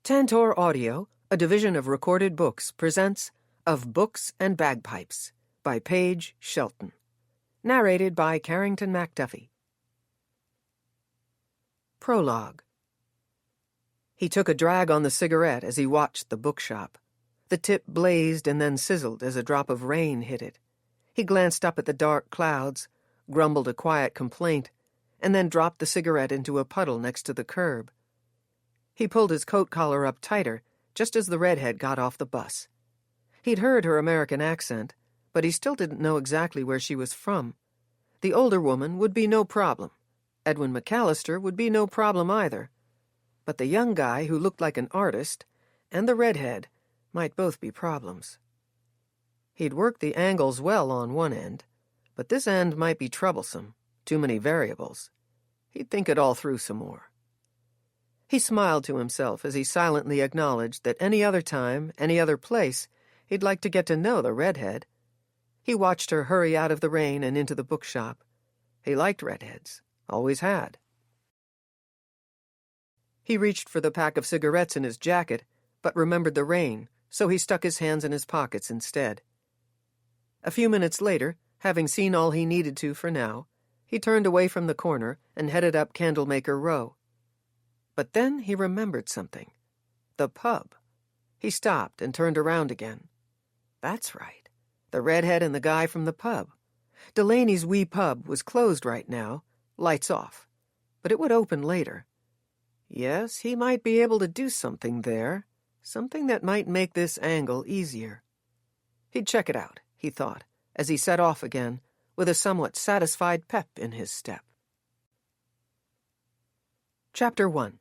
Tantor Audio, a division of Recorded Books, presents Of Books and Bagpipes by Paige Shelton. Narrated by Carrington McDuffie. Prologue. He took a drag on the cigarette as he watched the bookshop. The tip blazed and then sizzled as a drop of rain hit it. He glanced up at the dark clouds, grumbled a quiet complaint, and then dropped the cigarette into a puddle next to the curb. He pulled his coat collar up tighter, just as the redhead got off the bus. He'd heard her American accent, but he still didn't know exactly where she was from. The older woman would be no problem. Edwin McAllister would be no problem either. But the young guy who looked like an artist and the redhead might both be problems. He'd worked the angles well on one end, but this end might be troublesome, too many variables. He'd think it all through some more. He smiled to himself as he silently acknowledged that any other time, any other place, he'd like to get to know the redhead. He watched her hurry out of the rain and into the bookshop. He liked redheads, always had. He reached for the pack of cigarettes in his jacket, but remembered the rain, so he stuck his hands in his pockets instead. A few minutes later, having seen all he needed to for now, he turned away from the corner and headed up Candlemaker Row. But then he remembered something. The pub. He stopped and turned around again. That's right. The redhead and the guy from the pub. Delaney's wee pub was closed right now, lights off. But it would open later. Yes, he might be able to do something there, something that might make this angle easier. He'd check it out, he thought, as he set off again, with a somewhat satisfied pep in his step. Chapter 1.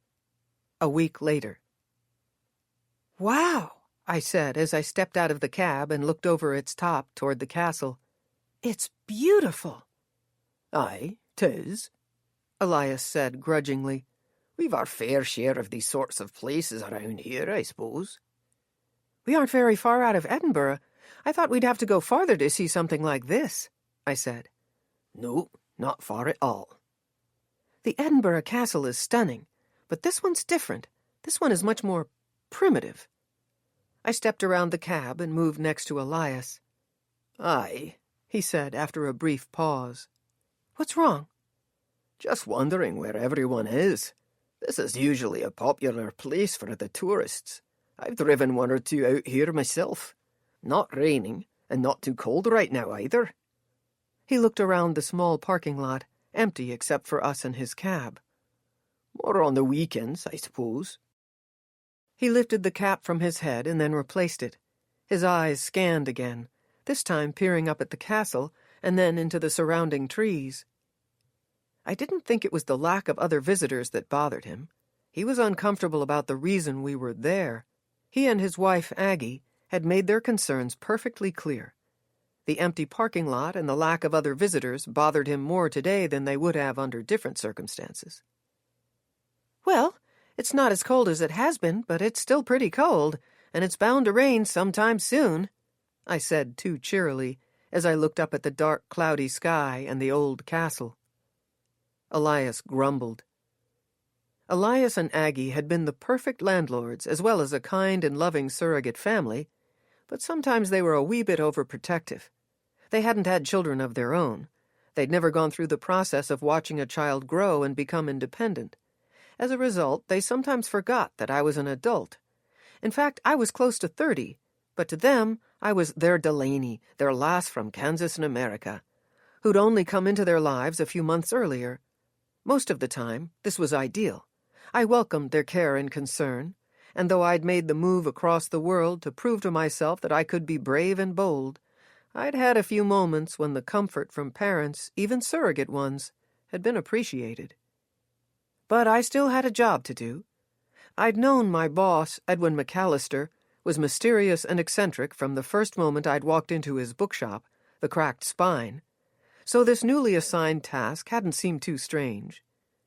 A week later. "Wow," I said as I stepped out of the cab and looked over its top toward the castle. "It's beautiful." "Aye, 'tis," Elias said grudgingly. "We've our fair share of these sorts of places around here, I suppose." "We aren't very far out of Edinburgh. I thought we'd have to go farther to see something like this," I said. "No, not far at all." "The Edinburgh Castle is stunning, but this one's different. This one is much more primitive." I stepped around the cab and moved next to Elias. "Aye," he said after a brief pause. "What's wrong?" "Just wondering where everyone is. This is usually a popular place for the tourists. I've driven one or two out here myself. Not raining, and not too cold right now either." He looked around the small parking lot, empty except for us and his cab. "More on the weekends, I suppose." He lifted the cap from his head and then replaced it. His eyes scanned again, this time peering up at the castle and then into the surrounding trees. I didn't think it was the lack of other visitors that bothered him. He was uncomfortable about the reason we were there. He and his wife, Aggie, had made their concerns perfectly clear. The empty parking lot and the lack of other visitors bothered him more today than they would have under different circumstances. "Well, it's not as cold as it has been, but it's still pretty cold, and it's bound to rain sometime soon," I said too cheerily as I looked up at the dark, cloudy sky and the old castle. Elias grumbled. Elias and Aggie had been the perfect landlords as well as a kind and loving surrogate family, but sometimes they were a wee bit overprotective. They hadn't had children of their own. They'd never gone through the process of watching a child grow and become independent. As a result, they sometimes forgot that I was an adult. In fact, I was close to 30, but to them, I was their Delaney, their lass from Kansas in America, who'd only come into their lives a few months earlier. Most of the time, this was ideal. I welcomed their care and concern, and though I'd made the move across the world to prove to myself that I could be brave and bold, I'd had a few moments when the comfort from parents, even surrogate ones, had been appreciated. But I still had a job to do. I'd known my boss, Edwin McAllister, was mysterious and eccentric from the first moment I'd walked into his bookshop, The Cracked Spine, so this newly assigned task hadn't seemed too strange.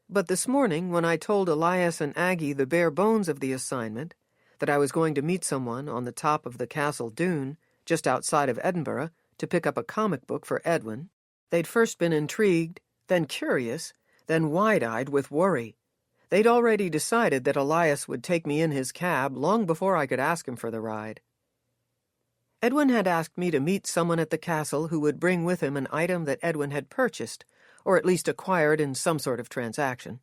But this morning, when I told Elias and Aggie the bare bones of the assignment, that I was going to meet someone on the top of the castle dune, just outside of Edinburgh, to pick up a comic book for Edwin, they'd first been intrigued, then curious, then wide-eyed with worry. They'd already decided that Elias would take me in his cab long before I could ask him for the ride. Edwin had asked me to meet someone at the castle who would bring with him an item that Edwin had purchased, or at least acquired in some sort of transaction.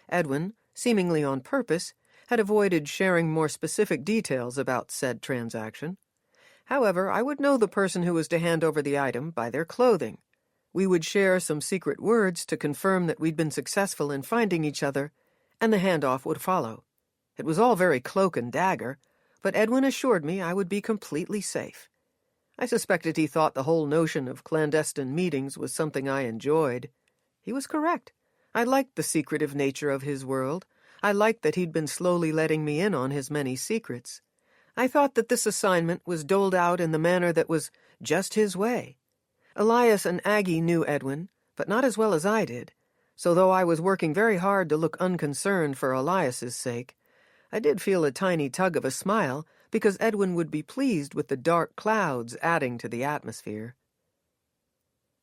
Edwin, seemingly on purpose, had avoided sharing more specific details about said transaction. However, I would know the person who was to hand over the item by their clothing. We would share some secret words to confirm that we'd been successful in finding each other, and the handoff would follow. It was all very cloak and dagger, but Edwin assured me I would be completely safe. I suspected he thought the whole notion of clandestine meetings was something I enjoyed. He was correct. I liked the secretive nature of his world. I liked that he'd been slowly letting me in on his many secrets. I thought that this assignment was doled out in the manner that was just his way. Elias and Aggie knew Edwin, but not as well as I did, so though I was working very hard to look unconcerned for Elias's sake, I did feel a tiny tug of a smile because Edwin would be pleased with the dark clouds adding to the atmosphere.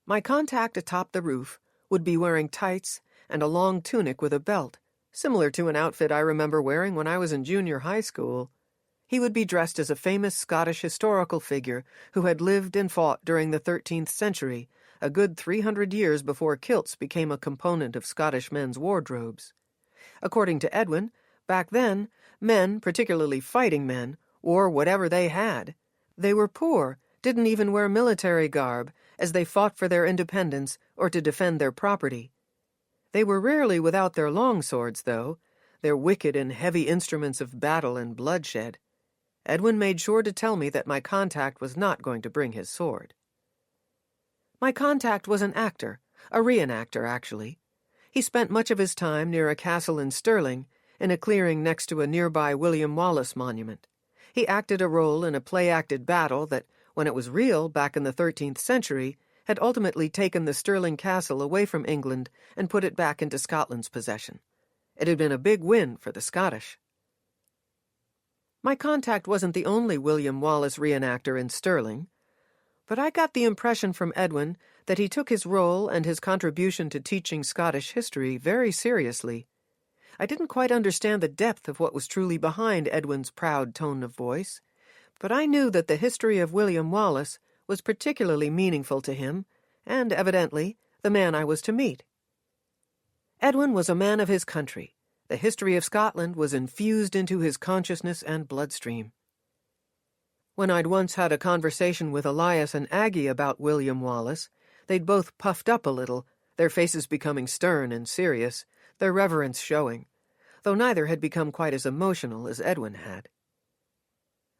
My contact atop the roof would be wearing tights and a long tunic with a belt, similar to an outfit I remember wearing when I was in junior high school. He would be dressed as a famous Scottish historical figure who had lived and fought during the 13th century, a good 300 years before kilts became a component of Scottish men's wardrobes. According to Edwin, back then, men, particularly fighting men, wore whatever they had. They were poor, didn't even wear military garb, as they fought for their independence or to defend their property. They were rarely without their long swords, though, their wicked and heavy instruments of battle and bloodshed. Edwin made sure to tell me that my contact was not going to bring his sword. My contact was an actor, a reenactor, actually. He spent much of his time near a castle in Stirling, in a clearing next to a nearby William Wallace monument. He acted a role in a play-acted battle that, when it was real back in the 13th century, had ultimately taken the Stirling Castle away from England and put it back into Scotland's possession. It had been a big win for the Scottish. My contact wasn't the only William Wallace reenactor in Stirling, but I got the impression from Edwin that he took his role and his contribution to teaching Scottish history very seriously. I didn't quite understand the depth of what was truly behind Edwin's proud tone of voice, but I knew that the history of William Wallace was particularly meaningful to him, and, evidently, the man I was to meet. Edwin was a man of his country. The history of Scotland was infused into his consciousness and bloodstream. When I'd once had a conversation with Elias and Aggie about William Wallace, they'd both puffed up a little, their faces becoming stern and serious, their reverence showing, though neither had become quite as emotional as Edwin had.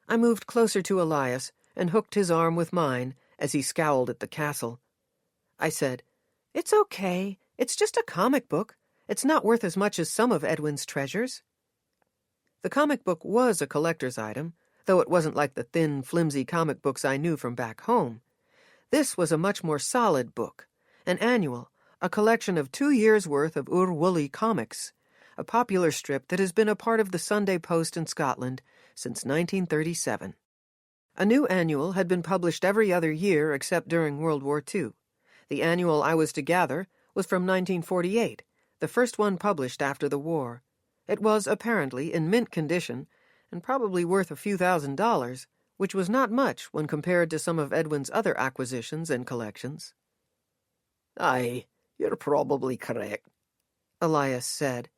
I moved closer to Elias and hooked his arm with mine as he scowled at the castle. I said, "It's okay. It's just a comic book. It's not worth as much as some of Edwin's treasures." The comic book was a collector's item, though it wasn't like the thin, flimsy comic books I knew from back home. This was a much more solid book, an annual, a collection of 2 years' worth of Woolly comics, a popular strip that has been a part of the Sunday Post in Scotland since 1937. A new annual had been published every other year except during World War II. The annual I was to gather was from 1948, the first one published after the war. It was, apparently, in mint condition, and probably worth a few $1,000s, which was not much when compared to some of Edwin's other acquisitions and collections. "Aye, you're probably correct," Elias said.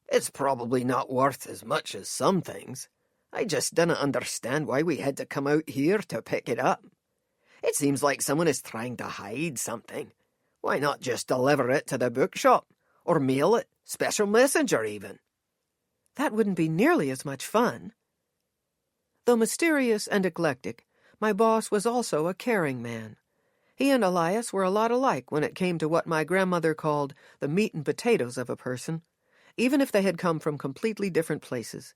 "It's probably not worth as much as some things. I just didn't understand why we had to come out here to pick it up. It seems like someone is trying to hide something. Why not just deliver it to the bookshop, or mail it, special messenger even?" That wouldn't be nearly as much fun. Though mysterious and eclectic, my boss was also a caring man. He and Elias were a lot alike when it came to what my grandmother called the meat and potatoes of a person, even if they had come from completely different places.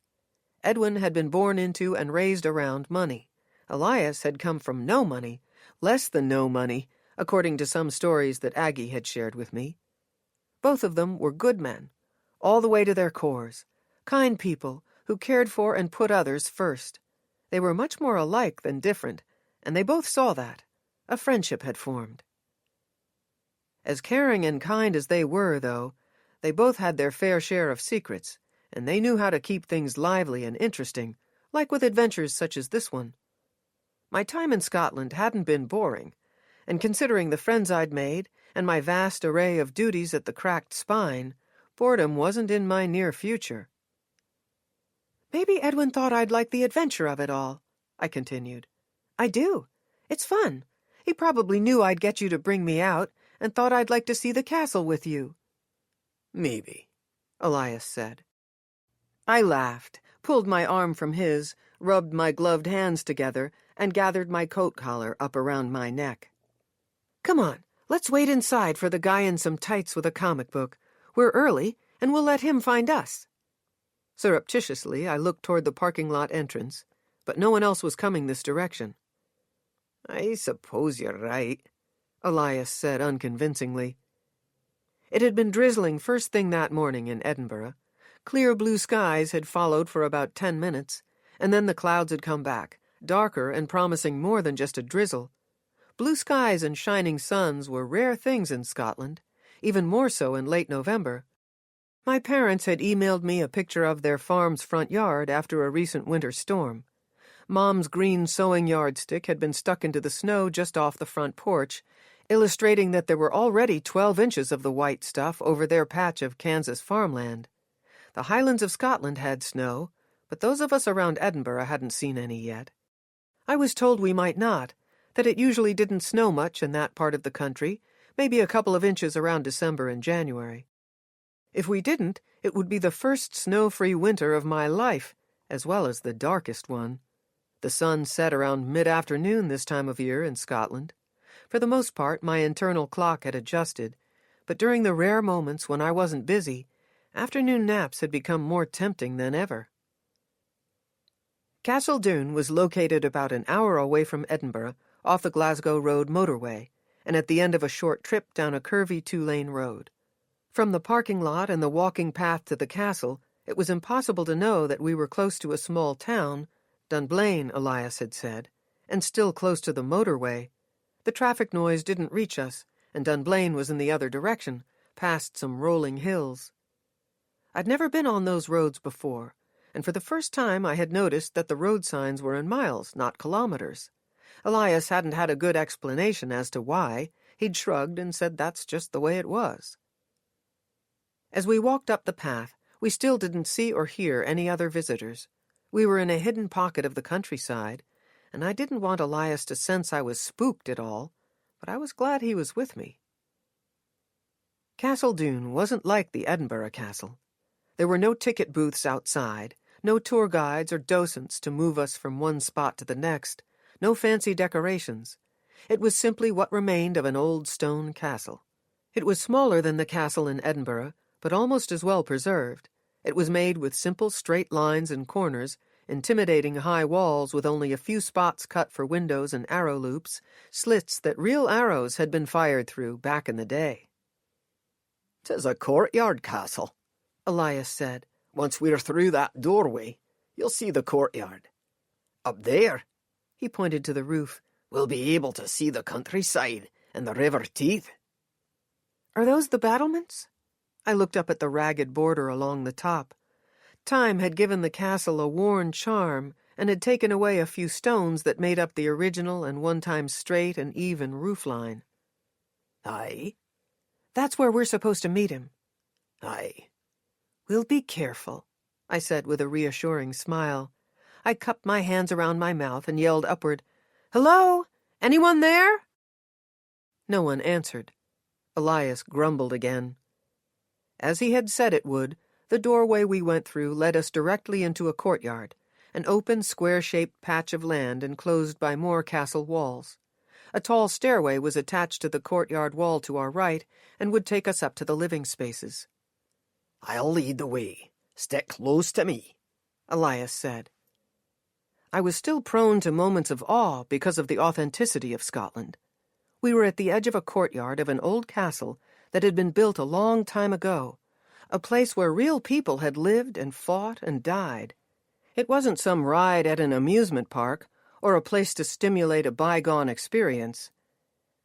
Edwin had been born into and raised around money. Elias had come from no money, less than no money, according to some stories that Aggie had shared with me. Both of them were good men, all the way to their cores, kind people who cared for and put others first. They were much more alike than different, and they both saw that. A friendship had formed. As caring and kind as they were, though, They both had their fair share of secrets, and they knew how to keep things lively and interesting, like with adventures such as this one. My time in Scotland hadn't been boring, and considering the friends I'd made and my vast array of duties at the Cracked Spine, boredom wasn't in my near future. "Maybe Edwin thought I'd like the adventure of it all," I continued. "I do. It's fun. He probably knew I'd get you to bring me out and thought I'd like to see the castle with you." "Maybe," Elias said. I laughed, pulled my arm from his, rubbed my gloved hands together, and gathered my coat collar up around my neck. "Come on, let's wait inside for the guy in some tights with a comic book. We're early, and we'll let him find us." Surreptitiously, I looked toward the parking lot entrance, but no one else was coming this direction. "I suppose you're right," Elias said unconvincingly. It had been drizzling first thing that morning in Edinburgh. Clear blue skies had followed for about 10 minutes, and then the clouds had come back, darker and promising more than just a drizzle. Blue skies and shining suns were rare things in Scotland, even more so in late November. My parents had emailed me a picture of their farm's front yard after a recent winter storm. Mom's green sewing yardstick had been stuck into the snow just off the front porch, illustrating that there were already 12 inches of the white stuff over their patch of Kansas farmland. The Highlands of Scotland had snow, but those of us around Edinburgh hadn't seen any yet. I was told we might not, that it usually didn't snow much in that part of the country, maybe a couple of inches around December and January. If we didn't, it would be the first snow-free winter of my life, as well as the darkest one. The sun set around mid-afternoon this time of year in Scotland. For the most part, my internal clock had adjusted, but during the rare moments when I wasn't busy, afternoon naps had become more tempting than ever. Castle Down was located about an hour away from Edinburgh, off the Glasgow Road motorway, and at the end of a short trip down a curvy 2-lane road. From the parking lot and the walking path to the castle, it was impossible to know that we were close to a small town, Dunblane, Elias had said, and still close to the motorway. The traffic noise didn't reach us, and Dunblane was in the other direction, past some rolling hills. I'd never been on those roads before, and for the first time I had noticed that the road signs were in miles, not kilometers. Elias hadn't had a good explanation as to why. He'd shrugged and said that's just the way it was. As we walked up the path, we still didn't see or hear any other visitors. We were in a hidden pocket of the countryside, and I didn't want Elias to sense I was spooked at all, but I was glad he was with me. Castle Down wasn't like the Edinburgh Castle. There were no ticket booths outside, no tour guides or docents to move us from one spot to the next, no fancy decorations. It was simply what remained of an old stone castle. It was smaller than the castle in Edinburgh, but almost as well preserved. It was made with simple straight lines and corners, intimidating high walls with only a few spots cut for windows and arrow loops, slits that real arrows had been fired through back in the day. "'Tis a courtyard castle," Elias said. "Once we're through that doorway, you'll see the courtyard. Up there," he pointed to the roof, "we'll be able to see the countryside and the River Teith." "Are those the battlements?" I looked up at the ragged border along the top. Time had given the castle a worn charm and had taken away a few stones that made up the original and one-time straight and even roofline. "Aye." "That's where we're supposed to meet him." "Aye." "We'll be careful," I said with a reassuring smile. I cupped my hands around my mouth and yelled upward, "Hello? Anyone there?" No one answered. Elias grumbled again. As he had said it would, the doorway we went through led us directly into a courtyard, an open, square-shaped patch of land enclosed by more castle walls. A tall stairway was attached to the courtyard wall to our right and would take us up to the living spaces. "I'll lead the way. Stick close to me," Elias said. I was still prone to moments of awe because of the authenticity of Scotland. We were at the edge of a courtyard of an old castle that had been built a long time ago, a place where real people had lived and fought and died. It wasn't some ride at an amusement park or a place to stimulate a bygone experience.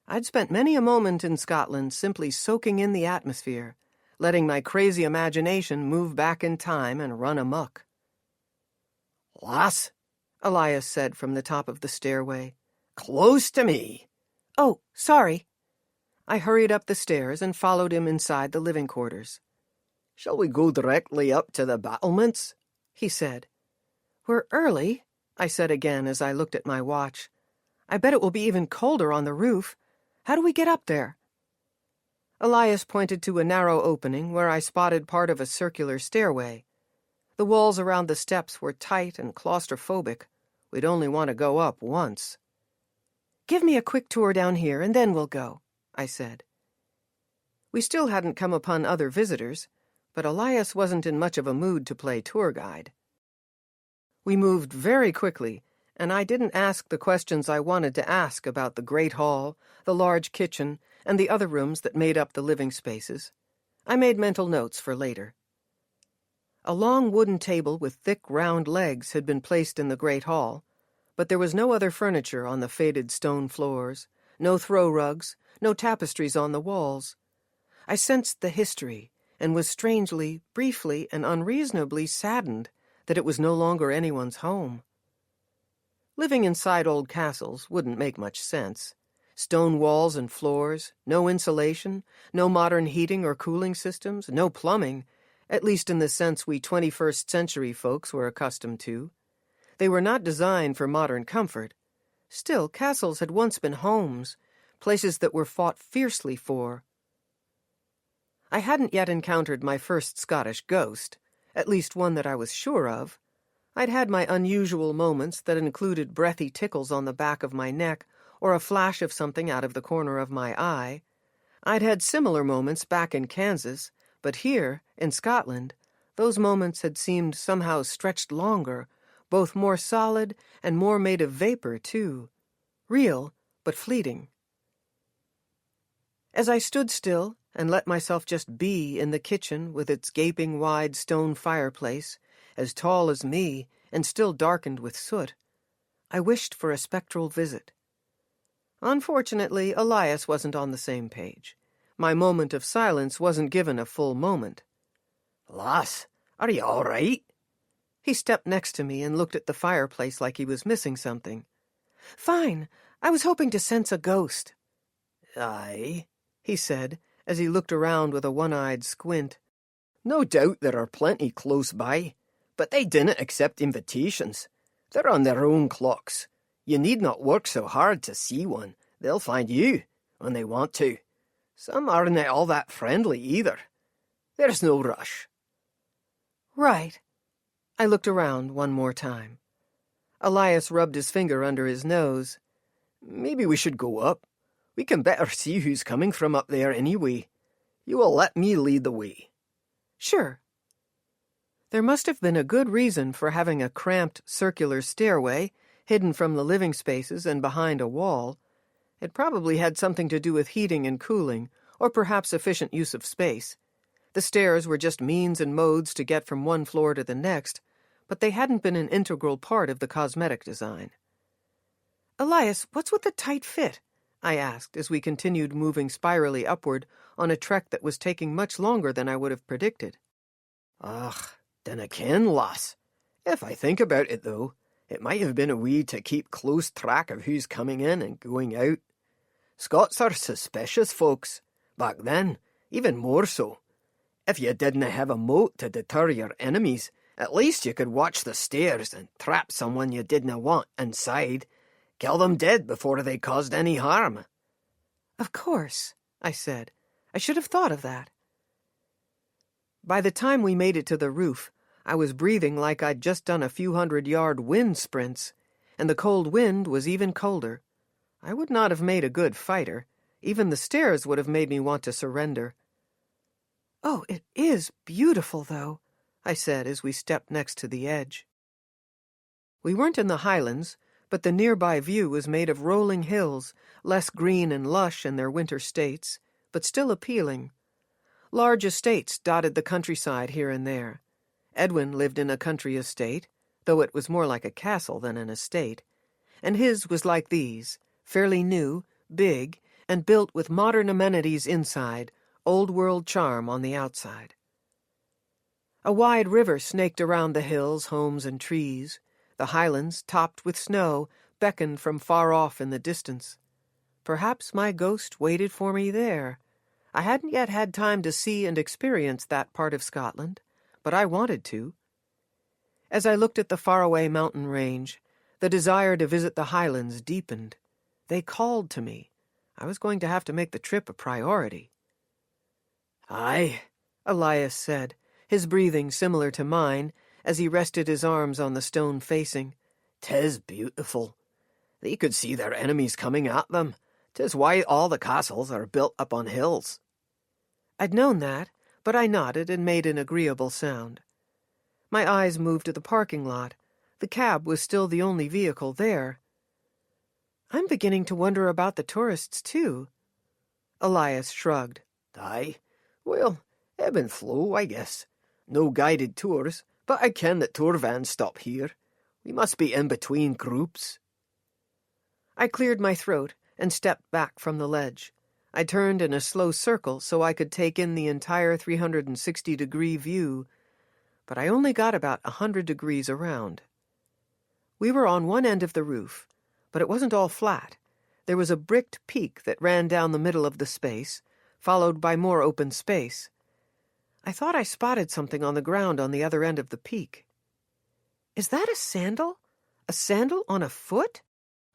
I'd spent many a moment in Scotland simply soaking in the atmosphere, letting my crazy imagination move back in time and run amok. "Lass," Elias said from the top of the stairway. "Close to me." "Oh, sorry." I hurried up the stairs and followed him inside the living quarters. "Shall we go directly up to the battlements?" he said. "We're early," I said again as I looked at my watch. "I bet it will be even colder on the roof. How do we get up there?" Elias pointed to a narrow opening where I spotted part of a circular stairway. The walls around the steps were tight and claustrophobic. We'd only want to go up once. "Give me a quick tour down here, and then we'll go," I said. We still hadn't come upon other visitors, but Elias wasn't in much of a mood to play tour guide. We moved very quickly, and I didn't ask the questions I wanted to ask about the great hall, the large kitchen, and the other rooms that made up the living spaces. I made mental notes for later. A long wooden table with thick round legs had been placed in the great hall, but there was no other furniture on the faded stone floors, no throw rugs, no tapestries on the walls. I sensed the history, and was strangely, briefly, and unreasonably saddened that it was no longer anyone's home. Living inside old castles wouldn't make much sense. Stone walls and floors, no insulation, no modern heating or cooling systems, no plumbing, at least in the sense we 21st century folks were accustomed to. They were not designed for modern comfort. Still, castles had once been homes, places that were fought fiercely for. I hadn't yet encountered my first Scottish ghost, at least one that I was sure of. I'd had my unusual moments that included breathy tickles on the back of my neck or a flash of something out of the corner of my eye. I'd had similar moments back in Kansas, but here, in Scotland, those moments had seemed somehow stretched longer, both more solid and more made of vapor, too. Real, but fleeting. As I stood still and let myself just be in the kitchen with its gaping wide stone fireplace, as tall as me and still darkened with soot, I wished for a spectral visit. Unfortunately, Elias wasn't on the same page. My moment of silence wasn't given a full moment. "Lass, are you all right?" He stepped next to me and looked at the fireplace like he was missing something. "Fine. I was hoping to sense a ghost." "Aye," he said, as he looked around with a one-eyed squint. "No doubt there are plenty close by, but they didn't accept invitations. They're on their own clocks. You need not work so hard to see one. They'll find you, when they want to. Some aren't all that friendly either. There's no rush." "Right." I looked around one more time. Elias rubbed his finger under his nose. "Maybe we should go up. We can better see who's coming from up there anyway. You will let me lead the way." "Sure." There must have been a good reason for having a cramped circular stairway, hidden from the living spaces and behind a wall. It probably had something to do with heating and cooling, or perhaps efficient use of space. The stairs were just means and modes to get from one floor to the next, but they hadn't been an integral part of the cosmetic design. "Elias, what's with the tight fit?" I asked as we continued moving spirally upward on a trek that was taking much longer than I would have predicted. "Ugh, dinna ken, lass. If I think about it, though, it might have been a way to keep close track of who's coming in and going out. Scots are suspicious folks. Back then, even more so. If you didn't have a moat to deter your enemies, at least you could watch the stairs and trap someone you didn't want inside. Kill them dead before they caused any harm." "Of course," I said. "I should have thought of that." By the time we made it to the roof, I was breathing like I'd just done a few 100-yard wind sprints, and the cold wind was even colder. I would not have made a good fighter. Even the stairs would have made me want to surrender. "Oh, it is beautiful, though," I said as we stepped next to the edge. We weren't in the Highlands, but the nearby view was made of rolling hills, less green and lush in their winter states, but still appealing. Large estates dotted the countryside here and there. Edwin lived in a country estate, though it was more like a castle than an estate, and his was like these, fairly new, big, and built with modern amenities inside, old-world charm on the outside. A wide river snaked around the hills, homes, and trees. The highlands, topped with snow, beckoned from far off in the distance. Perhaps my ghost waited for me there. I hadn't yet had time to see and experience that part of Scotland, but I wanted to. As I looked at the faraway mountain range, the desire to visit the highlands deepened. They called to me. I was going to have to make the trip a priority. "Aye," Elias said, his breathing similar to mine, as he rested his arms on the stone facing. "'Tis beautiful. They could see their enemies coming at them. 'Tis why all the castles are built up on hills." I'd known that, but I nodded and made an agreeable sound. My eyes moved to the parking lot. The cab was still the only vehicle there. I'm beginning to wonder about the tourists, too. Elias shrugged. "Aye, well, ebb and flow, I guess. No guided tours, but I ken that tour vans stop here. We must be in between groups." I cleared my throat and stepped back from the ledge. I turned in a slow circle so I could take in the entire 360-degree view, but I only got about 100 degrees around. We were on one end of the roof, but it wasn't all flat. There was a bricked peak that ran down the middle of the space, followed by more open space. I thought I spotted something on the ground on the other end of the peak. "Is that a sandal? A sandal on a foot?"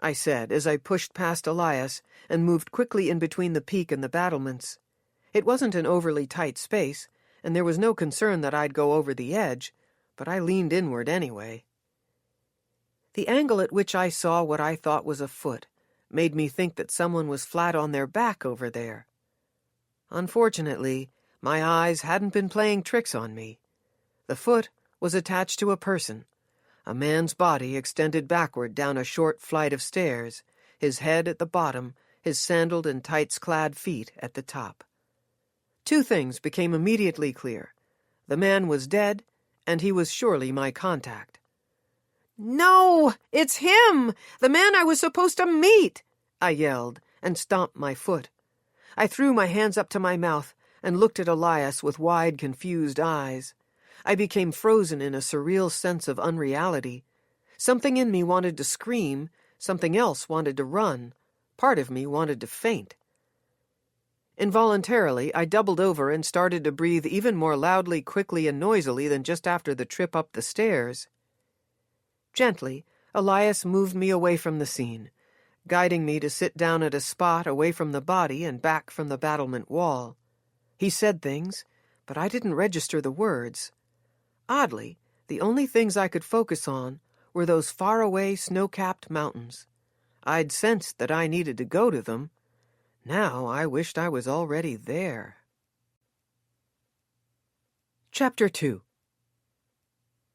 I said as I pushed past Elias and moved quickly in between the peak and the battlements. It wasn't an overly tight space, and there was no concern that I'd go over the edge, but I leaned inward anyway. The angle at which I saw what I thought was a foot made me think that someone was flat on their back over there. Unfortunately, my eyes hadn't been playing tricks on me. The foot was attached to a person. A man's body extended backward down a short flight of stairs, his head at the bottom, his sandaled and tights-clad feet at the top. Two things became immediately clear. The man was dead, and he was surely my contact. "No, it's him! The man I was supposed to meet!" I yelled, and stomped my foot. I threw my hands up to my mouth and looked at Elias with wide, confused eyes. I became frozen in a surreal sense of unreality. Something in me wanted to scream, something else wanted to run. Part of me wanted to faint. Involuntarily, I doubled over and started to breathe even more loudly, quickly, and noisily than just after the trip up the stairs. Gently, Elias moved me away from the scene, guiding me to sit down at a spot away from the body and back from the battlement wall. He said things, but I didn't register the words. Oddly, the only things I could focus on were those faraway snow-capped mountains. I'd sensed that I needed to go to them. Now I wished I was already there. Chapter 2.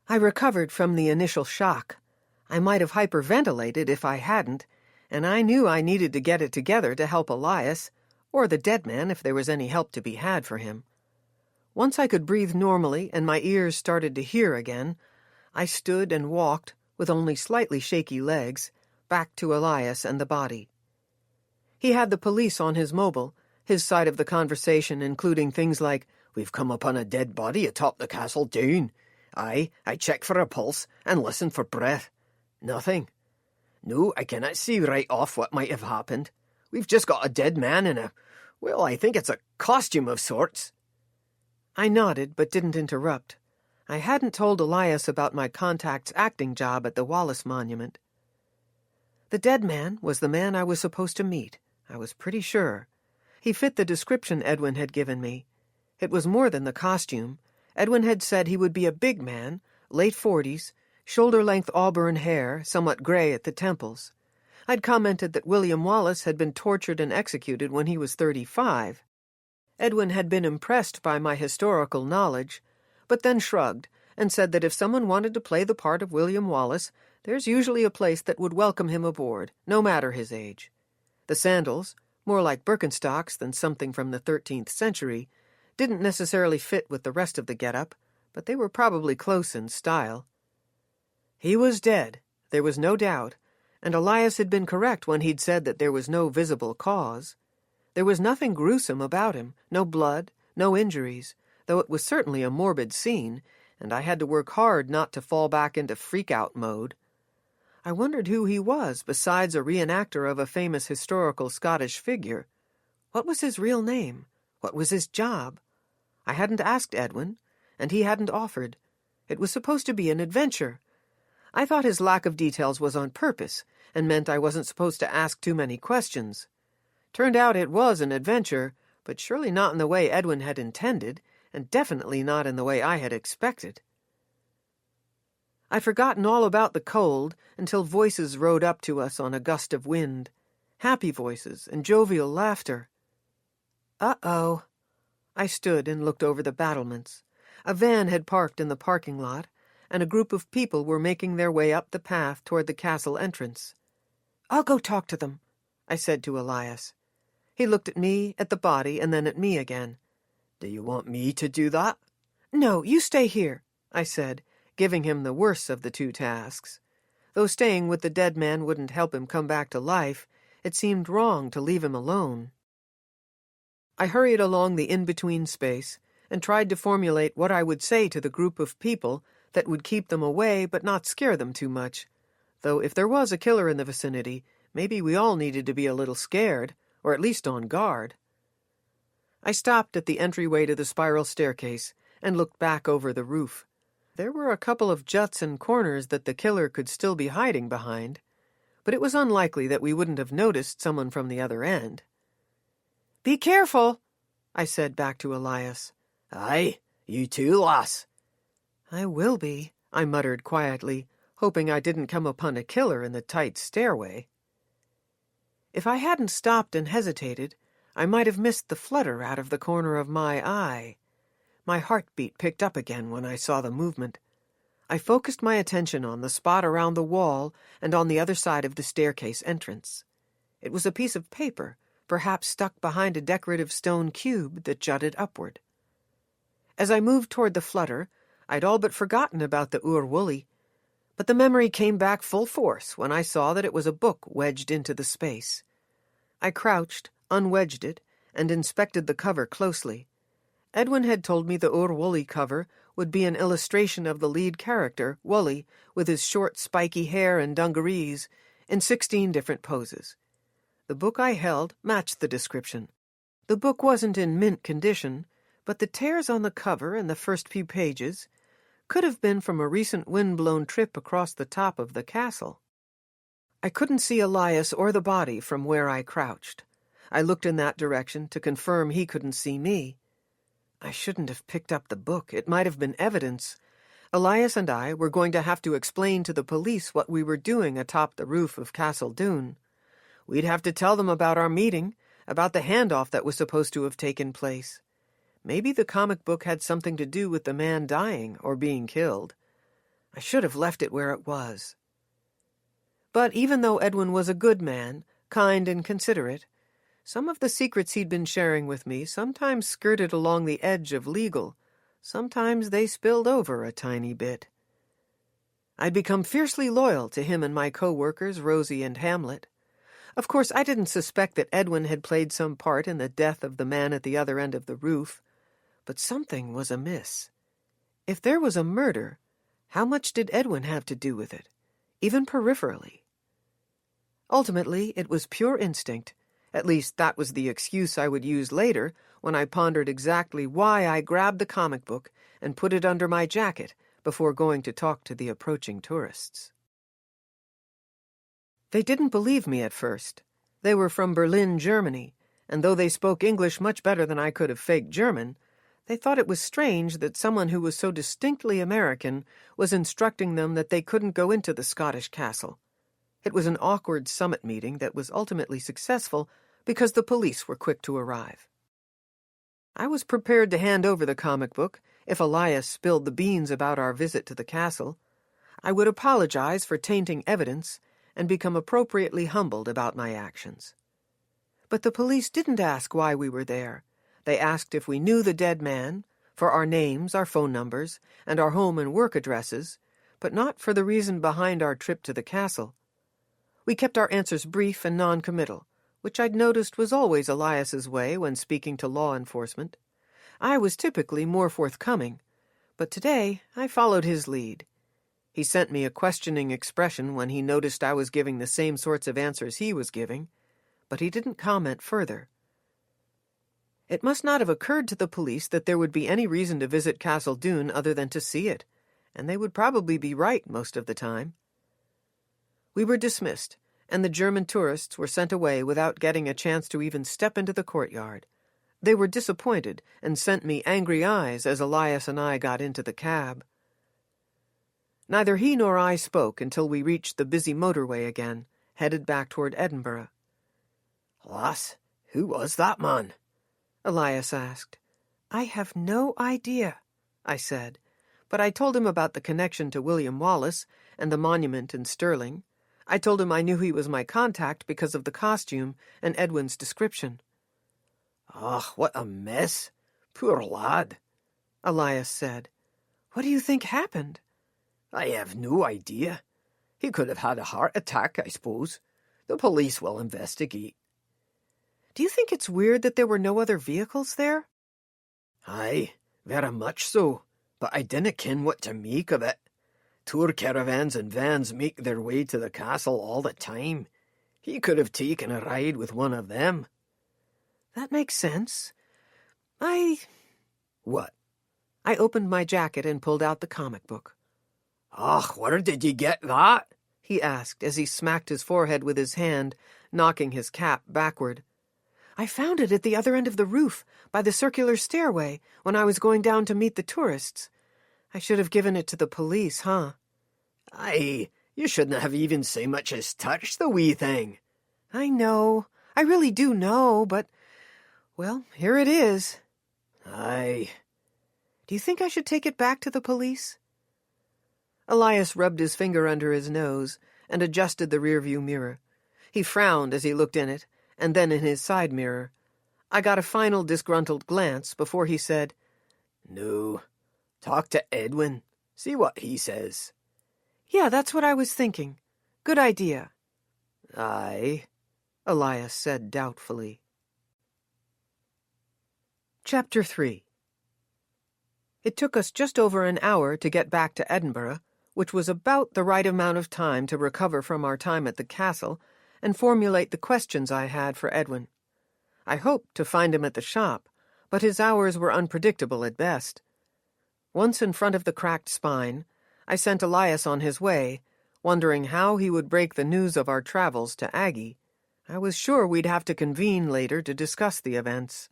I recovered from the initial shock. I might have hyperventilated if I hadn't, and I knew I needed to get it together to help Elias, or the dead man if there was any help to be had for him. Once I could breathe normally and my ears started to hear again, I stood and walked, with only slightly shaky legs, back to Elias and the body. He had the police on his mobile, his side of the conversation including things like, "We've come upon a dead body atop the castle down. Aye, I checked for a pulse and listened for breath. Nothing. No, I cannot see right off what might have happened. We've just got a dead man in well, I think it's a costume of sorts." I nodded but didn't interrupt. I hadn't told Elias about my contact's acting job at the Wallace Monument. The dead man was the man I was supposed to meet, I was pretty sure. He fit the description Edwin had given me. It was more than the costume. Edwin had said he would be a big man, late 40s, shoulder-length auburn hair, somewhat gray at the temples. I'd commented that William Wallace had been tortured and executed when he was 35. Edwin had been impressed by my historical knowledge, but then shrugged and said that if someone wanted to play the part of William Wallace, there's usually a place that would welcome him aboard, no matter his age. The sandals, more like Birkenstocks than something from the 13th century, didn't necessarily fit with the rest of the getup, but they were probably close in style. He was dead, there was no doubt, and Elias had been correct when he'd said that there was no visible cause. There was nothing gruesome about him, no blood, no injuries, though it was certainly a morbid scene, and I had to work hard not to fall back into freak-out mode. I wondered who he was besides a reenactor of a famous historical Scottish figure. What was his real name? What was his job? I hadn't asked Edwin, and he hadn't offered. It was supposed to be an adventure. I thought his lack of details was on purpose, and meant I wasn't supposed to ask too many questions. Turned out it was an adventure, but surely not in the way Edwin had intended, and definitely not in the way I had expected. I'd forgotten all about the cold until voices rode up to us on a gust of wind. Happy voices and jovial laughter. Uh-oh. I stood and looked over the battlements. A van had parked in the parking lot, and a group of people were making their way up the path toward the castle entrance. "I'll go talk to them," I said to Elias. He looked at me, at the body, and then at me again. "Do you want me to do that?" "No, you stay here," I said, giving him the worse of the two tasks. Though staying with the dead man wouldn't help him come back to life, it seemed wrong to leave him alone. I hurried along the in-between space and tried to formulate what I would say to the group of people that would keep them away but not scare them too much. Though if there was a killer in the vicinity, maybe we all needed to be a little scared, or at least on guard. I stopped at the entryway to the spiral staircase and looked back over the roof. There were a couple of juts and corners that the killer could still be hiding behind, but it was unlikely that we wouldn't have noticed someone from the other end. "Be careful," I said back to Elias. "Aye, you too, lass." "I will be," I muttered quietly, hoping I didn't come upon a killer in the tight stairway. If I hadn't stopped and hesitated, I might have missed the flutter out of the corner of my eye. My heartbeat picked up again when I saw the movement. I focused my attention on the spot around the wall and on the other side of the staircase entrance. It was a piece of paper, perhaps stuck behind a decorative stone cube that jutted upward. As I moved toward the flutter, I'd all but forgotten about the Ur-Wully, but the memory came back full force when I saw that it was a book wedged into the space. I crouched, unwedged it, and inspected the cover closely. Edwin had told me the Ur-Wully cover would be an illustration of the lead character, Wully, with his short spiky hair and dungarees, in 16 different poses. The book I held matched the description. The book wasn't in mint condition, but the tears on the cover and the first few pages could have been from a recent wind-blown trip across the top of the castle. I couldn't see Elias or the body from where I crouched. I looked in that direction to confirm he couldn't see me. I shouldn't have picked up the book. It might have been evidence. Elias and I were going to have to explain to the police what we were doing atop the roof of Castle Doone. We'd have to tell them about our meeting, about the handoff that was supposed to have taken place. Maybe the comic book had something to do with the man dying or being killed. I should have left it where it was. But even though Edwin was a good man, kind and considerate, some of the secrets he'd been sharing with me sometimes skirted along the edge of legal. Sometimes they spilled over a tiny bit. I'd become fiercely loyal to him and my co-workers, Rosie and Hamlet. Of course, I didn't suspect that Edwin had played some part in the death of the man at the other end of the roof, but something was amiss. If there was a murder, how much did Edwin have to do with it, even peripherally? Ultimately, it was pure instinct. At least that was the excuse I would use later when I pondered exactly why I grabbed the comic book and put it under my jacket before going to talk to the approaching tourists. They didn't believe me at first. They were from Berlin, Germany, and though they spoke English much better than I could have faked German, they thought it was strange that someone who was so distinctly American was instructing them that they couldn't go into the Scottish castle. It was an awkward summit meeting that was ultimately successful because the police were quick to arrive. I was prepared to hand over the comic book if Elias spilled the beans about our visit to the castle. I would apologize for tainting evidence and become appropriately humbled about my actions. But the police didn't ask why we were there. They asked if we knew the dead man, for our names, our phone numbers, and our home and work addresses, but not for the reason behind our trip to the castle. We kept our answers brief and non-committal. which I'd noticed was always Elias's way when speaking to law enforcement. I was typically more forthcoming, but today I followed his lead. He sent me a questioning expression when he noticed I was giving the same sorts of answers he was giving, but he didn't comment further. It must not have occurred to the police that there would be any reason to visit Castle Doone other than to see it, and they would probably be right most of the time. We were dismissed, and the German tourists were sent away without getting a chance to even step into the courtyard. They were disappointed and sent me angry eyes as Elias and I got into the cab. Neither he nor I spoke until we reached the busy motorway again, headed back toward Edinburgh. "Lass, who was that man?" Elias asked. "I have no idea," I said, but I told him about the connection to William Wallace and the monument in Stirling. I told him I knew he was my contact because of the costume and Edwin's description. "Ah, what a mess. Poor lad," Elias said. "What do you think happened?" "I have no idea. He could have had a heart attack, I suppose. The police will investigate." "Do you think it's weird that there were no other vehicles there?" "Aye, very much so, but I dinna ken what to make of it. Tour caravans and vans make their way to the castle all the time. He could have taken a ride with one of them." "That makes sense. "What?" I opened my jacket and pulled out the comic book. "Och, where did you get that?" he asked as he smacked his forehead with his hand, knocking his cap backward. "I found it at the other end of the roof, by the circular stairway, when I was going down to meet the tourists. I should have given it to the police, huh?" "Aye, you shouldn't have even so much as touched the wee thing." "I know. I really do know, but, well, here it is." "Aye." "Do you think I should take it back to the police?" Elias rubbed his finger under his nose and adjusted the rearview mirror. He frowned as he looked in it, and then in his side mirror. I got a final disgruntled glance before he said, "No. Talk to Edwin. See what he says." "Yeah, that's what I was thinking. Good idea." "Aye," Elias said doubtfully. Chapter 3. It took us just over an hour to get back to Edinburgh, which was about the right amount of time to recover from our time at the castle and formulate the questions I had for Edwin. I hoped to find him at the shop, but his hours were unpredictable at best. Once in front of the cracked spine, I sent Elias on his way, wondering how he would break the news of our travels to Aggie. I was sure we'd have to convene later to discuss the events.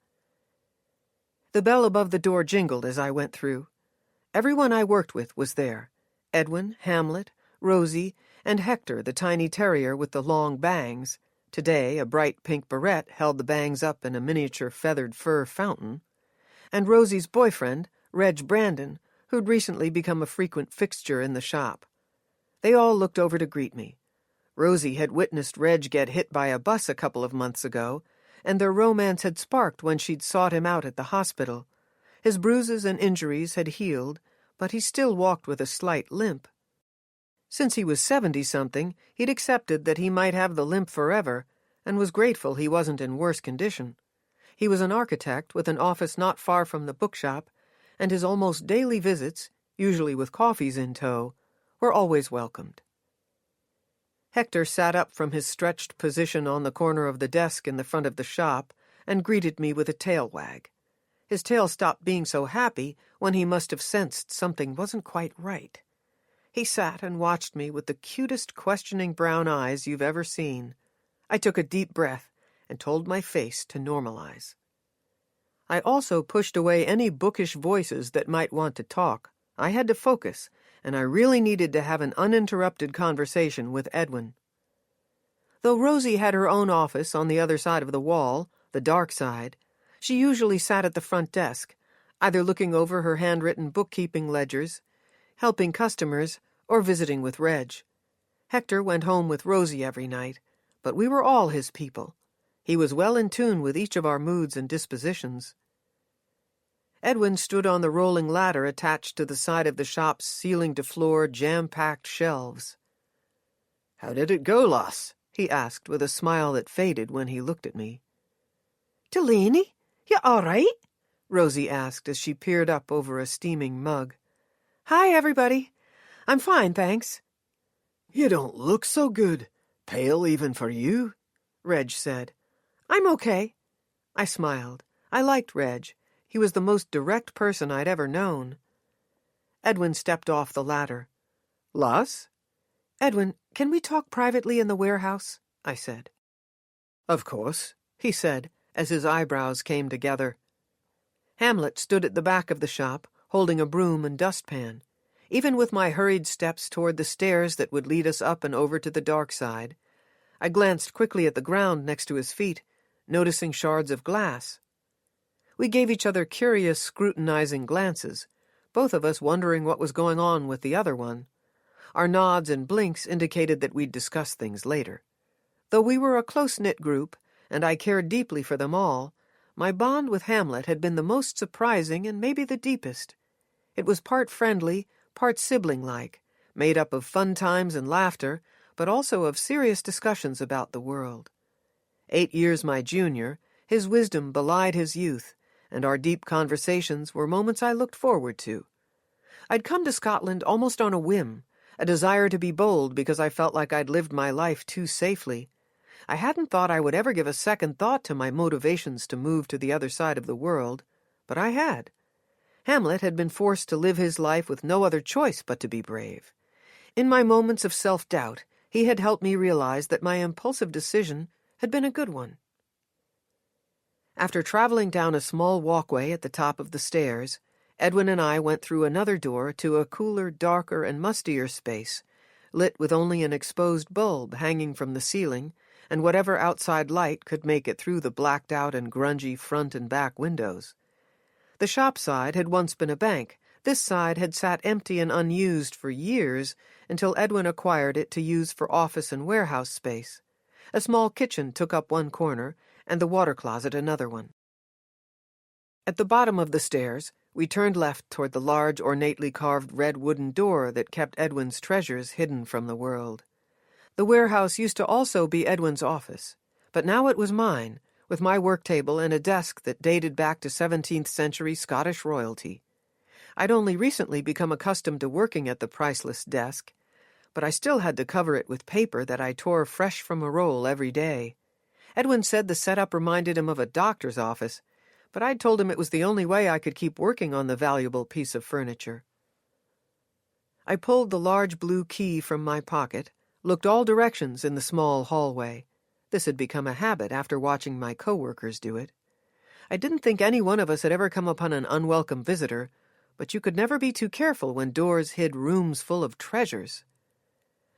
The bell above the door jingled as I went through. Everyone I worked with was there. Edwin, Hamlet, Rosie, and Hector, the tiny terrier with the long bangs. Today, a bright pink barrette held the bangs up in a miniature feathered fur fountain. And Rosie's boyfriend, Reg Brandon, who'd recently become a frequent fixture in the shop. They all looked over to greet me. Rosie had witnessed Reg get hit by a bus a couple of months ago, and their romance had sparked when she'd sought him out at the hospital. His bruises and injuries had healed, but he still walked with a slight limp. Since he was 70-something, he'd accepted that he might have the limp forever, and was grateful he wasn't in worse condition. He was an architect with an office not far from the bookshop, and his almost daily visits, usually with coffees in tow, were always welcomed. Hector sat up from his stretched position on the corner of the desk in the front of the shop and greeted me with a tail wag. His tail stopped being so happy when he must have sensed something wasn't quite right. He sat and watched me with the cutest questioning brown eyes you've ever seen. I took a deep breath and told my face to normalize. I also pushed away any bookish voices that might want to talk. I had to focus, and I really needed to have an uninterrupted conversation with Edwin. Though Rosie had her own office on the other side of the wall, the dark side, she usually sat at the front desk, either looking over her handwritten bookkeeping ledgers, helping customers, or visiting with Reg. Hector went home with Rosie every night, but we were all his people. He was well in tune with each of our moods and dispositions. Edwin stood on the rolling ladder attached to the side of the shop's ceiling-to-floor, jam-packed shelves. "How did it go, lass?" he asked with a smile that faded when he looked at me. "Delaney, you all right?" Rosie asked as she peered up over a steaming mug. "Hi, everybody. I'm fine, thanks." "You don't look so good. Pale even for you," Reg said. "I'm okay." I smiled. I liked Reg. He was the most direct person I'd ever known. Edwin stepped off the ladder. "Lass?" "Edwin, can we talk privately in the warehouse?" I said. "Of course," he said, as his eyebrows came together. Hamlet stood at the back of the shop, holding a broom and dustpan. Even with my hurried steps toward the stairs that would lead us up and over to the dark side, I glanced quickly at the ground next to his feet, noticing shards of glass. We gave each other curious, scrutinizing glances, both of us wondering what was going on with the other one. Our nods and blinks indicated that we'd discuss things later. Though we were a close-knit group, and I cared deeply for them all, my bond with Hamlet had been the most surprising and maybe the deepest. It was part friendly, part sibling-like, made up of fun times and laughter, but also of serious discussions about the world. 8 years my junior, his wisdom belied his youth, and our deep conversations were moments I looked forward to. I'd come to Scotland almost on a whim, a desire to be bold because I felt like I'd lived my life too safely. I hadn't thought I would ever give a second thought to my motivations to move to the other side of the world, but I had. Hamlet had been forced to live his life with no other choice but to be brave. In my moments of self-doubt, he had helped me realize that my impulsive decision had been a good one. After traveling down a small walkway at the top of the stairs, Edwin and I went through another door to a cooler, darker, and mustier space, lit with only an exposed bulb hanging from the ceiling, and whatever outside light could make it through the blacked-out and grungy front and back windows. The shop side had once been a bank. This side had sat empty and unused for years until Edwin acquired it to use for office and warehouse space. A small kitchen took up one corner, and the water closet another one. At the bottom of the stairs, we turned left toward the large, ornately carved red wooden door that kept Edwin's treasures hidden from the world. The warehouse used to also be Edwin's office, but now it was mine, with my work table and a desk that dated back to 17th century Scottish royalty. I'd only recently become accustomed to working at the priceless desk, but I still had to cover it with paper that I tore fresh from a roll every day. Edwin said the setup reminded him of a doctor's office, but I'd told him it was the only way I could keep working on the valuable piece of furniture. I pulled the large blue key from my pocket, looked all directions in the small hallway. This had become a habit after watching my coworkers do it. I didn't think any one of us had ever come upon an unwelcome visitor, but you could never be too careful when doors hid rooms full of treasures.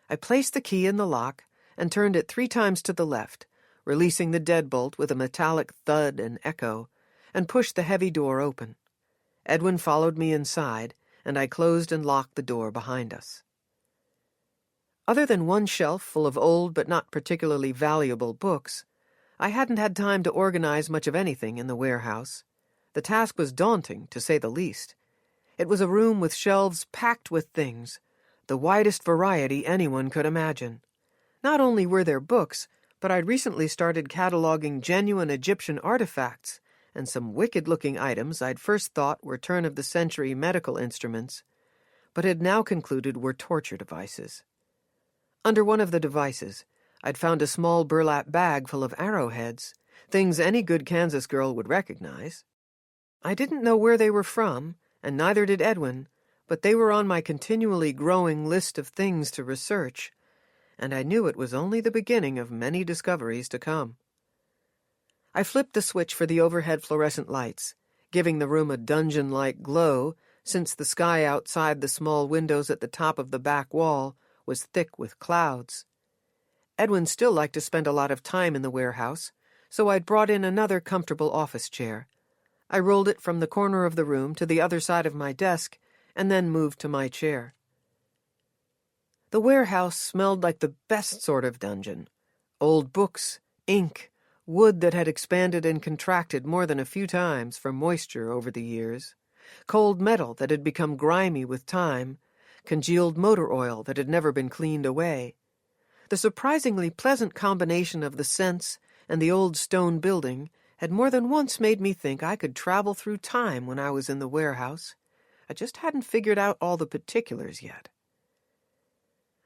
I placed the key in the lock and turned it 3 times to the left, releasing the deadbolt with a metallic thud and echo, and pushed the heavy door open. Edwin followed me inside, and I closed and locked the door behind us. Other than one shelf full of old but not particularly valuable books, I hadn't had time to organize much of anything in the warehouse. The task was daunting, to say the least. It was a room with shelves packed with things, the widest variety anyone could imagine. Not only were there books, but I'd recently started cataloging genuine Egyptian artifacts and some wicked-looking items I'd first thought were turn-of-the-century medical instruments, but had now concluded were torture devices. Under one of the devices, I'd found a small burlap bag full of arrowheads, things any good Kansas girl would recognize. I didn't know where they were from, and neither did Edwin, but they were on my continually growing list of things to research, and I knew it was only the beginning of many discoveries to come. I flipped the switch for the overhead fluorescent lights, giving the room a dungeon-like glow, since the sky outside the small windows at the top of the back wall was thick with clouds. Edwin still liked to spend a lot of time in the warehouse, so I'd brought in another comfortable office chair. I rolled it from the corner of the room to the other side of my desk, and then moved to my chair. The warehouse smelled like the best sort of dungeon. Old books, ink, wood that had expanded and contracted more than a few times from moisture over the years, cold metal that had become grimy with time, congealed motor oil that had never been cleaned away. The surprisingly pleasant combination of the scents and the old stone building had more than once made me think I could travel through time when I was in the warehouse. I just hadn't figured out all the particulars yet.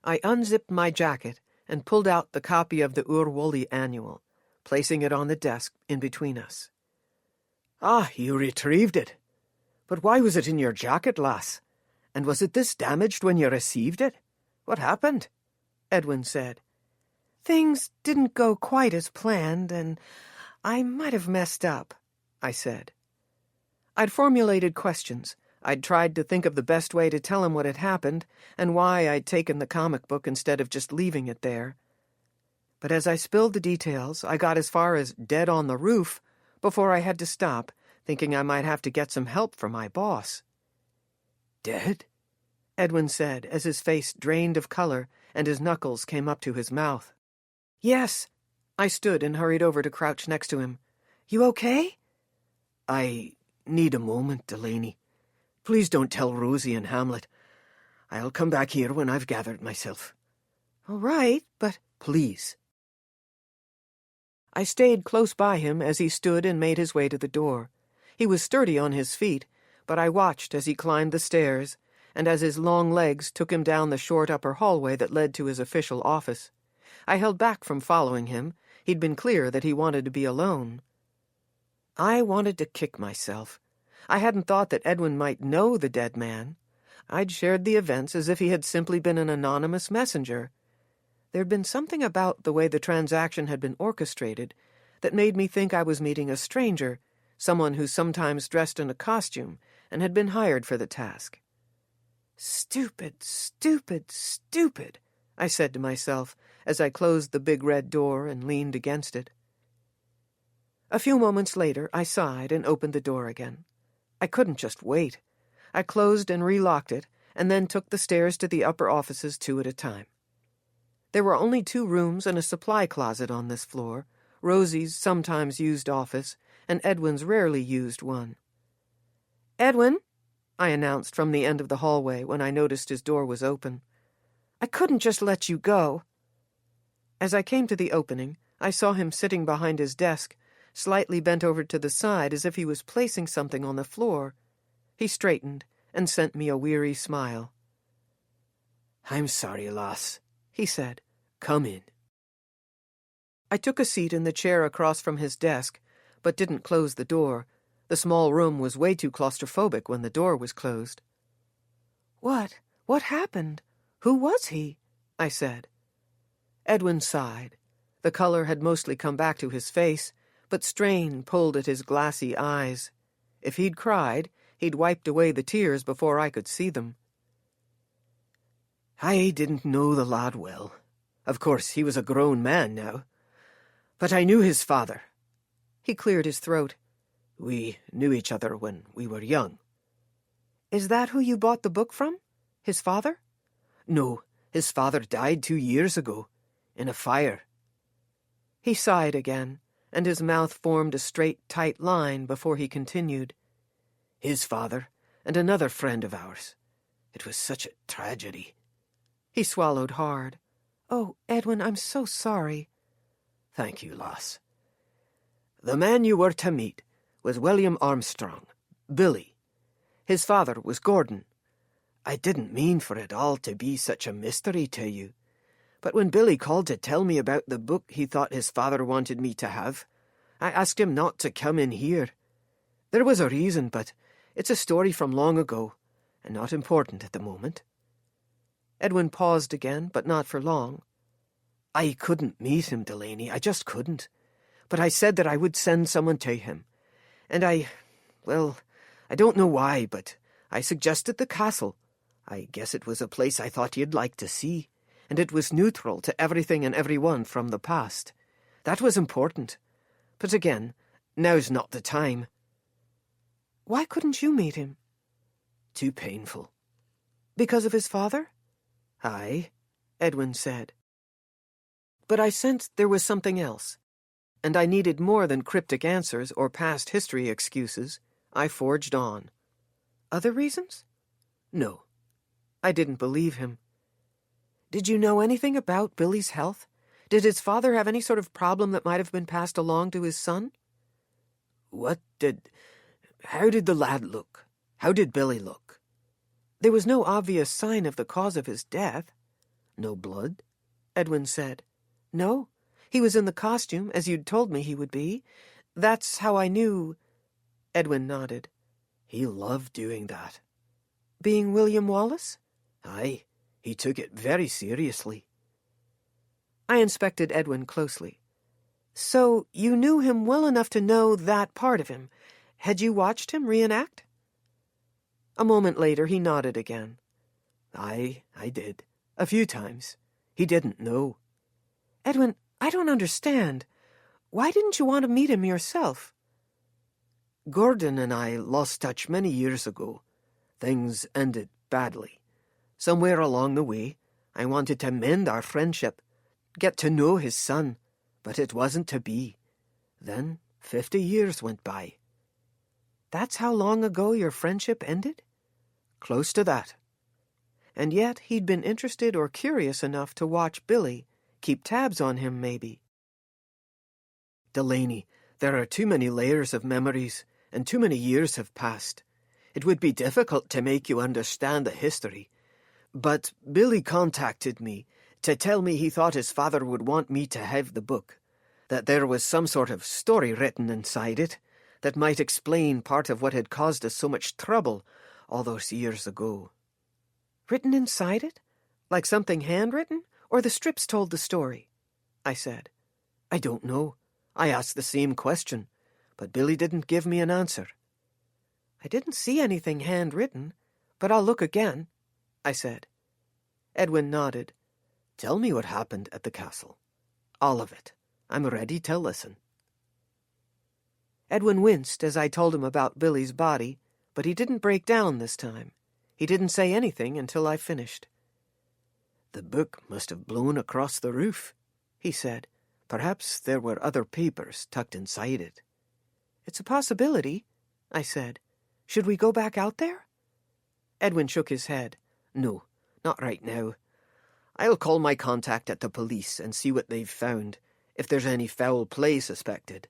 I unzipped my jacket and pulled out the copy of the Urwoli Annual, placing it on the desk in between us. "Ah, you retrieved it. But why was it in your jacket, lass? And was it this damaged when you received it? What happened?" Edwin said. "Things didn't go quite as planned, and I might have messed up," I said. I'd formulated questions. I'd tried to think of the best way to tell him what had happened and why I'd taken the comic book instead of just leaving it there. But as I spilled the details, I got as far as dead on the roof before I had to stop, thinking I might have to get some help from my boss. "Dead?" Edwin said as his face drained of color and his knuckles came up to his mouth. "Yes." I stood and hurried over to crouch next to him. "You okay?" "I need a moment, Delaney. Please don't tell Rosie and Hamlet. I'll come back here when I've gathered myself." "All right, but—" "Please." I stayed close by him as he stood and made his way to the door. He was sturdy on his feet, but I watched as he climbed the stairs and as his long legs took him down the short upper hallway that led to his official office. I held back from following him. He'd been clear that he wanted to be alone. I wanted to kick myself. I hadn't thought that Edwin might know the dead man. I'd shared the events as if he had simply been an anonymous messenger. There'd been something about the way the transaction had been orchestrated that made me think I was meeting a stranger, someone who sometimes dressed in a costume and had been hired for the task. Stupid, stupid, stupid, I said to myself as I closed the big red door and leaned against it. A few moments later, I sighed and opened the door again. I couldn't just wait. I closed and relocked it, and then took the stairs to the upper offices 2 at a time. There were only 2 rooms and a supply closet on this floor, Rosie's sometimes used office, and Edwin's rarely used one. "Edwin," I announced from the end of the hallway when I noticed his door was open. "I couldn't just let you go." As I came to the opening, I saw him sitting behind his desk, slightly bent over to the side as if he was placing something on the floor. He straightened and sent me a weary smile. "I'm sorry, lass," he said. "Come in." I took a seat in the chair across from his desk, but didn't close the door. The small room was way too claustrophobic when the door was closed. What happened? Who was he?" I said. Edwin sighed. The color had mostly come back to his face, but strain pulled at his glassy eyes. If he'd cried, he'd wiped away the tears before I could see them. "I didn't know the lad well. Of course, he was a grown man now. But I knew his father." He cleared his throat. "We knew each other when we were young." "Is that who you bought the book from? His father?" "No, his father died 2 years ago, in a fire." He sighed again, and his mouth formed a straight, tight line before he continued. "His father and another friend of ours. It was such a tragedy." He swallowed hard. "Oh, Edwin, I'm so sorry." "Thank you, lass. The man you were to meet was William Armstrong, Billy. His father was Gordon. I didn't mean for it all to be such a mystery to you, but when Billy called to tell me about the book he thought his father wanted me to have, I asked him not to come in here. There was a reason, but it's a story from long ago, and not important at the moment." Edwin paused again, but not for long. "I couldn't meet him, Delaney. I just couldn't. But I said that I would send someone to him. And I don't know why, but I suggested the castle. I guess it was a place I thought you'd like to see, and it was neutral to everything and everyone from the past. That was important. But again, now's not the time." "Why couldn't you meet him?" "Too painful." "Because of his father?" "Aye," Edwin said. But I sensed there was something else, and I needed more than cryptic answers or past history excuses. I forged on. "Other reasons?" "No." I didn't believe him. Did you know anything about Billy's health? Did his father have any sort of problem that might have been passed along to his son? How did the lad look? How did Billy look? There was no obvious sign of the cause of his death. No blood? Edwin said. No, he was in the costume, as you'd told me he would be. That's how I knew. Edwin nodded. He loved doing that. Being William Wallace? Aye, he took it very seriously. I inspected Edwin closely. So you knew him well enough to know that part of him. Had you watched him reenact? A moment later he nodded again. Aye, I did. A few times. He didn't know. Edwin, I don't understand. Why didn't you want to meet him yourself? Gordon and I lost touch many years ago. Things ended badly. Somewhere along the way, I wanted to mend our friendship, get to know his son, but it wasn't to be. Then 50 years went by. That's how long ago your friendship ended? Close to that. And yet he'd been interested or curious enough to watch Billy, keep tabs on him maybe. Delaney, there are too many layers of memories, and too many years have passed. It would be difficult to make you understand the history. But Billy contacted me to tell me he thought his father would want me to have the book, that there was some sort of story written inside it that might explain part of what had caused us so much trouble all those years ago. Written inside it? Like something handwritten? Or the strips told the story? I said. I don't know. I asked the same question, but Billy didn't give me an answer. I didn't see anything handwritten, but I'll look again, I said. Edwin nodded. Tell me what happened at the castle. All of it. I'm ready to listen. Edwin winced as I told him about Billy's body, but he didn't break down this time. He didn't say anything until I finished. The book must have blown across the roof, he said. Perhaps there were other papers tucked inside it. It's a possibility, I said. Should we go back out there? Edwin shook his head. No, not right now. I'll call my contact at the police and see what they've found, if there's any foul play suspected.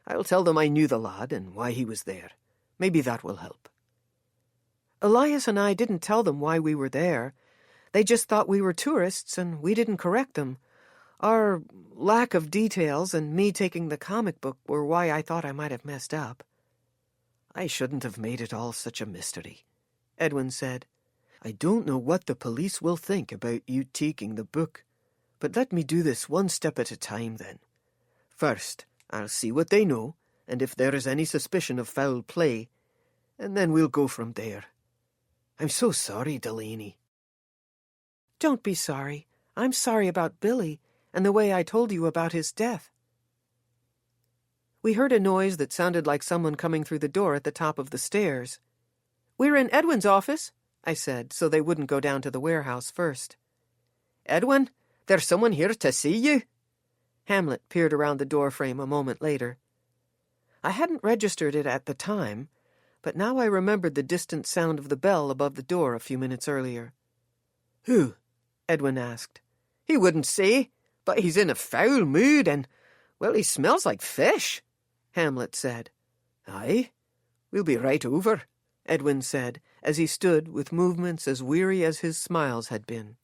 I'll tell them I knew the lad and why he was there. Maybe that will help. Elias and I didn't tell them why we were there. They just thought we were tourists and we didn't correct them. Our lack of details and me taking the comic book were why I thought I might have messed up. I shouldn't have made it all such a mystery, Edwin said. I don't know what the police will think about you taking the book, but let me do this one step at a time then. First, I'll see what they know, and if there is any suspicion of foul play, and then we'll go from there. I'm so sorry, Delaney. Don't be sorry. I'm sorry about Billy and the way I told you about his death. We heard a noise that sounded like someone coming through the door at the top of the stairs. We're in Edwin's office, I said, so they wouldn't go down to the warehouse first. Edwin, there's someone here to see you. Hamlet peered around the doorframe a moment later. I hadn't registered it at the time, but now I remembered the distant sound of the bell above the door a few minutes earlier. Who? Edwin asked. He wouldn't say, but he's in a foul mood and, well, he smells like fish, Hamlet said. Aye, we'll be right over, Edwin said, as he stood with movements as weary as his smiles had been.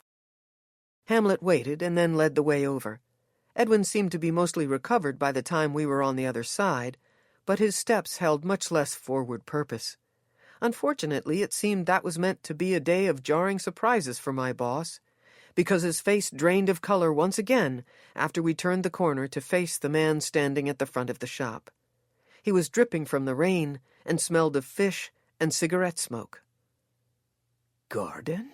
Hamlet waited and then led the way over. Edwin seemed to be mostly recovered by the time we were on the other side, but his steps held much less forward purpose. Unfortunately, it seemed that was meant to be a day of jarring surprises for my boss, because his face drained of color once again after we turned the corner to face the man standing at the front of the shop. He was dripping from the rain and smelled of fish and cigarette smoke. Gordon?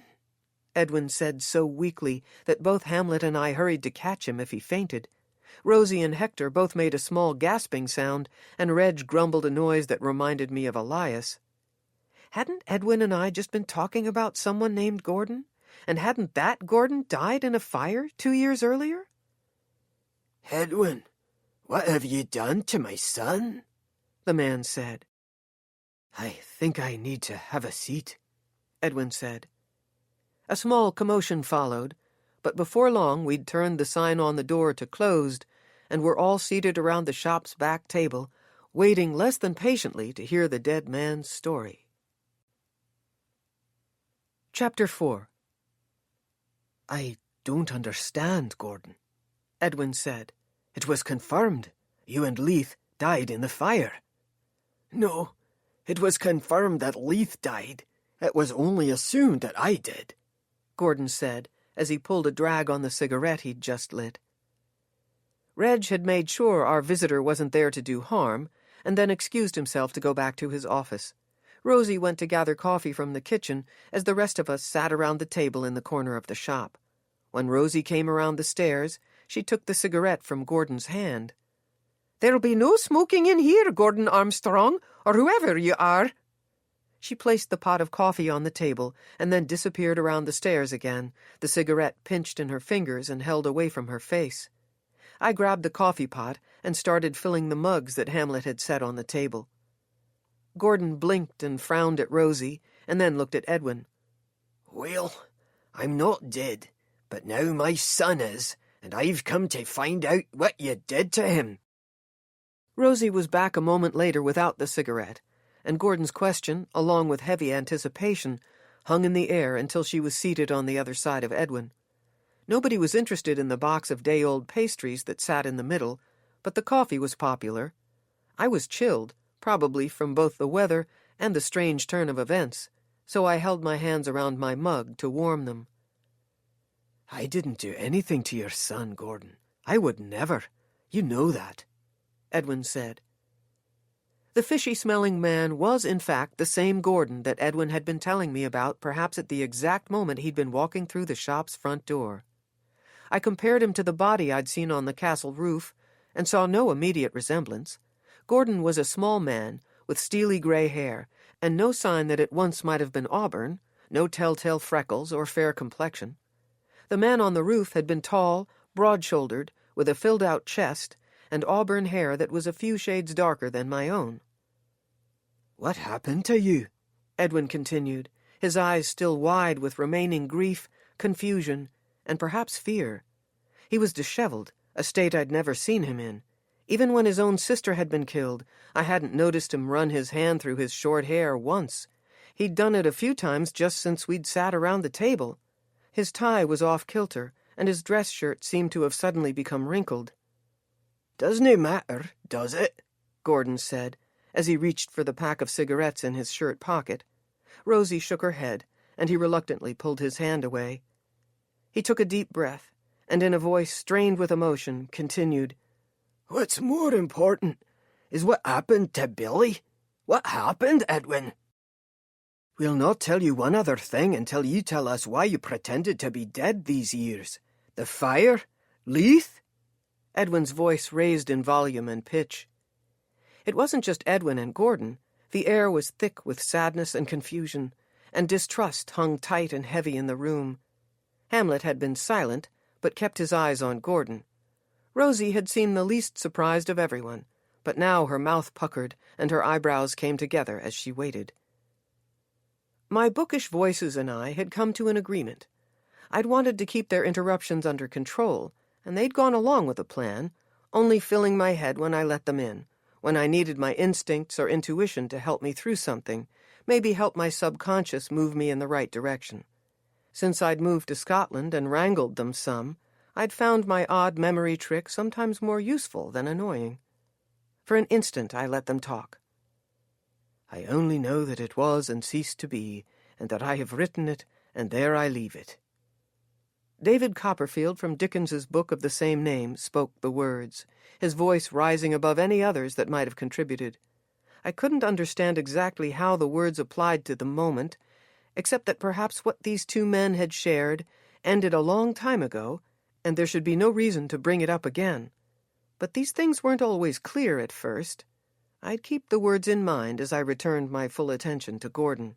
Edwin said so weakly that both Hamlet and I hurried to catch him if he fainted. Rosie and Hector both made a small gasping sound, and Reg grumbled a noise that reminded me of Elias. Hadn't Edwin and I just been talking about someone named Gordon? And hadn't that Gordon died in a fire 2 years earlier? Edwin, what have you done to my son? The man said. I think I need to have a seat, Edwin said. A small commotion followed, but before long we'd turned the sign on the door to closed, and were all seated around the shop's back table, waiting less than patiently to hear the dead man's story. Chapter 4. "I don't understand, Gordon," Edwin said. "It was confirmed. You and Leith died in the fire." "No, it was confirmed that Leith died. It was only assumed that I did," Gordon said, as he pulled a drag on the cigarette he'd just lit. Reg had made sure our visitor wasn't there to do harm, and then excused himself to go back to his office. Rosie went to gather coffee from the kitchen as the rest of us sat around the table in the corner of the shop. When Rosie came around the stairs, she took the cigarette from Gordon's hand. "There'll be no smoking in here, Gordon Armstrong, or whoever you are." She placed the pot of coffee on the table and then disappeared around the stairs again, the cigarette pinched in her fingers and held away from her face. I grabbed the coffee pot and started filling the mugs that Hamlet had set on the table. Gordon blinked and frowned at Rosie, and then looked at Edwin. "Well, I'm not dead, but now my son is, and I've come to find out what you did to him." Rosie was back a moment later without the cigarette, and Gordon's question, along with heavy anticipation, hung in the air until she was seated on the other side of Edwin. Nobody was interested in the box of day-old pastries that sat in the middle, but the coffee was popular. I was chilled, probably from both the weather and the strange turn of events, so I held my hands around my mug to warm them. "I didn't do anything to your son, Gordon. I would never. You know that," Edwin said. The fishy-smelling man was, in fact, the same Gordon that Edwin had been telling me about perhaps at the exact moment he'd been walking through the shop's front door. I compared him to the body I'd seen on the castle roof, and saw no immediate resemblance. Gordon was a small man, with steely gray hair, and no sign that it once might have been auburn, no telltale freckles or fair complexion. The man on the roof had been tall, broad-shouldered, with a filled-out chest, and auburn hair that was a few shades darker than my own. "What happened to you?" Edwin continued, his eyes still wide with remaining grief, confusion, and perhaps fear. He was disheveled, a state I'd never seen him in. Even when his own sister had been killed, I hadn't noticed him run his hand through his short hair once. He'd done it a few times just since we'd sat around the table. His tie was off-kilter, and his dress shirt seemed to have suddenly become wrinkled. "Doesn't matter, does it?" Gordon said, as he reached for the pack of cigarettes in his shirt pocket. Rosie shook her head, and he reluctantly pulled his hand away. He took a deep breath, and in a voice strained with emotion, continued, "What's more important is what happened to Billy. What happened, Edwin? We'll not tell you one other thing until you tell us why you pretended to be dead these years. The fire? Leith?" Edwin's voice raised in volume and pitch. It wasn't just Edwin and Gordon. The air was thick with sadness and confusion, and distrust hung tight and heavy in the room. Hamlet had been silent, but kept his eyes on Gordon. Rosie had seemed the least surprised of everyone, but now her mouth puckered and her eyebrows came together as she waited. My bookish voices and I had come to an agreement. I'd wanted to keep their interruptions under control, and they'd gone along with the plan, only filling my head when I let them in, when I needed my instincts or intuition to help me through something, maybe help my subconscious move me in the right direction. Since I'd moved to Scotland and wrangled them some, I'd found my odd memory trick sometimes more useful than annoying. For an instant I let them talk. "I only know that it was and ceased to be, and that I have written it, and there I leave it." David Copperfield from Dickens's book of the same name spoke the words, his voice rising above any others that might have contributed. I couldn't understand exactly how the words applied to the moment, except that perhaps what these two men had shared ended a long time ago, and there should be no reason to bring it up again. But these things weren't always clear at first. I'd keep the words in mind as I returned my full attention to Gordon.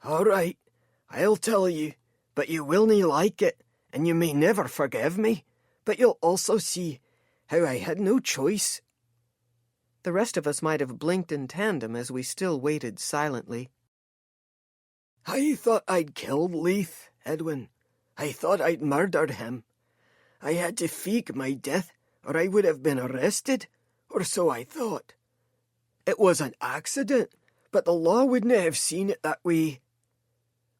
"All right, I'll tell you, but you will nae like it, and you may never forgive me, but you'll also see how I had no choice." The rest of us might have blinked in tandem as we still waited silently. "I thought I'd killed Leith, Edwin. I thought I'd murdered him. I had to fake my death, or I would have been arrested, or so I thought. It was an accident, but the law wouldn't have seen it that way.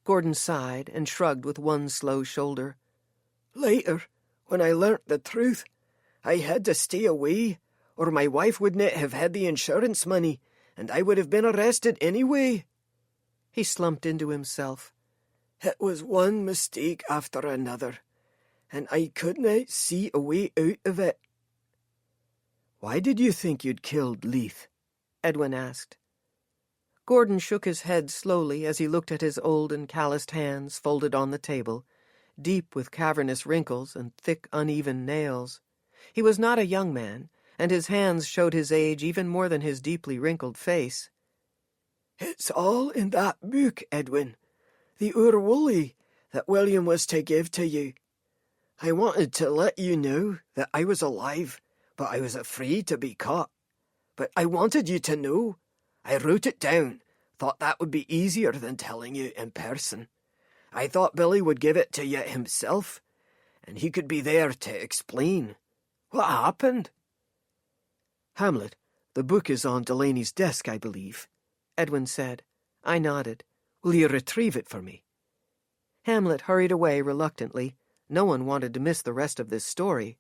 Gordon sighed and shrugged with one slow shoulder. Later, when I learnt the truth, I had to stay away, or my wife wouldn't have had the insurance money, and I would have been arrested anyway. He slumped into himself. It was one mistake after another, and I couldn't see a way out of it. Why did you think you'd killed Leith? Edwin asked. Gordon shook his head slowly as he looked at his old and calloused hands folded on the table, deep with cavernous wrinkles and thick, uneven nails. He was not a young man, and his hands showed his age even more than his deeply wrinkled face. It's all in that book, Edwin. The Urwully that William was to give to you. I wanted to let you know that I was alive, but I was afraid to be caught. But I wanted you to know. I wrote it down, thought that would be easier than telling you in person. I thought Billy would give it to you himself, and he could be there to explain. What happened? Hamlet, the book is on Delaney's desk, I believe, Edwin said. I nodded. Will you retrieve it for me? Hamlet hurried away reluctantly. No one wanted to miss the rest of this story.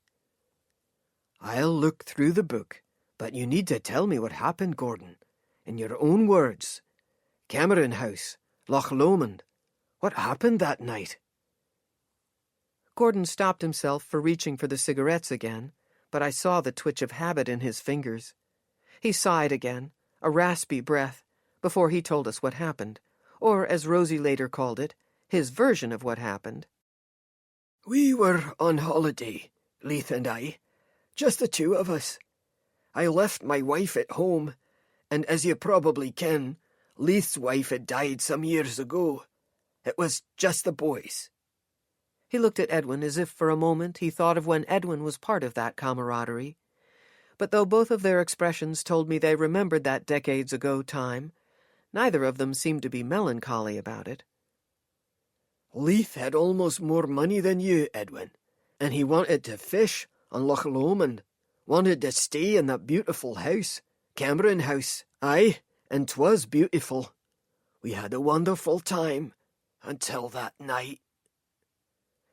I'll look through the book, but you need to tell me what happened, Gordon. In your own words. Cameron House, Loch Lomond. What happened that night? Gordon stopped himself for reaching for the cigarettes again, but I saw the twitch of habit in his fingers. He sighed again, a raspy breath, before he told us what happened, or, as Rosie later called it, his version of what happened. We were on holiday, Leith and I, just the two of us. I left my wife at home, and as you probably ken, Leith's wife had died some years ago. It was just the boys. He looked at Edwin as if for a moment he thought of when Edwin was part of that camaraderie. But though both of their expressions told me they remembered that decades ago time, neither of them seemed to be melancholy about it. Leith had almost more money than you, Edwin, and he wanted to fish on Loch Lomond, wanted to stay in that beautiful house, Cameron House, aye, and 'twas beautiful. We had a wonderful time, until that night.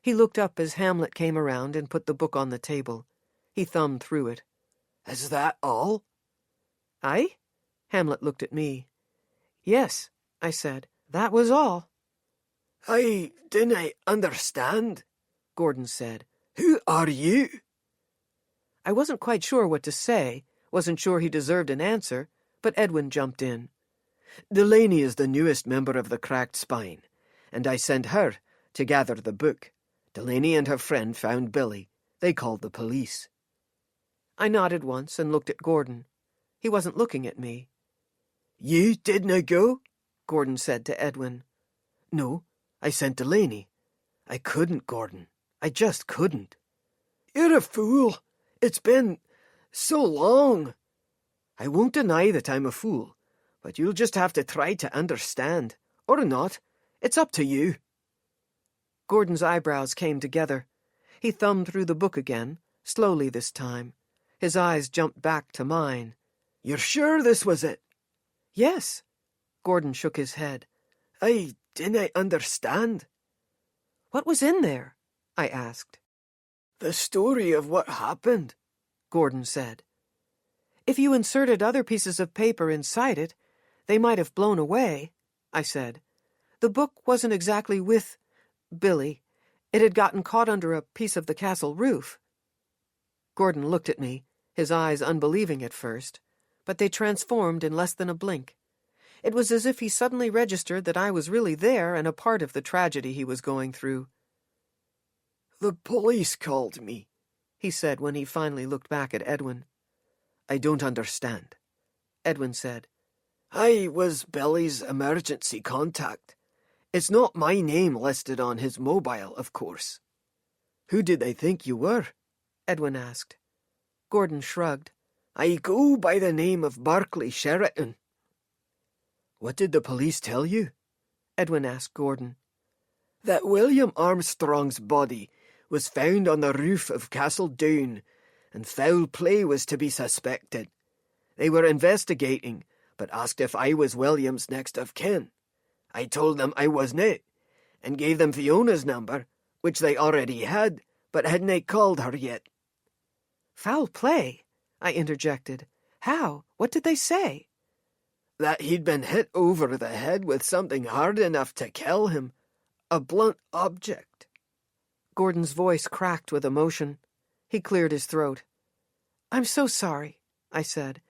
He looked up as Hamlet came around and put the book on the table. He thumbed through it. Is that all? Aye? Hamlet looked at me. Yes, I said. That was all. I didn't understand, Gordon said. Who are you? I wasn't quite sure what to say, wasn't sure he deserved an answer, but Edwin jumped in. Delaney is the newest member of the Cracked Spine, and I sent her to gather the book. Delaney and her friend found Billy. They called the police. I nodded once and looked at Gordon. He wasn't looking at me. You didn't go? Gordon said to Edwin. No, I sent Delaney. I couldn't, Gordon. I just couldn't. You're a fool. It's been so long. I won't deny that I'm a fool, but you'll just have to try to understand. Or not. It's up to you. Gordon's eyebrows came together. He thumbed through the book again, slowly this time. His eyes jumped back to mine. You're sure this was it? Yes. Gordon shook his head. I didn't understand. What was in there? I asked. The story of what happened, Gordon said. If you inserted other pieces of paper inside it, they might have blown away, I said. The book wasn't exactly with Billy. It had gotten caught under a piece of the castle roof. Gordon looked at me, his eyes unbelieving at first, but they transformed in less than a blink. It was as if he suddenly registered that I was really there and a part of the tragedy he was going through. The police called me, he said when he finally looked back at Edwin. I don't understand, Edwin said. I was Billy's emergency contact. It's not my name listed on his mobile, of course. Who did they think you were? Edwin asked. Gordon shrugged. I go by the name of Barclay Sheraton. What did the police tell you? Edwin asked Gordon. that William Armstrong's body was found on the roof of Castle Down, and foul play was to be suspected. They were investigating, but asked if I was William's next of kin. I told them I wasn't, and gave them Fiona's number, which they already had, but hadn't called her yet. Foul play? I interjected. How? What did they say? That he'd been hit over the head with something hard enough to kill him. A blunt object. Gordon's voice cracked with emotion. He cleared his throat. I'm so sorry, I said.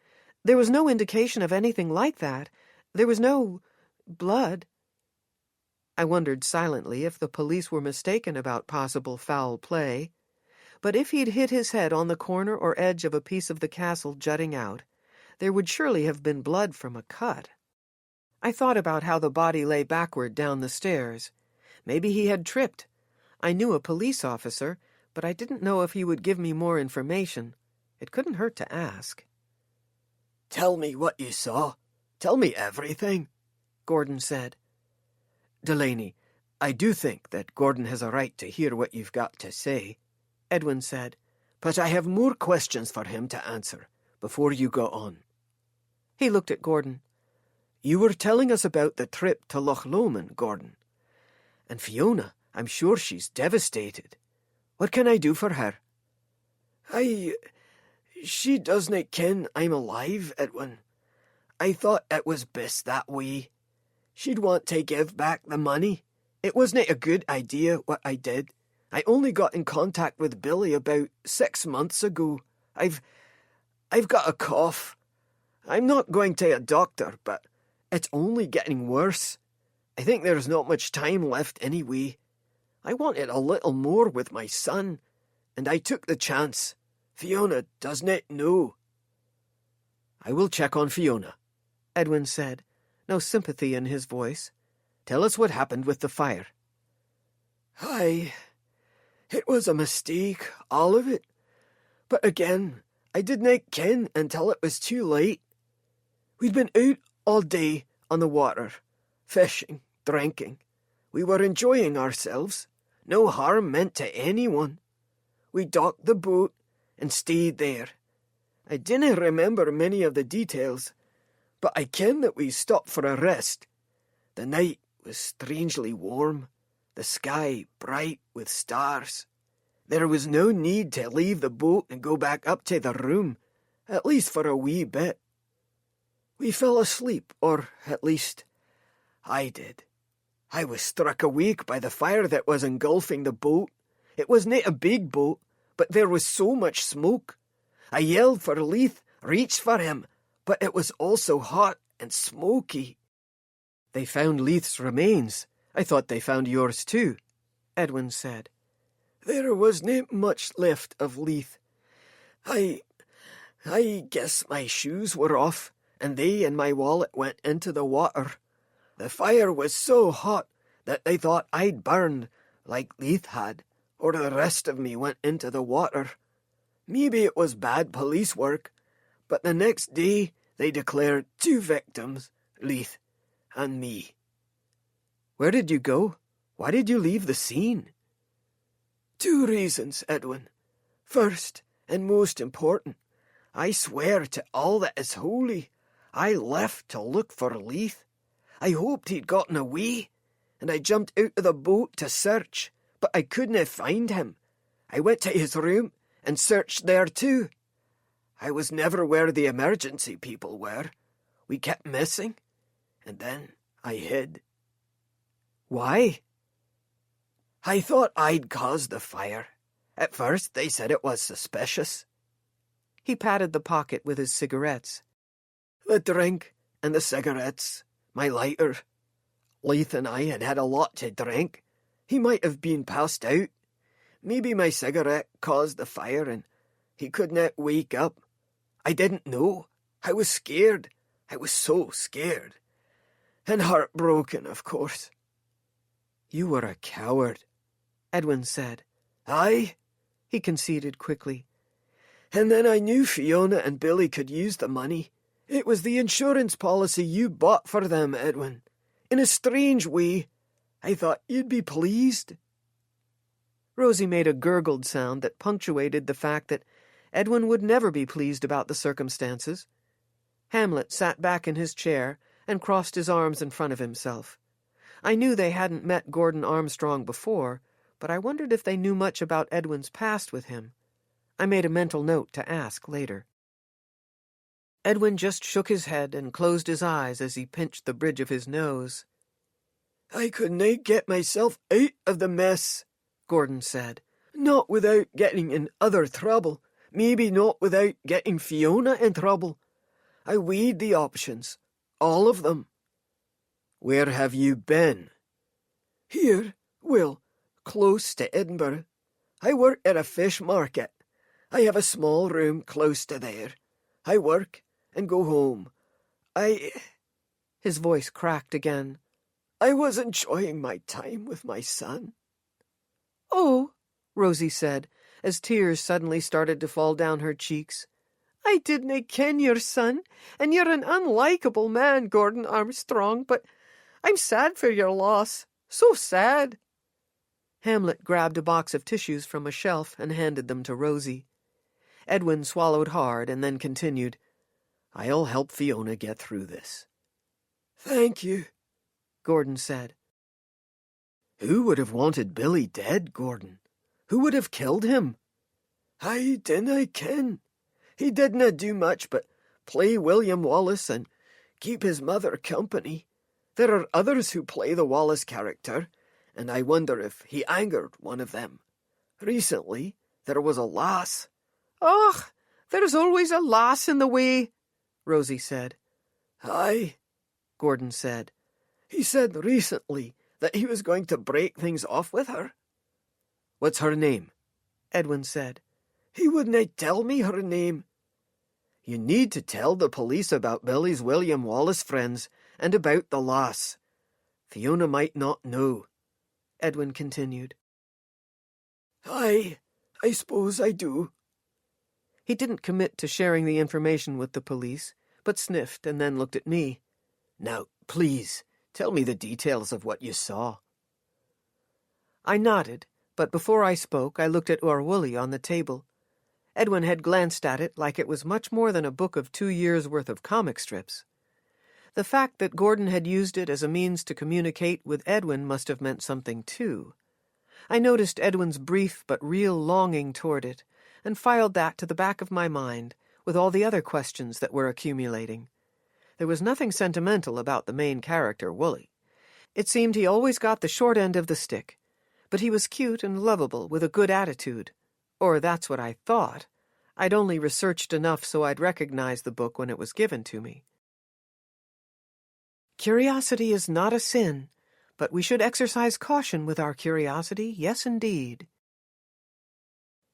There was no indication of anything like that. There was no blood. I wondered silently if the police were mistaken about possible foul play. But if he'd hit his head on the corner or edge of a piece of the castle jutting out, there would surely have been blood from a cut. I thought about how the body lay backward down the stairs. Maybe he had tripped. I knew a police officer, but I didn't know if he would give me more information. It couldn't hurt to ask. Tell me what you saw. Tell me everything, Gordon said. Delaney, I do think that Gordon has a right to hear what you've got to say, Edwin said, but I have more questions for him to answer before you go on. He looked at Gordon. You were telling us about the trip to Loch Lomond, Gordon. And Fiona, I'm sure she's devastated. What can I do for her? She doesn't ken I'm alive, Edwin. I thought it was best that way. She'd want to give back the money. It wasn't a good idea what I did. I only got in contact with Billy about 6 months ago. I've got a cough. I'm not going to a doctor, but it's only getting worse. I think there's not much time left anyway. I wanted a little more with my son, and I took the chance. Fiona doesn't know. I will check on Fiona, Edwin said, no sympathy in his voice. Tell us what happened with the fire. It was a mistake, all of it. But again, I didn't ken until it was too late. We'd been out all day on the water, fishing, drinking. We were enjoying ourselves. No harm meant to anyone. We docked the boat and stayed there. I dinna remember many of the details, but I ken that we stopped for a rest. The night was strangely warm, the sky bright with stars. There was no need to leave the boat and go back up to the room, at least for a wee bit. We fell asleep, or at least I did. I was struck awake by the fire that was engulfing the boat. It wasn't a big boat, but there was so much smoke. I yelled for Leith, reached for him, but it was also hot and smoky. They found Leith's remains. I thought they found yours too, Edwin said. There wasn't much left of Leith. I guess my shoes were off, and they and my wallet went into the water. The fire was so hot that they thought I'd burned, like Leith had, or the rest of me went into the water. Maybe it was bad police work, but the next day they declared 2 victims, Leith and me. Where did you go? Why did you leave the scene? 2 reasons, Edwin. First, and most important, I swear to all that is holy, I left to look for Leith. I hoped he'd gotten away, and I jumped out of the boat to search, but I couldn't find him. I went to his room and searched there too. I was never where the emergency people were. We kept missing, and then I hid. Why? I thought I'd caused the fire. At first they said it was suspicious. He patted the pocket with his cigarettes. The drink and the cigarettes, my lighter. Leith and I had had a lot to drink. He might have been passed out. Maybe my cigarette caused the fire and he couldn't wake up. I didn't know. I was scared. I was so scared. And heartbroken, of course. You were a coward, Edwin said. Aye, he conceded quickly. And then I knew Fiona and Billy could use the money. It was the insurance policy you bought for them, Edwin. In a strange way, I thought you'd be pleased." Rosie made a gurgled sound that punctuated the fact that Edwin would never be pleased about the circumstances. Hamlet sat back in his chair and crossed his arms in front of himself. I knew they hadn't met Gordon Armstrong before, but I wondered if they knew much about Edwin's past with him. I made a mental note to ask later. Edwin just shook his head and closed his eyes as he pinched the bridge of his nose. "I couldn't get myself out of the mess," Gordon said. "Not without getting in other trouble. Maybe not without getting Fiona in trouble. I weighed the options. All of them." "Where have you been?" "Here. Well, close to Edinburgh. I work at a fish market. I have a small room close to there. I work and go home. His voice cracked again. I was enjoying my time with my son." "Oh," Rosie said, as tears suddenly started to fall down her cheeks. "I didna ken your son, and you're an unlikable man, Gordon Armstrong, but I'm sad for your loss. So sad." Hamlet grabbed a box of tissues from a shelf and handed them to Rosie. Edwin swallowed hard and then continued, "I'll help Fiona get through this." "Thank you," Gordon said. "Who would have wanted Billy dead, Gordon? Who would have killed him?" "I dinna ken. He didna do much but play William Wallace and keep his mother company. There are others who play the Wallace character, and I wonder if he angered one of them. Recently, there was a lass." "Och, there's always a lass in the way," Rosie said. "Aye," Gordon said. "He said recently that he was going to break things off with her." "What's her name?" Edwin said. "He wouldn't tell me her name." "You need to tell the police about Billy's William Wallace friends and about the lass. Fiona might not know," Edwin continued. "Aye, I suppose I do." He didn't commit to sharing the information with the police, but sniffed and then looked at me. "Now, please, tell me the details of what you saw." I nodded, but before I spoke I looked at Orwully on the table. Edwin had glanced at it like it was much more than a book of 2 years' worth of comic strips. The fact that Gordon had used it as a means to communicate with Edwin must have meant something, too. I noticed Edwin's brief but real longing toward it, and filed that to the back of my mind, with all the other questions that were accumulating. There was nothing sentimental about the main character, Wooly. It seemed he always got the short end of the stick, but he was cute and lovable with a good attitude. Or that's what I thought. I'd only researched enough so I'd recognize the book when it was given to me. Curiosity is not a sin, but we should exercise caution with our curiosity, yes indeed.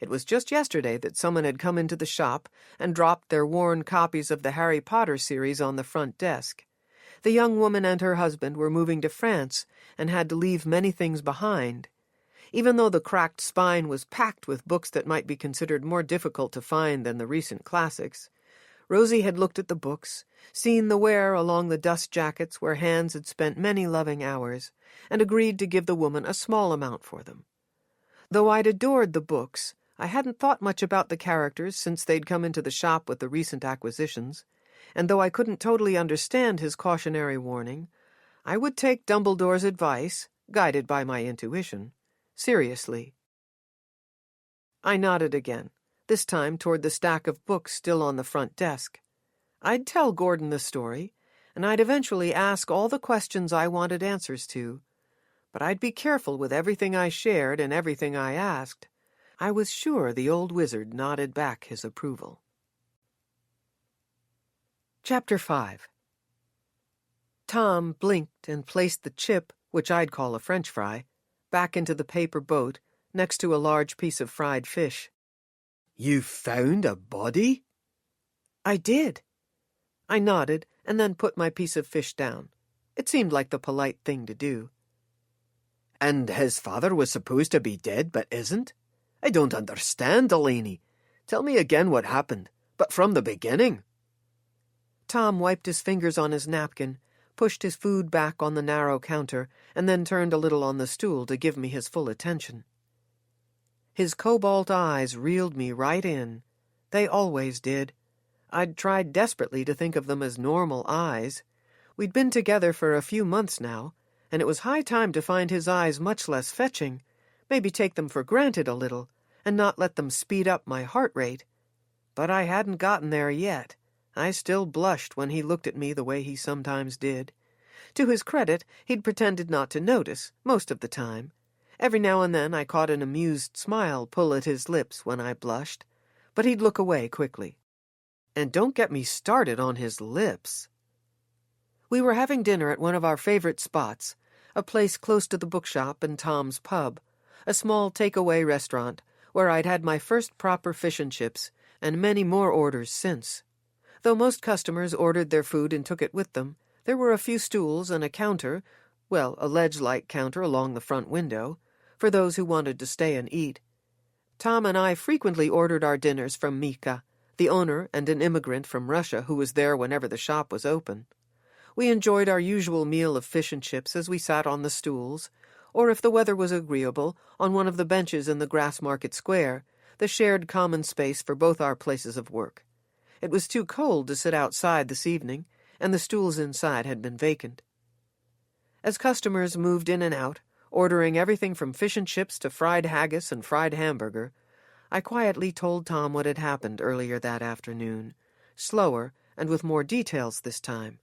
It was just yesterday that someone had come into the shop and dropped their worn copies of the Harry Potter series on the front desk. The young woman and her husband were moving to France and had to leave many things behind. Even though the cracked spine was packed with books that might be considered more difficult to find than the recent classics, Rosie had looked at the books, seen the wear along the dust jackets where hands had spent many loving hours, and agreed to give the woman a small amount for them. Though I'd adored the books, I hadn't thought much about the characters since they'd come into the shop with the recent acquisitions, and though I couldn't totally understand his cautionary warning, I would take Dumbledore's advice, guided by my intuition, seriously. I nodded again, this time toward the stack of books still on the front desk. I'd tell Gordon the story, and I'd eventually ask all the questions I wanted answers to, but I'd be careful with everything I shared and everything I asked. I was sure the old wizard nodded back his approval. Chapter 5. Tom blinked and placed the chip, which I'd call a French fry, back into the paper boat next to a large piece of fried fish. "You found a body?" "I did." I nodded and then put my piece of fish down. It seemed like the polite thing to do. "And his father was supposed to be dead but isn't? I don't understand, Delaney. Tell me again what happened, but from the beginning." Tom wiped his fingers on his napkin, pushed his food back on the narrow counter, and then turned a little on the stool to give me his full attention. His cobalt eyes reeled me right in. They always did. I'd tried desperately to think of them as normal eyes. We'd been together for a few months now, and it was high time to find his eyes much less fetching, maybe take them for granted a little, and not let them speed up my heart rate. But I hadn't gotten there yet. I still blushed when he looked at me the way he sometimes did. To his credit, he'd pretended not to notice, most of the time. Every now and then I caught an amused smile pull at his lips when I blushed, but he'd look away quickly. And don't get me started on his lips. We were having dinner at one of our favorite spots, a place close to the bookshop and Tom's pub, a small takeaway restaurant where I'd had my first proper fish and chips and many more orders since. Though most customers ordered their food and took it with them, there were a few stools and a counter, well, a ledge-like counter along the front window, for those who wanted to stay and eat. Tom and I frequently ordered our dinners from Mika, the owner and an immigrant from Russia who was there whenever the shop was open. We enjoyed our usual meal of fish and chips as we sat on the stools, or if the weather was agreeable, on one of the benches in the Grassmarket Square, the shared common space for both our places of work. It was too cold to sit outside this evening, and the stools inside had been vacant. As customers moved in and out, ordering everything from fish and chips to fried haggis and fried hamburger, I quietly told Tom what had happened earlier that afternoon, slower and with more details this time.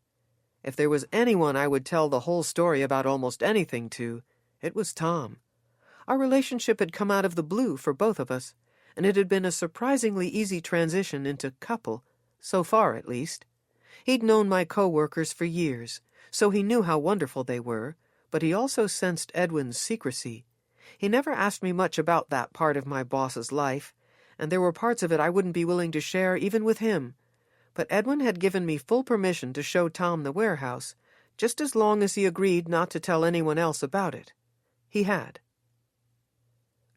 If there was anyone I would tell the whole story about almost anything to, it was Tom. Our relationship had come out of the blue for both of us, and it had been a surprisingly easy transition into couple, so far at least. He'd known my co-workers for years, so he knew how wonderful they were, but he also sensed Edwin's secrecy. He never asked me much about that part of my boss's life, and there were parts of it I wouldn't be willing to share even with him. But Edwin had given me full permission to show Tom the warehouse, just as long as he agreed not to tell anyone else about it. He had.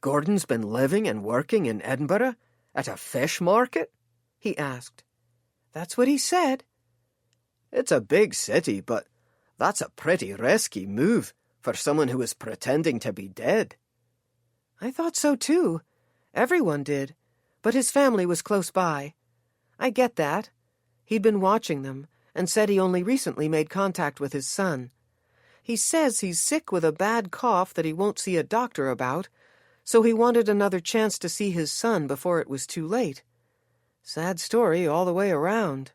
"Gordon's been living and working in Edinburgh? At a fish market?" he asked. That's what he said. It's a big city, but that's a pretty risky move for someone who is pretending to be dead. I thought so too. Everyone did. But his family was close by. I get that. He'd been watching them, and said he only recently made contact with his son. He says he's sick with a bad cough that he won't see a doctor about, so he wanted another chance to see his son before it was too late. Sad story all the way around.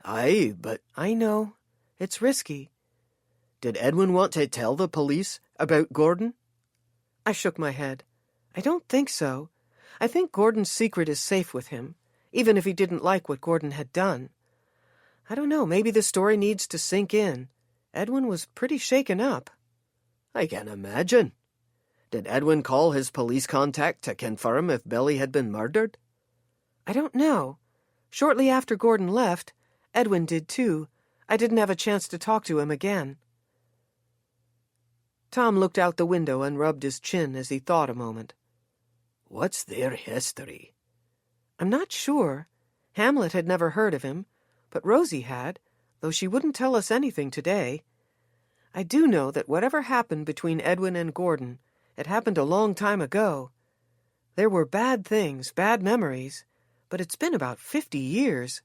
Aye, but I know. It's risky. Did Edwin want to tell the police about Gordon? I shook my head. I don't think so. I think Gordon's secret is safe with him, even if he didn't like what Gordon had done. I don't know, maybe the story needs to sink in. Edwin was pretty shaken up. I can imagine. Did Edwin call his police contact to confirm if Billy had been murdered? I don't know. Shortly after Gordon left, Edwin did too. I didn't have a chance to talk to him again. Tom looked out the window and rubbed his chin as he thought a moment. What's their history? I'm not sure. Hamlet had never heard of him, but Rosie had, though she wouldn't tell us anything today. I do know that whatever happened between Edwin and Gordon, it happened a long time ago. There were bad things, bad memories, but it's been about 50 years.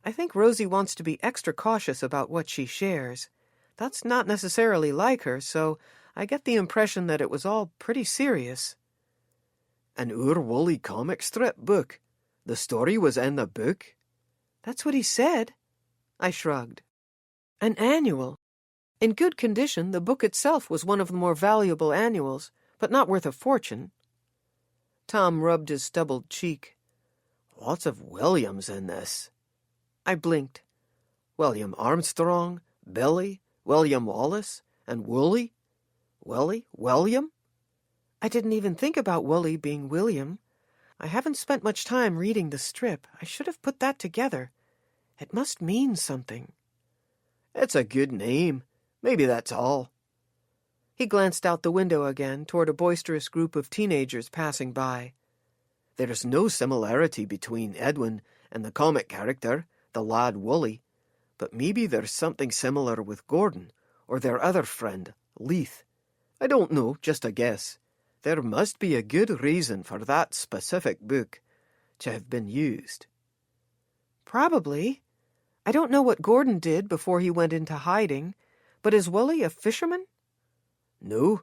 I think Rosie wants to be extra cautious about what she shares. That's not necessarily like her, so I get the impression that it was all pretty serious. An Woolly comic strip book. The story was in the book? That's what he said. I shrugged. An annual. In good condition, the book itself was one of the more valuable annuals, but not worth a fortune. Tom rubbed his stubbled cheek. Lots of Williams in this. I blinked. William Armstrong, Billy, William Wallace, and Wooly? William? I didn't even think about Wooly being William. I haven't spent much time reading the strip. I should have put that together. It must mean something. It's a good name. Maybe that's all. He glanced out the window again toward a boisterous group of teenagers passing by. There's no similarity between Edwin and the comic character, the lad Wooly, but maybe there's something similar with Gordon, or their other friend, Leith. I don't know, just a guess. There must be a good reason for that specific book to have been used. Probably. I don't know what Gordon did before he went into hiding, but is Wully a fisherman? No,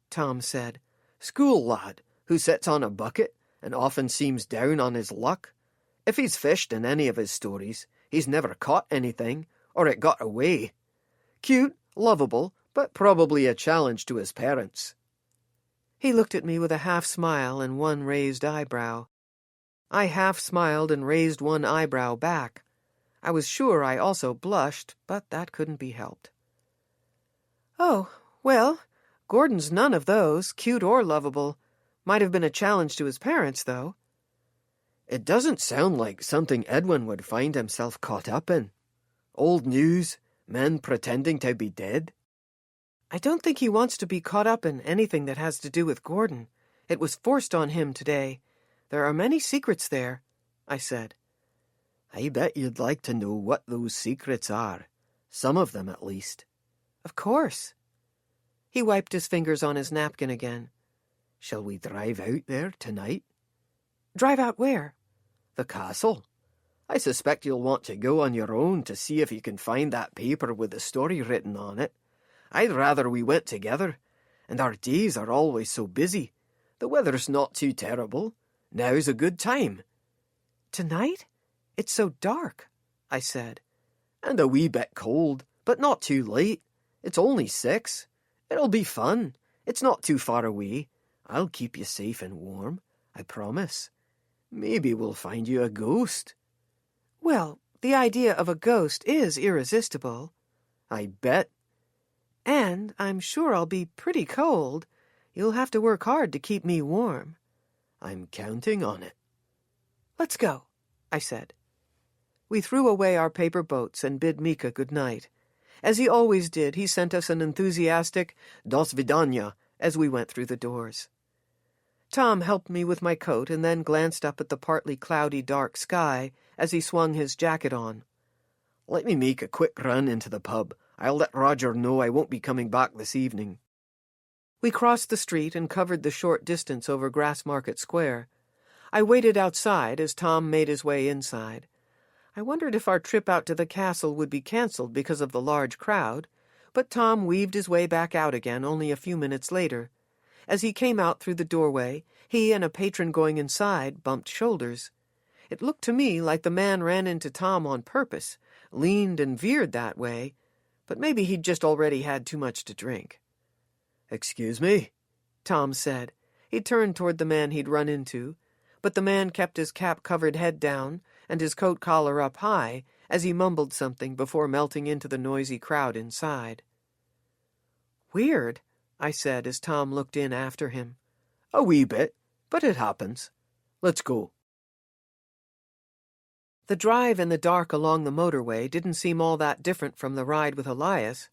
Tom said. School lad who sits on a bucket and often seems down on his luck. If he's fished in any of his stories, he's never caught anything, or it got away. Cute, lovable, but probably a challenge to his parents. He looked at me with a half-smile and one raised eyebrow. I half-smiled and raised one eyebrow back. I was sure I also blushed, but that couldn't be helped. Oh, well, Gordon's none of those, cute or lovable. Might have been a challenge to his parents, though. It doesn't sound like something Edwin would find himself caught up in. Old news, men pretending to be dead. I don't think he wants to be caught up in anything that has to do with Gordon. It was forced on him today. There are many secrets there, I said. I bet you'd like to know what those secrets are. Some of them, at least. Of course. He wiped his fingers on his napkin again. Shall we drive out there tonight? Drive out where? The castle. I suspect you'll want to go on your own to see if you can find that paper with the story written on it. I'd rather we went together, and our days are always so busy. The weather's not too terrible. Now's a good time. Tonight? It's so dark, I said. And a wee bit cold, but not too late. It's only 6. It'll be fun. It's not too far away. I'll keep you safe and warm, I promise. Maybe we'll find you a ghost. Well, the idea of a ghost is irresistible. I bet. And I'm sure I'll be pretty cold. You'll have to work hard to keep me warm. I'm counting on it. Let's go, I said. We threw away our paper boats and bid Mika good night. As he always did, he sent us an enthusiastic "Do svidaniya" as we went through the doors. Tom helped me with my coat and then glanced up at the partly cloudy dark sky as he swung his jacket on. Let me make a quick run into the pub. I'll let Roger know I won't be coming back this evening. We crossed the street and covered the short distance over Grassmarket Square. I waited outside as Tom made his way inside. I wondered if our trip out to the castle would be cancelled because of the large crowd, but Tom weaved his way back out again only a few minutes later. As he came out through the doorway, he and a patron going inside bumped shoulders. It looked to me like the man ran into Tom on purpose, leaned and veered that way, but maybe he'd just already had too much to drink. "Excuse me," Tom said. He turned toward the man he'd run into, but the man kept his cap-covered head down and his coat collar up high as he mumbled something before melting into the noisy crowd inside. "Weird," I said as Tom looked in after him. "A wee bit, but it happens. Let's go." The drive in the dark along the motorway didn't seem all that different from the ride with Elias,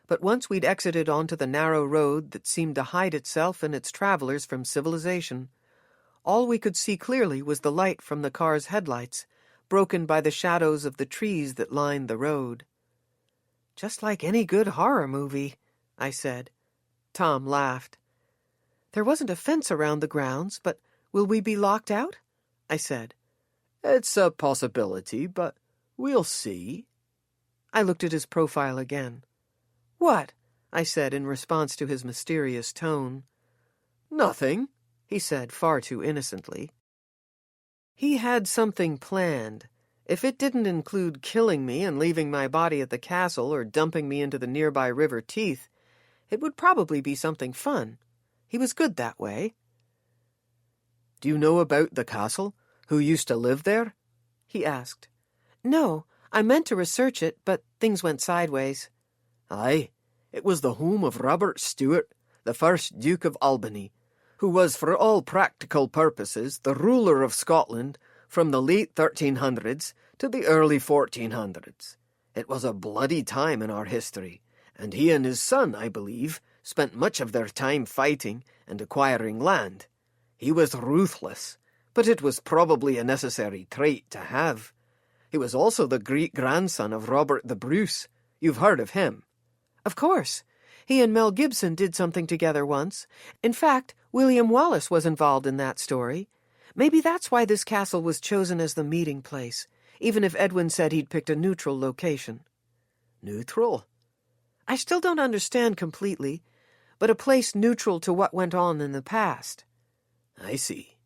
but once we'd exited onto the narrow road that seemed to hide itself and its travelers from civilization, all we could see clearly was the light from the car's headlights, broken by the shadows of the trees that lined the road. "Just like any good horror movie," I said. Tom laughed. "There wasn't a fence around the grounds, but will we be locked out?" I said. "It's a possibility, but we'll see." I looked at his profile again. "What?" I said in response to his mysterious tone. "Nothing," he said far too innocently. He had something planned. If it didn't include killing me and leaving my body at the castle or dumping me into the nearby River Teeth, it would probably be something fun. He was good that way. "Do you know about the castle? Who used to live there?" he asked. "No, I meant to research it, but things went sideways." "Aye, it was the home of Robert Stewart, the first Duke of Albany, who was for all practical purposes the ruler of Scotland from the late 1300s to the early 1400s. It was a bloody time in our history, and he and his son, I believe, spent much of their time fighting and acquiring land. He was ruthless, but it was probably a necessary trait to have. He was also the great-grandson of Robert the Bruce. You've heard of him. Of course. He and Mel Gibson did something together once. In fact, William Wallace was involved in that story. Maybe that's why this castle was chosen as the meeting place, even if Edwin said he'd picked a neutral location. Neutral? I still don't understand completely, but a place neutral to what went on in the past. I see.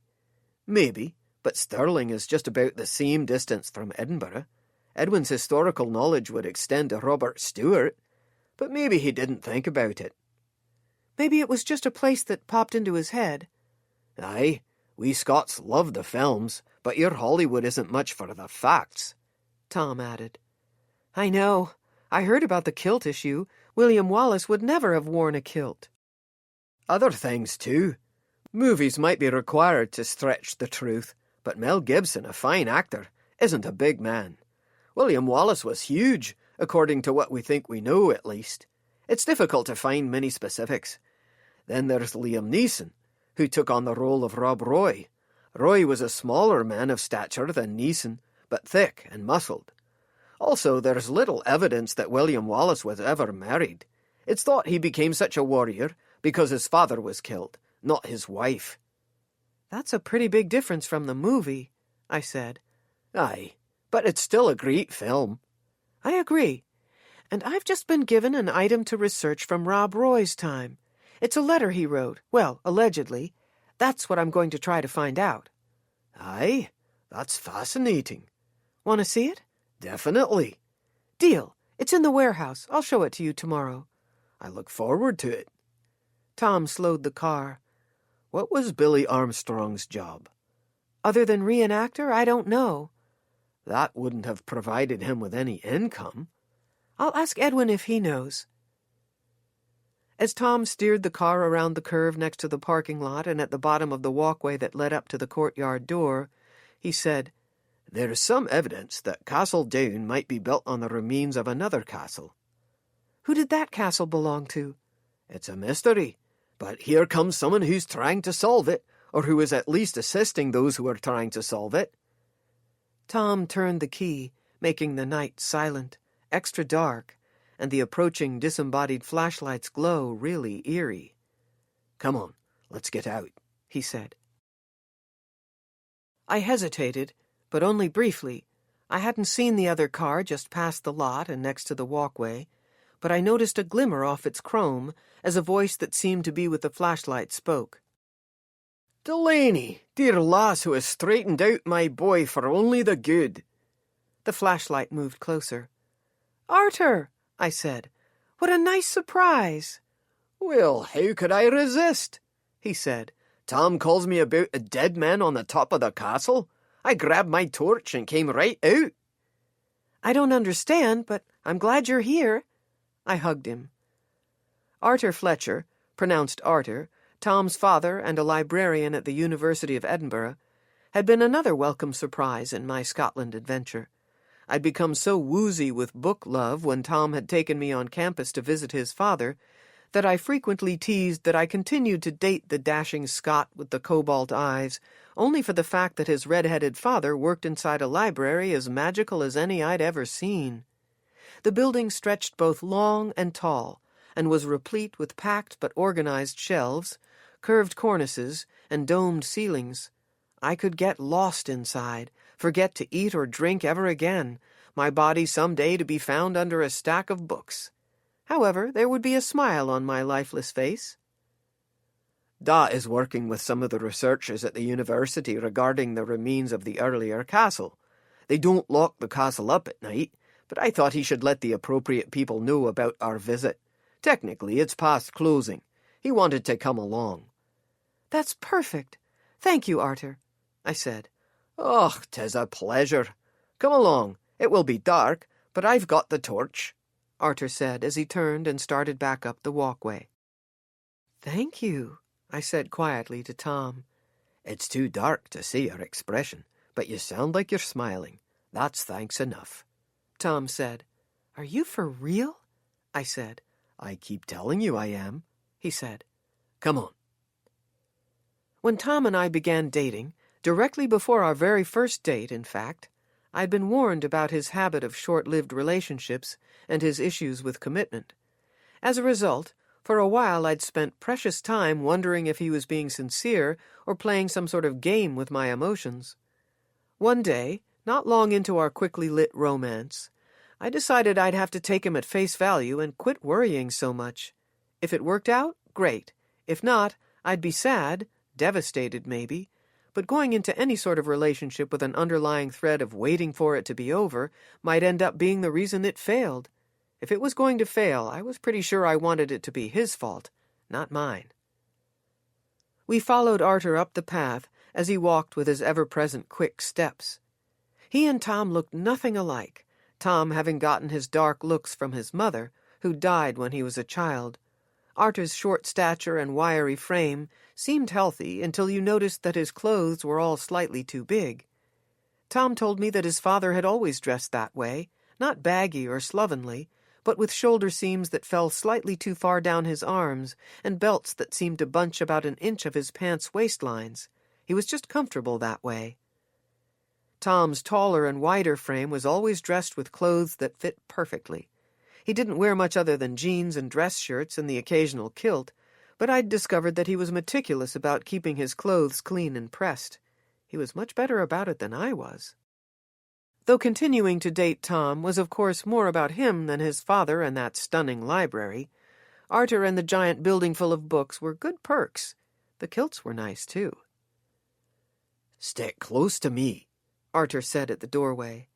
Maybe, but Stirling is just about the same distance from Edinburgh. Edwin's historical knowledge would extend to Robert Stewart, but maybe he didn't think about it. Maybe it was just a place that popped into his head. Aye, we Scots love the films, but your Hollywood isn't much for the facts, Tom added. I know. I heard about the kilt issue. William Wallace would never have worn a kilt. Other things, too. Movies might be required to stretch the truth, but Mel Gibson, a fine actor, isn't a big man. William Wallace was huge, according to what we think we know, at least. It's difficult to find many specifics. Then there's Liam Neeson, who took on the role of Rob Roy. Roy was a smaller man of stature than Neeson, but thick and muscled. Also, there's little evidence that William Wallace was ever married. It's thought he became such a warrior because his father was killed, not his wife. That's a pretty big difference from the movie, I said. Aye, but it's still a great film. I agree. And I've just been given an item to research from Rob Roy's time. It's a letter he wrote. Well, allegedly. That's what I'm going to try to find out. Aye, that's fascinating. Want to see it? Definitely. Deal. It's in the warehouse. I'll show it to you tomorrow. I look forward to it. Tom slowed the car. What was Billy Armstrong's job? Other than reenactor, I don't know. That wouldn't have provided him with any income. I'll ask Edwin if he knows. As Tom steered the car around the curve next to the parking lot and at the bottom of the walkway that led up to the courtyard door, he said, There is some evidence that Castle Down might be built on the remains of another castle. Who did that castle belong to? It's a mystery, but here comes someone who's trying to solve it, or who is at least assisting those who are trying to solve it. Tom turned the key, making the night silent, extra dark, and the approaching disembodied flashlight's glow really eerie. Come on, let's get out, he said. I hesitated, but only briefly. I hadn't seen the other car just past the lot and next to the walkway, but I noticed a glimmer off its chrome as a voice that seemed to be with the flashlight spoke. Delaney, dear lass who has straightened out my boy for only the good. The flashlight moved closer. Arthur, I said. What a nice surprise. Well, how could I resist? He said. Tom calls me about a dead man on the top of the castle. I grabbed my torch and came right out. I don't understand, but I'm glad you're here. I hugged him. Arthur Fletcher, pronounced Arthur, Tom's father and a librarian at the University of Edinburgh, had been another welcome surprise in my Scotland adventure. I'd become so woozy with book love when Tom had taken me on campus to visit his father that I frequently teased that I continued to date the dashing Scot with the cobalt eyes, only for the fact that his red-headed father worked inside a library as magical as any I'd ever seen. The building stretched both long and tall, and was replete with packed but organized shelves, curved cornices, and domed ceilings. I could get lost inside, forget to eat or drink ever again, my body some day to be found under a stack of books. However, there would be a smile on my lifeless face. Dad is working with some of the researchers at the university regarding the remains of the earlier castle. They don't lock the castle up at night, but I thought he should let the appropriate people know about our visit. Technically, it's past closing. He wanted to come along. That's perfect. Thank you, Arthur, I said. Oh, 'tis a pleasure. Come along. It will be dark, but I've got the torch, Arthur said as he turned and started back up the walkway. Thank you, I said quietly to Tom. It's too dark to see your expression, but you sound like you're smiling. That's thanks enough, Tom said. Are you for real? I said. I keep telling you I am, he said. Come on. When Tom and I began dating, directly before our very first date, in fact, I'd been warned about his habit of short-lived relationships and his issues with commitment. As a result, for a while I'd spent precious time wondering if he was being sincere or playing some sort of game with my emotions. One day, not long into our quickly lit romance, I decided I'd have to take him at face value and quit worrying so much. If it worked out, great. If not, I'd be sad, devastated maybe, but going into any sort of relationship with an underlying thread of waiting for it to be over might end up being the reason it failed. If it was going to fail, I was pretty sure I wanted it to be his fault, not mine. We followed Arthur up the path as he walked with his ever-present quick steps. He and Tom looked nothing alike, Tom having gotten his dark looks from his mother, who died when he was a child. Arthur's short stature and wiry frame seemed healthy until you noticed that his clothes were all slightly too big. Tom told me that his father had always dressed that way, not baggy or slovenly, but with shoulder seams that fell slightly too far down his arms and belts that seemed to bunch about an inch of his pants' waistlines. He was just comfortable that way. Tom's taller and wider frame was always dressed with clothes that fit perfectly. He didn't wear much other than jeans and dress shirts and the occasional kilt, but I'd discovered that he was meticulous about keeping his clothes clean and pressed. He was much better about it than I was. Though continuing to date Tom was of course more about him than his father and that stunning library, Arthur and the giant building full of books were good perks. The kilts were nice, too. "Stick close to me," Arthur said at the doorway.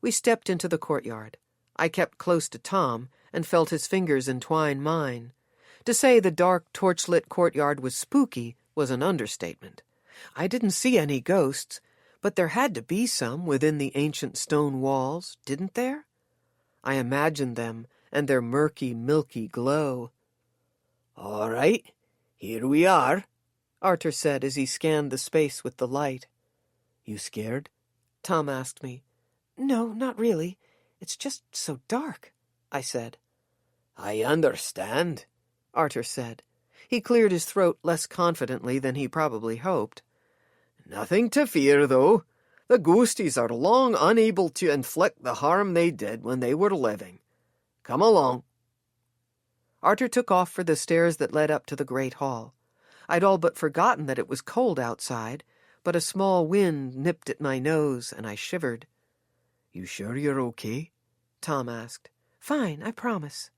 We stepped into the courtyard. I kept close to Tom and felt his fingers entwine mine. To say the dark, torchlit courtyard was spooky was an understatement. I didn't see any ghosts, but there had to be some within the ancient stone walls, didn't there? I imagined them and their murky, milky glow. "All right, here we are," Arthur said as he scanned the space with the light. "You scared?" Tom asked me. "No, not really. It's just so dark," I said. "I understand," Arthur said. He cleared his throat less confidently than he probably hoped. "Nothing to fear, though. The ghosties are long unable to inflict the harm they did when they were living. Come along." Arthur took off for the stairs that led up to the great hall. I'd all but forgotten that it was cold outside, but a small wind nipped at my nose, and I shivered. "You sure you're okay?" Tom asked. "Fine, I promise."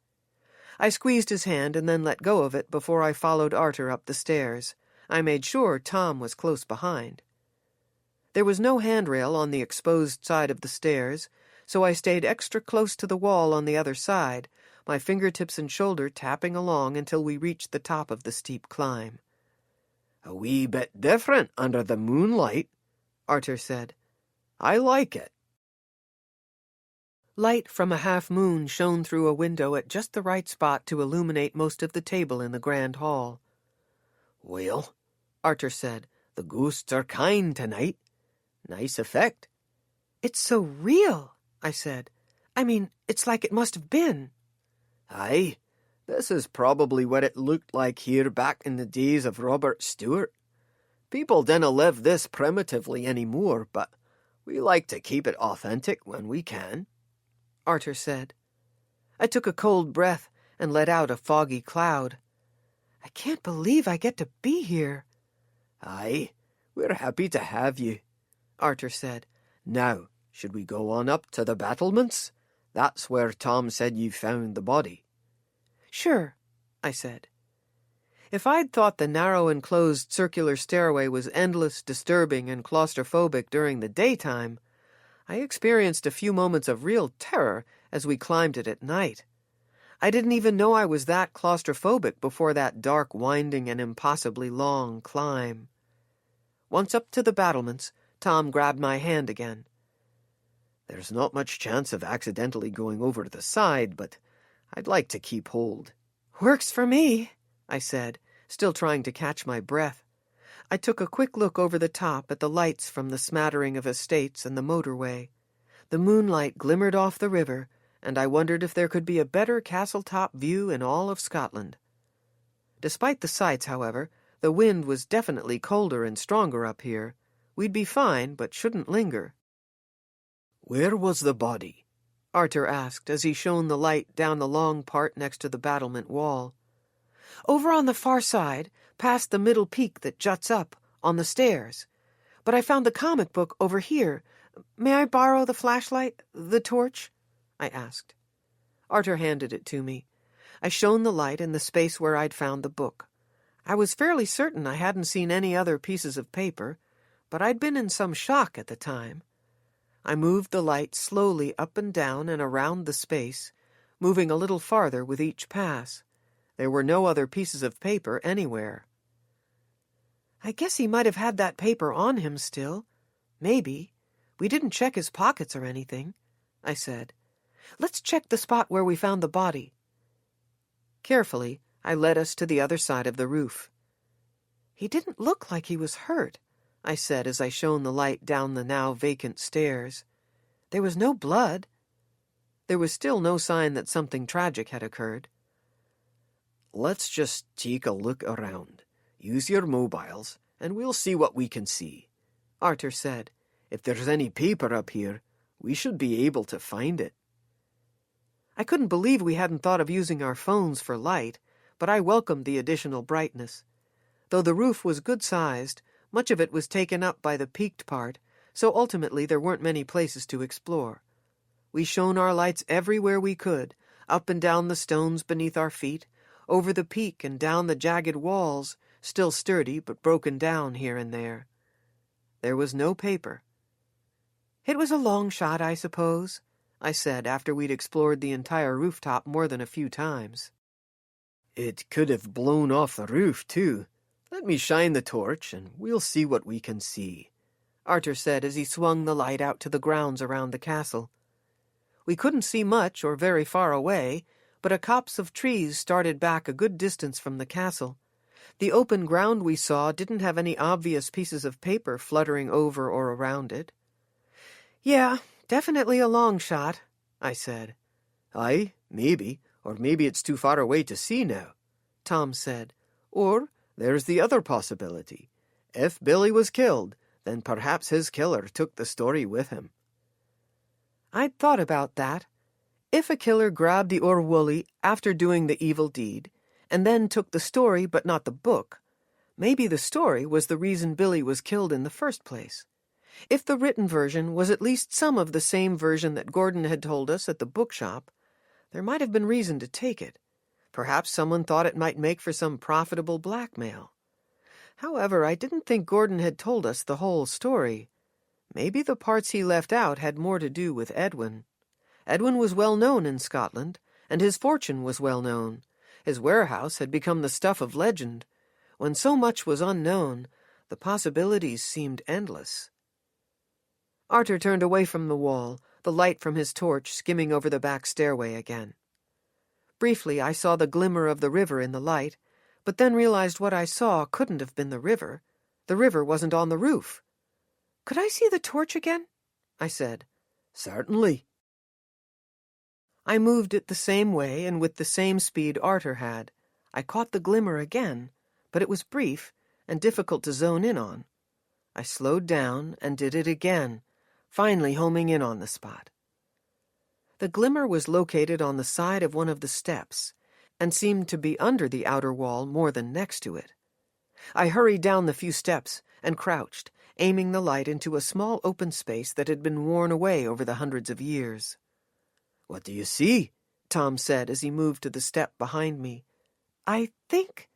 I squeezed his hand and then let go of it before I followed Arthur up the stairs. I made sure Tom was close behind. There was no handrail on the exposed side of the stairs, so I stayed extra close to the wall on the other side, my fingertips and shoulder tapping along until we reached the top of the steep climb. "A wee bit different under the moonlight," Arthur said. "I like it." Light from a half-moon shone through a window at just the right spot to illuminate most of the table in the grand hall. "Well," Arthur said, "the ghosts are kind tonight. Nice effect." "It's so real," I said. "I mean, it's like it must have been." "Aye, this is probably what it looked like here back in the days of Robert Stewart. People dinna live this primitively anymore, but we like to keep it authentic when we can," Arthur said. I took a cold breath and let out a foggy cloud. I can't believe I get to be here. "Aye, we're happy to have you," Arthur said. "Now, should we go on up to the battlements? That's where Tom said you found the body." "Sure," I said. If I'd thought the narrow enclosed circular stairway was endless, disturbing, and claustrophobic during the daytime, I experienced a few moments of real terror as we climbed it at night. I didn't even know I was that claustrophobic before that dark, winding, and impossibly long climb. Once up to the battlements, Tom grabbed my hand again. "There's not much chance of accidentally going over to the side, but I'd like to keep hold." "Works for me," I said, still trying to catch my breath. I took a quick look over the top at the lights from the smattering of estates and the motorway. The moonlight glimmered off the river, and I wondered if there could be a better castle-top view in all of Scotland. Despite the sights, however, the wind was definitely colder and stronger up here. We'd be fine, but shouldn't linger. Where was the body? Arthur asked as he shone the light down the long part next to the battlement wall. Over on the far side, past the middle peak that juts up, on the stairs. But I found the comic book over here. May I borrow the flashlight, the torch? I asked. Arthur handed it to me. I shone the light in the space where I'd found the book. I was fairly certain I hadn't seen any other pieces of paper, but I'd been in some shock at the time. I moved the light slowly up and down and around the space, moving a little farther with each pass. There were no other pieces of paper anywhere. I guess he might have had that paper on him still. Maybe. We didn't check his pockets or anything, I said. Let's check the spot where we found the body. Carefully, I led us to the other side of the roof. He didn't look like he was hurt, I said as I shone the light down the now vacant stairs. There was no blood. There was still no sign that something tragic had occurred. Let's just take a look around. Use your mobiles, and we'll see what we can see, Arthur said. If there's any paper up here, we should be able to find it. I couldn't believe we hadn't thought of using our phones for light, but I welcomed the additional brightness. Though the roof was good-sized, much of it was taken up by the peaked part, so ultimately there weren't many places to explore. We shone our lights everywhere we could, up and down the stones beneath our feet, over the peak and down the jagged walls, still sturdy but broken down here and there. There was no paper. It was a long shot, I suppose, I said after we'd explored the entire rooftop more than a few times. It could have blown off the roof, too. Let me shine the torch, and we'll see what we can see, Arthur said as he swung the light out to the grounds around the castle. We couldn't see much or very far away, but a copse of trees started back a good distance from the castle. The open ground we saw didn't have any obvious pieces of paper fluttering over or around it. Yeah, definitely a long shot, I said. Aye, maybe, or maybe it's too far away to see now, Tom said. Or there's the other possibility. If Billy was killed, then perhaps his killer took the story with him. I'd thought about that. If a killer grabbed the Orwully after doing the evil deed, and then took the story but not the book, maybe the story was the reason Billy was killed in the first place. If the written version was at least some of the same version that Gordon had told us at the bookshop, there might have been reason to take it. Perhaps someone thought it might make for some profitable blackmail. However, I didn't think Gordon had told us the whole story. Maybe the parts he left out had more to do with Edwin. Edwin was well known in Scotland, and his fortune was well known. His warehouse had become the stuff of legend. When so much was unknown, the possibilities seemed endless. Arthur turned away from the wall, the light from his torch skimming over the back stairway again. Briefly, I saw the glimmer of the river in the light, but then realized what I saw couldn't have been the river. The river wasn't on the roof. Could I see the torch again? I said. Certainly. I moved it the same way and with the same speed Arthur had. I caught the glimmer again, but it was brief and difficult to zone in on. I slowed down and did it again, finally homing in on the spot. The glimmer was located on the side of one of the steps, and seemed to be under the outer wall more than next to it. I hurried down the few steps and crouched, aiming the light into a small open space that had been worn away over the hundreds of years. "What do you see?" Tom said as he moved to the step behind me. I think...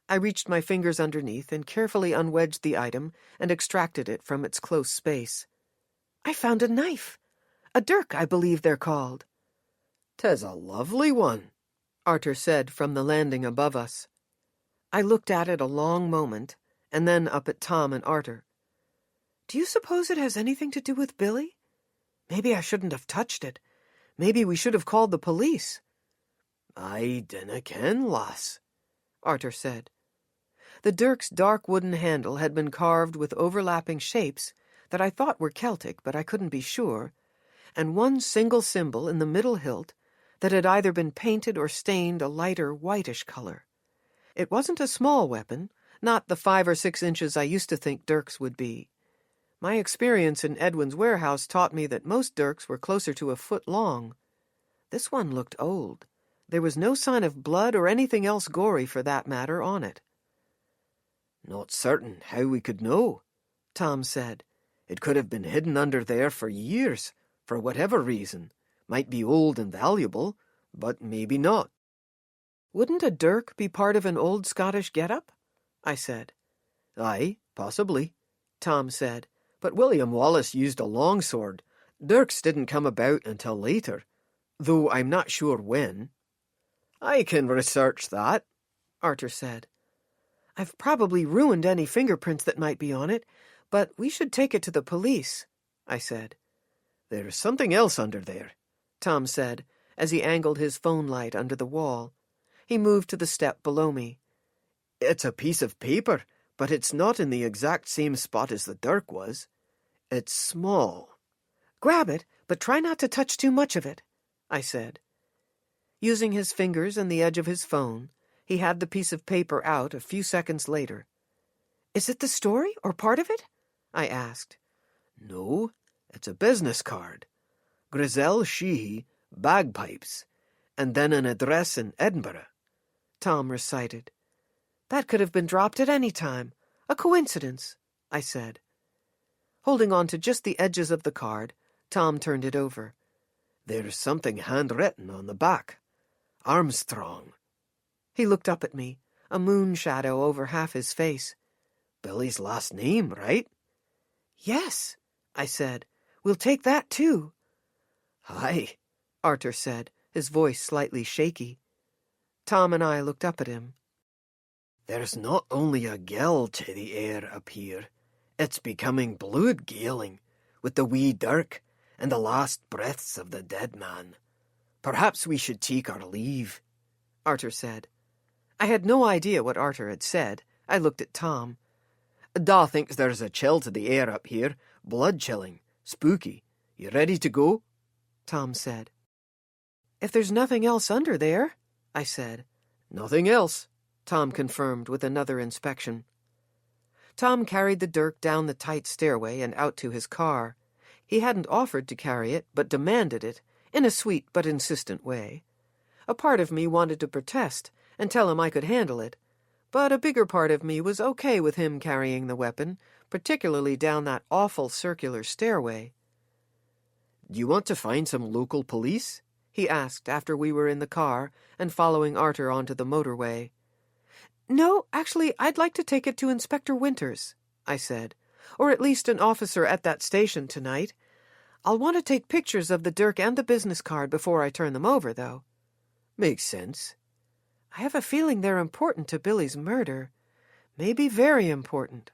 I reached my fingers underneath and carefully unwedged the item and extracted it from its close space. I found a knife. A dirk, I believe they're called. "'Tis a lovely one," Arthur said from the landing above us. I looked at it a long moment, and then up at Tom and Arthur. Do you suppose it has anything to do with Billy? Maybe I shouldn't have touched it. Maybe we should have called the police. "I dinna ken, lass," Arthur said. The dirk's dark wooden handle had been carved with overlapping shapes that I thought were Celtic, but I couldn't be sure, and one single symbol in the middle hilt that had either been painted or stained a lighter whitish color. It wasn't a small weapon, not the 5 or 6 inches I used to think dirks would be. My experience in Edwin's warehouse taught me that most dirks were closer to a foot long. This one looked old. There was no sign of blood or anything else gory for that matter on it. "Not certain how we could know," Tom said. "It could have been hidden under there for years, for whatever reason. Might be old and valuable, but maybe not." "Wouldn't a dirk be part of an old Scottish get-up?" I said. "Aye, possibly," Tom said. "But William Wallace used a longsword. Dirks didn't come about until later, though I'm not sure when." "I can research that," Arthur said. "I've probably ruined any fingerprints that might be on it, but we should take it to the police," I said. "There's something else under there," Tom said, as he angled his phone light under the wall. He moved to the step below me. "It's a piece of paper, but it's not in the exact same spot as the dirk was. It's small." "Grab it, but try not to touch too much of it," I said. Using his fingers and the edge of his phone, he had the piece of paper out a few seconds later. "Is it the story, or part of it?" I asked. "No, it's a business card. Grizel Sheehy, Bagpipes, and then an address in Edinburgh," Tom recited. "That could have been dropped at any time. A coincidence," I said. Holding on to just the edges of the card, Tom turned it over. "There's something handwritten on the back. Armstrong." He looked up at me, a moon shadow over half his face. "Billy's last name, right?" "Yes," I said. "We'll take that, too." "Aye," Arthur said, his voice slightly shaky. Tom and I looked up at him. "There's not only a gill to the air up here, it's becoming blood-galing, with the wee dirk and the last breaths of the dead man. Perhaps we should take our leave," Arthur said. I had no idea what Arthur had said. I looked at Tom. "Da thinks there's a chill to the air up here, blood-chilling, spooky. You ready to go?" Tom said. "If there's nothing else under there," I said. "Nothing else," Tom confirmed with another inspection. Tom carried the dirk down the tight stairway and out to his car. He hadn't offered to carry it, but demanded it, in a sweet but insistent way. A part of me wanted to protest and tell him I could handle it, but a bigger part of me was okay with him carrying the weapon, particularly down that awful circular stairway. "Do you want to find some local police?" he asked after we were in the car and following Arthur onto the motorway. "No, actually, I'd like to take it to Inspector Winters," I said, "or at least an officer at that station tonight. I'll want to take pictures of the dirk and the business card before I turn them over, though." "Makes sense." "I have a feeling they're important to Billy's murder. Maybe very important."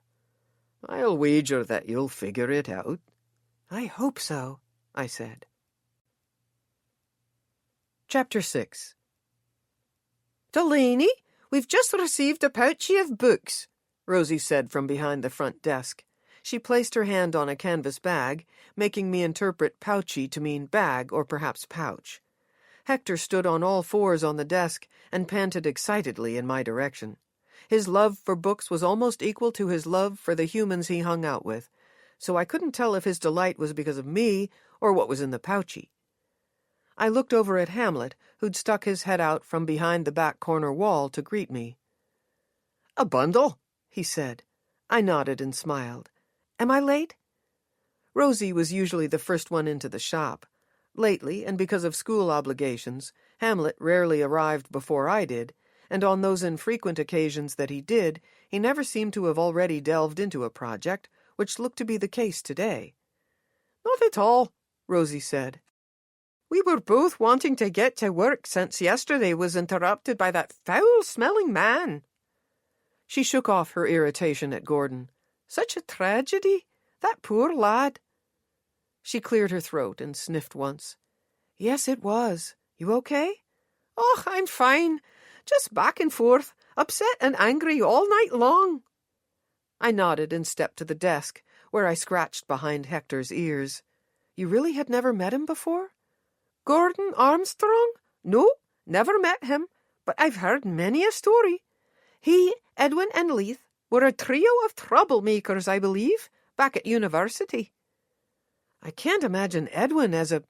"I'll wager that you'll figure it out." "I hope so," I said. Chapter 6. "Delaney, we've just received a pouchy of books," Rosie said from behind the front desk. She placed her hand on a canvas bag, making me interpret pouchy to mean bag or perhaps pouch. Hector stood on all fours on the desk and panted excitedly in my direction. His love for books was almost equal to his love for the humans he hung out with, so I couldn't tell if his delight was because of me or what was in the pouchy. I looked over at Hamlet, who'd stuck his head out from behind the back corner wall to greet me. "A bundle?" he said. I nodded and smiled. "Am I late?" Rosie was usually the first one into the shop. Lately, and because of school obligations, Hamlet rarely arrived before I did, and on those infrequent occasions that he did, he never seemed to have already delved into a project, which looked to be the case today. "Not at all," Rosie said. "We were both wanting to get to work since yesterday was interrupted by that foul-smelling man." She shook off her irritation at Gordon. "Such a tragedy. That poor lad." She cleared her throat and sniffed once. "Yes, it was. You okay?" "Oh, I'm fine. Just back and forth, upset and angry all night long." I nodded and stepped to the desk, where I scratched behind Hector's ears. "You really had never met him before?" "Gordon Armstrong? No, never met him, but I've heard many a story. He, Edwin, and Leith were a trio of troublemakers, I believe, back at university. I can't imagine Edwin as a...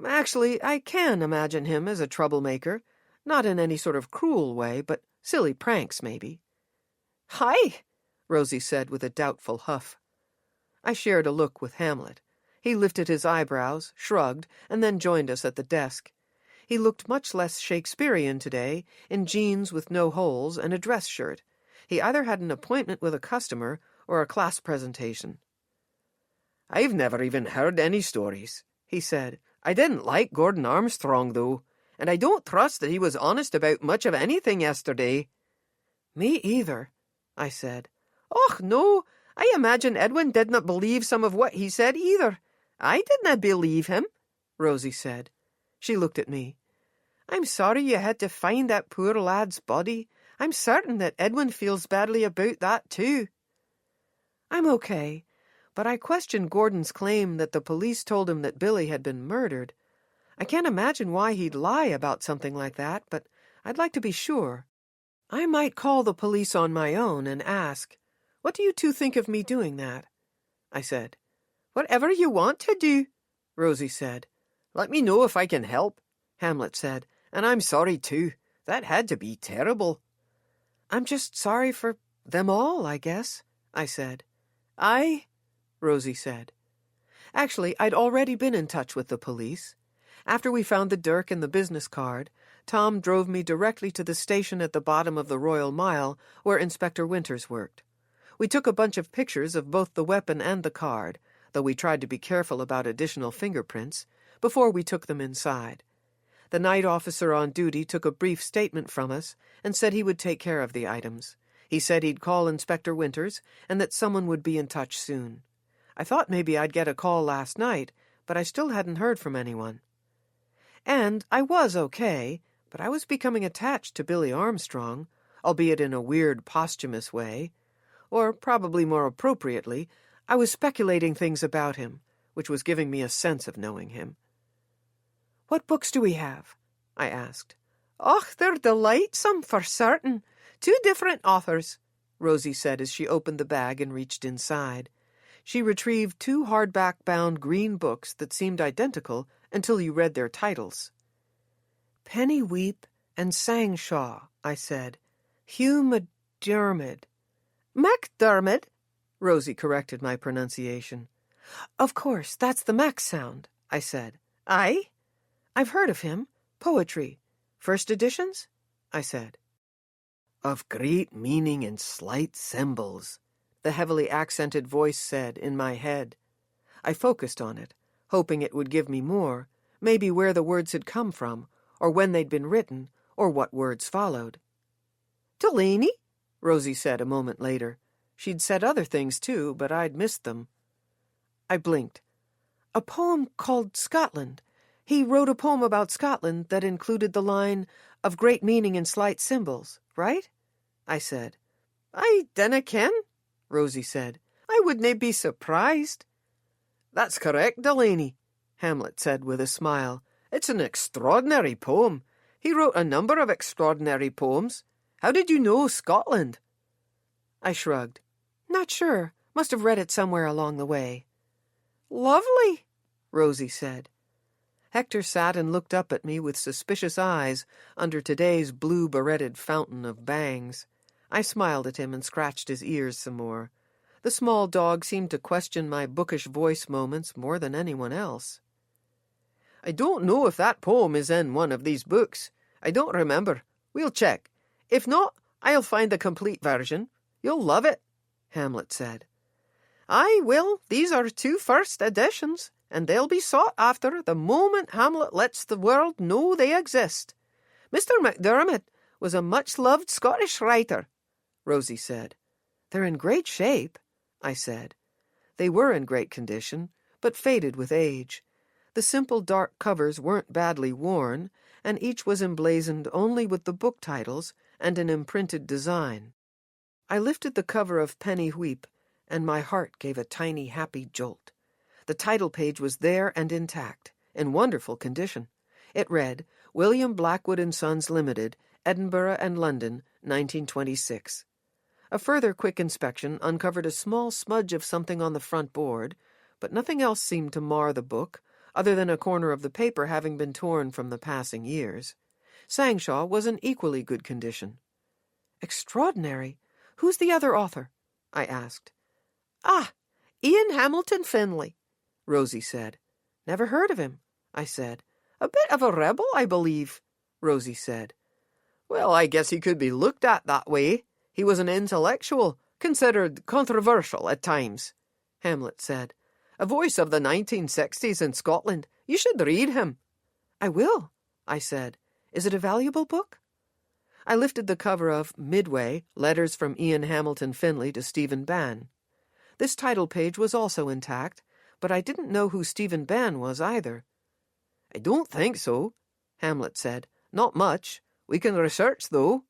Actually, I can imagine him as a troublemaker, not in any sort of cruel way, but silly pranks, maybe. Hi, Rosie said with a doubtful huff. I shared a look with Hamlet. He lifted his eyebrows, shrugged, and then joined us at the desk. He looked much less Shakespearean today, in jeans with no holes and a dress shirt. He either had an appointment with a customer or a class presentation. "I've never even heard any stories," he said. "I didn't like Gordon Armstrong, though, and I don't trust that he was honest about much of anything yesterday." "Me either," I said. "Och, no, I imagine Edwin did not believe some of what he said either. I did not believe him," Rosie said. She looked at me. "I'm sorry you had to find that poor lad's body. I'm certain that Edwin feels badly about that, too." "I'm okay, but I question Gordon's claim that the police told him that Billy had been murdered. I can't imagine why he'd lie about something like that, but I'd like to be sure. I might call the police on my own and ask, 'What do you two think of me doing that?'" I said. "Whatever you want to do," Rosie said. "Let me know if I can help," Hamlet said. "And I'm sorry, too. That had to be terrible." "I'm just sorry for them all, I guess," I said. "Aye," Rosie said. Actually, I'd already been in touch with the police. After we found the dirk and the business card, Tom drove me directly to the station at the bottom of the Royal Mile where Inspector Winters worked. We took a bunch of pictures of both the weapon and the card, though we tried to be careful about additional fingerprints, before we took them inside. The night officer on duty took a brief statement from us and said he would take care of the items. He said he'd call Inspector Winters and that someone would be in touch soon. I thought maybe I'd get a call last night, but I still hadn't heard from anyone. And I was okay, but I was becoming attached to Billy Armstrong, albeit in a weird posthumous way. Or, probably more appropriately, I was speculating things about him, which was giving me a sense of knowing him. "What books do we have?" I asked. "Och, they're delightsome, for certain. 2 different authors," Rosie said as she opened the bag and reached inside. She retrieved 2 hardback-bound green books that seemed identical until you read their titles. "Penny Weep and Sangshaw," I said. "Hugh McDermid." "MacDermid," Rosie corrected my pronunciation. "Of course, that's the Mac sound," I said. "Aye." "I've heard of him. Poetry. First editions?" I said. "Of great meaning in slight symbols," the heavily accented voice said in my head. I focused on it, hoping it would give me more, maybe where the words had come from, or when they'd been written, or what words followed. "Delaney?" Rosie said a moment later. She'd said other things too, but I'd missed them. I blinked. "A poem called Scotland. He wrote a poem about Scotland that included the line, 'of great meaning in slight symbols,' right?" I said. "I dinna ken," Rosie said. "I wouldna be surprised." "That's correct, Delaney," Hamlet said with a smile. "It's an extraordinary poem. He wrote a number of extraordinary poems. How did you know Scotland?" I shrugged. "Not sure. Must have read it somewhere along the way." "Lovely," Rosie said. Hector sat and looked up at me with suspicious eyes under today's blue-beretted fountain of bangs. I smiled at him and scratched his ears some more. The small dog seemed to question my bookish voice moments more than anyone else. "I don't know if that poem is in one of these books. I don't remember. We'll check. If not, I'll find the complete version. You'll love it," Hamlet said. "Aye, well, these are 2 first editions, and they'll be sought after the moment Hamlet lets the world know they exist. Mr. MacDermid was a much-loved Scottish writer," Rosie said. "They're in great shape," I said. They were in great condition, but faded with age. The simple dark covers weren't badly worn, and each was emblazoned only with the book titles and an imprinted design. I lifted the cover of Penny Weep, and my heart gave a tiny happy jolt. The title page was there and intact, in wonderful condition. It read, William Blackwood and Sons Limited, Edinburgh and London, 1926. A further quick inspection uncovered a small smudge of something on the front board, but nothing else seemed to mar the book, other than a corner of the paper having been torn from the passing years. Sangshaw was in equally good condition. Extraordinary. Who's the other author? I asked. Ah, Ian Hamilton Finlay, Rosie said. Never heard of him, I said. A bit of a rebel, I believe, Rosie said. Well, I guess he could be looked at that way. He was an intellectual, considered controversial at times, Hamlet said. A voice of the 1960s in Scotland. You should read him. I will, I said. Is it a valuable book? I lifted the cover of Midway, Letters from Ian Hamilton Finlay to Stephen Bann. This title page was also intact, but I didn't know who Stephen Bann was either. I don't think so, Hamlet said. Not much. We can research, though.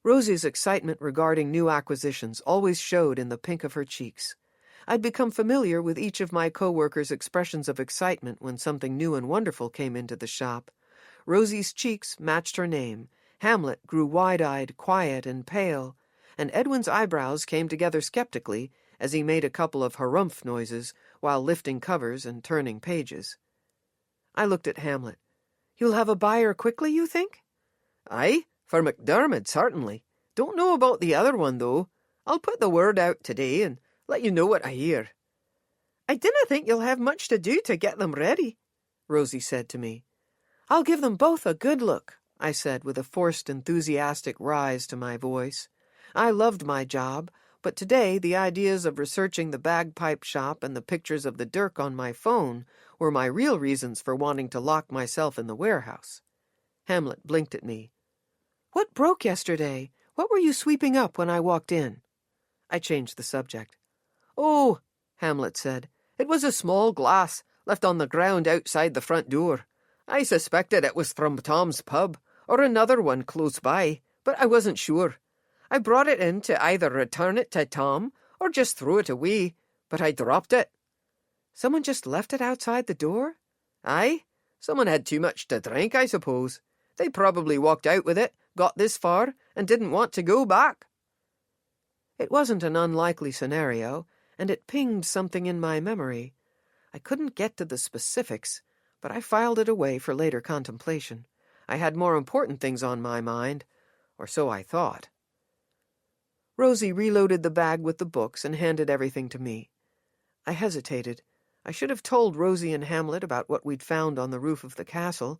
Rosie's excitement regarding new acquisitions always showed in the pink of her cheeks. I'd become familiar with each of my co-workers' expressions of excitement when something new and wonderful came into the shop. Rosie's cheeks matched her name. Hamlet grew wide-eyed, quiet, and pale, and Edwin's eyebrows came together skeptically as he made a couple of harumph noises while lifting covers and turning pages. I looked at Hamlet. You'll have a buyer quickly, you think? Aye, for MacDiarmid, certainly. Don't know about the other one, though. I'll put the word out today and let you know what I hear. I dinna think you'll have much to do to get them ready, Rosie said to me. I'll give them both a good look, I said with a forced enthusiastic rise to my voice. I loved my job, but today the ideas of researching the bagpipe shop and the pictures of the dirk on my phone were my real reasons for wanting to lock myself in the warehouse. Hamlet blinked at me. What broke yesterday? What were you sweeping up when I walked in? I changed the subject. Oh, Hamlet said, it was a small glass left on the ground outside the front door. I suspected it was from Tom's pub, or another one close by, but I wasn't sure. I brought it in to either return it to Tom or just throw it away, but I dropped it. Someone just left it outside the door? Aye, someone had too much to drink, I suppose. They probably walked out with it, got this far, and didn't want to go back. It wasn't an unlikely scenario, and it pinged something in my memory. I couldn't get to the specifics, but I filed it away for later contemplation. I had more important things on my mind, or so I thought. Rosie reloaded the bag with the books and handed everything to me. I hesitated. I should have told Rosie and Hamlet about what we'd found on the roof of the castle.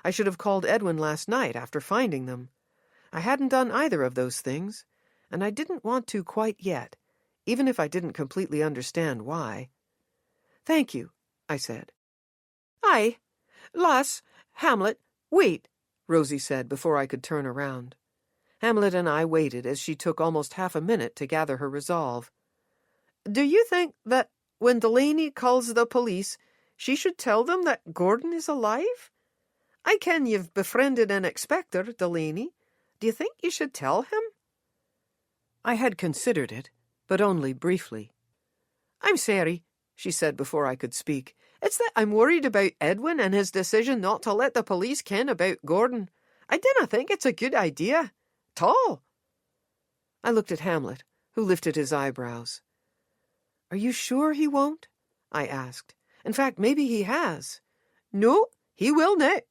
I should have called Edwin last night after finding them. I hadn't done either of those things, and I didn't want to quite yet, even if I didn't completely understand why. Thank you, I said. Aye. Lass, Hamlet, wait, Rosie said before I could turn around. Hamlet and I waited as she took almost half a minute to gather her resolve. Do you think that when Delaney calls the police, she should tell them that Gordon is alive? I ken you've befriended an inspector, Delaney. Do you think you should tell him? I had considered it, but only briefly. I'm sorry, she said before I could speak. It's that I'm worried about Edwin and his decision not to let the police ken about Gordon. I dinna think it's a good idea. 'Tall. I looked at Hamlet, who lifted his eyebrows. Are you sure he won't? I asked. In fact, maybe he has. No, he will not,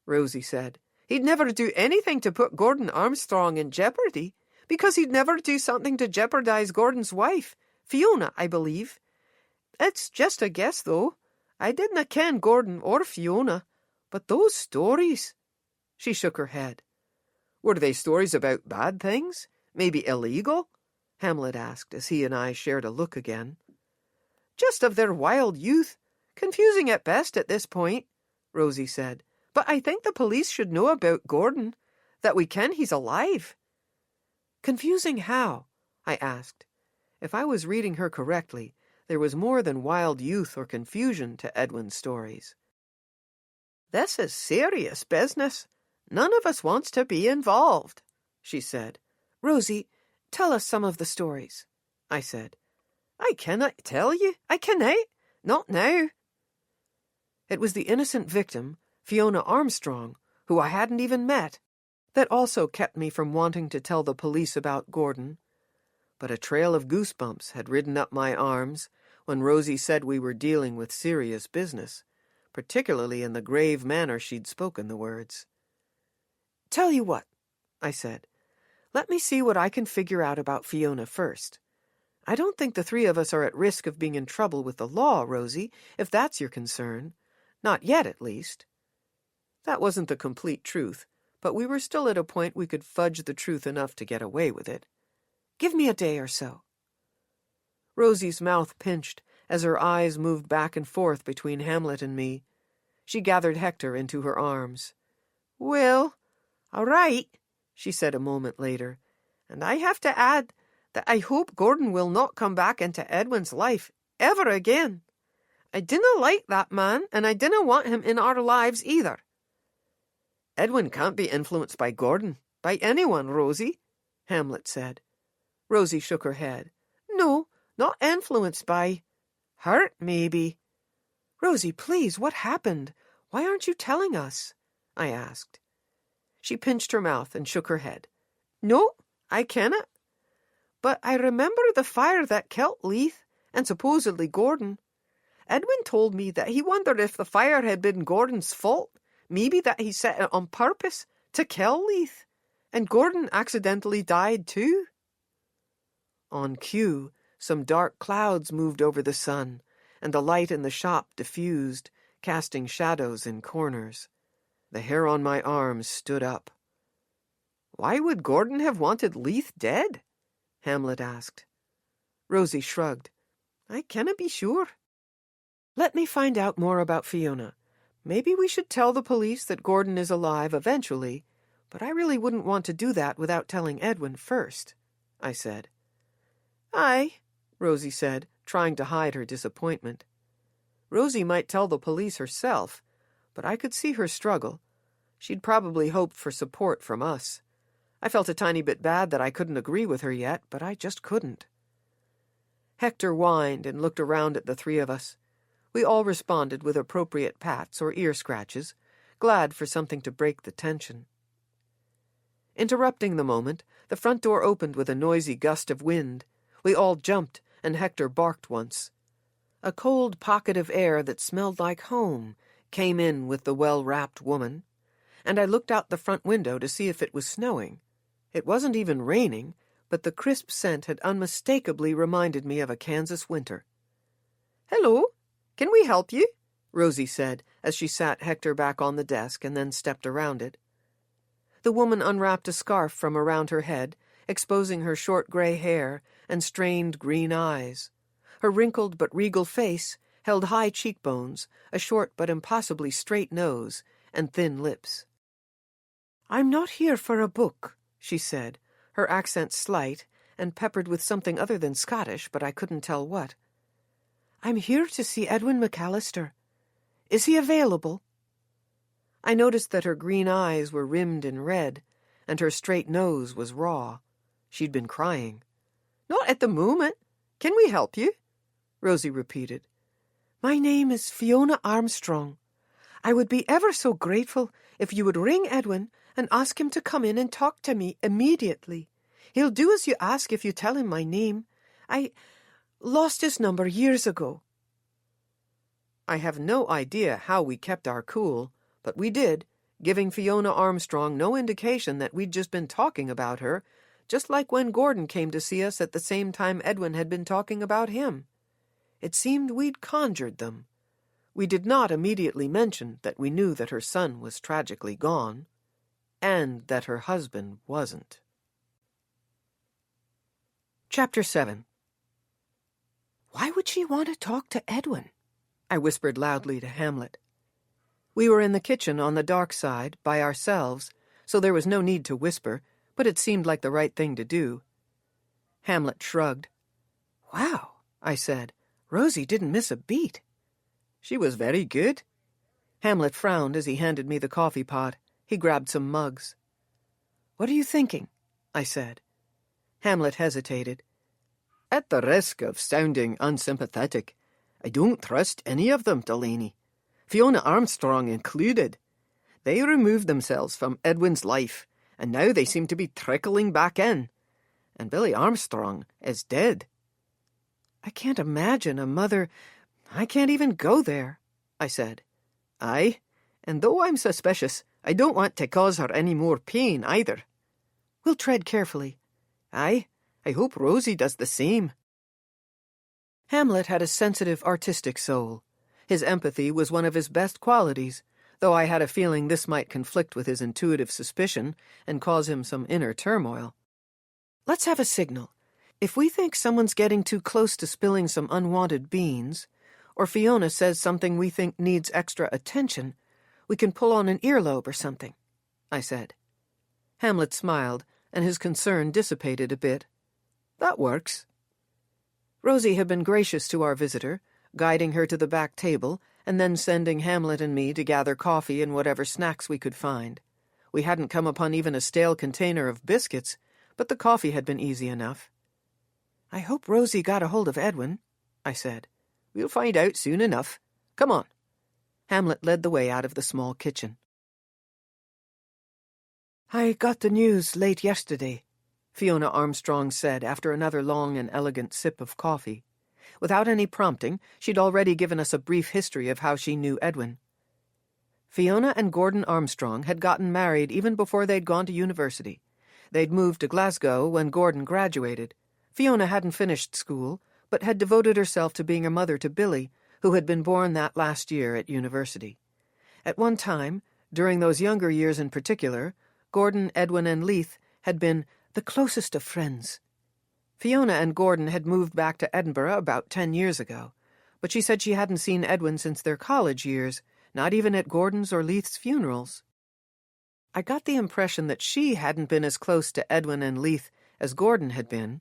Rosie said. He'd never do anything to put Gordon Armstrong in jeopardy, because he'd never do something to jeopardize Gordon's wife, Fiona, I believe. It's just a guess, though. I didna ken Gordon or Fiona, but those stories... She shook her head. Were they stories about bad things? Maybe illegal? Hamlet asked as he and I shared a look again. Just of their wild youth. Confusing at best at this point, Rosie said. But I think the police should know about Gordon, that we ken he's alive. Confusing how? I asked. If I was reading her correctly, there was more than wild youth or confusion to Edwin's stories. This is serious business. None of us wants to be involved, she said. Rosie, tell us some of the stories, I said. I cannot tell you. I cannot. Not now. It was the innocent victim, Fiona Armstrong, who I hadn't even met. That also kept me from wanting to tell the police about Gordon. But a trail of goosebumps had ridden up my arms when Rosie said we were dealing with serious business, particularly in the grave manner she'd spoken the words. "Tell you what," I said. "Let me see what I can figure out about Fiona first. I don't think the three of us are at risk of being in trouble with the law, Rosie, if that's your concern. Not yet, at least." That wasn't the complete truth, but we were still at a point we could fudge the truth enough to get away with it. "Give me a day or so." Rosie's mouth pinched as her eyes moved back and forth between Hamlet and me. She gathered Hector into her arms. "Well, all right," she said a moment later, "and I have to add that I hope Gordon will not come back into Edwin's life ever again. I dinna like that man, and I dinna want him in our lives either." "Edwin can't be influenced by Gordon, by anyone, Rosie," Hamlet said. Rosie shook her head. "No, not influenced by. Hurt, maybe." "Rosie, please, what happened? Why aren't you telling us?" I asked. She pinched her mouth and shook her head. "No, I cannot. But I remember the fire that killed Leith, and supposedly Gordon. Edwin told me that he wondered if the fire had been Gordon's fault, maybe that he set it on purpose to kill Leith, and Gordon accidentally died too." On cue, some dark clouds moved over the sun, and the light in the shop diffused, casting shadows in corners. The hair on my arms stood up. "Why would Gordon have wanted Leith dead?" Hamlet asked. Rosie shrugged. "I canna be sure." "Let me find out more about Fiona. Maybe we should tell the police that Gordon is alive eventually, but I really wouldn't want to do that without telling Edwin first," I said. "Aye," Rosie said, trying to hide her disappointment. Rosie might tell the police herself, but I could see her struggle. She'd probably hoped for support from us. I felt a tiny bit bad that I couldn't agree with her yet, but I just couldn't. Hector whined and looked around at the three of us. We all responded with appropriate pats or ear scratches, glad for something to break the tension. Interrupting the moment, the front door opened with a noisy gust of wind. We all jumped, and Hector barked once. A cold pocket of air that smelled like home came in with the well-wrapped woman, and I looked out the front window to see if it was snowing. It wasn't even raining, but the crisp scent had unmistakably reminded me of a Kansas winter. "Hello, can we help you?" Rosie said as she sat Hector back on the desk and then stepped around it. The woman unwrapped a scarf from around her head, exposing her short gray hair and strained green eyes. Her wrinkled but regal face held high cheekbones, a short but impossibly straight nose, and thin lips. "I'm not here for a book," she said, her accent slight and peppered with something other than Scottish, but I couldn't tell what. "I'm here to see Edwin McAllister. Is he available?" I noticed that her green eyes were rimmed in red, and her straight nose was raw. She'd been crying. "Not at the moment. Can we help you?" Rosie repeated. "My name is Fiona Armstrong. I would be ever so grateful if you would ring Edwin and ask him to come in and talk to me immediately. He'll do as you ask if you tell him my name. I lost his number years ago." I have no idea how we kept our cool, but we did, giving Fiona Armstrong no indication that we'd just been talking about her, just like when Gordon came to see us at the same time Edwin had been talking about him. It seemed we'd conjured them. We did not immediately mention that we knew that her son was tragically gone, and that her husband wasn't. Chapter 7. "Why would she want to talk to Edwin?" I whispered loudly to Hamlet. We were in the kitchen on the dark side, by ourselves, so there was no need to whisper, but it seemed like the right thing to do. Hamlet shrugged. "Wow," I said. "Rosie didn't miss a beat." "She was very good." Hamlet frowned as he handed me the coffee pot. He grabbed some mugs. "What are you thinking?" I said. Hamlet hesitated. "At the risk of sounding unsympathetic, I don't trust any of them, Delaney. Fiona Armstrong included. They removed themselves from Edwin's life, and now they seem to be trickling back in. And Billy Armstrong is dead." "I can't imagine a mother— I can't even go there," I said. "Aye, and though I'm suspicious, I don't want to cause her any more pain either." "We'll tread carefully." "Aye, I hope Rosie does the same." Hamlet had a sensitive, artistic soul. His empathy was one of his best qualities, though I had a feeling this might conflict with his intuitive suspicion and cause him some inner turmoil. "Let's have a signal. If we think someone's getting too close to spilling some unwanted beans, or Fiona says something we think needs extra attention, we can pull on an earlobe or something," I said. Hamlet smiled, and his concern dissipated a bit. "That works." Rosie had been gracious to our visitor, guiding her to the back table and then sending Hamlet and me to gather coffee and whatever snacks we could find. We hadn't come upon even a stale container of biscuits, but the coffee had been easy enough. "I hope Rosie got a hold of Edwin," I said. "We'll find out soon enough. Come on." Hamlet led the way out of the small kitchen. "I got the news late yesterday," Fiona Armstrong said after another long and elegant sip of coffee. Without any prompting, she'd already given us a brief history of how she knew Edwin. Fiona and Gordon Armstrong had gotten married even before they'd gone to university. They'd moved to Glasgow when Gordon graduated. Fiona hadn't finished school, but had devoted herself to being a mother to Billy, who had been born that last year at university. At one time, during those younger years in particular, Gordon, Edwin, and Leith had been the closest of friends. Fiona and Gordon had moved back to Edinburgh about 10 years ago, but she said she hadn't seen Edwin since their college years, not even at Gordon's or Leith's funerals. I got the impression that she hadn't been as close to Edwin and Leith as Gordon had been,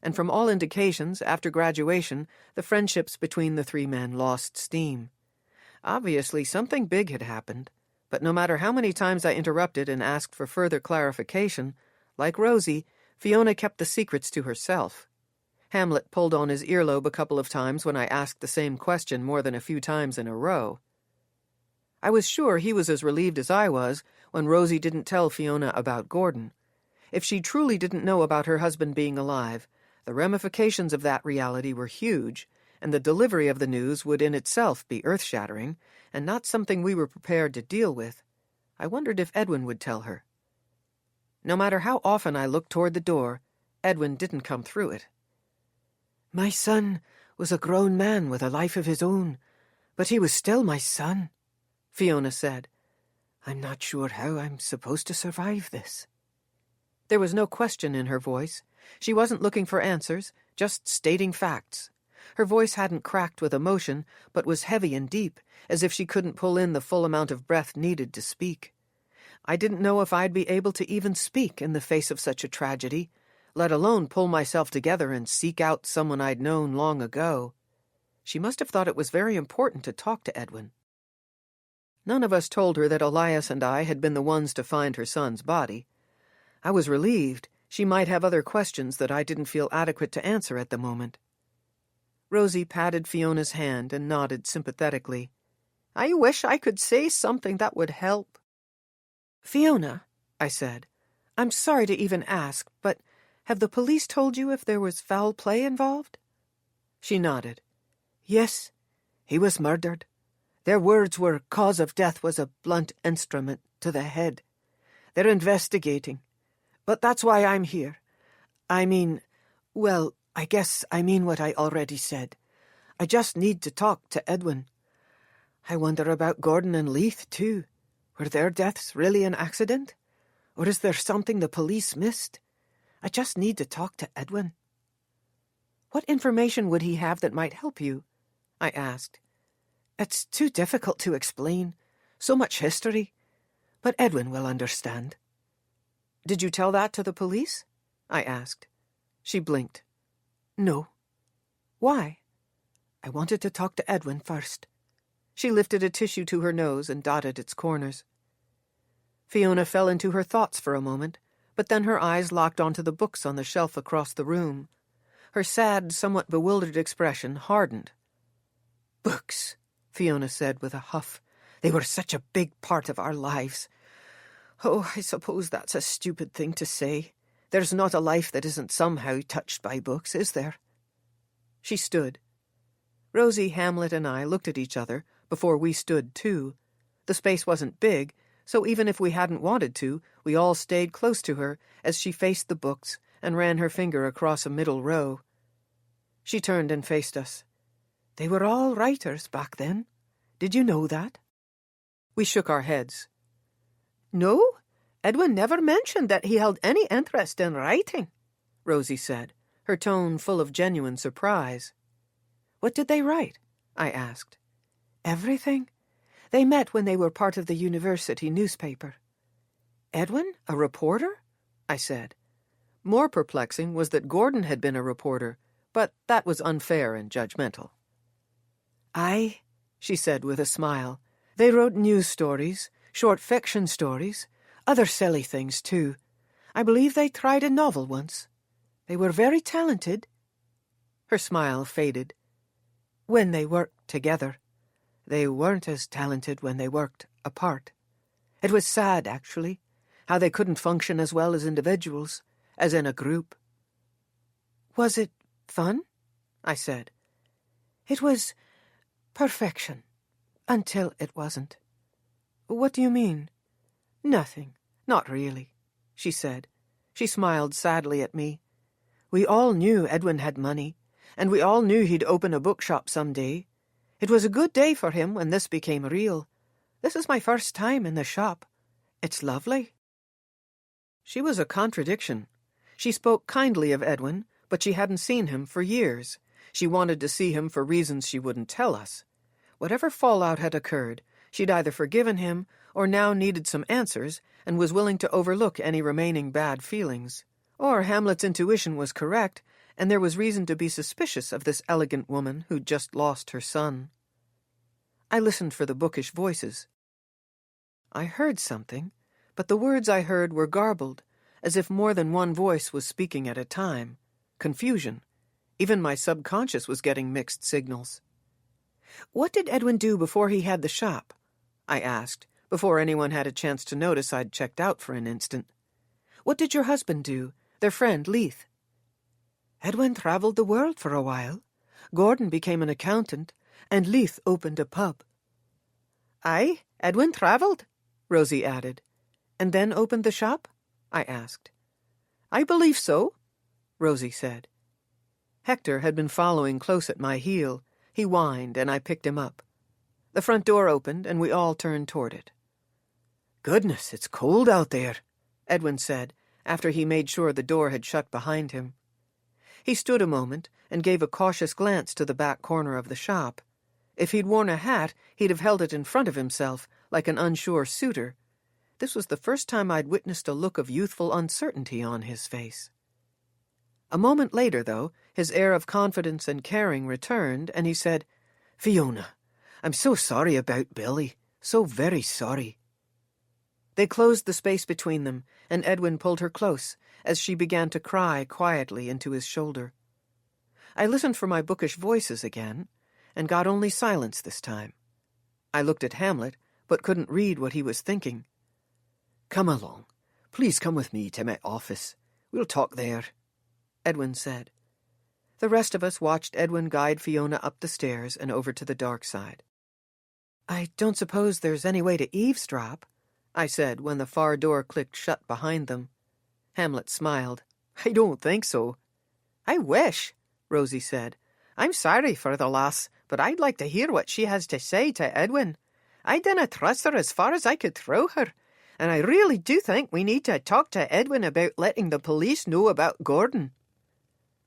and from all indications, after graduation, the friendships between the three men lost steam. Obviously, something big had happened, but no matter how many times I interrupted and asked for further clarification, like Rosie, Fiona kept the secrets to herself. Hamlet pulled on his earlobe a couple of times when I asked the same question more than a few times in a row. I was sure he was as relieved as I was when Rosie didn't tell Fiona about Gordon. If she truly didn't know about her husband being alive, the ramifications of that reality were huge, and the delivery of the news would in itself be earth-shattering, and not something we were prepared to deal with. I wondered if Edwin would tell her. No matter how often I looked toward the door, Edwin didn't come through it. "My son was a grown man with a life of his own, but he was still my son," Fiona said. "I'm not sure how I'm supposed to survive this." There was no question in her voice. She wasn't looking for answers, just stating facts. Her voice hadn't cracked with emotion, but was heavy and deep, as if she couldn't pull in the full amount of breath needed to speak. I didn't know if I'd be able to even speak in the face of such a tragedy, let alone pull myself together and seek out someone I'd known long ago. She must have thought it was very important to talk to Edwin. None of us told her that Elias and I had been the ones to find her son's body. I was relieved. She might have other questions that I didn't feel adequate to answer at the moment. Rosie patted Fiona's hand and nodded sympathetically. "I wish I could say something that would help." "Fiona," I said, "I'm sorry to even ask, but have the police told you if there was foul play involved?" She nodded. "Yes, he was murdered. Their words were cause of death was a blunt instrument to the head. They're investigating. But that's why I'm here. I guess I mean what I already said. I just need to talk to Edwin. I wonder about Gordon and Leith, too. Were their deaths really an accident? Or is there something the police missed? I just need to talk to Edwin." "What information would he have that might help you?" I asked. "It's too difficult to explain. So much history. But Edwin will understand." "Did you tell that to the police?" I asked. She blinked. "No." "Why?" "I wanted to talk to Edwin first." She lifted a tissue to her nose and dotted its corners. Fiona fell into her thoughts for a moment, but then her eyes locked onto the books on the shelf across the room. Her sad, somewhat bewildered expression hardened. "Books," Fiona said with a huff. "They were such a big part of our lives. Oh, I suppose that's a stupid thing to say. There's not a life that isn't somehow touched by books, is there? She stood. Rosie, Hamlet, and I looked at each other before we stood too. The space wasn't big, so even if we hadn't wanted to, we all stayed close to her as she faced the books and ran her finger across a middle row. She turned and faced us. They were all writers back then. Did you know that? We shook our heads. No, Edwin never mentioned that he held any interest in writing, Rosie said, her tone full of genuine surprise. What did they write? I asked. Everything. They met when they were part of the university newspaper. Edwin, a reporter? I said. More perplexing was that Gordon had been a reporter, but that was unfair and judgmental. Aye, she said with a smile. They wrote news stories, short fiction stories, other silly things too. I believe they tried a novel once. They were very talented. Her smile faded. When they worked together. They weren't as talented when they worked apart. It was sad, actually, how they couldn't function as well as individuals, as in a group. Was it fun? I said. It was perfection, until it wasn't. What do you mean? Nothing, not really, she said. She smiled sadly at me. We all knew Edwin had money, and we all knew he'd open a bookshop some day. It was a good day for him when this became real. This is my first time in the shop. It's lovely. She was a contradiction. She spoke kindly of Edwin, but she hadn't seen him for years. She wanted to see him for reasons she wouldn't tell us. Whatever fallout had occurred, she'd either forgiven him or now needed some answers and was willing to overlook any remaining bad feelings. Or Hamlet's intuition was correct, and there was reason to be suspicious of this elegant woman who'd just lost her son. I listened for the bookish voices. I heard something, but the words I heard were garbled, as if more than one voice was speaking at a time. Confusion. Even my subconscious was getting mixed signals. What did Edwin do before he had the shop? I asked, before anyone had a chance to notice I'd checked out for an instant. What did your husband do, their friend Leith? Edwin travelled the world for a while. Gordon became an accountant, and Leith opened a pub. Aye, Edwin travelled, Rosie added. And then opened the shop? I asked. I believe so, Rosie said. Hector had been following close at my heel. He whined, and I picked him up. The front door opened, and we all turned toward it. Goodness, it's cold out there, Edwin said, after he made sure the door had shut behind him. He stood a moment and gave a cautious glance to the back corner of the shop. If he'd worn a hat, he'd have held it in front of himself, like an unsure suitor. This was the first time I'd witnessed a look of youthful uncertainty on his face. A moment later, though, his air of confidence and caring returned, and he said, Fiona, I'm so sorry about Billy. So very sorry. They closed the space between them, and Edwin pulled her close as she began to cry quietly into his shoulder. I listened for my bookish voices again, and got only silence this time. I looked at Hamlet, but couldn't read what he was thinking. Come along. Please come with me to my office. We'll talk there, Edwin said. The rest of us watched Edwin guide Fiona up the stairs and over to the dark side. I don't suppose there's any way to eavesdrop, I said when the far door clicked shut behind them. Hamlet smiled. I don't think so. I wish, Rosie said. I'm sorry for the lass, but I'd like to hear what she has to say to Edwin. I dinna trust her as far as I could throw her, and I really do think we need to talk to Edwin about letting the police know about Gordon.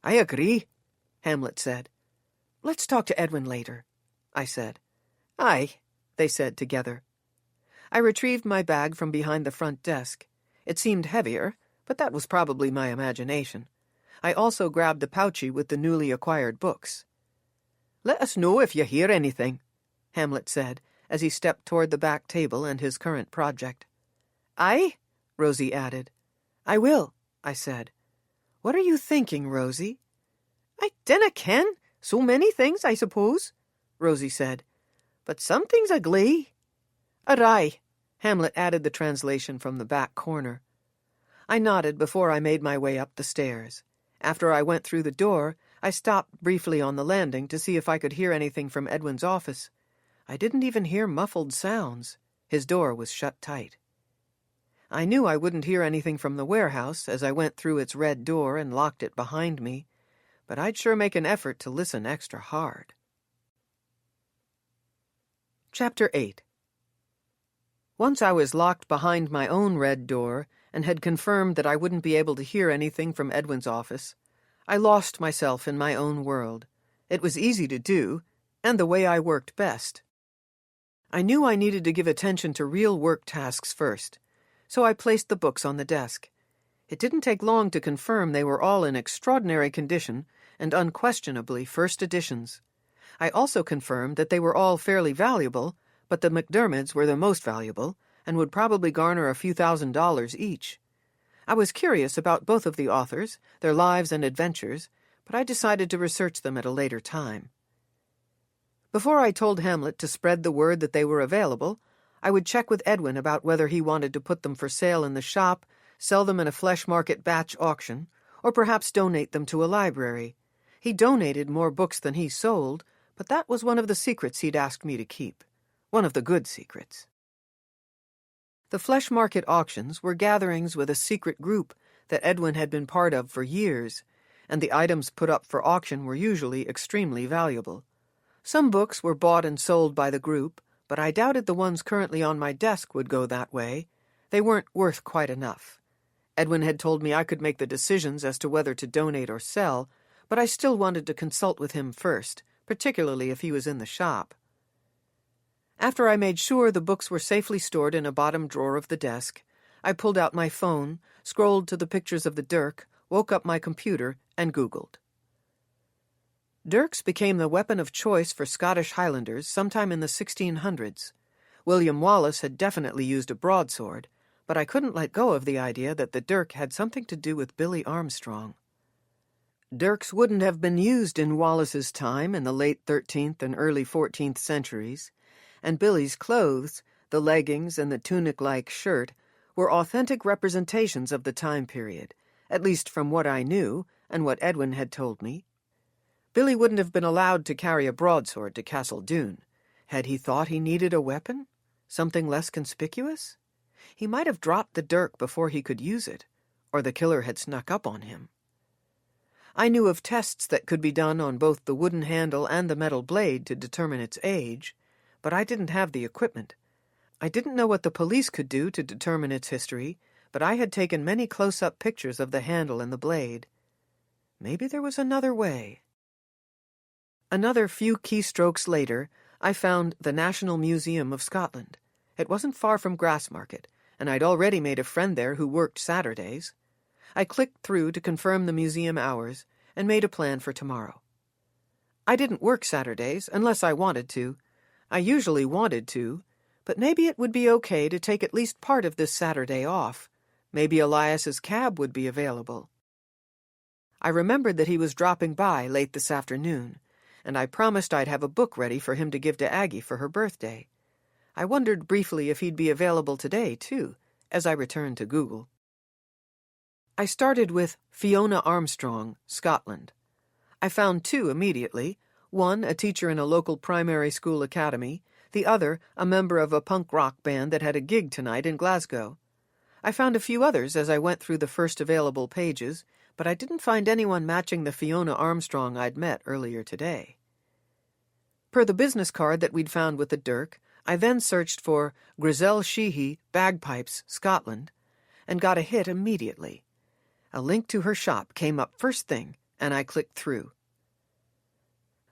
I agree, Hamlet said. Let's talk to Edwin later, I said. Aye, they said together. I retrieved my bag from behind the front desk. It seemed heavier, but that was probably my imagination. I also grabbed the pouchy with the newly acquired books. Let us know if you hear anything, Hamlet said, as he stepped toward the back table and his current project. Aye, Rosie added. I will, I said. What are you thinking, Rosie? I dinna ken. So many things, I suppose, Rosie said. But some things a glee. Aye, Hamlet added the translation from the back corner. I nodded before I made my way up the stairs. After I went through the door, I stopped briefly on the landing to see if I could hear anything from Edwin's office. I didn't even hear muffled sounds. His door was shut tight. I knew I wouldn't hear anything from the warehouse as I went through its red door and locked it behind me, but I'd sure make an effort to listen extra hard. Chapter 8. Once I was locked behind my own red door and had confirmed that I wouldn't be able to hear anything from Edwin's office, I lost myself in my own world. It was easy to do, and the way I worked best. I knew I needed to give attention to real work tasks first, so I placed the books on the desk. It didn't take long to confirm they were all in extraordinary condition and unquestionably first editions. I also confirmed that they were all fairly valuable, but the McDermotts were the most valuable and would probably garner a few $1,000s each. I was curious about both of the authors, their lives and adventures, but I decided to research them at a later time. Before I told Hamlet to spread the word that they were available, I would check with Edwin about whether he wanted to put them for sale in the shop, sell them in a flesh market batch auction, or perhaps donate them to a library. He donated more books than he sold, but that was one of the secrets he'd asked me to keep. One of the good secrets. The flesh market auctions were gatherings with a secret group that Edwin had been part of for years, and the items put up for auction were usually extremely valuable. Some books were bought and sold by the group, but I doubted the ones currently on my desk would go that way. They weren't worth quite enough. Edwin had told me I could make the decisions as to whether to donate or sell, but I still wanted to consult with him first, particularly if he was in the shop. After I made sure the books were safely stored in a bottom drawer of the desk, I pulled out my phone, scrolled to the pictures of the dirk, woke up my computer, and Googled. Dirks became the weapon of choice for Scottish Highlanders sometime in the 1600s. William Wallace had definitely used a broadsword, but I couldn't let go of the idea that the dirk had something to do with Billy Armstrong. Dirks wouldn't have been used in Wallace's time in the late 13th and early 14th centuries, and Billy's clothes, the leggings and the tunic-like shirt, were authentic representations of the time period, at least from what I knew and what Edwin had told me. Billy wouldn't have been allowed to carry a broadsword to Castle Doune. Had he thought he needed a weapon? Something less conspicuous? He might have dropped the dirk before he could use it, or the killer had snuck up on him. I knew of tests that could be done on both the wooden handle and the metal blade to determine its age, but I didn't have the equipment. I didn't know what the police could do to determine its history, but I had taken many close-up pictures of the handle and the blade. Maybe there was another way. Another few keystrokes later, I found the National Museum of Scotland. It wasn't far from Grassmarket, and I'd already made a friend there who worked Saturdays. I clicked through to confirm the museum hours and made a plan for tomorrow. I didn't work Saturdays unless I wanted to. I usually wanted to, but maybe it would be okay to take at least part of this Saturday off. Maybe Elias's cab would be available. I remembered that he was dropping by late this afternoon, and I promised I'd have a book ready for him to give to Aggie for her birthday. I wondered briefly if he'd be available today, too, as I returned to Google. I started with Fiona Armstrong, Scotland. I found two immediately, one a teacher in a local primary school academy, the other a member of a punk rock band that had a gig tonight in Glasgow. I found a few others as I went through the first available pages, but I didn't find anyone matching the Fiona Armstrong I'd met earlier today. Per the business card that we'd found with the dirk, I then searched for Griselle Sheehy, Bagpipes, Scotland, and got a hit immediately. A link to her shop came up first thing, and I clicked through.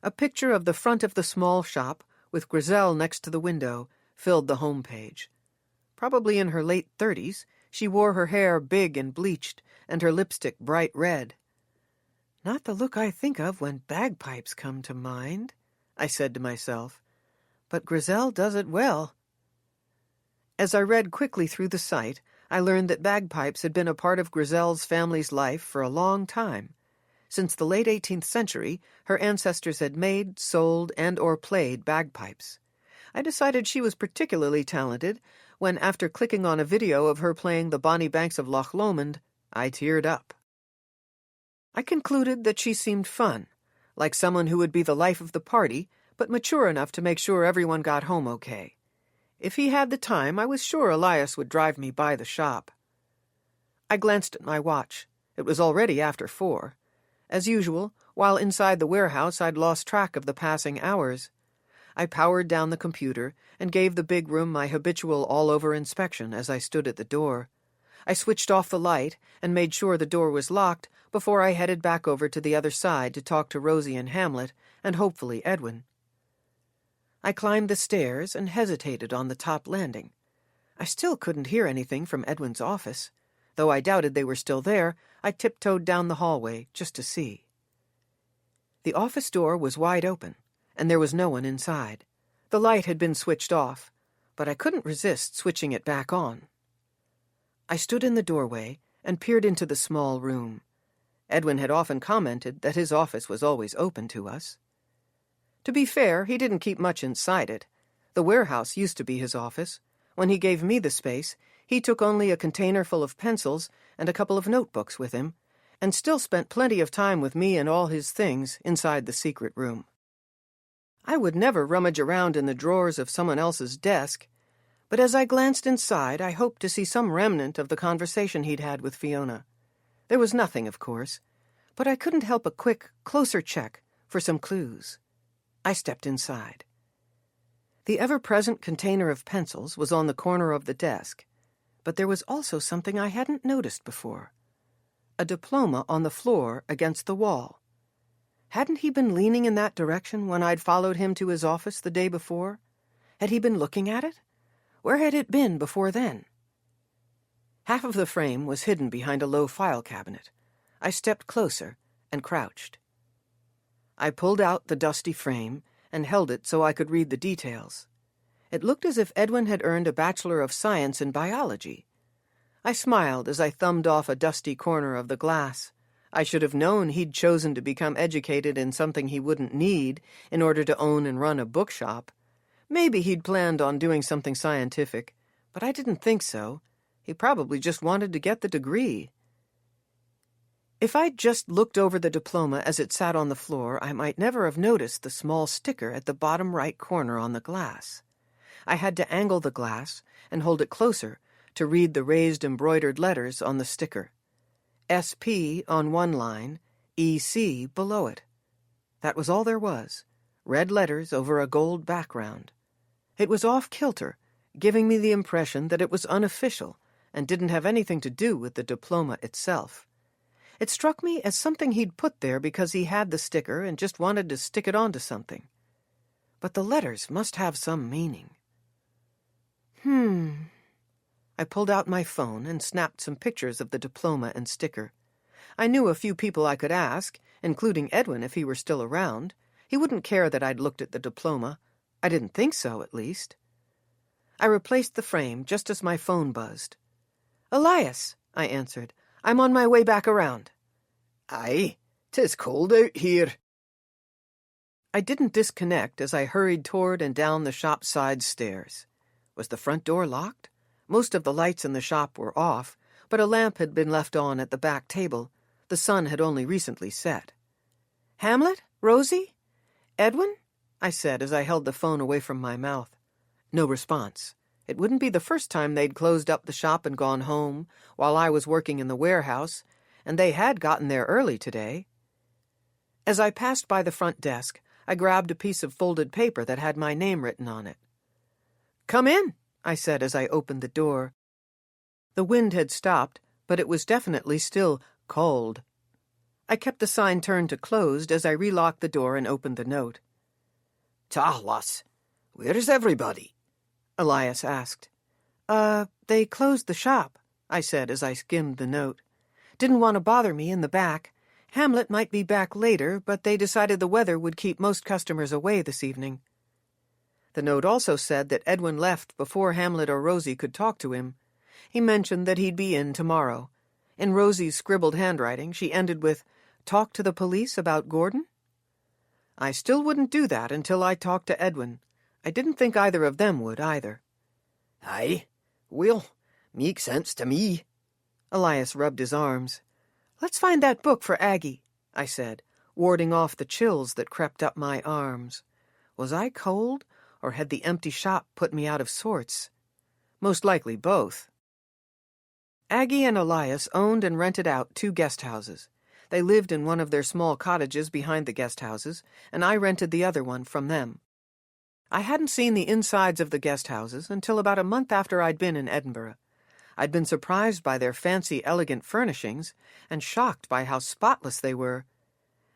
A picture of the front of the small shop, with Griselle next to the window, filled the home page. Probably in her late 30s, she wore her hair big and bleached, and her lipstick bright red. Not the look I think of when bagpipes come to mind, I said to myself, but Griselle does it well. As I read quickly through the site, I learned that bagpipes had been a part of Griselle's family's life for a long time. Since the late 18th century, her ancestors had made, sold, and or played bagpipes. I decided she was particularly talented when, after clicking on a video of her playing the Bonnie Banks of Loch Lomond, I teared up. I concluded that she seemed fun, like someone who would be the life of the party, but mature enough to make sure everyone got home okay. If he had the time, I was sure Elias would drive me by the shop. I glanced at my watch. It was already after 4. As usual, while inside the warehouse, I'd lost track of the passing hours. I powered down the computer and gave the big room my habitual all-over inspection as I stood at the door. I switched off the light and made sure the door was locked before I headed back over to the other side to talk to Rosie and Hamlet, and hopefully Edwin. I climbed the stairs and hesitated on the top landing. I still couldn't hear anything from Edwin's office. Though I doubted they were still there, I tiptoed down the hallway just to see. The office door was wide open, and there was no one inside. The light had been switched off, but I couldn't resist switching it back on. I stood in the doorway and peered into the small room. Edwin had often commented that his office was always open to us. To be fair, he didn't keep much inside it. The warehouse used to be his office. When he gave me the space, he took only a container full of pencils and a couple of notebooks with him, and still spent plenty of time with me and all his things inside the secret room. I would never rummage around in the drawers of someone else's desk, but as I glanced inside, I hoped to see some remnant of the conversation he'd had with Fiona. There was nothing, of course, but I couldn't help a quick, closer check for some clues. I stepped inside. The ever-present container of pencils was on the corner of the desk, but there was also something I hadn't noticed before. A diploma on the floor against the wall. Hadn't he been leaning in that direction when I'd followed him to his office the day before? Had he been looking at it? Where had it been before then? Half of the frame was hidden behind a low file cabinet. I stepped closer and crouched. I pulled out the dusty frame and held it so I could read the details. It looked as if Edwin had earned a Bachelor of Science in biology. I smiled as I thumbed off a dusty corner of the glass. I should have known he'd chosen to become educated in something he wouldn't need in order to own and run a bookshop. Maybe he'd planned on doing something scientific, but I didn't think so. He probably just wanted to get the degree. If I'd just looked over the diploma as it sat on the floor, I might never have noticed the small sticker at the bottom right corner on the glass. I had to angle the glass and hold it closer to read the raised embroidered letters on the sticker. SP on one line, EC below it. That was all there was, red letters over a gold background. It was off-kilter, giving me the impression that it was unofficial and didn't have anything to do with the diploma itself. It struck me as something he'd put there because he had the sticker and just wanted to stick it onto something. But the letters must have some meaning. I pulled out my phone and snapped some pictures of the diploma and sticker. I knew a few people I could ask, including Edwin if he were still around. He wouldn't care that I'd looked at the diploma. I didn't think so, at least. I replaced the frame just as my phone buzzed. "Elias," I answered. "I'm on my way back around." "Aye, 'tis cold out here." I didn't disconnect as I hurried toward and down the shop side stairs. Was the front door locked? Most of the lights in the shop were off, but a lamp had been left on at the back table. The sun had only recently set. "Hamlet? Rosie? Edwin?" I said as I held the phone away from my mouth. No response. It wouldn't be the first time they'd closed up the shop and gone home while I was working in the warehouse, and they had gotten there early today. As I passed by the front desk, I grabbed a piece of folded paper that had my name written on it. "Come in," I said as I opened the door. The wind had stopped, but it was definitely still cold. I kept the sign turned to closed as I relocked the door and opened the note. "Tahlas, where's everybody?" Elias asked. They closed the shop," I said as I skimmed the note. "Didn't want to bother me in the back. Hamlet might be back later, but they decided the weather would keep most customers away this evening." The note also said that Edwin left before Hamlet or Rosie could talk to him. He mentioned that he'd be in tomorrow. In Rosie's scribbled handwriting, she ended with, "Talk to the police about Gordon?" I still wouldn't do that until I talked to Edwin. I didn't think either of them would, either. "Aye, Well, makes sense to me. Elias rubbed his arms. Let's find that book for Aggie, I said, warding off the chills that crept up my arms. Was I cold, or had the empty shop put me out of sorts? Most likely both. Aggie and Elias owned and rented out 2 guest houses. They lived in one of their small cottages behind the guest houses, and I rented the other one from them. I hadn't seen the insides of the guest houses until about a month after I'd been in Edinburgh. I'd been surprised by their fancy, elegant furnishings, and shocked by how spotless they were.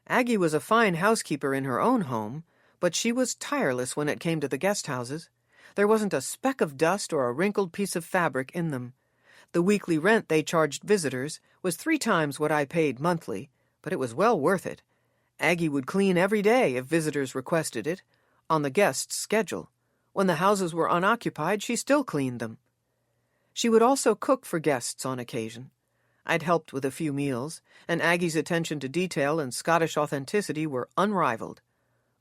Aggie was a fine housekeeper in her own home, but she was tireless when it came to the guest houses. There wasn't a speck of dust or a wrinkled piece of fabric in them. The weekly rent they charged visitors was 3 times what I paid monthly, but it was well worth it. Aggie would clean every day if visitors requested it, on the guests' schedule. When the houses were unoccupied, she still cleaned them. She would also cook for guests on occasion. I'd helped with a few meals, and Aggie's attention to detail and Scottish authenticity were unrivaled.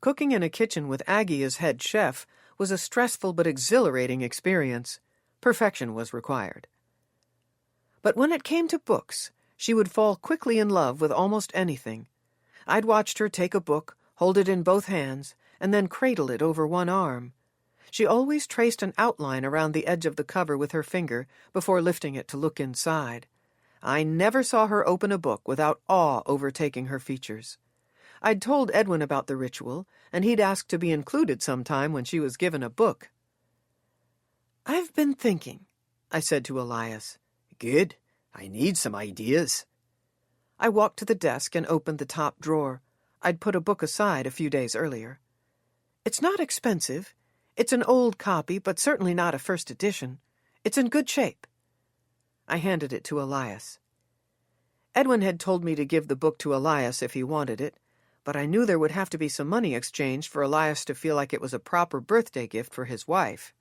Cooking in a kitchen with Aggie as head chef was a stressful but exhilarating experience. Perfection was required. But when it came to books, she would fall quickly in love with almost anything. I'd watched her take a book, hold it in both hands, and then cradle it over one arm. She always traced an outline around the edge of the cover with her finger before lifting it to look inside. I never saw her open a book without awe overtaking her features. I'd told Edwin about the ritual, and he'd asked to be included sometime when she was given a book. "I've been thinking," I said to Elias. Good. I need some ideas. I walked to the desk and opened the top drawer. I'd put a book aside a few days earlier. It's not expensive. It's an old copy, but certainly not a first edition. It's in good shape. I handed it to Elias. Edwin had told me to give the book to Elias if he wanted it, but I knew there would have to be some money exchanged for Elias to feel like it was a proper birthday gift for his wife.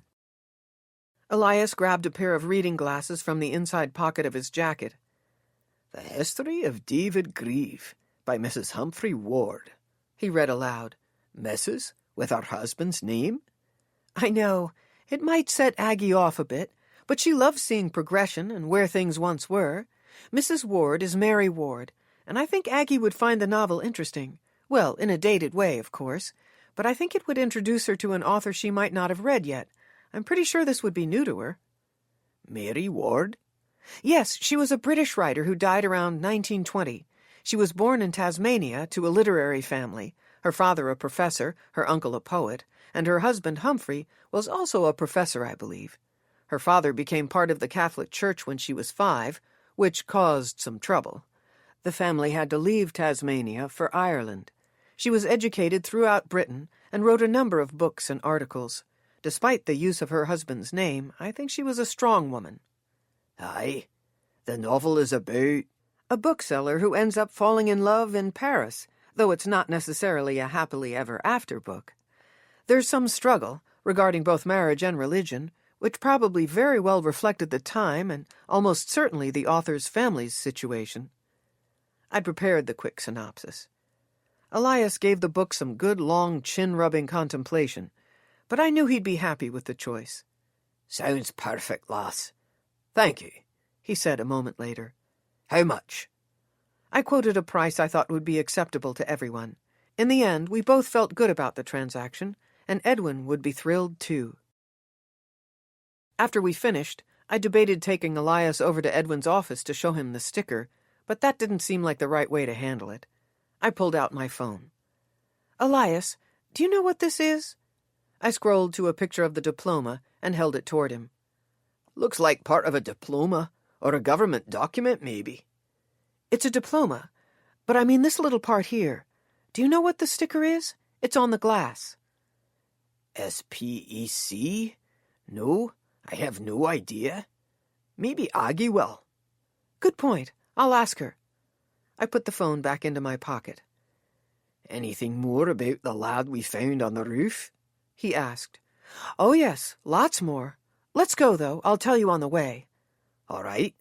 Elias grabbed a pair of reading glasses from the inside pocket of his jacket. The History of David Grieve, by Mrs. Humphrey Ward, he read aloud. Mrs., with her husband's name? I know. It might set Aggie off a bit, but she loves seeing progression and where things once were. Mrs. Ward is Mary Ward, and I think Aggie would find the novel interesting. Well, in a dated way, of course, but I think it would introduce her to an author she might not have read yet. I'm pretty sure this would be new to her. Mary Ward? Yes, she was a British writer who died around 1920. She was born in Tasmania to a literary family, her father a professor, her uncle a poet, and her husband Humphrey was also a professor, I believe. Her father became part of the Catholic Church when she was 5, which caused some trouble. The family had to leave Tasmania for Ireland. She was educated throughout Britain and wrote a number of books and articles. Despite the use of her husband's name, I think she was a strong woman. Aye. The novel is about... a bookseller who ends up falling in love in Paris, though it's not necessarily a happily ever after book. There's some struggle regarding both marriage and religion, which probably very well reflected the time and almost certainly the author's family's situation. I'd prepared the quick synopsis. Elias gave the book some good long chin-rubbing contemplation, but I knew he'd be happy with the choice. Sounds perfect, lass. Thank you, he said a moment later. How much? I quoted a price I thought would be acceptable to everyone. In the end, we both felt good about the transaction, and Edwin would be thrilled too. After we finished, I debated taking Elias over to Edwin's office to show him the sticker, but that didn't seem like the right way to handle it. I pulled out my phone. Elias, do you know what this is? I scrolled to a picture of the diploma and held it toward him. Looks like part of a diploma, or a government document, maybe. It's a diploma, but I mean this little part here. Do you know what the sticker is? It's on the glass. SPEC? No, I have no idea. Maybe Aggie will. Good point. I'll ask her. I put the phone back into my pocket. Anything more about the lad we found on the roof? He asked. Oh, yes, lots more. Let's go, though. I'll tell you on the way. All right.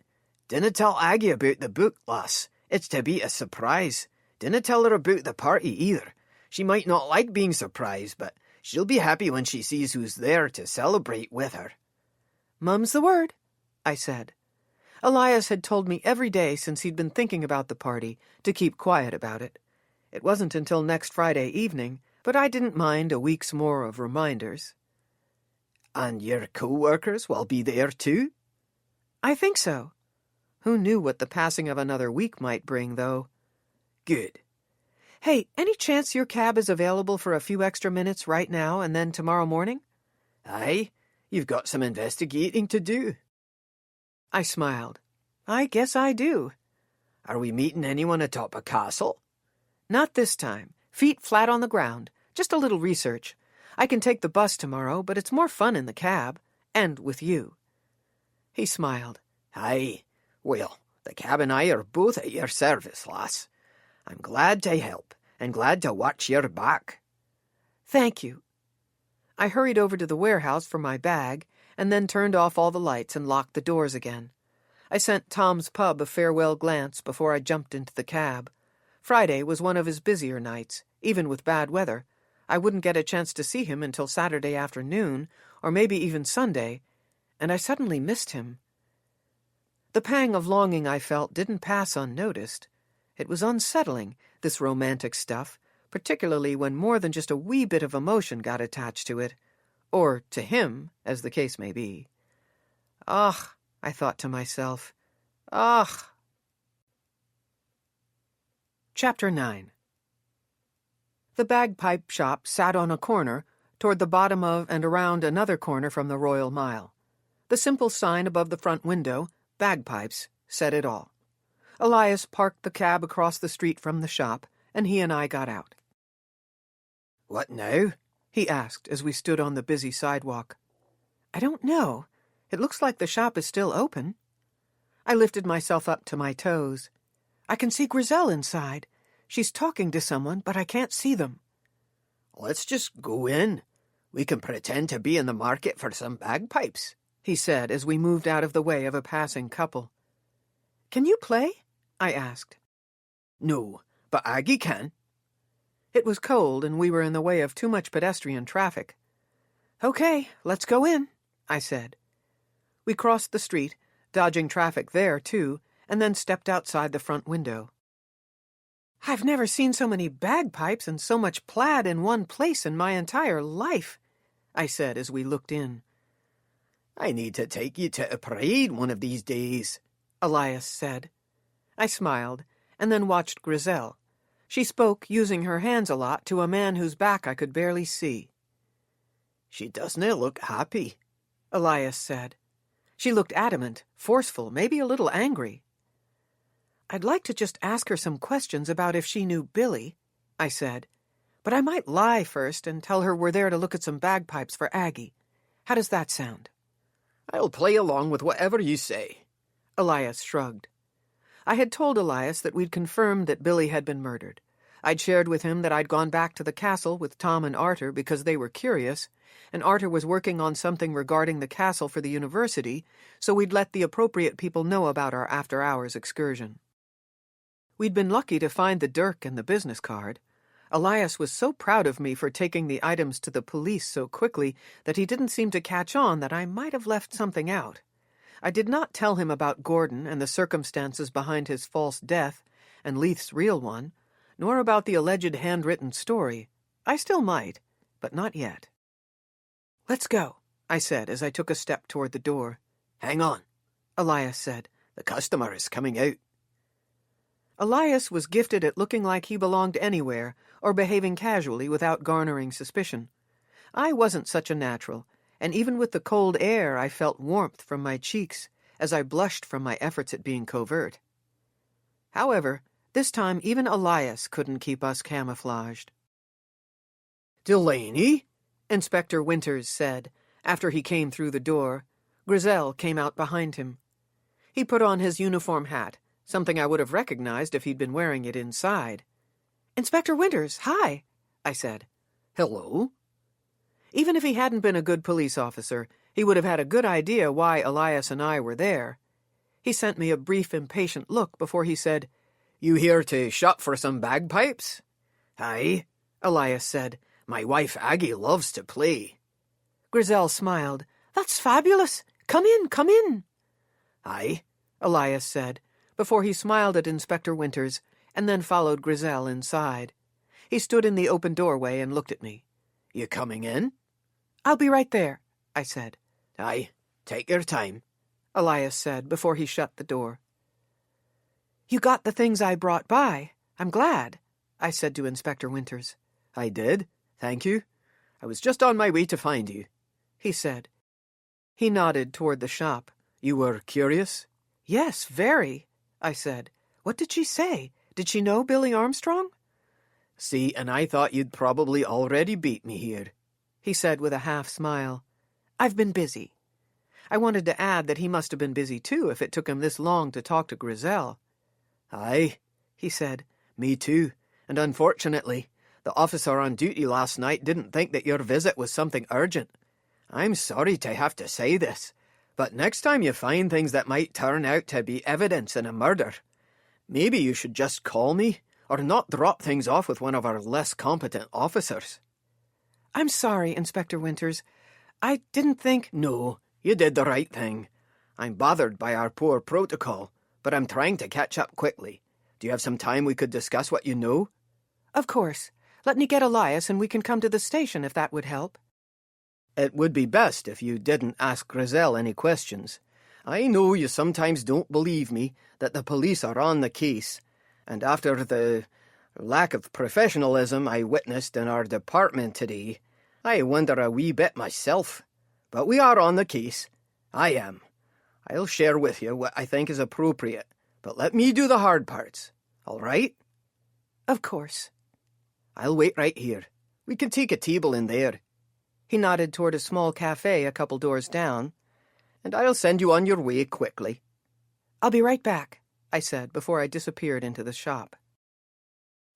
Dinna tell Aggie about the book, lass. It's to be a surprise. Dinna tell her about the party either. She might not like being surprised, but she'll be happy when she sees who's there to celebrate with her. Mum's the word, I said. Elias had told me every day since he'd been thinking about the party to keep quiet about it. It wasn't until next Friday evening, but I didn't mind a week's more of reminders. And your co-workers will be there too? I think so. Who knew what the passing of another week might bring, though? Good. Hey, any chance your cab is available for a few extra minutes right now and then tomorrow morning? Aye, you've got some investigating to do. I smiled. I guess I do. Are we meeting anyone atop a castle? Not this time. Feet flat on the ground. Just a little research. I can take the bus tomorrow, but it's more fun in the cab. And with you. He smiled. Aye. Well, the cab and I are both at your service, lass. I'm glad to help, and glad to watch your back. Thank you. I hurried over to the warehouse for my bag, and then turned off all the lights and locked the doors again. I sent Tom's pub a farewell glance before I jumped into the cab. Friday was one of his busier nights, even with bad weather. I wouldn't get a chance to see him until Saturday afternoon, or maybe even Sunday, and I suddenly missed him. The pang of longing I felt didn't pass unnoticed. It was unsettling, this romantic stuff, particularly when more than just a wee bit of emotion got attached to it. Or to him, as the case may be. Ugh, I thought to myself. Ugh. Chapter 9. The bagpipe shop sat on a corner, toward the bottom of and around another corner from the Royal Mile. The simple sign above the front window, Bagpipes, said it all. Elias parked the cab across the street from the shop, and he and I got out. What now? He asked as we stood on the busy sidewalk. I don't know. It looks like the shop is still open. I lifted myself up to my toes. I can see Grizel inside. She's talking to someone, but I can't see them. Let's just go in. We can pretend to be in the market for some bagpipes, he said as we moved out of the way of a passing couple. Can you play? I asked. No, but Aggie can. It was cold, and we were in the way of too much pedestrian traffic. Okay, let's go in, I said. We crossed the street, dodging traffic there, too, and then stepped outside the front window. I've never seen so many bagpipes and so much plaid in one place in my entire life, I said as we looked in. I need to take you to a parade one of these days, Elias said. I smiled, and then watched Grizel. She spoke, using her hands a lot, to a man whose back I could barely see. She doesn't look happy, Elias said. She looked adamant, forceful, maybe a little angry. I'd like to just ask her some questions about if she knew Billy, I said. But I might lie first and tell her we're there to look at some bagpipes for Aggie. How does that sound? I'll play along with whatever you say. Elias shrugged. I had told Elias that we'd confirmed that Billy had been murdered. I'd shared with him that I'd gone back to the castle with Tom and Arthur because they were curious, and Arthur was working on something regarding the castle for the university, so we'd let the appropriate people know about our after-hours excursion. We'd been lucky to find the dirk and the business card. Elias was so proud of me for taking the items to the police so quickly that he didn't seem to catch on that I might have left something out. I did not tell him about Gordon and the circumstances behind his false death, and Leith's real one, nor about the alleged handwritten story. I still might, but not yet. Let's go, I said as I took a step toward the door. Hang on, Elias said. The customer is coming out. Elias was gifted at looking like he belonged anywhere, or behaving casually without garnering suspicion. I wasn't such a natural, and even with the cold air I felt warmth from my cheeks as I blushed from my efforts at being covert. However, this time even Elias couldn't keep us camouflaged. Delaney? Inspector Winters said, after he came through the door. Grizel came out behind him. He put on his uniform hat, something I would have recognized if he'd been wearing it inside. Inspector Winters, hi, I said. Hello? Even if he hadn't been a good police officer, he would have had a good idea why Elias and I were there. He sent me a brief, impatient look before he said, You here to shop for some bagpipes? Aye, Elias said. My wife Aggie loves to play. Grizel smiled. That's fabulous. Come in, come in. Aye, Elias said, before he smiled at Inspector Winters and then followed Griselle inside. He stood in the open doorway and looked at me. You coming in? I'll be right there, I said. Aye, take your time, Elias said before he shut the door. You got the things I brought by. I'm glad, I said to Inspector Winters. I did, thank you. I was just on my way to find you, he said. He nodded toward the shop. You were curious? Yes, very, I said. What did she say? Did she know Billy Armstrong? See, and I thought you'd probably already beat me here, he said with a half smile. I've been busy. I wanted to add that he must have been busy too if it took him this long to talk to Griselle. Aye, he said, me too, and unfortunately, the officer on duty last night didn't think that your visit was something urgent. I'm sorry to have to say this, but next time you find things that might turn out to be evidence in a murder, maybe you should just call me, or not drop things off with one of our less competent officers. I'm sorry, Inspector Winters. I didn't think— No, you did the right thing. I'm bothered by our poor protocol, but I'm trying to catch up quickly. Do you have some time we could discuss what you know? Of course. Let me get Elias and we can come to the station if that would help. It would be best if you didn't ask Griselle any questions. I know you sometimes don't believe me that the police are on the case, and after the lack of professionalism I witnessed in our department today, I wonder a wee bit myself. But we are on the case. I am. I'll share with you what I think is appropriate, but let me do the hard parts. All right? Of course. I'll wait right here. We can take a table in there. He nodded toward a small cafe a couple doors down. And I'll send you on your way quickly. I'll be right back, I said before I disappeared into the shop.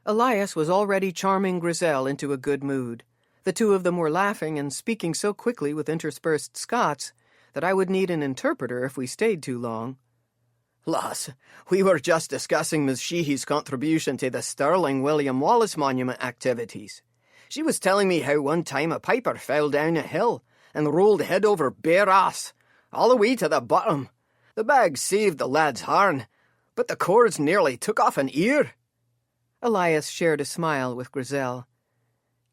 Elias was already charming Griselle into a good mood. The two of them were laughing and speaking so quickly with interspersed Scots that I would need an interpreter if we stayed too long. Lass, we were just discussing Miss Sheehy's contribution to the Sterling William Wallace Monument activities. She was telling me how one time a piper fell down a hill and rolled head over bare ass, all the way to the bottom. The bag saved the lad's harn, but the cords nearly took off an ear. Elias shared a smile with Griselle.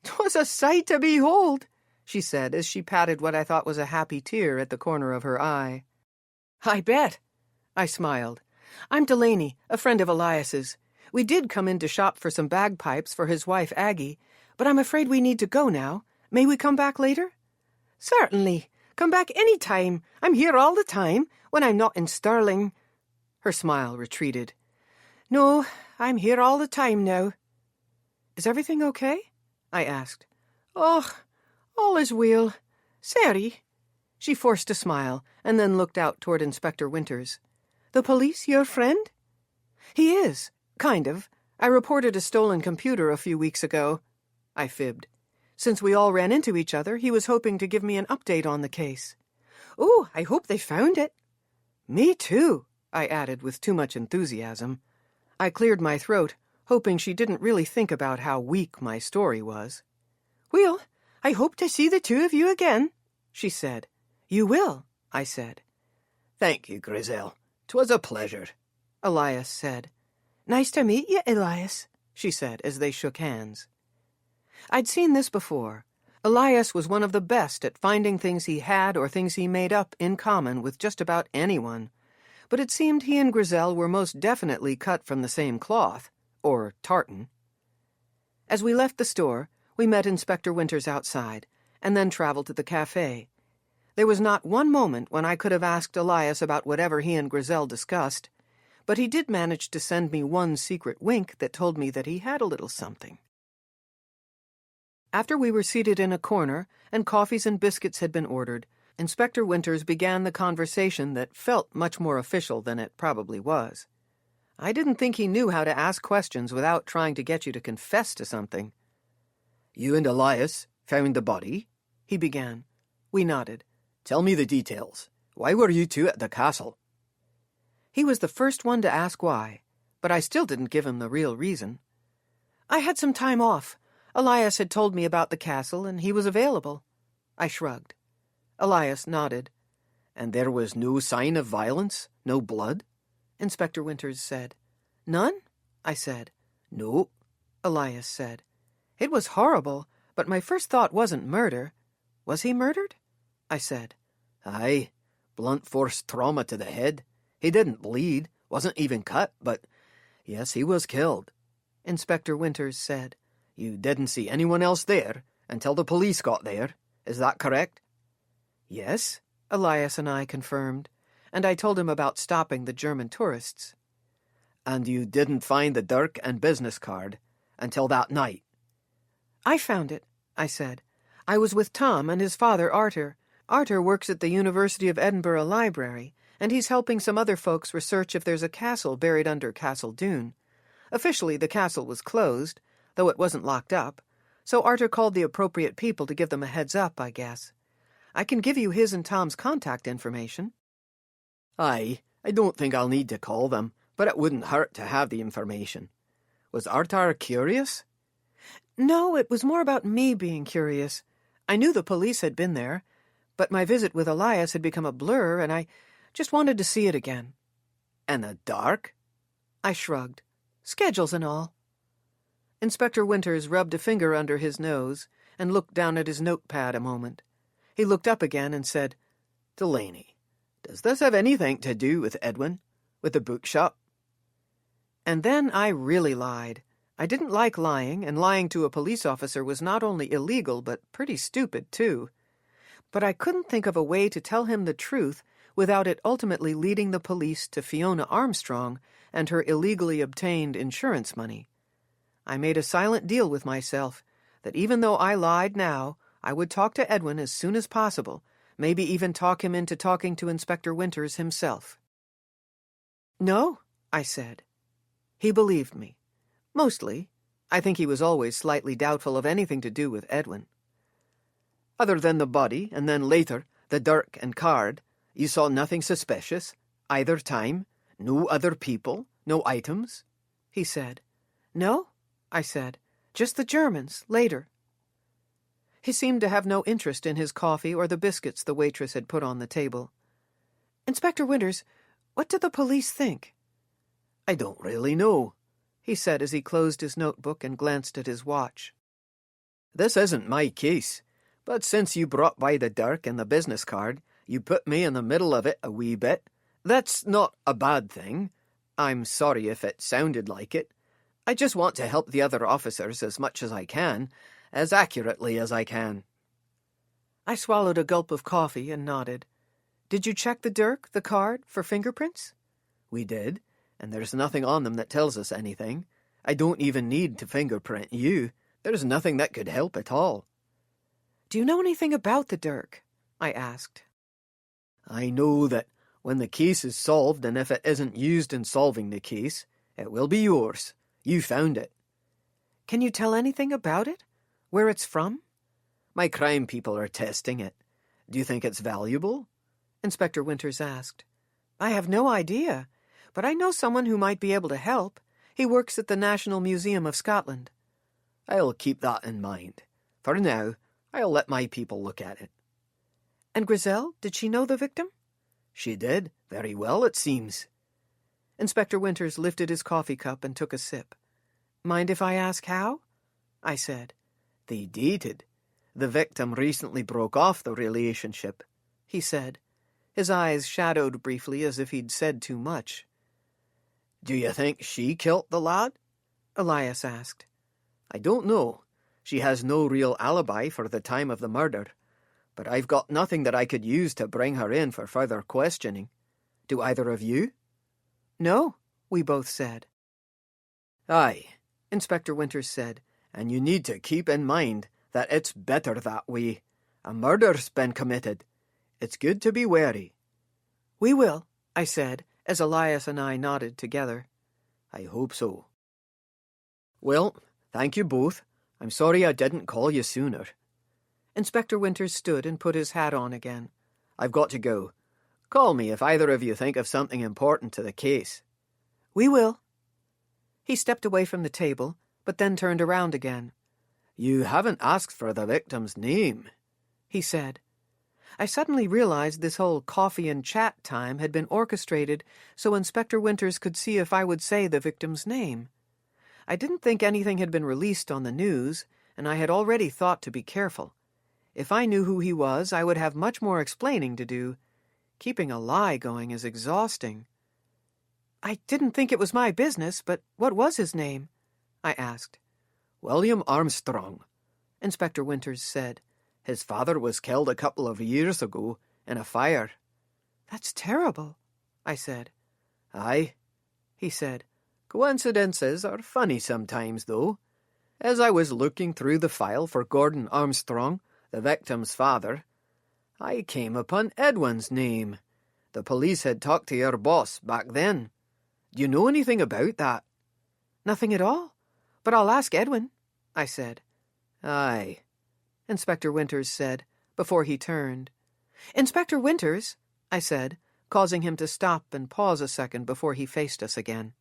"'Twas a sight to behold," she said as she patted what I thought was a happy tear at the corner of her eye. "I bet," I smiled. "I'm Delaney, a friend of Elias's. We did come in to shop for some bagpipes for his wife Aggie, but I'm afraid we need to go now. May we come back later?" "Certainly. Come back any time. I'm here all the time, when I'm not in Stirling." Her smile retreated. "No, I'm here all the time now." "Is everything okay?" I asked. "Oh, all is well. Sorry." She forced a smile, and then looked out toward Inspector Winters. "The police your friend?" "He is, kind of. I reported a stolen computer a few weeks ago." I fibbed. Since we all ran into each other, he was hoping to give me an update on the case. "Oh, I hope they found it." "Me too," I added with too much enthusiasm. I cleared my throat, hoping she didn't really think about how weak my story was. "Well, I hope to see the two of you again," she said. "You will," I said. "Thank you, Griselle. 'Twas a pleasure," Elias said. "Nice to meet you, Elias," she said as they shook hands. I'd seen this before. Elias was one of the best at finding things he had or things he made up in common with just about anyone. But it seemed he and Griselle were most definitely cut from the same cloth, or tartan. As we left the store, we met Inspector Winters outside, and then traveled to the cafe. There was not one moment when I could have asked Elias about whatever he and Griselle discussed, but he did manage to send me one secret wink that told me that he had a little something. After we were seated in a corner and coffees and biscuits had been ordered, Inspector Winters began the conversation that felt much more official than it probably was. I didn't think he knew how to ask questions without trying to get you to confess to something. "You and Elias found the body?" he began. We nodded. "Tell me the details. Why were you two at the castle?" He was the first one to ask why, but I still didn't give him the real reason. "I had some time off. Elias had told me about the castle, and he was available." I shrugged. Elias nodded. "And there was no sign of violence? No blood? Inspector Winters said. None? I said. No, Elias said. It was horrible, but my first thought wasn't murder. Was he murdered? I said. Aye, blunt force trauma to the head. He didn't bleed, wasn't even cut, but yes, he was killed. Inspector Winters said. You didn't see anyone else there until the police got there. Is that correct? Yes, Elias and I confirmed, and I told him about stopping the German tourists. And you didn't find the dirk and business card until that night? I found it, I said. I was with Tom and his father, Arthur. Arthur works at the University of Edinburgh Library, and he's helping some other folks research if there's a castle buried under Castle Doone. Officially, the castle was closed, though it wasn't locked up, so Arthur called the appropriate people to give them a heads up, I guess. I can give you his and Tom's contact information. Aye, I don't think I'll need to call them, but it wouldn't hurt to have the information. Was Arthur curious? No, it was more about me being curious. I knew the police had been there, but my visit with Elias had become a blur, and I just wanted to see it again. In the dark? I shrugged. Schedules and all. Inspector Winters rubbed a finger under his nose and looked down at his notepad a moment. He looked up again and said, Delaney, does this have anything to do with Edwin? With the bookshop? And then I really lied. I didn't like lying, and lying to a police officer was not only illegal, but pretty stupid, too. But I couldn't think of a way to tell him the truth without it ultimately leading the police to Fiona Armstrong and her illegally obtained insurance money. I made a silent deal with myself that even though I lied now, I would talk to Edwin as soon as possible, maybe even talk him into talking to Inspector Winters himself. No, I said. He believed me. Mostly. I think he was always slightly doubtful of anything to do with Edwin. Other than the body, and then later, the dirk and card, you saw nothing suspicious, either time, no other people, no items? He said. No, I said. Just the Germans, later. He seemed to have no interest in his coffee or the biscuits the waitress had put on the table. Inspector Winters, what do the police think? I don't really know, he said as he closed his notebook and glanced at his watch. This isn't my case, but since you brought by the dirk and the business card, you put me in the middle of it a wee bit. That's not a bad thing. I'm sorry if it sounded like it. I just want to help the other officers as much as I can, as accurately as I can. I swallowed a gulp of coffee and nodded. Did you check the dirk, the card, for fingerprints? We did, and there's nothing on them that tells us anything. I don't even need to fingerprint you. There's nothing that could help at all. Do you know anything about the dirk? I asked. I know that when the case is solved, and if it isn't used in solving the case, it will be yours. You found it. Can you tell anything about it? Where it's from? My crime people are testing it. Do you think it's valuable? Inspector Winters asked. I have no idea, but I know someone who might be able to help. He works at the National Museum of Scotland. I'll keep that in mind. For now, I'll let my people look at it. And Griselle, did she know the victim? She did. Very well, it seems. Inspector Winters lifted his coffee cup and took a sip. Mind if I ask how? I said. They dated. The victim recently broke off the relationship, he said. His eyes shadowed briefly as if he'd said too much. Do you think she killed the lad? Elias asked. I don't know. She has no real alibi for the time of the murder, but I've got nothing that I could use to bring her in for further questioning. Do either of you? No, we both said. Aye, Inspector Winters said. And you need to keep in mind that it's better that way. A murder's been committed. It's good to be wary. We will, I said, as Elias and I nodded together. I hope so. Well, thank you both. I'm sorry I didn't call you sooner. Inspector Winters stood and put his hat on again. I've got to go. Call me if either of you think of something important to the case. We will. He stepped away from the table, but then turned around again. You haven't asked for the victim's name, he said. I suddenly realized this whole coffee and chat time had been orchestrated so Inspector Winters could see if I would say the victim's name. I didn't think anything had been released on the news, and I had already thought to be careful. If I knew who he was, I would have much more explaining to do. Keeping a lie going is exhausting. I didn't think it was my business, but what was his name? I asked. William Armstrong, Inspector Winters said. His father was killed a couple of years ago in a fire. That's terrible, I said. Aye, he said. Coincidences are funny sometimes, though. As I was looking through the file for Gordon Armstrong, the victim's father, I came upon Edwin's name. The police had talked to your boss back then. Do you know anything about that? Nothing at all, but I'll ask Edwin, I said. Aye, Inspector Winters said, before he turned. Inspector Winters, I said, causing him to stop and pause a second before he faced us again.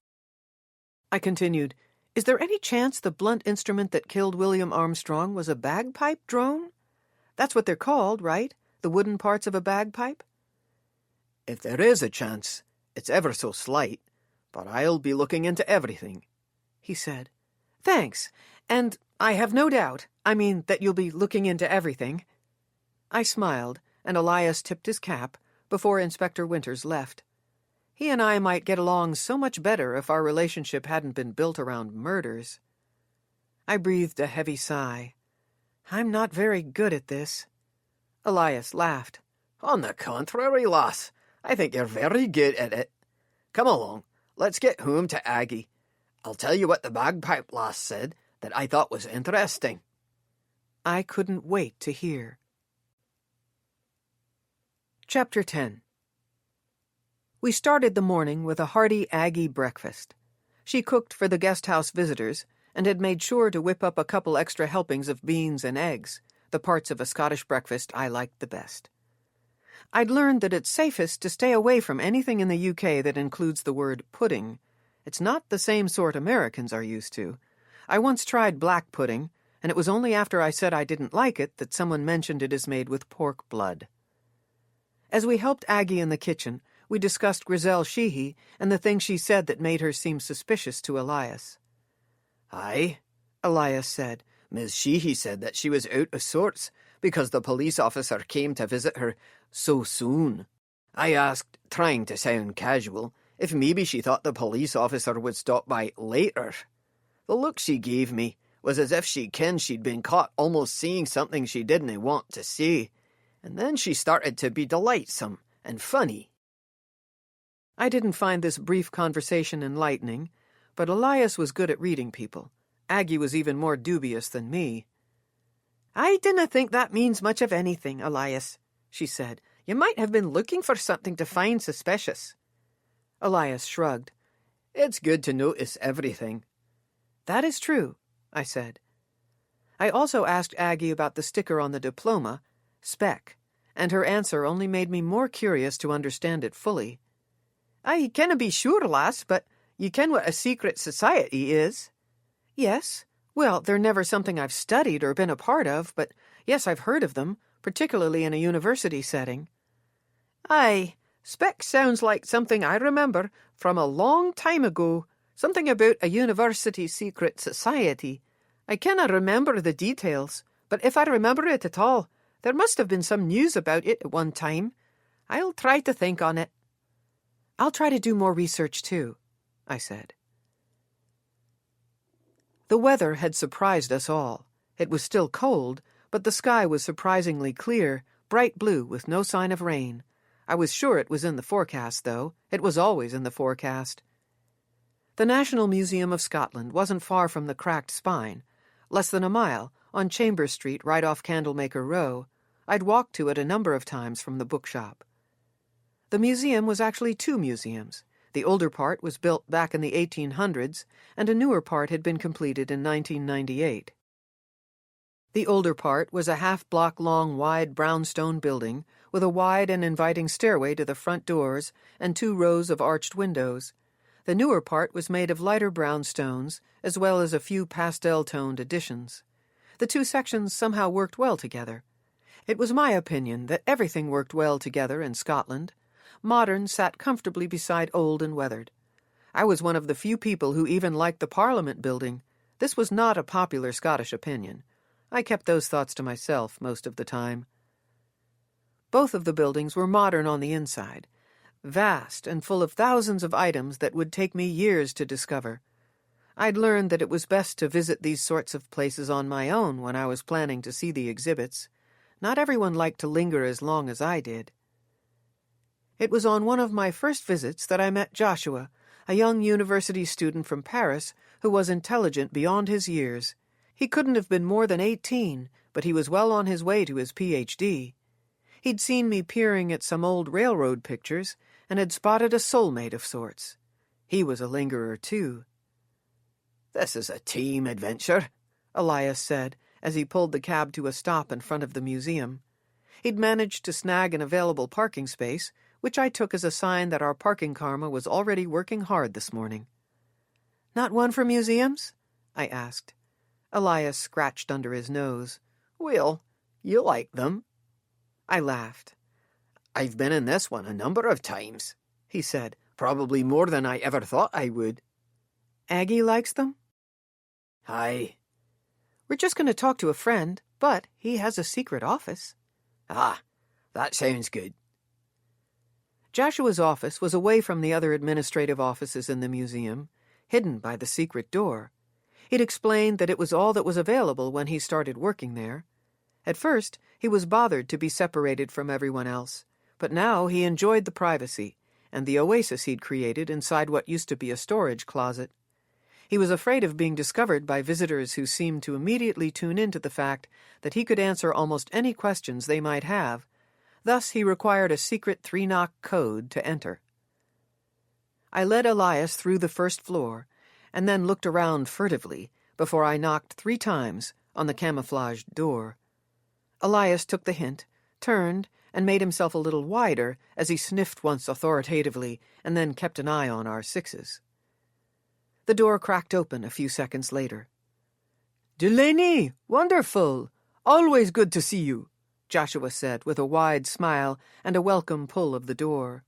I continued, is there any chance the blunt instrument that killed William Armstrong was a bagpipe drone? That's what they're called, right? The wooden parts of a bagpipe? If there is a chance, it's ever so slight, but I'll be looking into everything, he said. Thanks, and I have no doubt, that you'll be looking into everything. I smiled, and Elias tipped his cap before Inspector Winters left. He and I might get along so much better if our relationship hadn't been built around murders. I breathed a heavy sigh. I'm not very good at this. Elias laughed. On the contrary, lass, I think you're very good at it. Come along, let's get home to Aggie. I'll tell you what the bagpipe lass said that I thought was interesting. I couldn't wait to hear. Chapter 10. We started the morning with a hearty Aggie breakfast. She cooked for the guest house visitors and had made sure to whip up a couple extra helpings of beans and eggs, the parts of a Scottish breakfast I liked the best. I'd learned that it's safest to stay away from anything in the UK that includes the word pudding. It's not the same sort Americans are used to. I once tried black pudding, and it was only after I said I didn't like it that someone mentioned it is made with pork blood. As we helped Aggie in the kitchen, we discussed Griselle Sheehy and the things she said that made her seem suspicious to Elias. Aye, Elias said. Miss Sheehy said that she was out of sorts because the police officer came to visit her so soon. I asked, trying to sound casual, if maybe she thought the police officer would stop by later. The look she gave me was as if she kenned she'd been caught almost saying something she didn't want to say, and then she started to be delightsome and funny. I didn't find this brief conversation enlightening, but Elias was good at reading people. Aggie was even more dubious than me. I dinna think that means much of anything, Elias, she said. You might have been looking for something to find suspicious. Elias shrugged. It's good to notice everything. That is true, I said. I also asked Aggie about the sticker on the diploma, Spec, and her answer only made me more curious to understand it fully. I canna be sure, lass, but you ken what a secret society is. Yes. Well, they're never something I've studied or been a part of, but yes, I've heard of them, particularly in a university setting. Aye, Spec sounds like something I remember from a long time ago, something about a university secret society. I cannot remember the details, but if I remember it at all, there must have been some news about it at one time. I'll try to think on it. I'll try to do more research too, I said. The weather had surprised us all. It was still cold, but the sky was surprisingly clear, bright blue with no sign of rain. I was sure it was in the forecast, though. It was always in the forecast. The National Museum of Scotland wasn't far from the Cracked Spine. Less than a mile, on Chambers Street right off Candlemaker Row. I'd walked to it a number of times from the bookshop. The museum was actually two museums. The older part was built back in the 1800s, and a newer part had been completed in 1998. The older part was a half-block-long wide brownstone building with a wide and inviting stairway to the front doors and 2 rows of arched windows. The newer part was made of lighter brown stones, as well as a few pastel-toned additions. The two sections somehow worked well together. It was my opinion that everything worked well together in Scotland. Modern sat comfortably beside old and weathered. I was one of the few people who even liked the Parliament building. This was not a popular Scottish opinion. I kept those thoughts to myself most of the time. Both of the buildings were modern on the inside, vast and full of thousands of items that would take me years to discover. I'd learned that it was best to visit these sorts of places on my own when I was planning to see the exhibits. Not everyone liked to linger as long as I did. It was on one of my first visits that I met Joshua, a young university student from Paris who was intelligent beyond his years. He couldn't have been more than 18, but he was well on his way to his Ph.D. He'd seen me peering at some old railroad pictures and had spotted a soulmate of sorts. He was a lingerer, too. "This is a team adventure," Elias said as he pulled the cab to a stop in front of the museum. He'd managed to snag an available parking space, which I took as a sign that our parking karma was already working hard this morning. "Not one for museums?" I asked. Elias scratched under his nose. "Well, you like them." I laughed. "I've been in this one a number of times," he said, "probably more than I ever thought I would." "Aggie likes them?" "Aye." "We're just going to talk to a friend, but he has a secret office." "Ah, that sounds good." Joshua's office was away from the other administrative offices in the museum, hidden by the secret door. He'd explained that it was all that was available when he started working there. At first, he was bothered to be separated from everyone else, but now he enjoyed the privacy and the oasis he'd created inside what used to be a storage closet. He was afraid of being discovered by visitors who seemed to immediately tune into the fact that he could answer almost any questions they might have. Thus, he required a secret 3-knock code to enter. I led Elias through the first floor, and then looked around furtively before I knocked 3 times on the camouflaged door. Elias took the hint, turned, and made himself a little wider as he sniffed once authoritatively and then kept an eye on our 6s. The door cracked open a few seconds later. "Delaney! Wonderful! Always good to see you," Joshua said with a wide smile and a welcome pull of the door.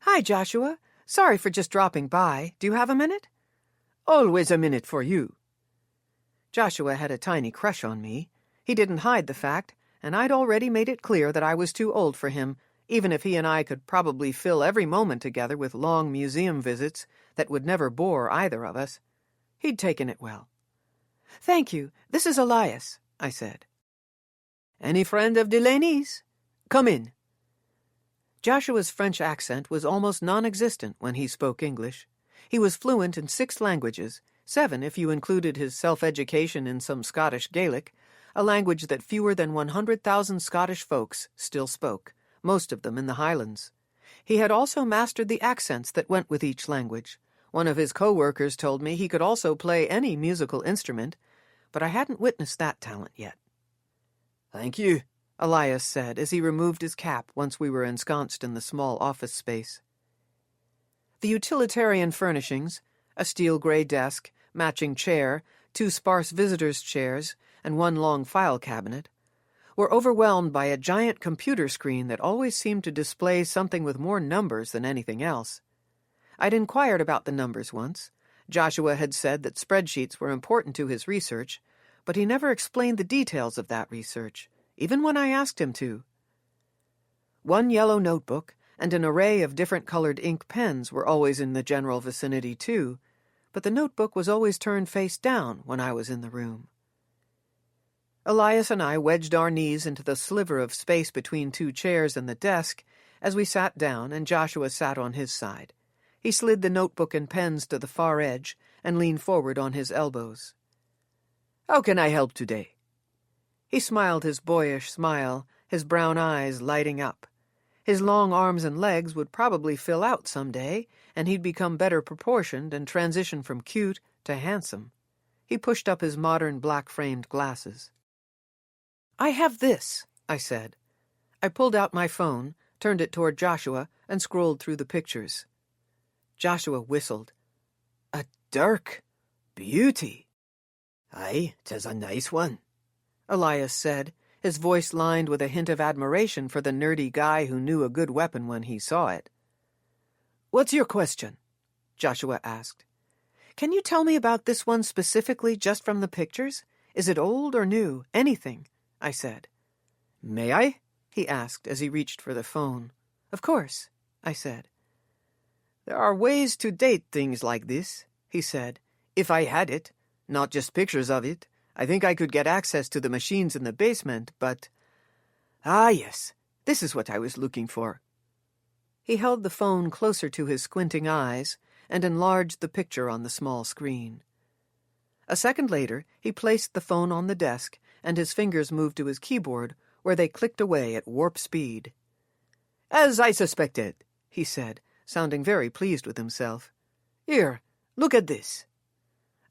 "Hi, Joshua. Sorry for just dropping by. Do you have a minute?" "Always a minute for you." Joshua had a tiny crush on me. He didn't hide the fact, and I'd already made it clear that I was too old for him, even if he and I could probably fill every moment together with long museum visits that would never bore either of us. He'd taken it well. "Thank you. This is Elias," I said. "Any friend of Delaney's? Come in." Joshua's French accent was almost non-existent when he spoke English. He was fluent in 6 languages, 7 if you included his self-education in some Scottish Gaelic, a language that fewer than 100,000 Scottish folks still spoke, most of them in the Highlands. He had also mastered the accents that went with each language. One of his co-workers told me he could also play any musical instrument, but I hadn't witnessed that talent yet. "Thank you," Elias said as he removed his cap once we were ensconced in the small office space. The utilitarian furnishings, a steel gray desk, matching chair, 2 sparse visitors' chairs, and 1 long file cabinet, were overwhelmed by a giant computer screen that always seemed to display something with more numbers than anything else. I'd inquired about the numbers once. Joshua had said that spreadsheets were important to his research, but he never explained the details of that research, even when I asked him to. 1 yellow notebook and an array of different-colored ink pens were always in the general vicinity, too, but the notebook was always turned face down when I was in the room. Elias and I wedged our knees into the sliver of space between 2 chairs and the desk as we sat down, and Joshua sat on his side. He slid the notebook and pens to the far edge and leaned forward on his elbows. "How can I help today?" He smiled his boyish smile, his brown eyes lighting up. His long arms and legs would probably fill out some day, and he'd become better proportioned and transition from cute to handsome. He pushed up his modern black-framed glasses. "I have this," I said. I pulled out my phone, turned it toward Joshua, and scrolled through the pictures. Joshua whistled. "A dirk. Beauty." "Aye, 'tis a nice one," Elias said, his voice lined with a hint of admiration for the nerdy guy who knew a good weapon when he saw it. "What's your question?" Joshua asked. "Can you tell me about this one specifically just from the pictures? Is it old or new? Anything," I said. "May I?" he asked as he reached for the phone. "Of course," I said. "There are ways to date things like this," he said. "If I had it, not just pictures of it, I think I could get access to the machines in the basement, but... Ah, yes, this is what I was looking for." He held the phone closer to his squinting eyes and enlarged the picture on the small screen. A second later, he placed the phone on the desk, and his fingers moved to his keyboard, where they clicked away at warp speed. "As I suspected," he said, sounding very pleased with himself. "Here, look at this."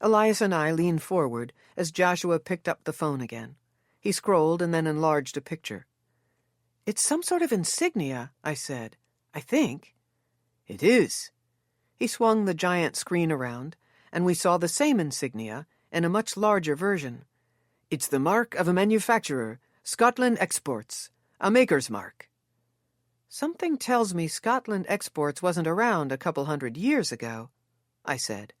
Elias and I leaned forward as Joshua picked up the phone again. He scrolled and then enlarged a picture. "It's some sort of insignia," I said. "I think." "It is." He swung the giant screen around, and we saw the same insignia in a much larger version. "It's the mark of a manufacturer, Scotland Exports, a maker's mark." "Something tells me Scotland Exports wasn't around a couple 100 years ago," I said.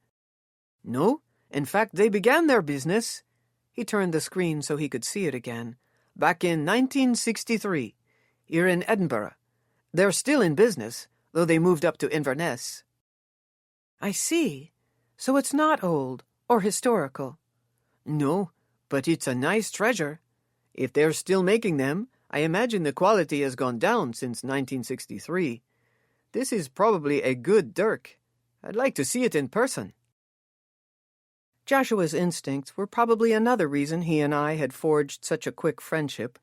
"No, in fact they began their business," he turned the screen so he could see it again, "back in 1963, here in Edinburgh. They're still in business, though they moved up to Inverness." "I see. So it's not old or historical." "No, but it's a nice treasure. If they're still making them, I imagine the quality has gone down since 1963. This is probably a good dirk. I'd like to see it in person." Joshua's instincts were probably another reason he and I had forged such a quick friendship.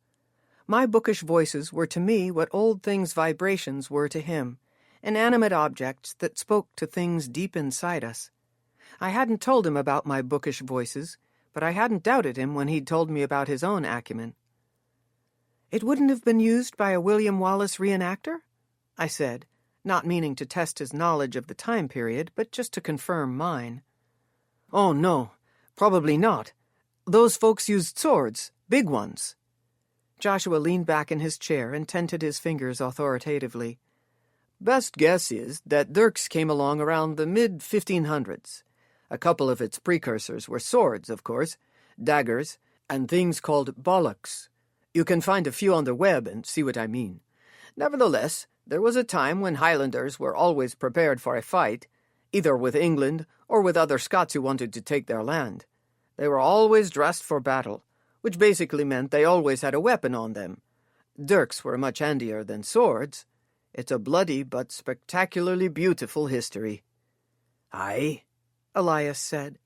My bookish voices were to me what old things' vibrations were to him, inanimate objects that spoke to things deep inside us. I hadn't told him about my bookish voices, but I hadn't doubted him when he'd told me about his own acumen. "It wouldn't have been used by a William Wallace reenactor?" I said, not meaning to test his knowledge of the time period, but just to confirm mine. "Oh, no, probably not. Those folks used swords, big ones." Joshua leaned back in his chair and tented his fingers authoritatively. "Best guess is that dirks came along around the mid-1500s. A couple of its precursors were swords, of course, daggers, and things called bollocks. You can find a few on the web and see what I mean. Nevertheless, there was a time when Highlanders were always prepared for a fight, either with England or with other Scots who wanted to take their land. They were always dressed for battle, which basically meant they always had a weapon on them. Dirks were much handier than swords. It's a bloody but spectacularly beautiful history." "Aye," Elias said.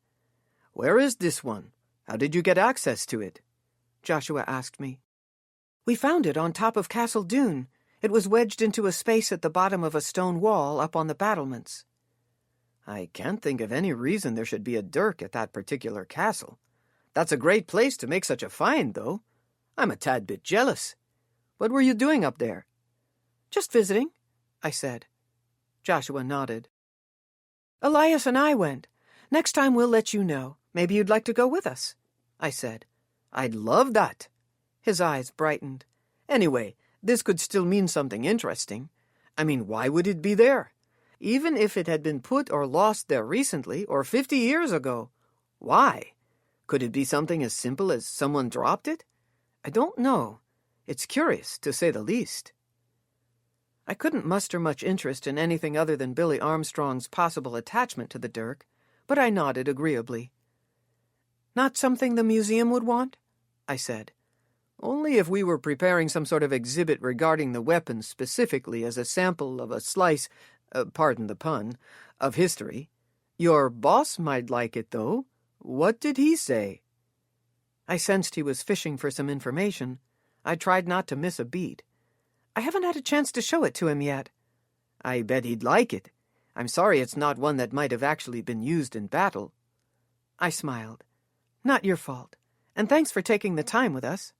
"Where is this one? How did you get access to it?" Joshua asked me. "We found it on top of Castle Doone. It was wedged into a space at the bottom of a stone wall up on the battlements." "I can't think of any reason there should be a dirk at that particular castle. That's a great place to make such a find, though. I'm a tad bit jealous. What were you doing up there?" "Just visiting," I said. Joshua nodded. "Elias and I went. Next time we'll let you know. Maybe you'd like to go with us," I said. "I'd love that." His eyes brightened. "Anyway, this could still mean something interesting. I mean, why would it be there? Even if it had been put or lost there recently or 50 years ago. Why? Could it be something as simple as someone dropped it? I don't know. It's curious, to say the least." I couldn't muster much interest in anything other than Billy Armstrong's possible attachment to the dirk, but I nodded agreeably. "Not something the museum would want?" I said. "Only if we were preparing some sort of exhibit regarding the weapon specifically as a sample of a slice, pardon the pun, of history. Your boss might like it, though. What did he say?" I sensed he was fishing for some information. I tried not to miss a beat. "I haven't had a chance to show it to him yet." "I bet he'd like it. I'm sorry it's not one that might have actually been used in battle." I smiled. "Not your fault. And thanks for taking the time with us."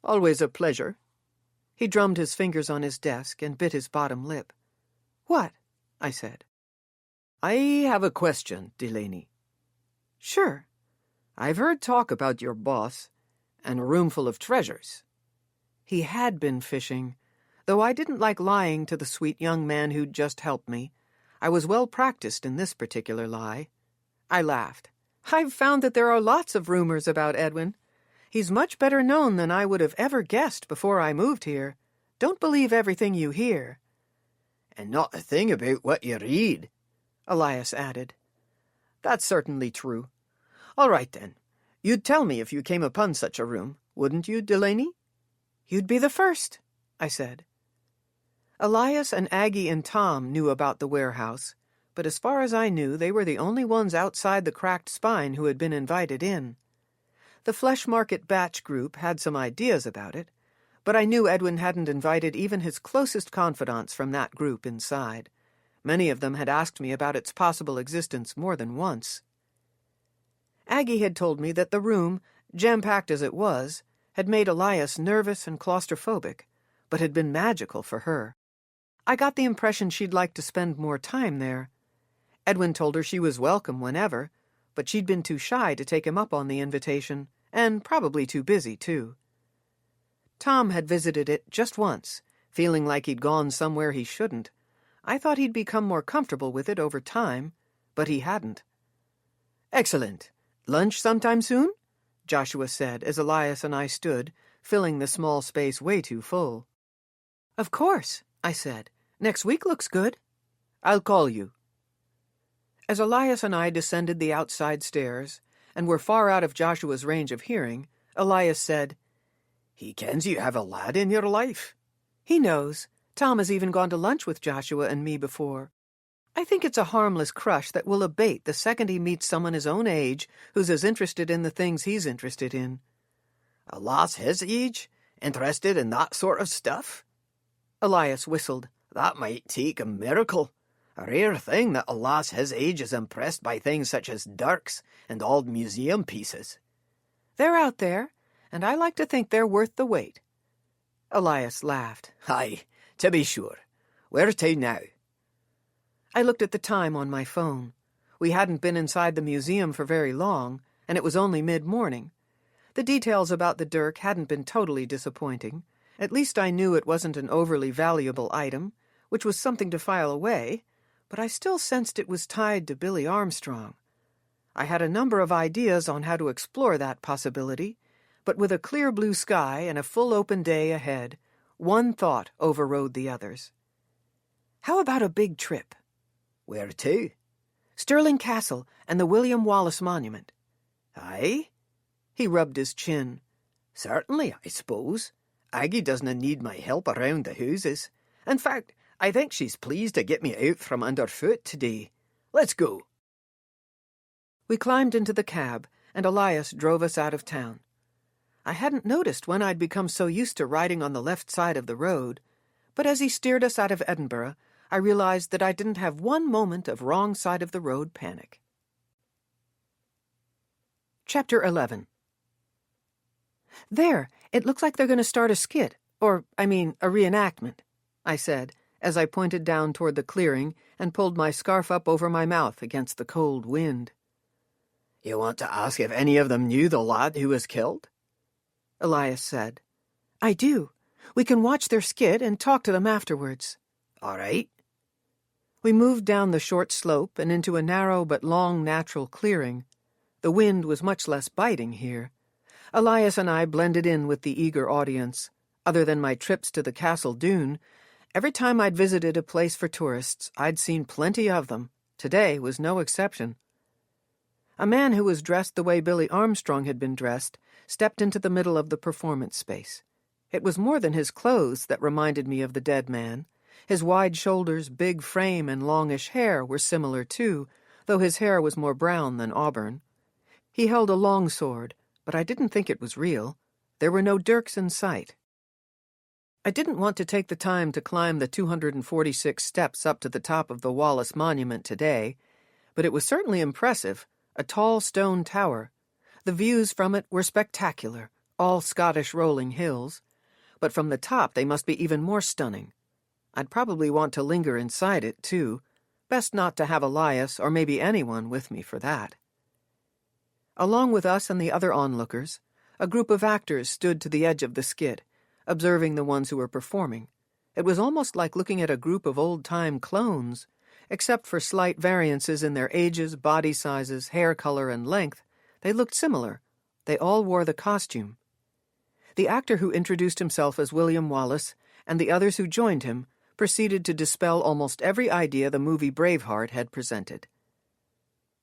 "Always a pleasure." He drummed his fingers on his desk and bit his bottom lip. "What?" I said. "I have a question, Delaney." "Sure." "I've heard talk about your boss and a room full of treasures. He had been fishing. Though I didn't like lying to the sweet young man who'd just helped me, I was well practiced in this particular lie. I laughed. I've found that there are lots of rumors about Edwin. He's much better known than I would have ever guessed before I moved here. Don't believe everything you hear. And not a thing about what you read, Elias added. That's certainly true. All right, then. You'd tell me if you came upon such a room, wouldn't you, Delaney? You'd be the first, I said. Elias and Aggie and Tom knew about the warehouse, but as far as I knew, they were the only ones outside the cracked spine who had been invited in. The Flesh Market Batch group had some ideas about it, but I knew Edwin hadn't invited even his closest confidants from that group inside. Many of them had asked me about its possible existence more than once. Aggie had told me that the room, jam-packed as it was, had made Elias nervous and claustrophobic, but had been magical for her. I got the impression she'd like to spend more time there. Edwin told her she was welcome whenever, but she'd been too shy to take him up on the invitation, and probably too busy, too. Tom had visited it just once, feeling like he'd gone somewhere he shouldn't. I thought he'd become more comfortable with it over time, but he hadn't. Excellent. Lunch sometime soon? Joshua said as Elias and I stood, filling the small space way too full. Of course, I said. Next week looks good. I'll call you. As Elias and I descended the outside stairs, and were far out of Joshua's range of hearing, Elias said, He kens you have a lad in your life. He knows. Tom has even gone to lunch with Joshua and me before. I think it's a harmless crush that will abate the second he meets someone his own age who's as interested in the things he's interested in. A lass his age? Interested in that sort of stuff? Elias whistled. That might take a miracle. A rare thing that a lass his age is impressed by things such as dirks and old museum pieces. They're out there, and I like to think they're worth the wait. Elias laughed. Aye, to be sure. Where to now? I looked at the time on my phone. We hadn't been inside the museum for very long, and it was only mid-morning. The details about the dirk hadn't been totally disappointing. At least I knew it wasn't an overly valuable item, which was something to file away, but I still sensed it was tied to Billy Armstrong. I had a number of ideas on how to explore that possibility, but with a clear blue sky and a full open day ahead, one thought overrode the others. How about a big trip? Where to? Stirling Castle and the William Wallace Monument. Aye? He rubbed his chin. Certainly, I suppose. Aggie doesn't need my help around the houses. In fact, I think she's pleased to get me out from underfoot today. Let's go. We climbed into the cab, and Elias drove us out of town. I hadn't noticed when I'd become so used to riding on the left side of the road, but as he steered us out of Edinburgh, I realized that I didn't have one moment of wrong side of the road panic. Chapter 11. There, it looks like they're going to start a skit, a reenactment, I said, as I pointed down toward the clearing and pulled my scarf up over my mouth against the cold wind. You want to ask if any of them knew the lad who was killed? Elias said. I do. We can watch their skit and talk to them afterwards. All right. We moved down the short slope and into a narrow but long natural clearing. The wind was much less biting here. Elias and I blended in with the eager audience. Other than my trips to the Castle Dune, every time I'd visited a place for tourists, I'd seen plenty of them. Today was no exception. A man who was dressed the way Billy Armstrong had been dressed stepped into the middle of the performance space. It was more than his clothes that reminded me of the dead man. His wide shoulders, big frame, and longish hair were similar too, though his hair was more brown than auburn. He held a long sword, but I didn't think it was real. There were no dirks in sight. I didn't want to take the time to climb the 246 steps up to the top of the Wallace Monument today, but it was certainly impressive, a tall stone tower. The views from it were spectacular, all Scottish rolling hills, but from the top they must be even more stunning. I'd probably want to linger inside it, too. Best not to have Elias or maybe anyone with me for that. Along with us and the other onlookers, a group of actors stood to the edge of the skit, observing the ones who were performing. It was almost like looking at a group of old-time clones. Except for slight variances in their ages, body sizes, hair color, and length, they looked similar. They all wore the costume. The actor who introduced himself as William Wallace and the others who joined him proceeded to dispel almost every idea the movie Braveheart had presented.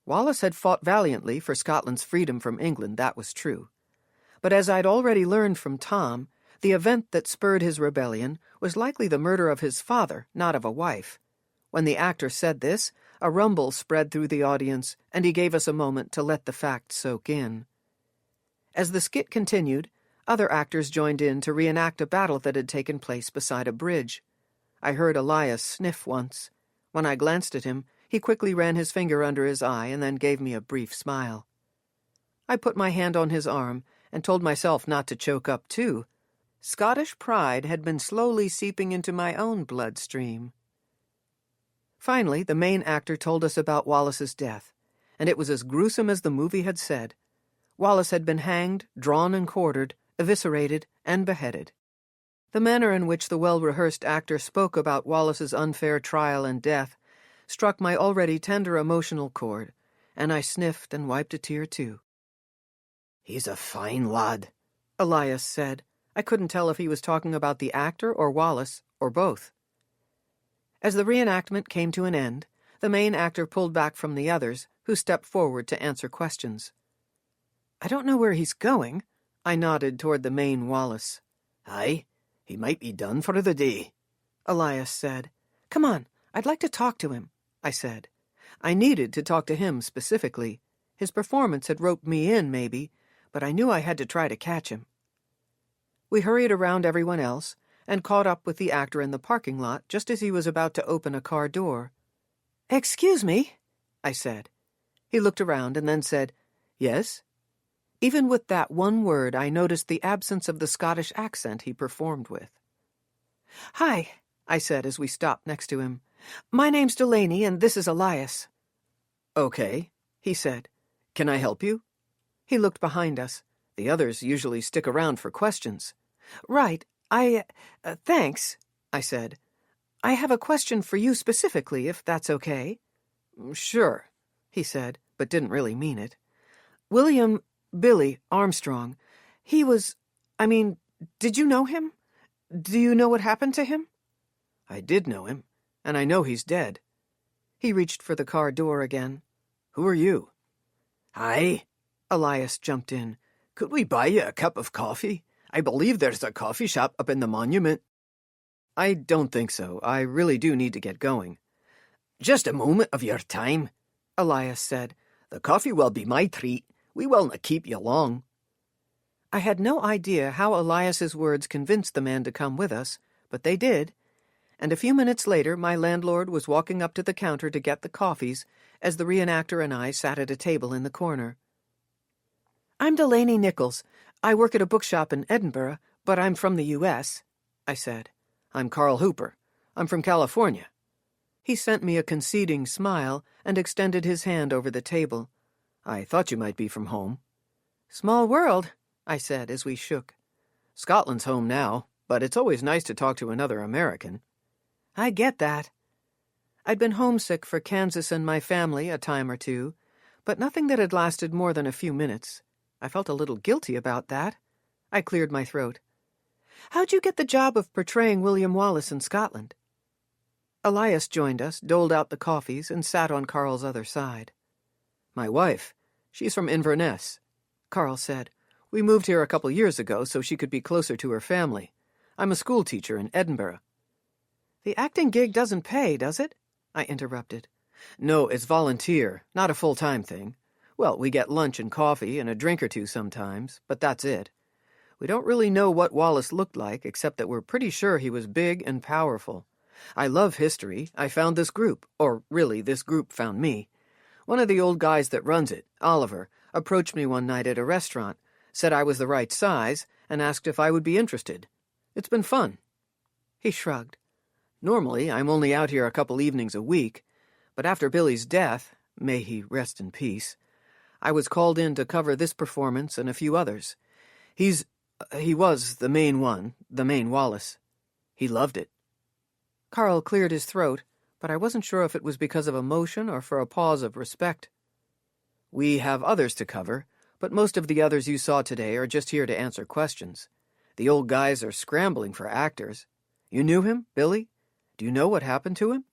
Wallace had fought valiantly for Scotland's freedom from England, that was true. But as I'd already learned from Tom, the event that spurred his rebellion was likely the murder of his father, not of a wife. When the actor said this, a rumble spread through the audience, and he gave us a moment to let the fact soak in. As the skit continued, other actors joined in to reenact a battle that had taken place beside a bridge. I heard Elias sniff once. When I glanced at him, he quickly ran his finger under his eye and then gave me a brief smile. I put my hand on his arm and told myself not to choke up, too. Scottish pride had been slowly seeping into my own bloodstream. Finally, the main actor told us about Wallace's death, and it was as gruesome as the movie had said. Wallace had been hanged, drawn and quartered, eviscerated, and beheaded. The manner in which the well-rehearsed actor spoke about Wallace's unfair trial and death struck my already tender emotional chord, and I sniffed and wiped a tear too. "He's a fine lad," Elias said. I couldn't tell if he was talking about the actor or Wallace, or both. As the reenactment came to an end, the main actor pulled back from the others, who stepped forward to answer questions. "I don't know where he's going," I nodded toward the main Wallace. "Aye, he might be done for the day," Elias said. "Come on, I'd like to talk to him," I said. I needed to talk to him specifically. His performance had roped me in, maybe, but I knew I had to try to catch him. We hurried around everyone else and caught up with the actor in the parking lot just as he was about to open a car door. "Excuse me," I said. He looked around and then said, "Yes?" Even with that one word, I noticed the absence of the Scottish accent he performed with. "Hi," I said as we stopped next to him. "My name's Delaney, and this is Elias." "Okay," he said. "Can I help you?" He looked behind us. The others usually stick around for questions. "Right. Thanks," I said. "I have a question for you specifically, if that's okay." "Sure," he said, but didn't really mean it. Billy Armstrong. He was, did you know him? Do you know what happened to him?" "I did know him, and I know he's dead." He reached for the car door again. "Who are you?" "Aye," Elias jumped in. "Could we buy you a cup of coffee? I believe there's a coffee shop up in the monument." "I don't think so. I really do need to get going." "Just a moment of your time," Elias said. "The coffee will be my treat. We will not keep you long." I had no idea how Elias's words convinced the man to come with us, but they did, and a few minutes later my landlord was walking up to the counter to get the coffees as the reenactor and I sat at a table in the corner. "I'm Delaney Nichols. I work at a bookshop in Edinburgh, but I'm from the U.S., I said. "I'm Carl Hooper. I'm from California." He sent me a conceding smile and extended his hand over the table. "I thought you might be from home." "Small world," I said as we shook. "Scotland's home now, but it's always nice to talk to another American." "I get that." I'd been homesick for Kansas and my family a time or two, but nothing that had lasted more than a few minutes. I felt a little guilty about that. I cleared my throat. "How'd you get the job of portraying William Wallace in Scotland?" Elias joined us, doled out the coffees, and sat on Carl's other side. "My wife. She's from Inverness," Carl said. "We moved here a couple years ago so she could be closer to her family. I'm a school teacher in Edinburgh." "The acting gig doesn't pay, does it?" I interrupted. "No, it's volunteer, not a full-time thing. Well, we get lunch and coffee and a drink or two sometimes, but that's it. We don't really know what Wallace looked like, except that we're pretty sure he was big and powerful. I love history. I found this group, or really, this group found me. One of the old guys that runs it, Oliver, approached me one night at a restaurant, said I was the right size, and asked if I would be interested. It's been fun." He shrugged. "Normally, I'm only out here a couple evenings a week, but after Billy's death, may he rest in peace, I was called in to cover this performance and a few others. He's He was the main one, the main Wallace. He loved it. Carl cleared his throat, but I wasn't sure if it was because of emotion or for a pause of respect. We have others to cover, but most of the others you saw today are just here to answer questions. The old guys are scrambling for actors. You knew him, Billy? Do you know what happened to him?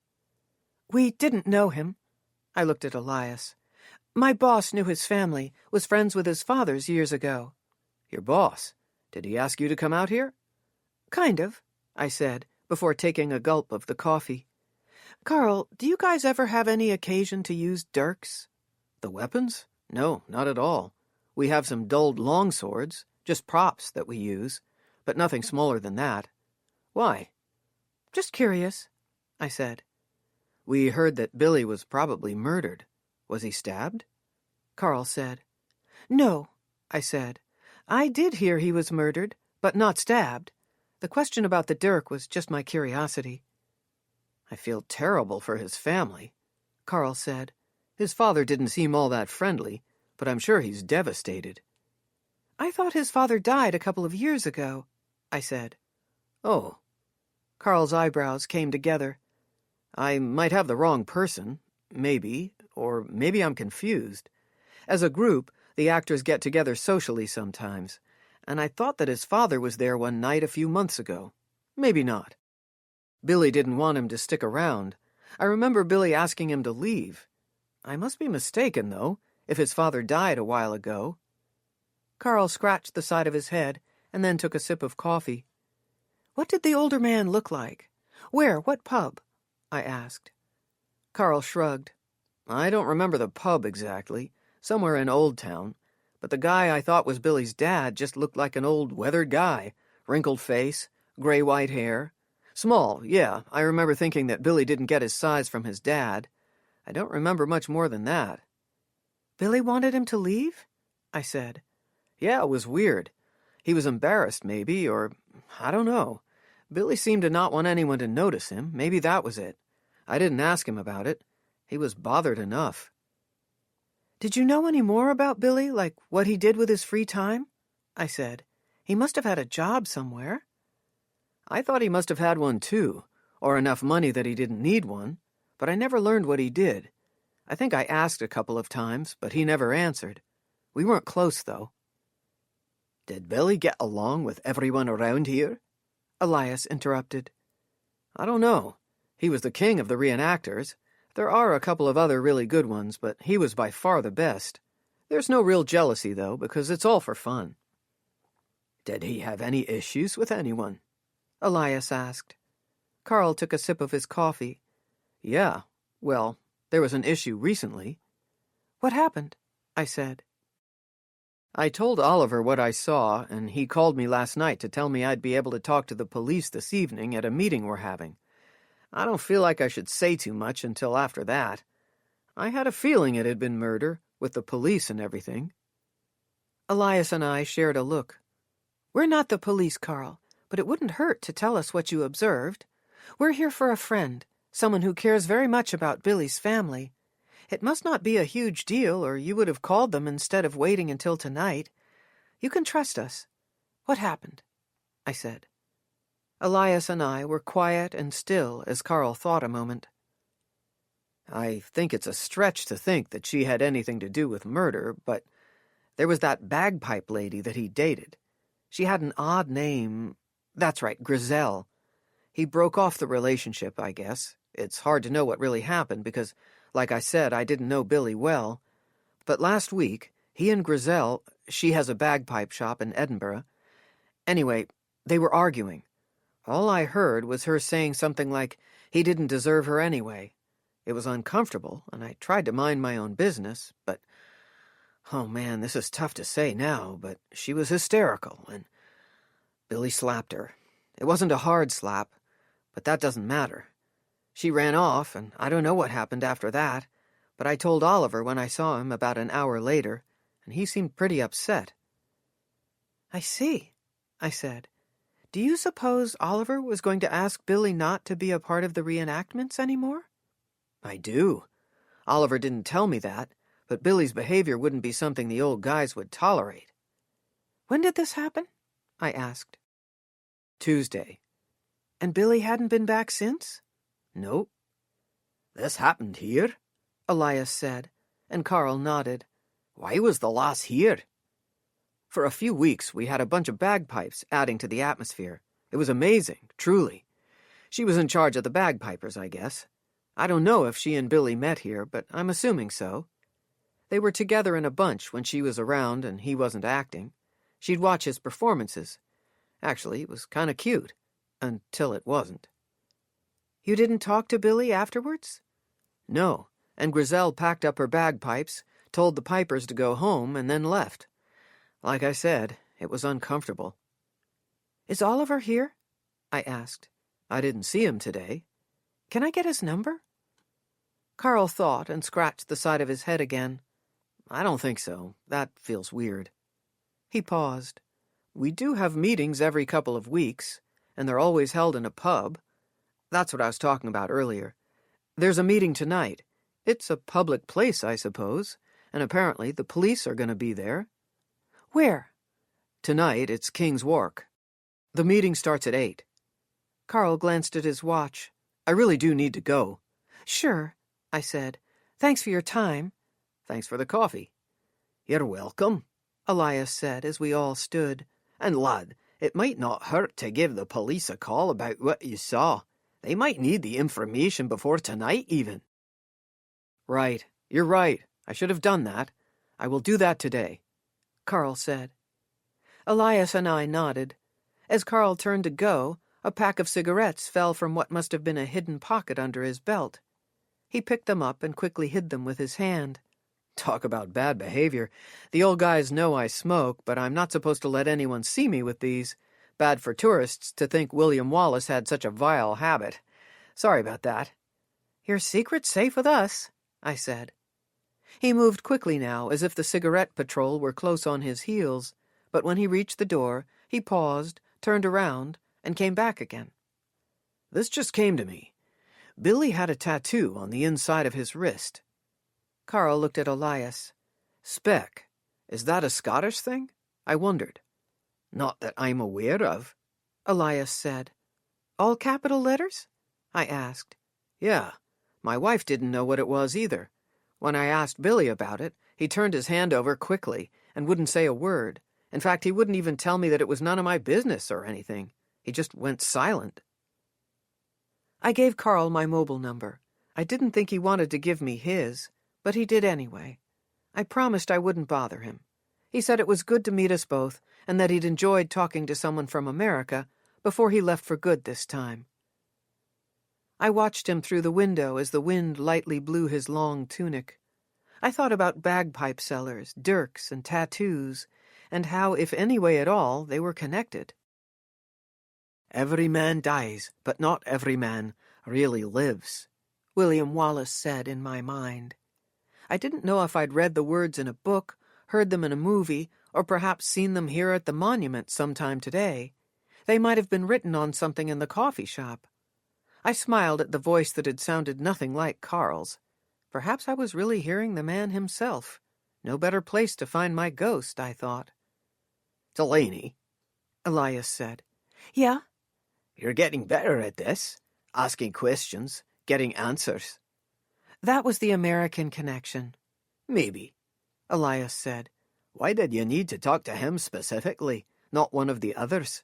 We didn't know him. I looked at Elias. My boss knew his family, was friends with his father's years ago. Your boss? Did he ask you to come out here? Kind of, I said, before taking a gulp of the coffee. Carl, do you guys ever have any occasion to use dirks? The weapons? No, not at all. We have some dulled long swords, just props that we use, but nothing smaller than that. Why? Just curious, I said. We heard that Billy was probably murdered. Was he stabbed? Carl said. No, I said. I did hear he was murdered, but not stabbed. The question about the dirk was just my curiosity. I feel terrible for his family, Carl said. His father didn't seem all that friendly, but I'm sure he's devastated. I thought his father died a couple of years ago, I said. Oh. Carl's eyebrows came together. I might have the wrong person, maybe, or maybe I'm confused. As a group, the actors get together socially sometimes, and I thought that his father was there one night a few months ago. Maybe not. Billy didn't want him to stick around. I remember Billy asking him to leave. I must be mistaken, though, if his father died a while ago. Carl scratched the side of his head and then took a sip of coffee. What did the older man look like? Where? What pub? I asked. Carl shrugged. I don't remember the pub exactly, somewhere in Old Town, but the guy I thought was Billy's dad just looked like an old weathered guy, wrinkled face, gray-white hair. Small, yeah, I remember thinking that Billy didn't get his size from his dad. I don't remember much more than that. Billy wanted him to leave? I said. Yeah, it was weird. He was embarrassed, maybe, or I don't know. Billy seemed to not want anyone to notice him. Maybe that was it. I didn't ask him about it. He was bothered enough. Did you know any more about Billy, like what he did with his free time? I said. He must have had a job somewhere. I thought he must have had one, too, or enough money that he didn't need one, but I never learned what he did. I think I asked a couple of times, but he never answered. We weren't close, though. Did Billy get along with everyone around here? Elias interrupted. I don't know. He was the king of the reenactors. There are a couple of other really good ones, but he was by far the best. There's no real jealousy, though, because it's all for fun. Did he have any issues with anyone? Elias asked. Carl took a sip of his coffee. Yeah, well, there was an issue recently. What happened? I said. I told Oliver what I saw, and he called me last night to tell me I'd be able to talk to the police this evening at a meeting we're having. I don't feel like I should say too much until after that. I had a feeling it had been murder, with the police and everything. Elias and I shared a look. We're not the police, Carl, but it wouldn't hurt to tell us what you observed. We're here for a friend, someone who cares very much about Billy's family. It must not be a huge deal, or you would have called them instead of waiting until tonight. You can trust us. What happened? I said. Elias and I were quiet and still as Carl thought a moment. I think it's a stretch to think that she had anything to do with murder, but there was that bagpipe lady that he dated. She had an odd name. That's right, Griselle. He broke off the relationship, I guess. It's hard to know what really happened because, like I said, I didn't know Billy well. But last week, he and Griselle, she has a bagpipe shop in Edinburgh. Anyway, they were arguing. All I heard was her saying something like he didn't deserve her anyway. It was uncomfortable, and I tried to mind my own business, but, oh man, this is tough to say now, but she was hysterical, and Billy slapped her. It wasn't a hard slap, but that doesn't matter. She ran off, and I don't know what happened after that, but I told Oliver when I saw him about an hour later, and he seemed pretty upset. I see, I said. Do you suppose Oliver was going to ask Billy not to be a part of the reenactments anymore? I do. Oliver didn't tell me that, but Billy's behavior wouldn't be something the old guys would tolerate. When did this happen? I asked. Tuesday. And Billy hadn't been back since? No. This happened here? Elias said, and Carl nodded. Why was the lass here? For a few weeks we had a bunch of bagpipes adding to the atmosphere. It was amazing, truly. She was in charge of the bagpipers, I guess. I don't know if she and Billy met here, but I'm assuming so. They were together in a bunch when she was around and he wasn't acting. She'd watch his performances. Actually, it was kind of cute. Until it wasn't. You didn't talk to Billy afterwards? No, and Griselle packed up her bagpipes, told the pipers to go home, and then left. Like I said, it was uncomfortable. Is Oliver here? I asked. I didn't see him today. Can I get his number? Carl thought and scratched the side of his head again. I don't think so. That feels weird. He paused. We do have meetings every couple of weeks, and they're always held in a pub. That's what I was talking about earlier. There's a meeting tonight. It's a public place, I suppose, and apparently the police are going to be there. Where? Tonight it's King's Walk. The meeting starts at 8. Carl glanced at his watch. I really do need to go. Sure, I said. Thanks for your time. Thanks for the coffee. You're welcome, Elias said as we all stood. And lad, it might not hurt to give the police a call about what you saw. They might need the information before tonight, even. Right. You're right. I should have done that. I will do that today, Carl said. Elias and I nodded. As Carl turned to go, a pack of cigarettes fell from what must have been a hidden pocket under his belt. He picked them up and quickly hid them with his hand. Talk about bad behavior. The old guys know I smoke, but I'm not supposed to let anyone see me with these. Bad for tourists to think William Wallace had such a vile habit. Sorry about that. Your secret's safe with us, I said. He moved quickly now, as if the cigarette patrol were close on his heels, but when he reached the door, he paused, turned around, and came back again. This just came to me. Billy had a tattoo on the inside of his wrist. Carl looked at Elias. Speck, is that a Scottish thing? I wondered. Not that I'm aware of, Elias said. All capital letters? I asked. Yeah, my wife didn't know what it was either. When I asked Billy about it, he turned his hand over quickly and wouldn't say a word. In fact, he wouldn't even tell me that it was none of my business or anything. He just went silent. I gave Carl my mobile number. I didn't think he wanted to give me his, but he did anyway. I promised I wouldn't bother him. He said it was good to meet us both, and that he'd enjoyed talking to someone from America before he left for good this time. I watched him through the window as the wind lightly blew his long tunic. I thought about bagpipe sellers, dirks, and tattoos, and how, if any way at all, they were connected. Every man dies, but not every man really lives, William Wallace said in my mind. I didn't know if I'd read the words in a book, heard them in a movie, or perhaps seen them here at the monument sometime today. They might have been written on something in the coffee shop. I smiled at the voice that had sounded nothing like Carl's. Perhaps I was really hearing the man himself. No better place to find my ghost, I thought. Delaney, Elias said. Yeah? You're getting better at this. Asking questions, getting answers. That was the American connection. Maybe, Elias said. Why did you need to talk to him specifically, not one of the others?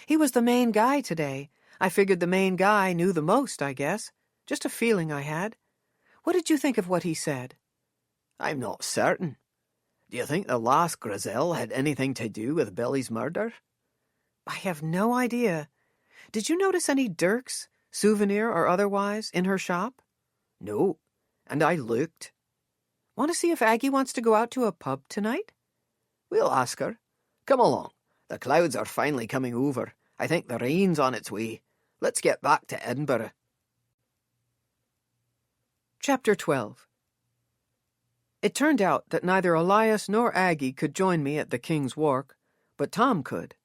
He was the main guy today. I figured the main guy knew the most, I guess. Just a feeling I had. What did you think of what he said? I'm not certain. Do you think the last Griselle had anything to do with Billy's murder? I have no idea. Did you notice any dirks, souvenir or otherwise, in her shop? No, and I looked. Want to see if Aggie wants to go out to a pub tonight? We'll ask her. Come along. The clouds are finally coming over. I think the rain's on its way. Let's get back to Edinburgh. Chapter 12. It turned out that neither Elias nor Aggie could join me at the King's Walk, but Tom could.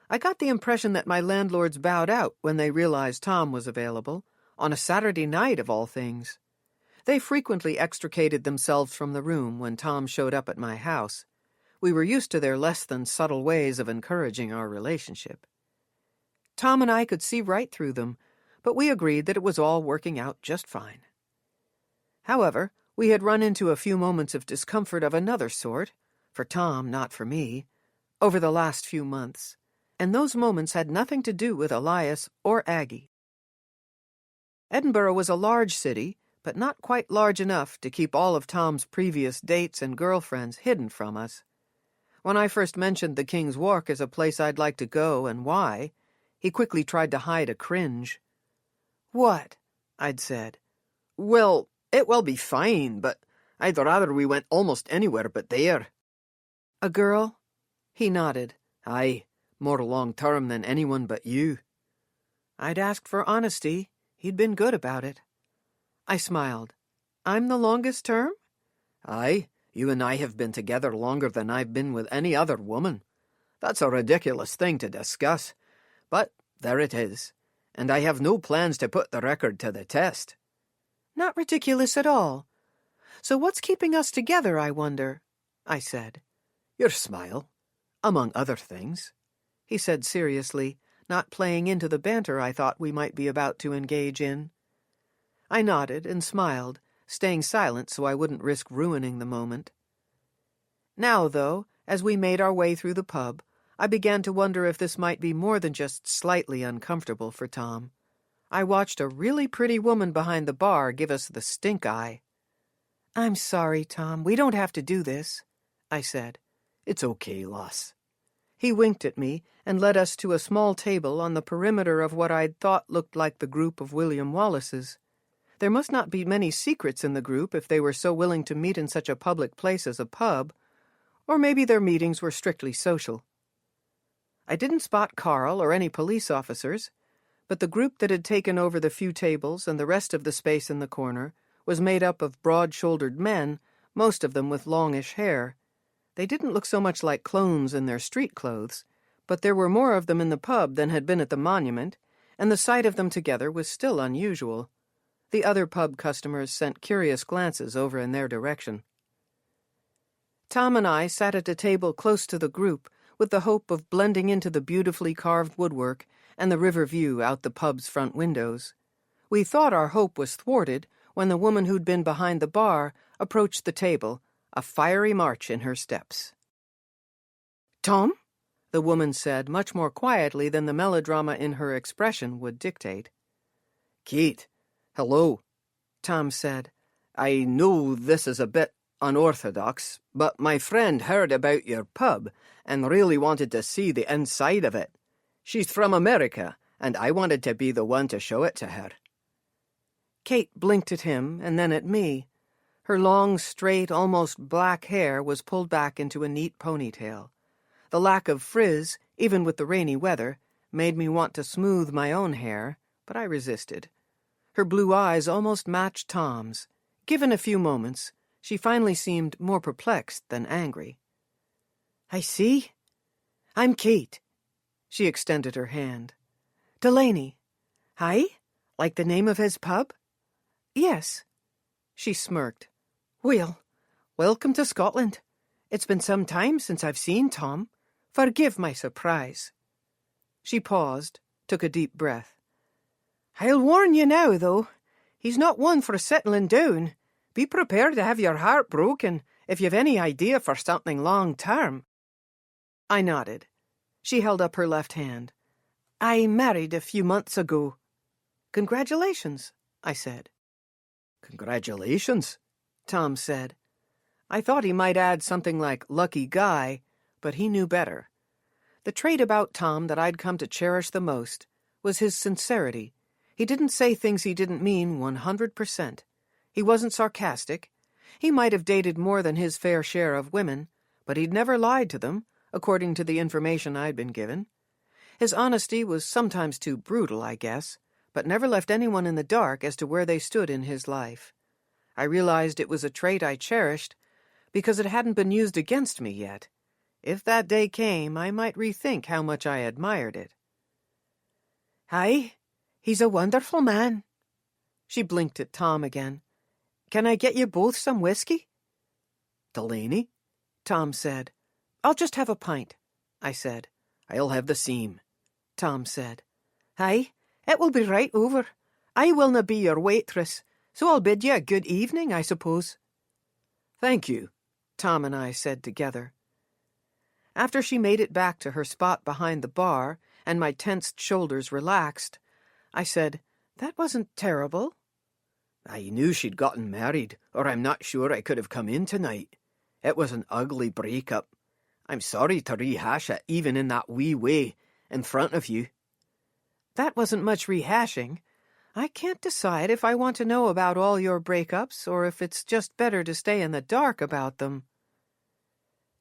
I got the impression that my landlords bowed out when they realized Tom was available, on a Saturday night of all things. They frequently extricated themselves from the room when Tom showed up at my house. We were used to their less than subtle ways of encouraging our relationship. Tom and I could see right through them, but we agreed that it was all working out just fine. However, we had run into a few moments of discomfort of another sort, for Tom, not for me, over the last few months, and those moments had nothing to do with Elias or Aggie. Edinburgh was a large city, but not quite large enough to keep all of Tom's previous dates and girlfriends hidden from us. When I first mentioned the King's Walk as a place I'd like to go and why, he quickly tried to hide a cringe. "What?" I'd said. "Well, it will be fine, but I'd rather we went almost anywhere but there." "A girl?" He nodded. "Aye, more long-term than anyone but you." I'd asked for honesty. He'd been good about it. I smiled. "I'm the longest term?" "Aye, you and I have been together longer than I've been with any other woman. That's a ridiculous thing to discuss, but there it is, and I have no plans to put the record to the test." "Not ridiculous at all. So what's keeping us together, I wonder?" I said. "Your smile, among other things," he said seriously, not playing into the banter I thought we might be about to engage in. I nodded and smiled, staying silent so I wouldn't risk ruining the moment. Now, though, as we made our way through the pub, I began to wonder if this might be more than just slightly uncomfortable for Tom. I watched a really pretty woman behind the bar give us the stink eye. "I'm sorry, Tom, we don't have to do this," I said. "It's okay, lass." He winked at me and led us to a small table on the perimeter of what I'd thought looked like the group of William Wallaces. There must not be many secrets in the group if they were so willing to meet in such a public place as a pub, or maybe their meetings were strictly social. I didn't spot Carl or any police officers, but the group that had taken over the few tables and the rest of the space in the corner was made up of broad-shouldered men, most of them with longish hair. They didn't look so much like clones in their street clothes, but there were more of them in the pub than had been at the monument, and the sight of them together was still unusual. The other pub customers sent curious glances over in their direction. Tom and I sat at a table close to the group, with the hope of blending into the beautifully carved woodwork and the river view out the pub's front windows. We thought our hope was thwarted when the woman who'd been behind the bar approached the table, a fiery march in her steps. "Tom?" the woman said, much more quietly than the melodrama in her expression would dictate. "Kate, hello," Tom said. "I know this is a bit unorthodox, but my friend heard about your pub and really wanted to see the inside of it. She's from America, and I wanted to be the one to show it to her." Kate blinked at him and then at me. Her long, straight, almost black hair was pulled back into a neat ponytail. The lack of frizz, even with the rainy weather, made me want to smooth my own hair, but I resisted. Her blue eyes almost matched Tom's. Given a few moments, she finally seemed more perplexed than angry. "I see. I'm Kate." She extended her hand. "Delaney. Hi? Like the name of his pub?" "Yes." She smirked. "Well, welcome to Scotland. It's been some time since I've seen Tom. Forgive my surprise." She paused, took a deep breath. "I'll warn you now, though. He's not one for settling down. Be prepared to have your heart broken if you've any idea for something long-term." I nodded. She held up her left hand. "I married a few months ago." "Congratulations," I said. "Congratulations," Tom said. I thought he might add something like lucky guy, but he knew better. The trait about Tom that I'd come to cherish the most was his sincerity. He didn't say things he didn't mean 100%. He wasn't sarcastic. He might have dated more than his fair share of women, but he'd never lied to them, according to the information I'd been given. His honesty was sometimes too brutal, I guess, but never left anyone in the dark as to where they stood in his life. I realized it was a trait I cherished because it hadn't been used against me yet. If that day came, I might rethink how much I admired it. "Aye, he's a wonderful man." She blinked at Tom again. "Can I get you both some whiskey?" "Delaney?" Tom said. I'll just have a pint, I said. I'll have the same, Tom said. Aye, it will be right over. I willna be your waitress, so I'll bid you a good evening, I suppose. Thank you, Tom and I said together. After she made it back to her spot behind the bar, and my tensed shoulders relaxed, I said, That wasn't terrible. I knew she'd gotten married, or I'm not sure I could have come in tonight. It was an ugly break-up. I'm sorry to rehash it, even in that wee way, in front of you. That wasn't much rehashing. I can't decide if I want to know about all your breakups, or if it's just better to stay in the dark about them.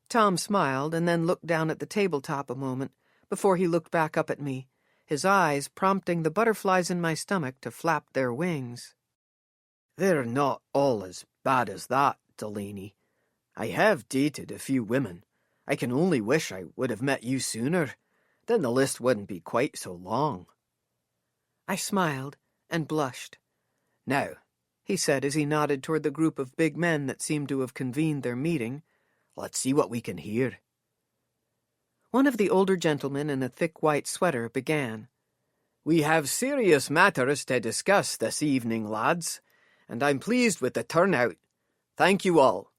Tom smiled and then looked down at the tabletop a moment, before he looked back up at me, his eyes prompting the butterflies in my stomach to flap their wings. They're not all as bad as that, Delaney. I have dated a few women. I can only wish I would have met you sooner. Then the list wouldn't be quite so long. I smiled and blushed. Now, he said as he nodded toward the group of big men that seemed to have convened their meeting, let's see what we can hear. One of the older gentlemen in a thick white sweater began. We have serious matters to discuss this evening, lads, and I'm pleased with the turnout. Thank you all.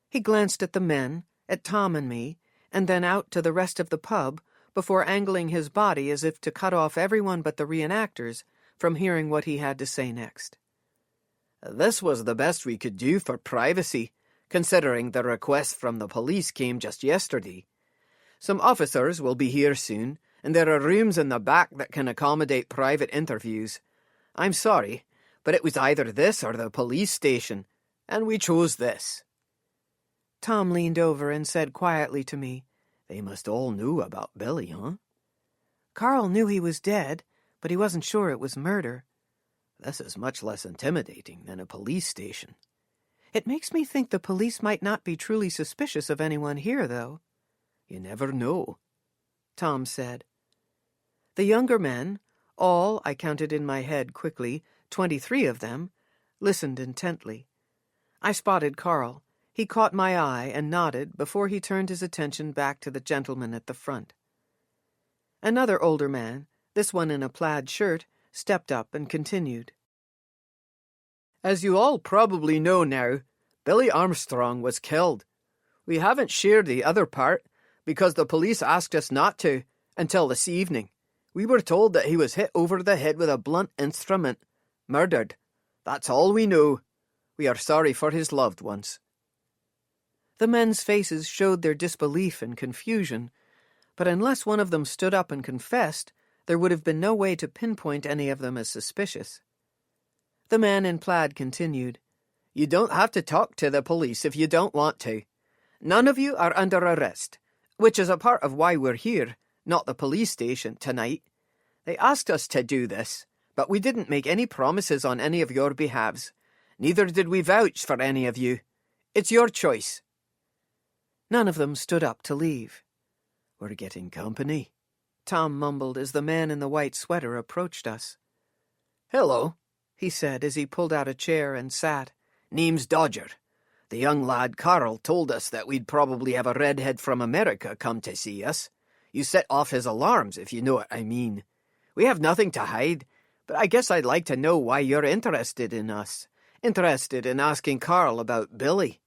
He glanced at the men, at Tom and me, and then out to the rest of the pub before angling his body as if to cut off everyone but the reenactors from hearing what he had to say next. This was the best we could do for privacy, considering the request from the police came just yesterday. Some officers will be here soon, and there are rooms in the back that can accommodate private interviews. I'm sorry, but it was either this or the police station, and we chose this. Tom leaned over and said quietly to me, They must all know about Billy, huh? Carl knew he was dead, but he wasn't sure it was murder. This is much less intimidating than a police station. It makes me think the police might not be truly suspicious of anyone here, though. You never know, Tom said. The younger men, all, I counted in my head quickly, 23 of them, listened intently. I spotted Carl. He caught my eye and nodded before he turned his attention back to the gentleman at the front. Another older man, this one in a plaid shirt, stepped up and continued. As you all probably know now, Billy Armstrong was killed. We haven't shared the other part because the police asked us not to until this evening. We were told that he was hit over the head with a blunt instrument. Murdered. That's all we know. We are sorry for his loved ones. The men's faces showed their disbelief and confusion, but unless one of them stood up and confessed, there would have been no way to pinpoint any of them as suspicious. The man in plaid continued, You don't have to talk to the police if you don't want to. None of you are under arrest, which is a part of why we're here, not the police station, tonight. They asked us to do this, but we didn't make any promises on any of your behalves. Neither did we vouch for any of you. It's your choice. None of them stood up to leave. We're getting company, Tom mumbled as the man in the white sweater approached us. Hello, he said as he pulled out a chair and sat. Name's Dodger. The young lad Carl told us that we'd probably have a redhead from America come to see us. You set off his alarms, if you know what I mean. We have nothing to hide, but I guess I'd like to know why you're interested in us. Interested in asking Carl about Billy.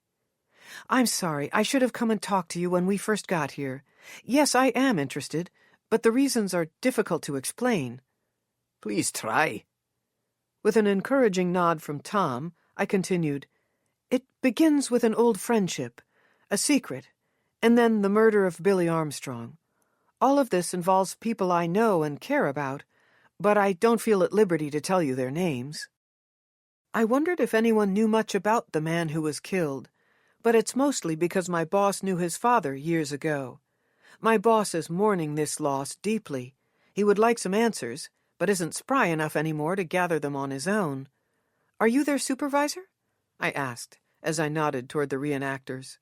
I'm sorry, I should have come and talked to you when we first got here. Yes, I am interested, but the reasons are difficult to explain. Please try. With an encouraging nod from Tom, I continued, It begins with an old friendship, a secret, and then the murder of Billy Armstrong. All of this involves people I know and care about, but I don't feel at liberty to tell you their names. I wondered if anyone knew much about the man who was killed, but it's mostly because my boss knew his father years ago. My boss is mourning this loss deeply. He would like some answers, but isn't spry enough anymore to gather them on his own. Are you their supervisor? I asked, as I nodded toward the reenactors.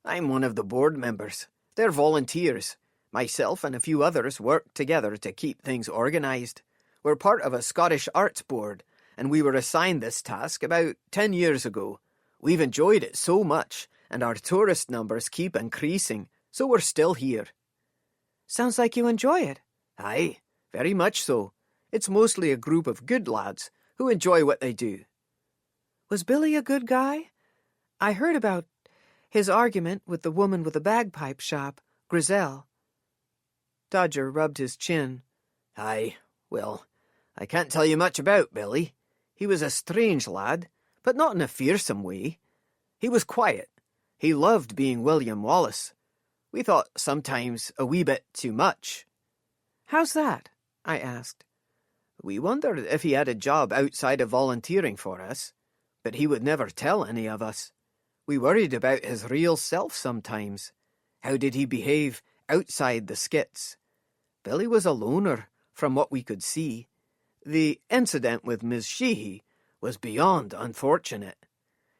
I'm one of the board members. They're volunteers. Myself and a few others work together to keep things organized. We're part of a Scottish arts board, and we were assigned this task about 10 years ago. We've enjoyed it so much and our tourist numbers keep increasing, so we're still here. Sounds like you enjoy it. Aye, very much so. It's mostly a group of good lads who enjoy what they do. Was Billy a good guy? I heard about his argument with the woman with the bagpipe shop, Griselle. Dodger rubbed his chin. Aye, well, I can't tell you much about Billy. He was a strange lad, but not in a fearsome way. He was quiet. He loved being William Wallace. We thought sometimes a wee bit too much. How's that? I asked. We wondered if he had a job outside of volunteering for us, but he would never tell any of us. We worried about his real self sometimes. How did he behave outside the skits? Billy was a loner, from what we could see. The incident with Miss Sheehy was beyond unfortunate.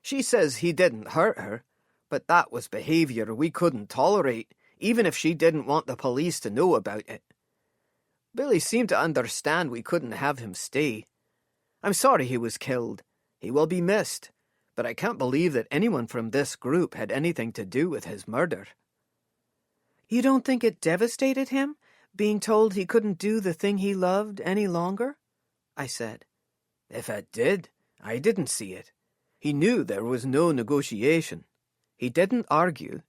She says he didn't hurt her, but that was behaviour we couldn't tolerate, even if she didn't want the police to know about it. Billy seemed to understand we couldn't have him stay. I'm sorry he was killed. He will be missed, but I can't believe that anyone from this group had anything to do with his murder. You don't think it devastated him, being told he couldn't do the thing he loved any longer? I said. If it did, I didn't see it. He knew there was no negotiation. He didn't argue.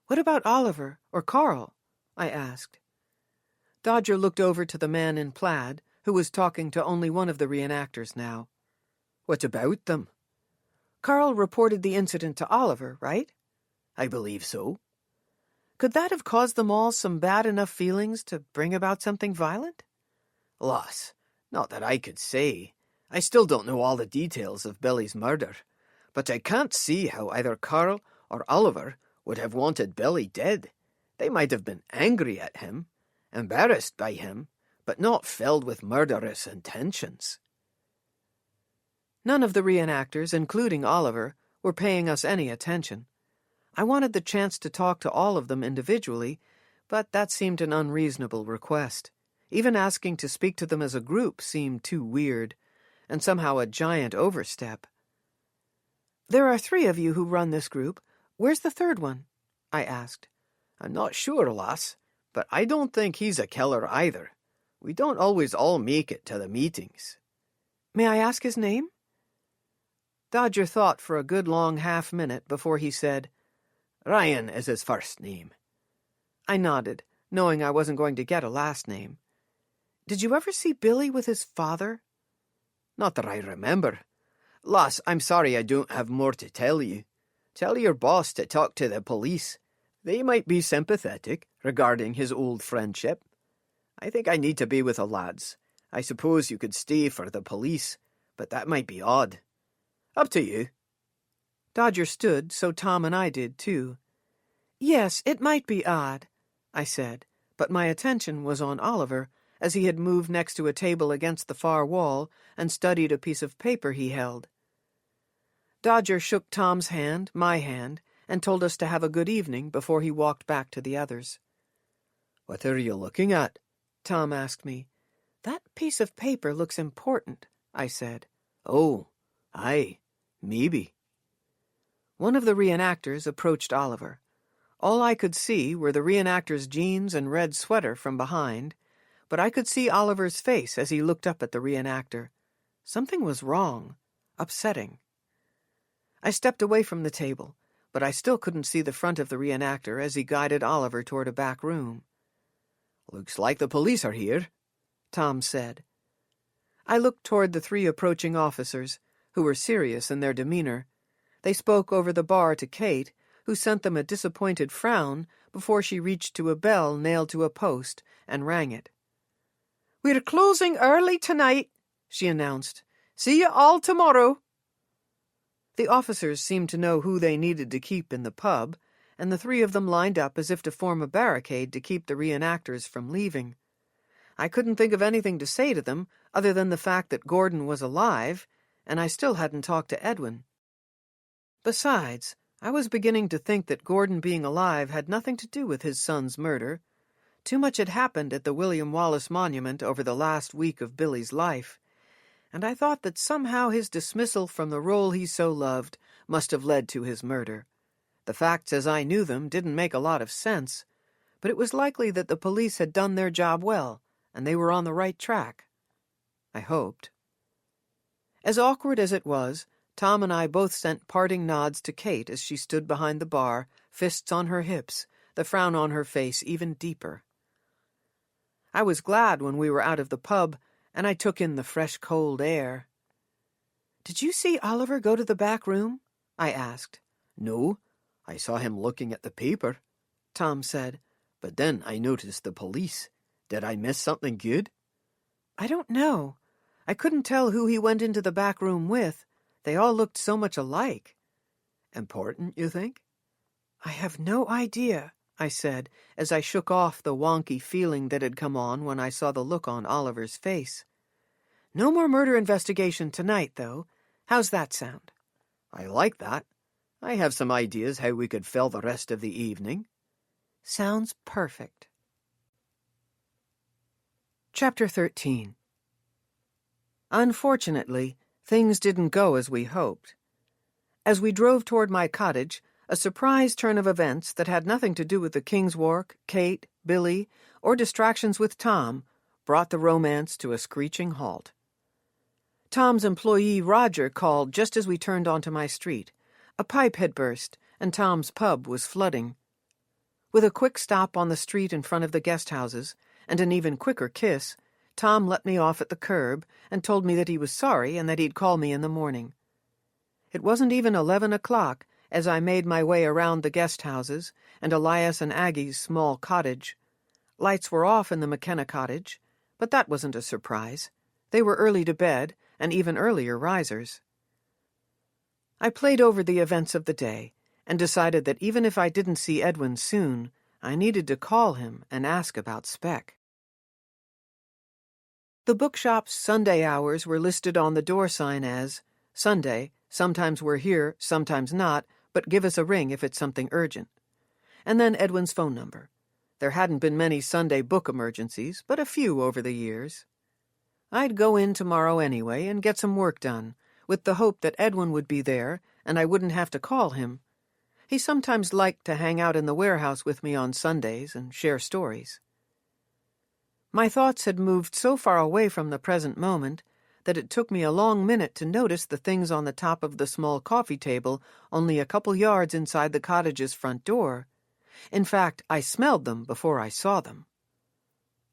What about Oliver or Carl? I asked. Dodger looked over to the man in plaid, who was talking to only one of the reenactors now. What about them? Carl reported the incident to Oliver, right? I believe so. Could that have caused them all some bad enough feelings to bring about something violent? Lass, not that I could say. I still don't know all the details of Billy's murder, but I can't see how either Carl or Oliver would have wanted Billy dead. They might have been angry at him, embarrassed by him, but not filled with murderous intentions. None of the reenactors, including Oliver, were paying us any attention. I wanted the chance to talk to all of them individually, but that seemed an unreasonable request. Even asking to speak to them as a group seemed too weird, and somehow a giant overstep. There are 3 of you who run this group. Where's the 3rd one? I asked. I'm not sure, lass, but I don't think he's a killer either. We don't always all make it to the meetings. May I ask his name? Dodger thought for a good long half-minute before he said, Ryan is his first name. I nodded, knowing I wasn't going to get a last name. Did you ever see Billy with his father? Not that I remember. Lass, I'm sorry I don't have more to tell you. Tell your boss to talk to the police. They might be sympathetic regarding his old friendship. I think I need to be with the lads. I suppose you could stay for the police, but that might be odd. Up to you. Dodger stood, so Tom and I did too. Yes, it might be odd, I said, but my attention was on Oliver, as he had moved next to a table against the far wall and studied a piece of paper he held. Dodger shook Tom's hand, my hand, and told us to have a good evening before he walked back to the others. What are you looking at? Tom asked me. That piece of paper looks important, I said. Oh, aye, maybe. One of the reenactors approached Oliver. All I could see were the reenactor's jeans and red sweater from behind, but I could see Oliver's face as he looked up at the reenactor. Something was wrong, upsetting. I stepped away from the table, but I still couldn't see the front of the reenactor as he guided Oliver toward a back room. Looks like the police are here, Tom said. I looked toward the 3 approaching officers, who were serious in their demeanor. They spoke over the bar to Kate, who sent them a disappointed frown before she reached to a bell nailed to a post and rang it. "We're closing early tonight," she announced. "See you all tomorrow." The officers seemed to know who they needed to keep in the pub, and the 3 of them lined up as if to form a barricade to keep the reenactors from leaving. I couldn't think of anything to say to them other than the fact that Gordon was alive, and I still hadn't talked to Edwin. Besides, I was beginning to think that Gordon being alive had nothing to do with his son's murder. Too much had happened at the William Wallace Monument over the last week of Billy's life, and I thought that somehow his dismissal from the role he so loved must have led to his murder. The facts as I knew them didn't make a lot of sense, but it was likely that the police had done their job well, and they were on the right track. I hoped. As awkward as it was, Tom and I both sent parting nods to Kate as she stood behind the bar, fists on her hips, the frown on her face even deeper. I was glad when we were out of the pub, and I took in the fresh, cold air. "Did you see Oliver go to the back room?" I asked. "No, I saw him looking at the paper," Tom said. "But then I noticed the police. Did I miss something good?" "I don't know. I couldn't tell who he went into the back room with. They all looked so much alike." "Important, you think?" "I have no idea," I said, as I shook off the wonky feeling that had come on when I saw the look on Oliver's face. "No more murder investigation tonight, though. How's that sound?" "I like that. I have some ideas how we could fill the rest of the evening." "Sounds perfect." Chapter 13. Unfortunately, things didn't go as we hoped. As we drove toward my cottage, a surprise turn of events that had nothing to do with the Kingswark, Kate, Billy, or distractions with Tom brought the romance to a screeching halt. Tom's employee Roger called just as we turned onto my street. A pipe had burst, and Tom's pub was flooding. With a quick stop on the street in front of the guest houses, and an even quicker kiss, Tom let me off at the curb and told me that he was sorry and that he'd call me in the morning. It wasn't even 11 o'clock as I made my way around the guest houses and Elias and Aggie's small cottage. Lights were off in the McKenna cottage, but that wasn't a surprise. They were early to bed, and even earlier risers. I played over the events of the day and decided that even if I didn't see Edwin soon, I needed to call him and ask about Speck. The bookshop's Sunday hours were listed on the door sign as, "Sunday, sometimes we're here, sometimes not, but give us a ring if it's something urgent." And then Edwin's phone number. There hadn't been many Sunday book emergencies, but a few over the years. I'd go in tomorrow anyway and get some work done, with the hope that Edwin would be there and I wouldn't have to call him. He sometimes liked to hang out in the warehouse with me on Sundays and share stories. My thoughts had moved so far away from the present moment that it took me a long minute to notice the things on the top of the small coffee table only a couple yards inside the cottage's front door. In fact, I smelled them before I saw them.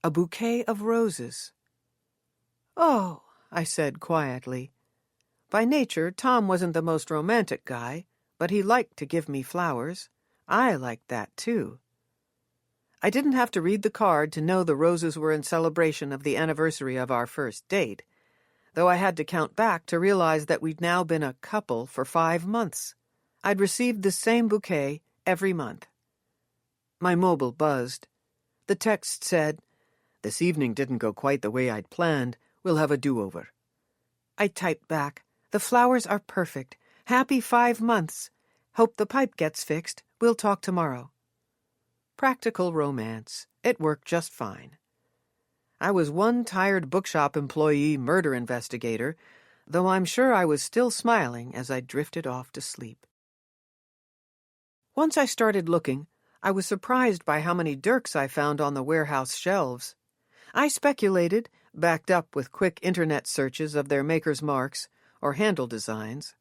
A bouquet of roses. "Oh," I said quietly. By nature, Tom wasn't the most romantic guy, but he liked to give me flowers. I liked that, too. I didn't have to read the card to know the roses were in celebration of the anniversary of our first date, though I had to count back to realize that we'd now been a couple for 5 months. I'd received the same bouquet every month. My mobile buzzed. The text said, "This evening didn't go quite the way I'd planned. We'll have a do-over." I typed back, "The flowers are perfect. Happy 5 months. Hope the pipe gets fixed. We'll talk tomorrow." Practical romance. It worked just fine. I was one tired bookshop employee murder investigator, though I'm sure I was still smiling as I drifted off to sleep. Once I started looking, I was surprised by how many dirks I found on the warehouse shelves. I speculated, backed up with quick internet searches of their maker's marks or handle designs,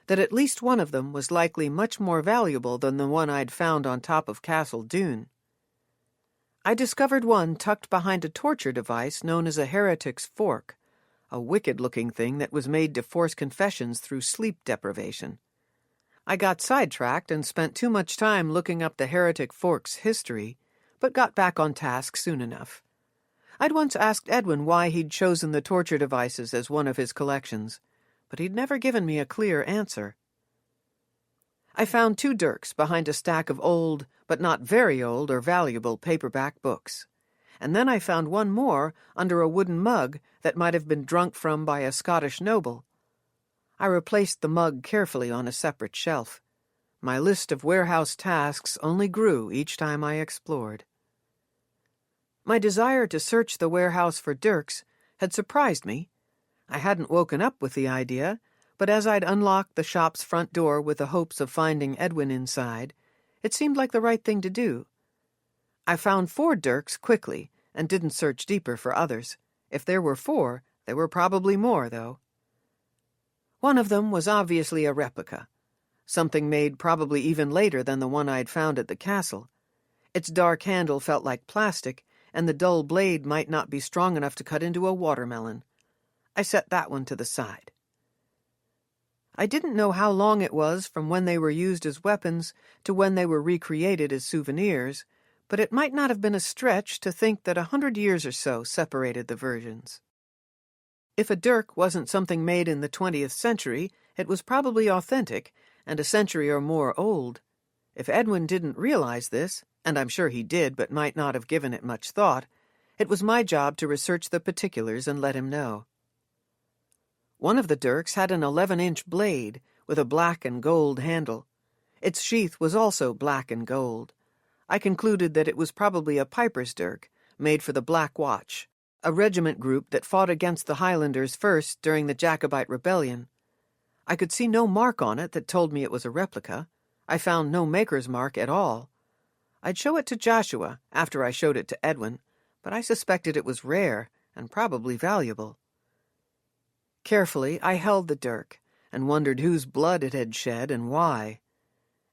that at least one of them was likely much more valuable than the one I'd found on top of Castle Dune. I discovered one tucked behind a torture device known as a heretic's fork, a wicked-looking thing that was made to force confessions through sleep deprivation. I got sidetracked and spent too much time looking up the heretic fork's history, but got back on task soon enough. I'd once asked Edwin why he'd chosen the torture devices as one of his collections, but he'd never given me a clear answer. I found 2 dirks behind a stack of old, but not very old or valuable paperback books. And then I found one more under a wooden mug that might have been drunk from by a Scottish noble. I replaced the mug carefully on a separate shelf. My list of warehouse tasks only grew each time I explored. My desire to search the warehouse for dirks had surprised me. I hadn't woken up with the idea, but as I'd unlocked the shop's front door with the hopes of finding Edwin inside, It seemed like the right thing to do. I found 4 dirks quickly and didn't search deeper for others. If there were 4, there were probably more, though. One of them was obviously a replica, something made probably even later than the one I'd found at the castle. Its dark handle felt like plastic, and the dull blade might not be strong enough to cut into a watermelon. I set that one to the side. I didn't know how long it was from when they were used as weapons to when they were recreated as souvenirs, but it might not have been a stretch to think that 100 years or so separated the versions. If a dirk wasn't something made in the 20th century, it was probably authentic, and a century or more old. If Edwin didn't realize this, and I'm sure he did but might not have given it much thought, it was my job to research the particulars and let him know. One of the dirks had an 11-inch blade with a black and gold handle. Its sheath was also black and gold. I concluded that it was probably a piper's dirk, made for the Black Watch, a regiment group that fought against the Highlanders first during the Jacobite Rebellion. I could see no mark on it that told me it was a replica. I found no maker's mark at all. I'd show it to Joshua after I showed it to Edwin, but I suspected it was rare and probably valuable. Carefully, I held the dirk and wondered whose blood it had shed and why.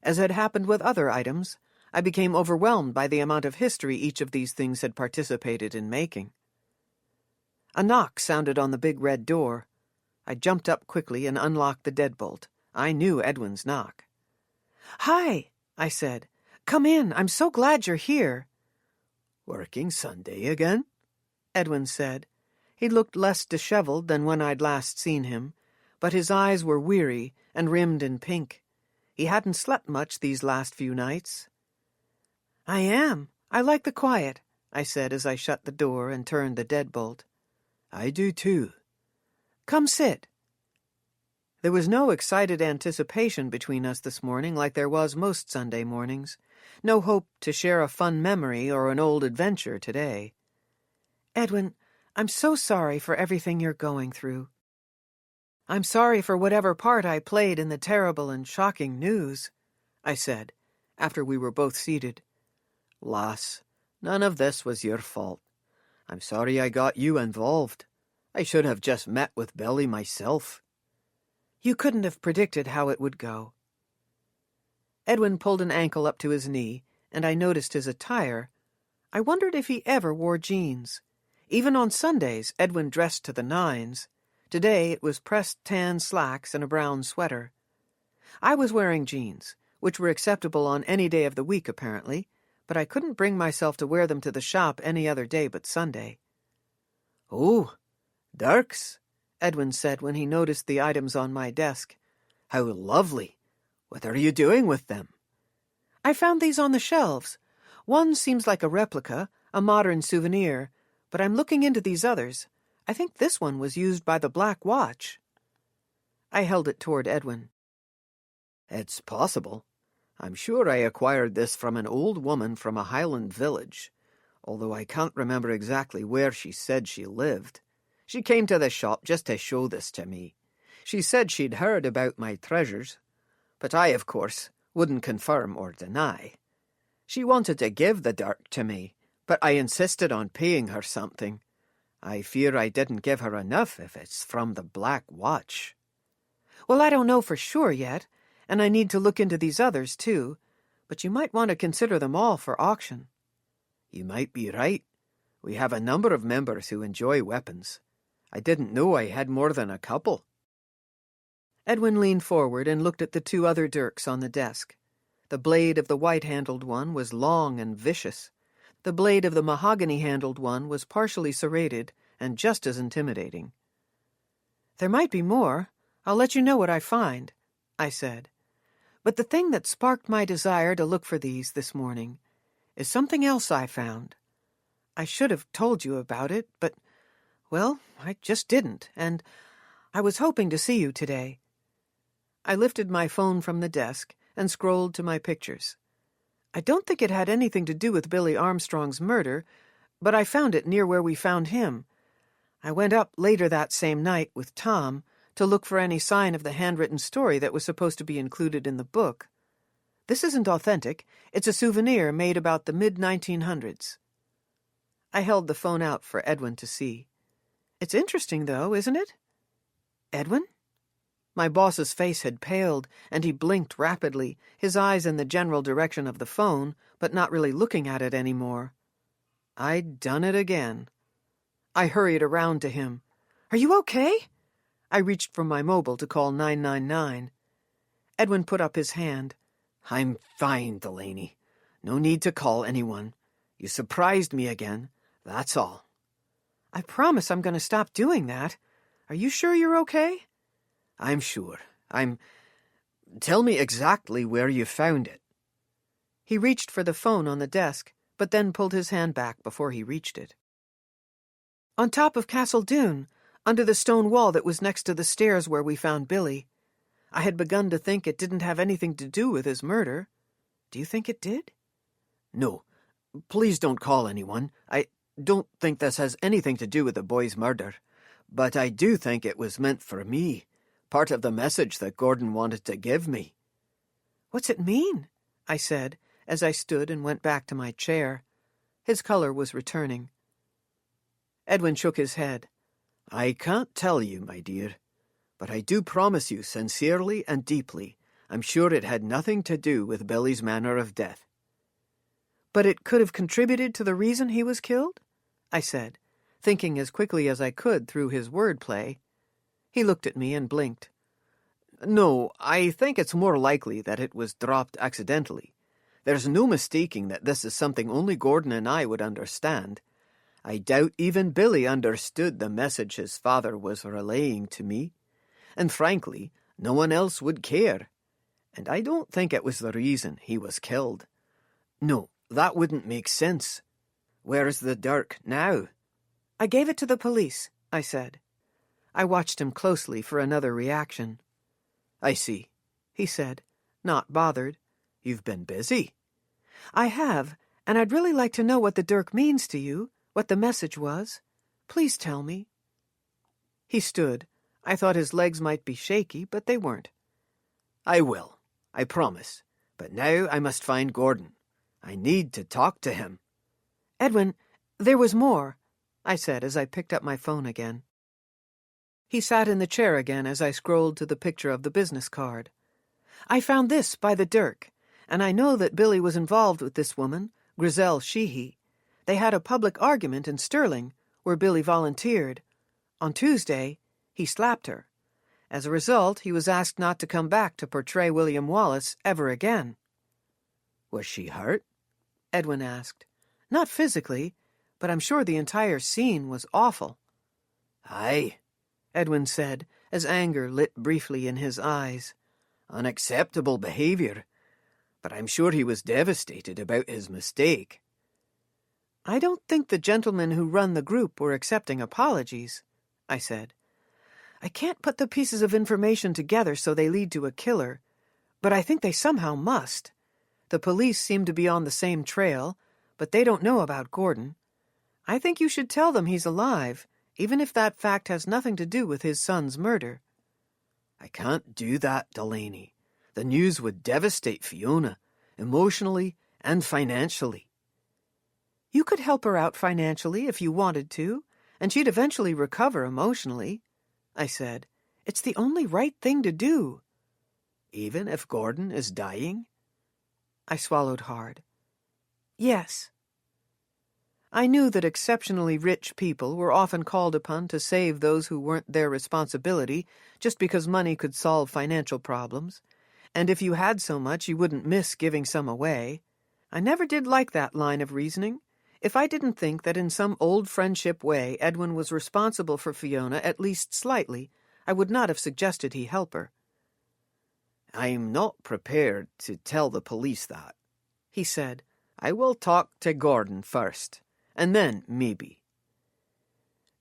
As had happened with other items, I became overwhelmed by the amount of history each of these things had participated in making. A knock sounded on the big red door. I jumped up quickly and unlocked the deadbolt. I knew Edwin's knock. "Hi," I said. "Come in. I'm so glad you're here." "Working Sunday again?" Edwin said. He looked less disheveled than when I'd last seen him, but his eyes were weary and rimmed in pink. He hadn't slept much these last few nights. "I am. I like the quiet," I said as I shut the door and turned the deadbolt. "I do too." "Come sit." There was no excited anticipation between us this morning like there was most Sunday mornings. No hope to share a fun memory or an old adventure today. "Edwin, I'm so sorry for everything you're going through. I'm sorry for whatever part I played in the terrible and shocking news," I said, after we were both seated. "Lass, none of this was your fault. I'm sorry I got you involved. I should have just met with Billy myself." "You couldn't have predicted how it would go." Edwin pulled an ankle up to his knee, and I noticed his attire. I wondered if he ever wore jeans. Even on Sundays, Edwin dressed to the nines. Today it was pressed tan slacks and a brown sweater. I was wearing jeans, which were acceptable on any day of the week apparently, but I couldn't bring myself to wear them to the shop any other day but Sunday. "Oh, dirks," Edwin said when he noticed the items on my desk. "How lovely. What are you doing with them?" "I found these on the shelves. One seems like a replica, a modern souvenir, but I'm looking into these others. I think this one was used by the Black Watch." I held it toward Edwin. "It's possible. I'm sure I acquired this from an old woman from a Highland village, although I can't remember exactly where she said she lived. She came to the shop just to show this to me. She said she'd heard about my treasures, but I, of course, wouldn't confirm or deny. She wanted to give the dirk to me, but I insisted on paying her something. I fear I didn't give her enough if it's from the Black Watch." "Well, I don't know for sure yet, and I need to look into these others, too, but you might want to consider them all for auction." "You might be right. We have a number of members who enjoy weapons. I didn't know I had more than a couple." Edwin leaned forward and looked at the 2 other dirks on the desk. The blade of the white-handled one was long and vicious. The blade of the mahogany-handled one was partially serrated and just as intimidating. "There might be more. I'll let you know what I find," I said. "But the thing that sparked my desire to look for these this morning is something else I found. I should have told you about it, but, well, I just didn't, and I was hoping to see you today." I lifted my phone from the desk and scrolled to my pictures. I don't think it had anything to do with Billy Armstrong's murder, but I found it near where we found him. I went up later that same night with Tom to look for any sign of the handwritten story that was supposed to be included in the book. This isn't authentic. It's a souvenir made about the mid-1900s. I held the phone out for Edwin to see. It's interesting, though, isn't it? Edwin? My boss's face had paled, and he blinked rapidly, his eyes in the general direction of the phone, but not really looking at it anymore. I'd done it again. I hurried around to him. Are you okay? I reached for my mobile to call 999. Edwin put up his hand. I'm fine, Delaney. No need to call anyone. You surprised me again, that's all. I promise I'm going to stop doing that. Are you sure you're okay? I'm sure. Tell me exactly where you found it. He reached for the phone on the desk, but then pulled his hand back before he reached it. On top of Castle Dune, under the stone wall that was next to the stairs where we found Billy. I had begun to think it didn't have anything to do with his murder. Do you think it did? No. Please don't call anyone. I don't think this has anything to do with the boy's murder. But I do think it was meant for me. Part of the message that Gordon wanted to give me. What's it mean? I said, as I stood and went back to my chair. His color was returning. Edwin shook his head. I can't tell you, my dear. But I do promise you sincerely and deeply, I'm sure it had nothing to do with Billy's manner of death. But it could have contributed to the reason he was killed? I said, thinking as quickly as I could through his wordplay. He looked at me and blinked. No, I think it's more likely that it was dropped accidentally. There's no mistaking that this is something only Gordon and I would understand. I doubt even Billy understood the message his father was relaying to me. And frankly, no one else would care. And I don't think it was the reason he was killed. No, that wouldn't make sense. Where's the dirk now? I gave it to the police, I said. I watched him closely for another reaction. I see, he said, not bothered. You've been busy. I have, and I'd really like to know what the dirk means to you, what the message was. Please tell me. He stood. I thought his legs might be shaky, but they weren't. I will, I promise. But now I must find Gordon. I need to talk to him. Edwin, there was more, I said as I picked up my phone again. He sat in the chair again as I scrolled to the picture of the business card. I found this by the dirk, and I know that Billy was involved with this woman, Griselle Sheehy. They had a public argument in Stirling, where Billy volunteered. On Tuesday, he slapped her. As a result, he was asked not to come back to portray William Wallace ever again. Was she hurt? Edwin asked. Not physically, but I'm sure the entire scene was awful. Aye, Edwin said, as anger lit briefly in his eyes. Unacceptable behavior. But I'm sure he was devastated about his mistake. I don't think the gentlemen who run the group were accepting apologies, I said. I can't put the pieces of information together so they lead to a killer, but I think they somehow must. The police seem to be on the same trail, but they don't know about Gordon. I think you should tell them he's alive, even if that fact has nothing to do with his son's murder. I can't do that, Delaney. The news would devastate Fiona, emotionally and financially. You could help her out financially if you wanted to, and she'd eventually recover emotionally, I said. It's the only right thing to do. Even if Gordon is dying? I swallowed hard. Yes. I knew that exceptionally rich people were often called upon to save those who weren't their responsibility just because money could solve financial problems, and if you had so much you wouldn't miss giving some away. I never did like that line of reasoning. If I didn't think that in some old friendship way Edwin was responsible for Fiona at least slightly, I would not have suggested he help her. I'm not prepared to tell the police that, he said. I will talk to Gordon first, and then maybe.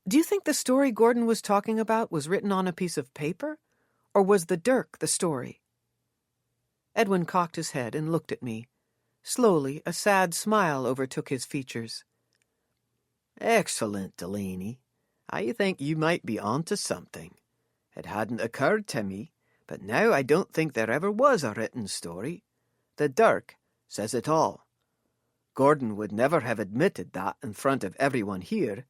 Do you think the story Gordon was talking about was written on a piece of paper, or was the dirk the story? Edwin cocked his head and looked at me. Slowly, a sad smile overtook his features. Excellent, Delaney. I think you might be onto something. It hadn't occurred to me, but now I don't think there ever was a written story. The dirk says it all. Gordon would never have admitted that in front of everyone here,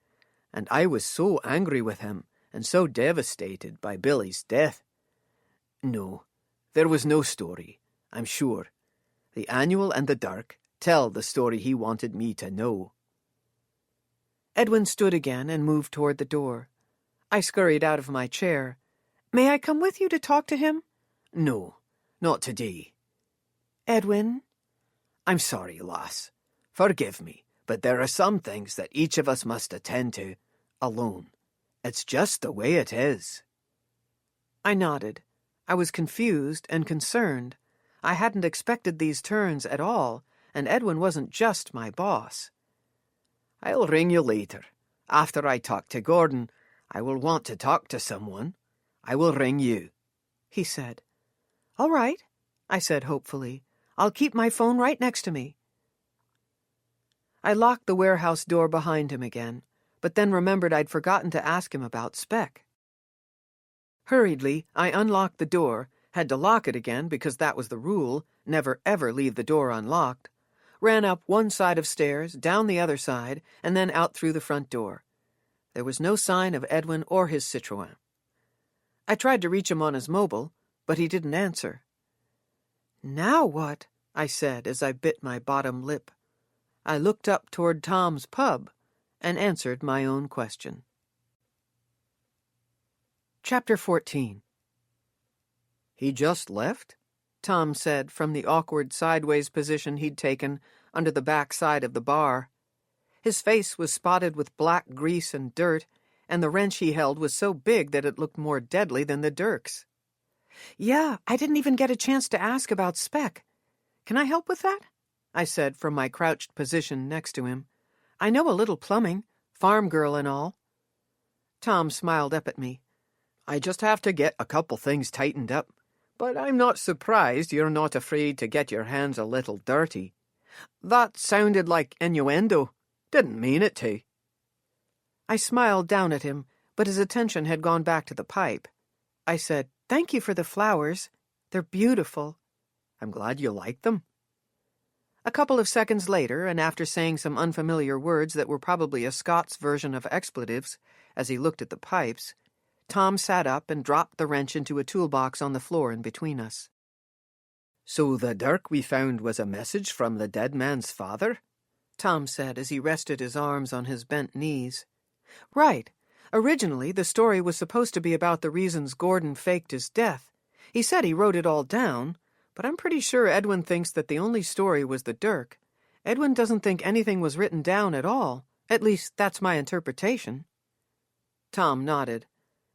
and I was so angry with him and so devastated by Billy's death. No, there was no story, I'm sure. The annual and the dirk tell the story he wanted me to know. Edwin stood again and moved toward the door. I scurried out of my chair. May I come with you to talk to him? No, not today. Edwin? I'm sorry, lass. Forgive me, but there are some things that each of us must attend to alone. It's just the way it is. I nodded. I was confused and concerned. I hadn't expected these turns at all, and Edwin wasn't just my boss. I'll ring you later. After I talk to Gordon, I will want to talk to someone. I will ring you, he said. All right, I said hopefully. I'll keep my phone right next to me. I locked the warehouse door behind him again, but then remembered I'd forgotten to ask him about Speck. Hurriedly, I unlocked the door, had to lock it again because that was the rule, never ever leave the door unlocked, ran up one side of stairs, down the other side, and then out through the front door. There was no sign of Edwin or his Citroën. I tried to reach him on his mobile, but he didn't answer. Now what? I said as I bit my bottom lip. I looked up toward Tom's pub and answered my own question. Chapter 14. He just left? Tom said from the awkward sideways position he'd taken under the back side of the bar. His face was spotted with black grease and dirt, and the wrench he held was so big that it looked more deadly than the dirks. Yeah, I didn't even get a chance to ask about Speck. Can I help with that? I said from my crouched position next to him. I know a little plumbing, farm girl and all. Tom smiled up at me. I just have to get a couple things tightened up, but I'm not surprised you're not afraid to get your hands a little dirty. That sounded like innuendo. Didn't mean it to. I smiled down at him, but his attention had gone back to the pipe. I said, Thank you for the flowers. They're beautiful. I'm glad you like them. A couple of seconds later, and after saying some unfamiliar words that were probably a Scots version of expletives, as he looked at the pipes, Tom sat up and dropped the wrench into a toolbox on the floor in between us. So the dirk we found was a message from the dead man's father? Tom said as he rested his arms on his bent knees. Right. Originally, the story was supposed to be about the reasons Gordon faked his death. He said he wrote it all down, but I'm pretty sure Edwin thinks that the only story was the dirk. Edwin doesn't think anything was written down at all. At least, that's my interpretation. Tom nodded.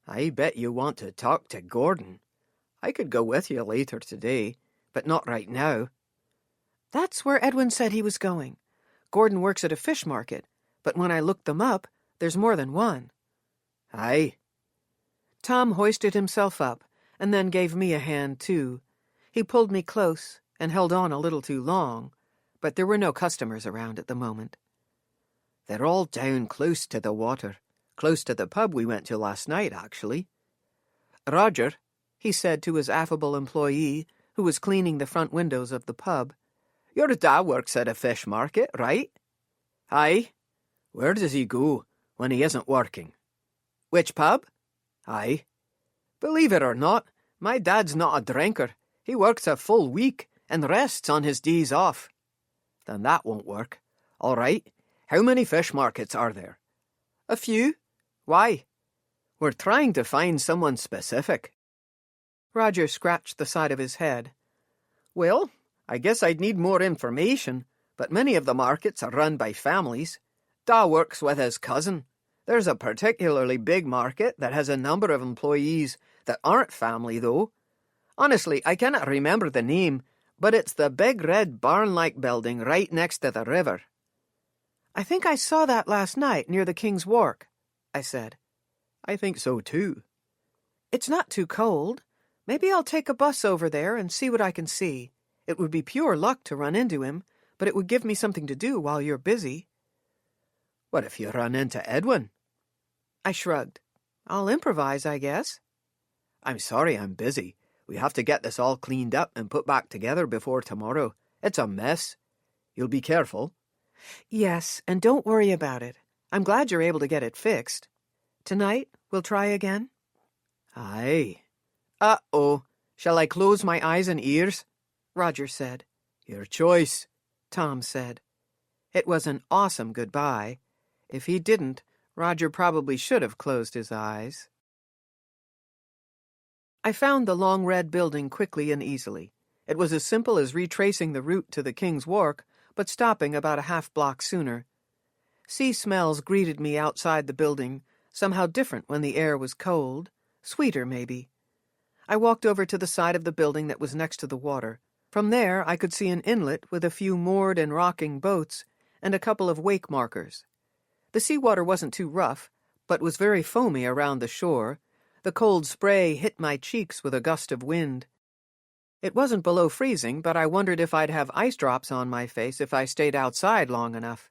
I bet you want to talk to Gordon. I could go with you later today, but not right now. That's where Edwin said he was going. Gordon works at a fish market, but when I looked them up, there's more than one. Aye. Tom hoisted himself up, and then gave me a hand, too. He pulled me close and held on a little too long, but there were no customers around at the moment. They're all down close to the water, close to the pub we went to last night, actually. Roger, he said to his affable employee, who was cleaning the front windows of the pub, your dad works at a fish market, right? Aye. Where does he go when he isn't working? Which pub? Aye. Believe it or not, my dad's not a drinker. He works a full week and rests on his days off. Then that won't work. All right, how many fish markets are there? A few. Why? We're trying to find someone specific. Roger scratched the side of his head. Well, I guess I'd need more information, but many of the markets are run by families. Da works with his cousin. There's a particularly big market that has a number of employees that aren't family, though. Honestly, I cannot remember the name, but it's the big red barn-like building right next to the river. I think I saw that last night near the King's Wharf, I said. I think so, too. It's not too cold. Maybe I'll take a bus over there and see what I can see. It would be pure luck to run into him, but it would give me something to do while you're busy. What if you run into Edwin? I shrugged. I'll improvise, I guess. I'm sorry I'm busy. We have to get this all cleaned up and put back together before tomorrow. It's a mess. You'll be careful. Yes, and don't worry about it. I'm glad you're able to get it fixed. Tonight, we'll try again? Aye. Uh-oh. Shall I close my eyes and ears? Roger said. Your choice, Tom said. It was an awesome goodbye. If he didn't, Roger probably should have closed his eyes. I found the long red building quickly and easily. It was as simple as retracing the route to the King's Walk, but stopping about a half-block sooner. Sea smells greeted me outside the building, somehow different when the air was cold, sweeter maybe. I walked over to the side of the building that was next to the water. From there I could see an inlet with a few moored and rocking boats and a couple of wake markers. The seawater wasn't too rough, but was very foamy around the shore. The cold spray hit my cheeks with a gust of wind. It wasn't below freezing, but I wondered if I'd have ice drops on my face if I stayed outside long enough.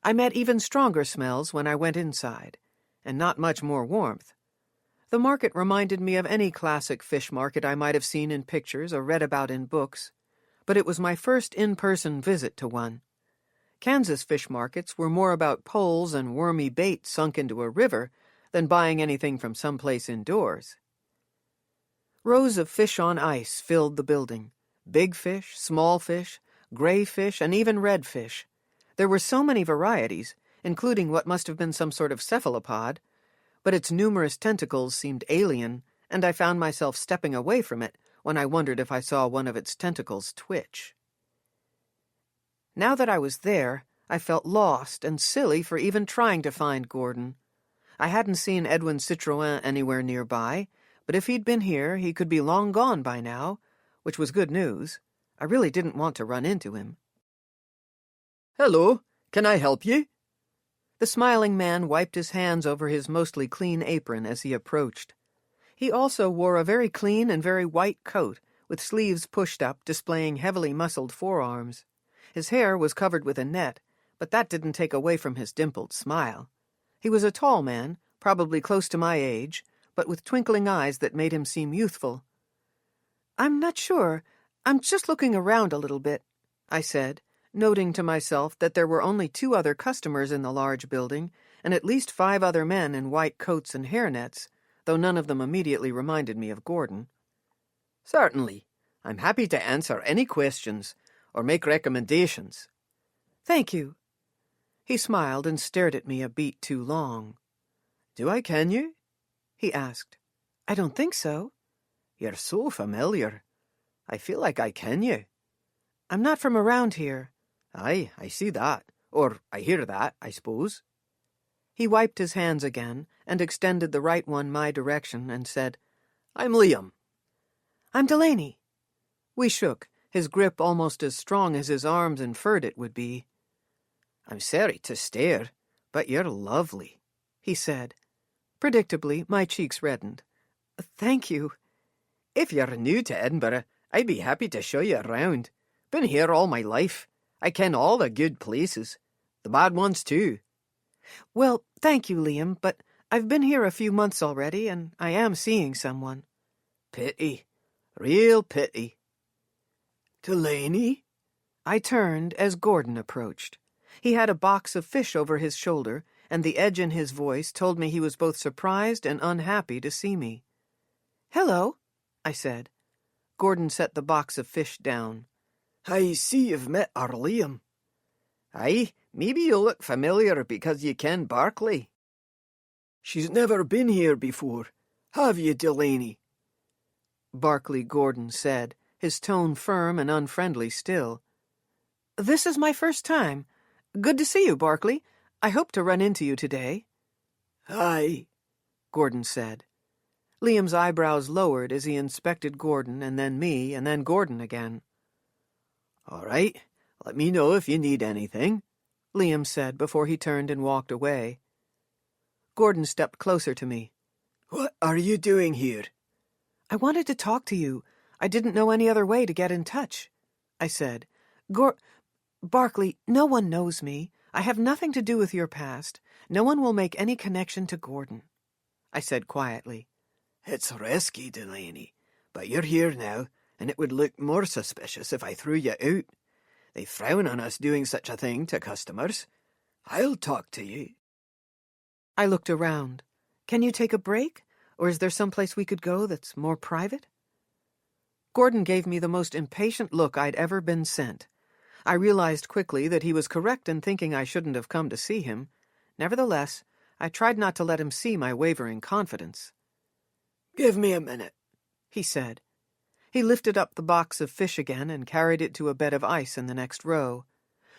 I met even stronger smells when I went inside, and not much more warmth. The market reminded me of any classic fish market I might have seen in pictures or read about in books, but it was my first in-person visit to one. Kansas fish markets were more about poles and wormy bait sunk into a river than buying anything from someplace indoors. Rows of fish on ice filled the building. Big fish, small fish, gray fish, and even red fish. There were so many varieties, including what must have been some sort of cephalopod, but its numerous tentacles seemed alien, and I found myself stepping away from it when I wondered if I saw one of its tentacles twitch. Now that I was there, I felt lost and silly for even trying to find Gordon. I hadn't seen Edwin Citroën anywhere nearby, but if he'd been here, he could be long gone by now, which was good news. I really didn't want to run into him. Hello, can I help you? The smiling man wiped his hands over his mostly clean apron as he approached. He also wore a very clean and very white coat, with sleeves pushed up, displaying heavily muscled forearms. His hair was covered with a net, but that didn't take away from his dimpled smile. He was a tall man, probably close to my age, but with twinkling eyes that made him seem youthful. "I'm not sure. I'm just looking around a little bit," I said, noting to myself that there were only 2 other customers in the large building and at least 5 other men in white coats and hairnets, though none of them immediately reminded me of Gordon. Certainly. I'm happy to answer any questions or make recommendations. Thank you. He smiled and stared at me a beat too long. Do I ken you? He asked. I don't think so. You're so familiar. I feel like I ken you. I'm not from around here. Aye, I see that. Or I hear that, I suppose. He wiped his hands again and extended the right one my direction and said, I'm Liam. I'm Delaney. We shook, his grip almost as strong as his arms inferred it would be. I'm sorry to stare, but you're lovely, he said. Predictably, my cheeks reddened. Thank you. If you're new to Edinburgh, I'd be happy to show you around. Been here all my life. I ken all the good places. The bad ones, too. Well, thank you, Liam, but I've been here a few months already, and I am seeing someone. Pity. Real pity. Delaney? I turned as Gordon approached. He had a box of fish over his shoulder, and the edge in his voice told me he was both surprised and unhappy to see me. Hello, I said. Gordon set the box of fish down. I see you've met our Liam. Aye, maybe you look familiar because you ken Barclay. She's never been here before, have you, Delaney? Barclay Gordon said, his tone firm and unfriendly still. This is my first time. Good to see you, Barclay. I hope to run into you today. Aye, Gordon said. Liam's eyebrows lowered as he inspected Gordon and then me and then Gordon again. All right, let me know if you need anything, Liam said before he turned and walked away. Gordon stepped closer to me. What are you doing here? I wanted to talk to you. I didn't know any other way to get in touch, I said. Barclay, no one knows me. I have nothing to do with your past. No one will make any connection to Gordon, I said quietly. It's risky, Delaney, But you're here now, and it would look more suspicious if I threw you out. They frown on us doing such a thing to customers. I'll talk to you. I looked around. Can you take a break? Or is there someplace we could go that's more private? Gordon gave me the most impatient look I'd ever been sent. I realized quickly that he was correct in thinking I shouldn't have come to see him. Nevertheless, I tried not to let him see my wavering confidence. Give me a minute, he said. He lifted up the box of fish again and carried it to a bed of ice in the next row.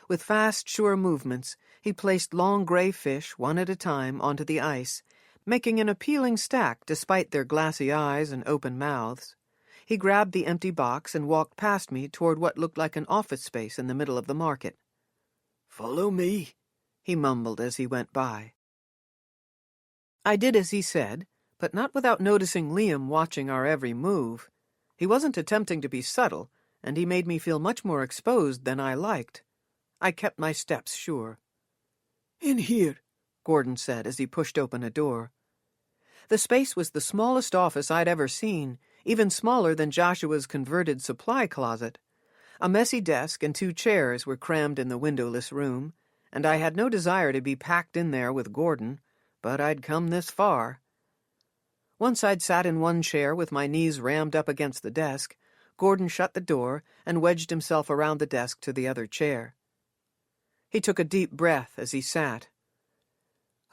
With fast, sure movements, he placed long gray fish, one at a time, onto the ice, making an appealing stack despite their glassy eyes and open mouths. He grabbed the empty box and walked past me toward what looked like an office space in the middle of the market. "Follow me," he mumbled as he went by. I did as he said, but not without noticing Liam watching our every move. He wasn't attempting to be subtle, and he made me feel much more exposed than I liked. I kept my steps sure. "In here," Gordon said as he pushed open a door. The space was the smallest office I'd ever seen, even smaller than Joshua's converted supply closet. A messy desk and 2 chairs were crammed in the windowless room, and I had no desire to be packed in there with Gordon, but I'd come this far. Once I'd sat in one chair with my knees rammed up against the desk, Gordon shut the door and wedged himself around the desk to the other chair. He took a deep breath as he sat.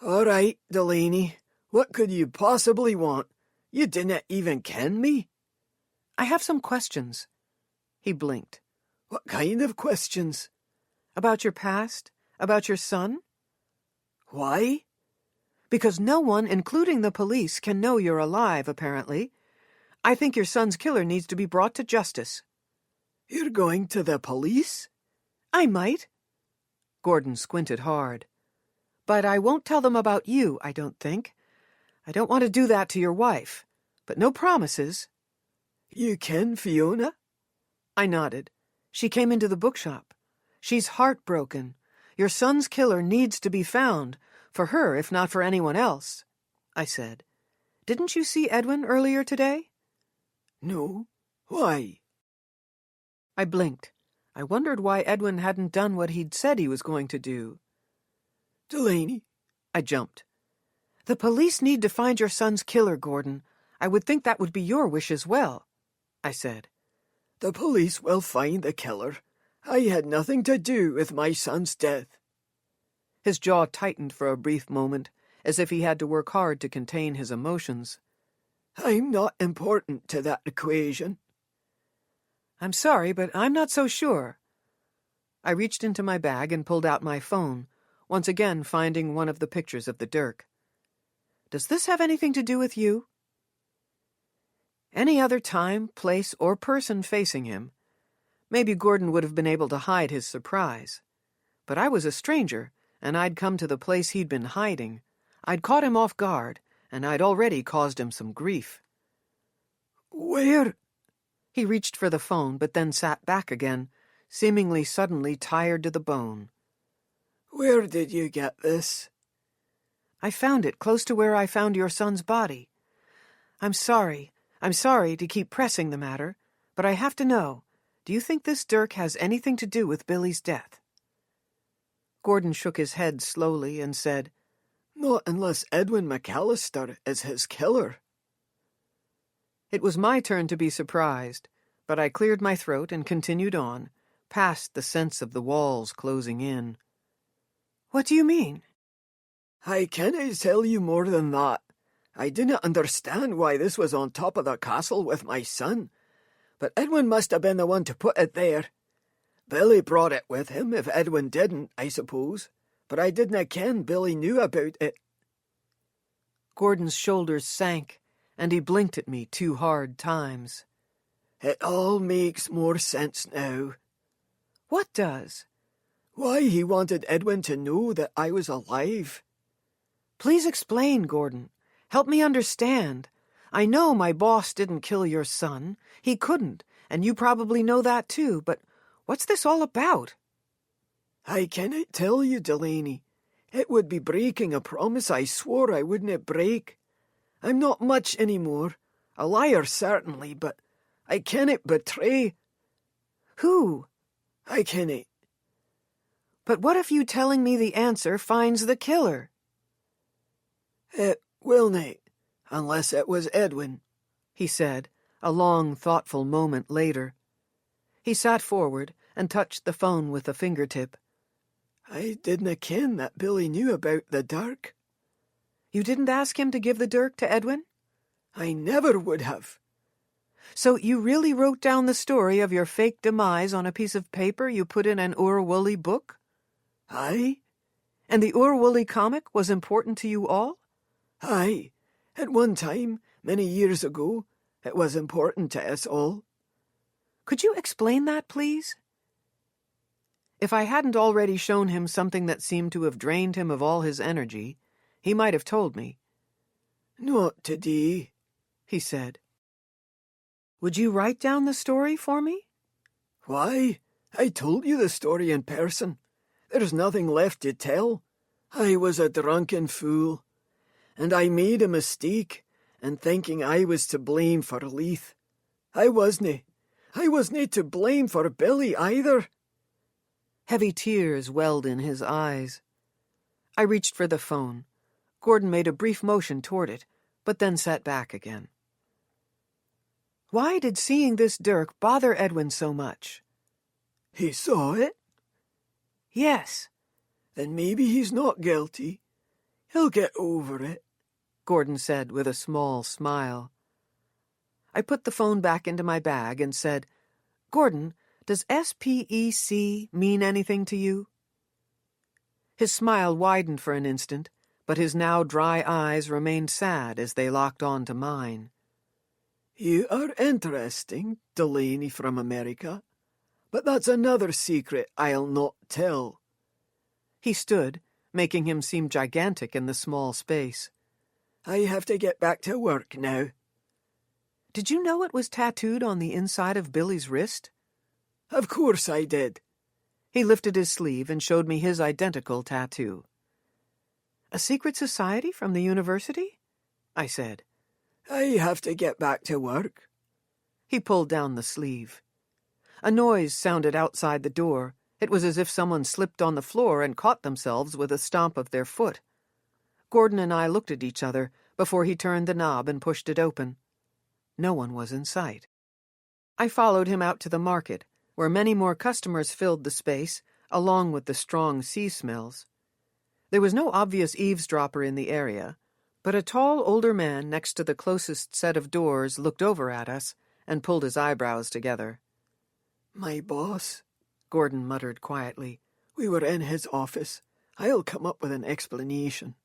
"All right, Delaney. What could you possibly want? You didn't even ken me?" I have some questions. He blinked. "What kind of questions?" About your past? About your son? "Why?" Because no one, including the police, can know you're alive, apparently. I think your son's killer needs to be brought to justice." "You're going to the police?" I might. Gordon squinted hard. But I won't tell them about you, I don't think. I don't want to do that to your wife. But no promises. "You ken Fiona?" I nodded. She came into the bookshop. She's heartbroken. Your son's killer needs to be found, for her if not for anyone else, I said. Didn't you see Edwin earlier today? "No. Why?" I blinked. I wondered why Edwin hadn't done what he'd said he was going to do. "Delaney." I jumped. The police need to find your son's killer, Gordon. I would think that would be your wish as well, I said. "The police will find the killer. I had nothing to do with my son's death." His jaw tightened for a brief moment, as if he had to work hard to contain his emotions. "I'm not important to that equation." I'm sorry, but I'm not so sure. I reached into my bag and pulled out my phone, once again finding one of the pictures of the Dirk. Does this have anything to do with you? Any other time, place, or person facing him, maybe Gordon would have been able to hide his surprise. But I was a stranger, and I'd come to the place he'd been hiding. I'd caught him off guard, and I'd already caused him some grief. "Where?" He reached for the phone, but then sat back again, seemingly suddenly tired to the bone. "Where did you get this?" I found it close to where I found your son's body. I'm sorry to keep pressing the matter, but I have to know, do you think this Dirk has anything to do with Billy's death? Gordon shook his head slowly and said, "Not unless Edwin McAllister is his killer." It was my turn to be surprised, but I cleared my throat and continued on, past the sense of the walls closing in. What do you mean? "I canna tell you more than that. I didn't understand why this was on top of the castle with my son, but Edwin must have been the one to put it there. Billy brought it with him, if Edwin didn't, I suppose, but I didn't ken Billy knew about it." Gordon's shoulders sank, and he blinked at me 2 hard times. "It all makes more sense now." What does? "Why he wanted Edwin to know that I was alive." Please explain, Gordon. Help me understand. I know my boss didn't kill your son. He couldn't, and you probably know that too, but what's this all about? "I cannot tell you, Delaney. It would be breaking a promise I swore I wouldn't break. I'm not much any more. A liar, certainly, but I cannot betray. Who? I cannot. But what if you telling me the answer finds the killer? It will not, unless it was Edwin, he said, a long, thoughtful moment later. He sat forward and touched the phone with a fingertip. I didna ken that Billy knew about the dirk. You didn't ask him to give the dirk to Edwin? I never would have. So you really wrote down the story of your fake demise on a piece of paper you put in an Urwully book? Aye. And the Urwully comic was important to you all? Aye. At one time, many years ago, it was important to us all. Could you explain that, please? If I hadn't already shown him something that seemed to have drained him of all his energy, he might have told me. Not today, he said. Would you write down the story for me? Why? I told you the story in person. There's nothing left to tell. I was a drunken fool, and I made a mistake in thinking I was to blame for Leith. I wasna. I wasna to blame for Billy either. Heavy tears welled in his eyes. I reached for the phone. Gordon made a brief motion toward it, but then sat back again. Why did seeing this dirk bother Edwin so much? He saw it? Yes. Then maybe he's not guilty. He'll get over it, Gordon said with a small smile. I put the phone back into my bag and said, Gordon, does SPEC mean anything to you? His smile widened for an instant, but his now dry eyes remained sad as they locked on to mine. You are interesting, Delaney from America, but that's another secret I'll not tell. He stood, making him seem gigantic in the small space. I have to get back to work now. Did you know it was tattooed on the inside of Billy's wrist? Of course I did. He lifted his sleeve and showed me his identical tattoo. A secret society from the university? I said. I have to get back to work. He pulled down the sleeve. A noise sounded outside the door. It was as if someone slipped on the floor and caught themselves with a stomp of their foot. Gordon and I looked at each other before he turned the knob and pushed it open. No one was in sight. I followed him out to the market, where many more customers filled the space, along with the strong sea smells. There was no obvious eavesdropper in the area, but a tall older man next to the closest set of doors looked over at us and pulled his eyebrows together. My boss, Gordon muttered quietly. We were in his office. I'll come up with an explanation.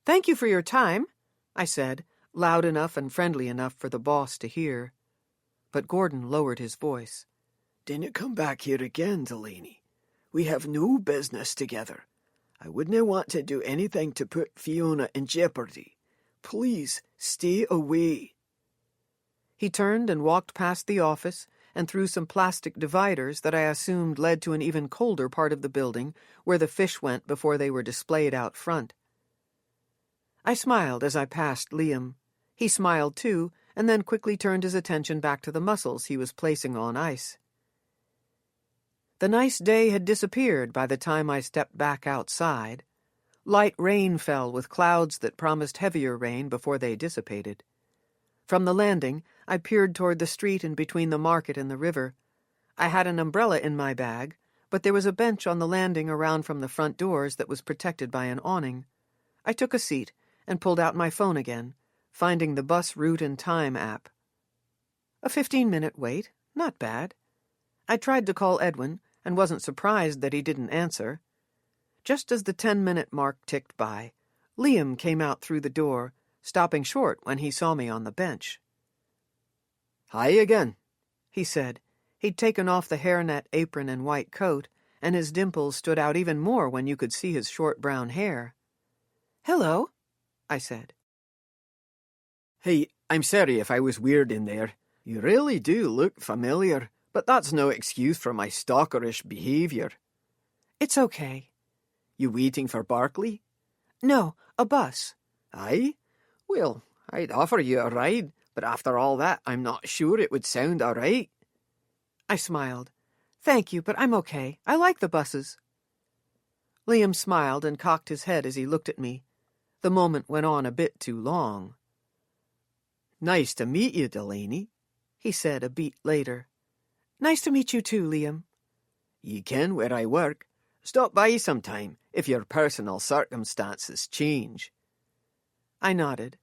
Thank you for your time, I said, loud enough and friendly enough for the boss to hear. But Gordon lowered his voice. Dinna come back here again, Delaney. We have no business together. I wouldn't want to do anything to put Fiona in jeopardy. Please, stay away. He turned and walked past the office and through some plastic dividers that I assumed led to an even colder part of the building where the fish went before they were displayed out front. I smiled as I passed Liam. He smiled too, and then quickly turned his attention back to the mussels he was placing on ice. The nice day had disappeared by the time I stepped back outside. Light rain fell with clouds that promised heavier rain before they dissipated. From the landing, I peered toward the street in between the market and the river. I had an umbrella in my bag, but there was a bench on the landing around from the front doors that was protected by an awning. I took a seat and pulled out my phone again, finding the bus route and time app. A 15-minute wait, not bad. I tried to call Edwin and wasn't surprised that he didn't answer. Just as the 10-minute mark ticked by, Liam came out through the door, stopping short when he saw me on the bench. Hi again, he said. He'd taken off the hairnet apron and white coat, and his dimples stood out even more when you could see his short brown hair. Hello, I said. Hey, I'm sorry if I was weird in there. You really do look familiar, but that's no excuse for my stalkerish behavior. It's okay. You waiting for Barclay? No, a bus. Aye? Well, I'd offer you a ride, but after all that, I'm not sure it would sound all right. I smiled. Thank you, but I'm okay. I like the buses. Liam smiled and cocked his head as he looked at me. The moment went on a bit too long. Nice to meet you, Delaney, he said a beat later. Nice to meet you too, Liam. You ken where I work. Stop by sometime if your personal circumstances change. I nodded.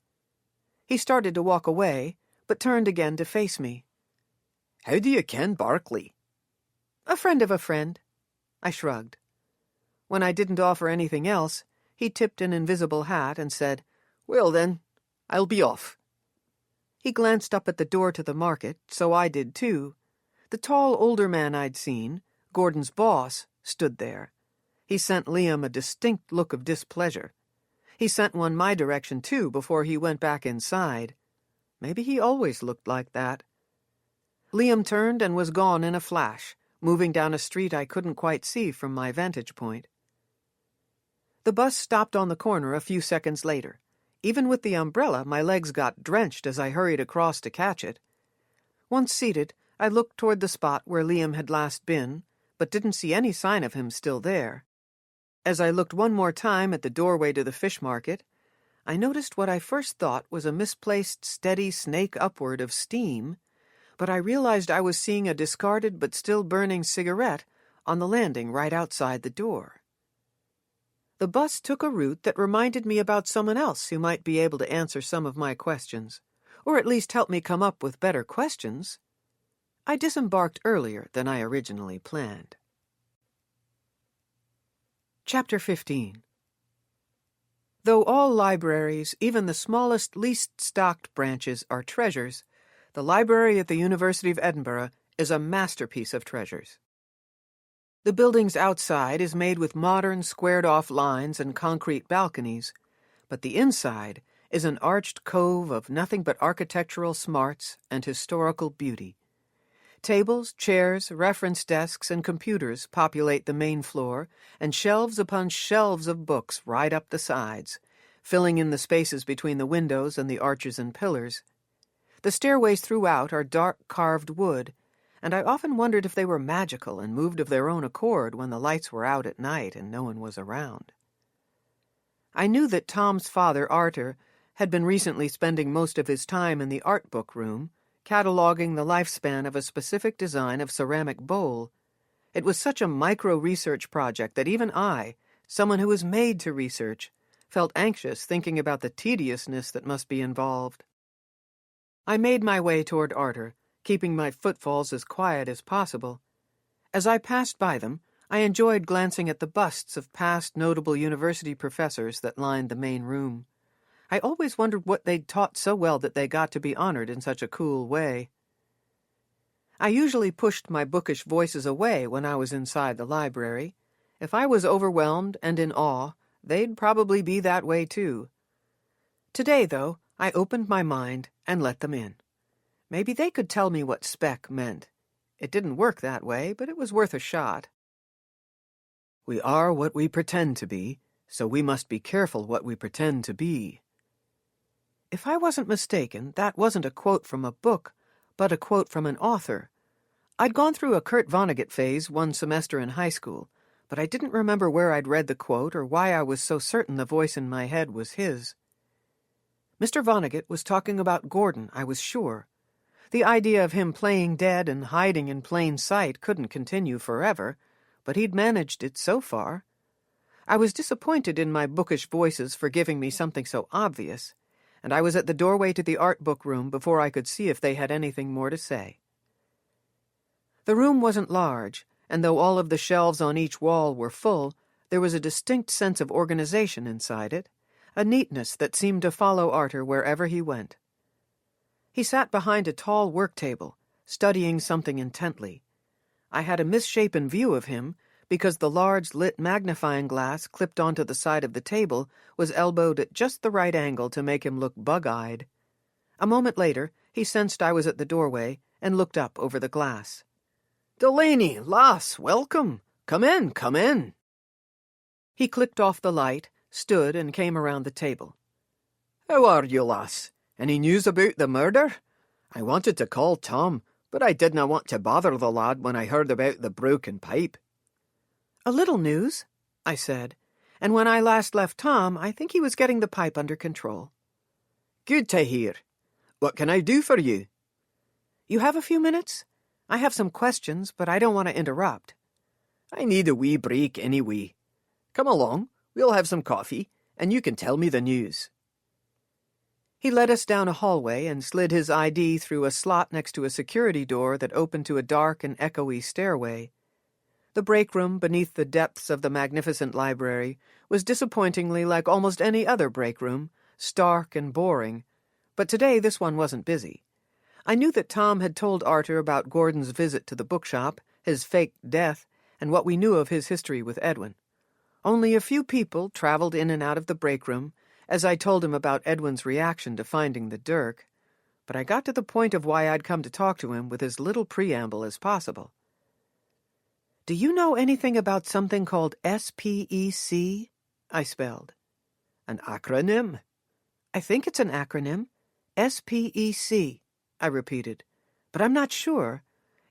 He started to walk away, but turned again to face me. How do you ken Barclay? A friend of a friend. I shrugged. When I didn't offer anything else, he tipped an invisible hat and said, Well then, I'll be off. He glanced up at the door to the market, so I did too. The tall older man I'd seen, Gordon's boss, stood there. He sent Liam a distinct look of displeasure. He sent one my direction too before he went back inside. Maybe he always looked like that. Liam turned and was gone in a flash, moving down a street I couldn't quite see from my vantage point. The bus stopped on the corner a few seconds later. Even with the umbrella, my legs got drenched as I hurried across to catch it. Once seated, I looked toward the spot where Liam had last been, but didn't see any sign of him still there. As I looked one more time at the doorway to the fish market, I noticed what I first thought was a misplaced, steady snake upward of steam, but I realized I was seeing a discarded but still burning cigarette on the landing right outside the door. The bus took a route that reminded me about someone else who might be able to answer some of my questions, or at least help me come up with better questions. I disembarked earlier than I originally planned. Chapter 15. Though all libraries, even the smallest, least stocked branches, are treasures, the library at the University of Edinburgh is a masterpiece of treasures. The building's outside is made with modern, squared-off lines and concrete balconies, but the inside is an arched cove of nothing but architectural smarts and historical beauty. Tables, chairs, reference desks, and computers populate the main floor, and shelves upon shelves of books right up the sides, filling in the spaces between the windows and the arches and pillars. The stairways throughout are dark carved wood, and I often wondered if they were magical and moved of their own accord when the lights were out at night and no one was around. I knew that Tom's father, Arthur, had been recently spending most of his time in the art book room, cataloging the lifespan of a specific design of ceramic bowl. It was such a micro-research project that even I, someone who was made to research, felt anxious thinking about the tediousness that must be involved. I made my way toward Arthur, keeping my footfalls as quiet as possible. As I passed by them, I enjoyed glancing at the busts of past notable university professors that lined the main room. I always wondered what they'd taught so well that they got to be honored in such a cool way. I usually pushed my bookish voices away when I was inside the library. If I was overwhelmed and in awe, they'd probably be that way too. Today, though, I opened my mind and let them in. Maybe they could tell me what spec meant. It didn't work that way, but it was worth a shot. We are what we pretend to be, so we must be careful what we pretend to be. If I wasn't mistaken, that wasn't a quote from a book, but a quote from an author. I'd gone through a Kurt Vonnegut phase one semester in high school, but I didn't remember where I'd read the quote or why I was so certain the voice in my head was his. Mr. Vonnegut was talking about Gordon, I was sure. The idea of him playing dead and hiding in plain sight couldn't continue forever, but he'd managed it so far. I was disappointed in my bookish voices for giving me something so obvious, and I was at the doorway to the art book room before I could see if they had anything more to say. The room wasn't large, and though all of the shelves on each wall were full, there was a distinct sense of organization inside it, a neatness that seemed to follow Arthur wherever he went. He sat behind a tall work table, studying something intently. I had a misshapen view of him because the large lit magnifying glass clipped onto the side of the table was elbowed at just the right angle to make him look bug-eyed. A moment later, he sensed I was at the doorway and looked up over the glass. "Delaney, lass, welcome. Come in, come in." He clicked off the light, stood, and came around the table. "How are you, lass? Any news about the murder? I wanted to call Tom, but I didna want to bother the lad when I heard about the broken pipe. A little news, I said, and when I last left Tom, I think he was getting the pipe under control. Good to hear. What can I do for you? You have a few minutes? I have some questions, but I don't want to interrupt. I need a wee break anyway. Come along, we'll have some coffee, and you can tell me the news. He led us down a hallway and slid his ID through a slot next to a security door that opened to a dark and echoey stairway. The break room beneath the depths of the magnificent library was disappointingly like almost any other break room, stark and boring, but today this one wasn't busy. I knew that Tom had told Arthur about Gordon's visit to the bookshop, his fake death, and what we knew of his history with Edwin. Only a few people traveled in and out of the break room, as I told him about Edwin's reaction to finding the dirk, but I got to the point of why I'd come to talk to him with as little preamble as possible. Do you know anything about something called SPEC? I spelled. An acronym? I think it's an acronym. SPEC, I repeated, but I'm not sure.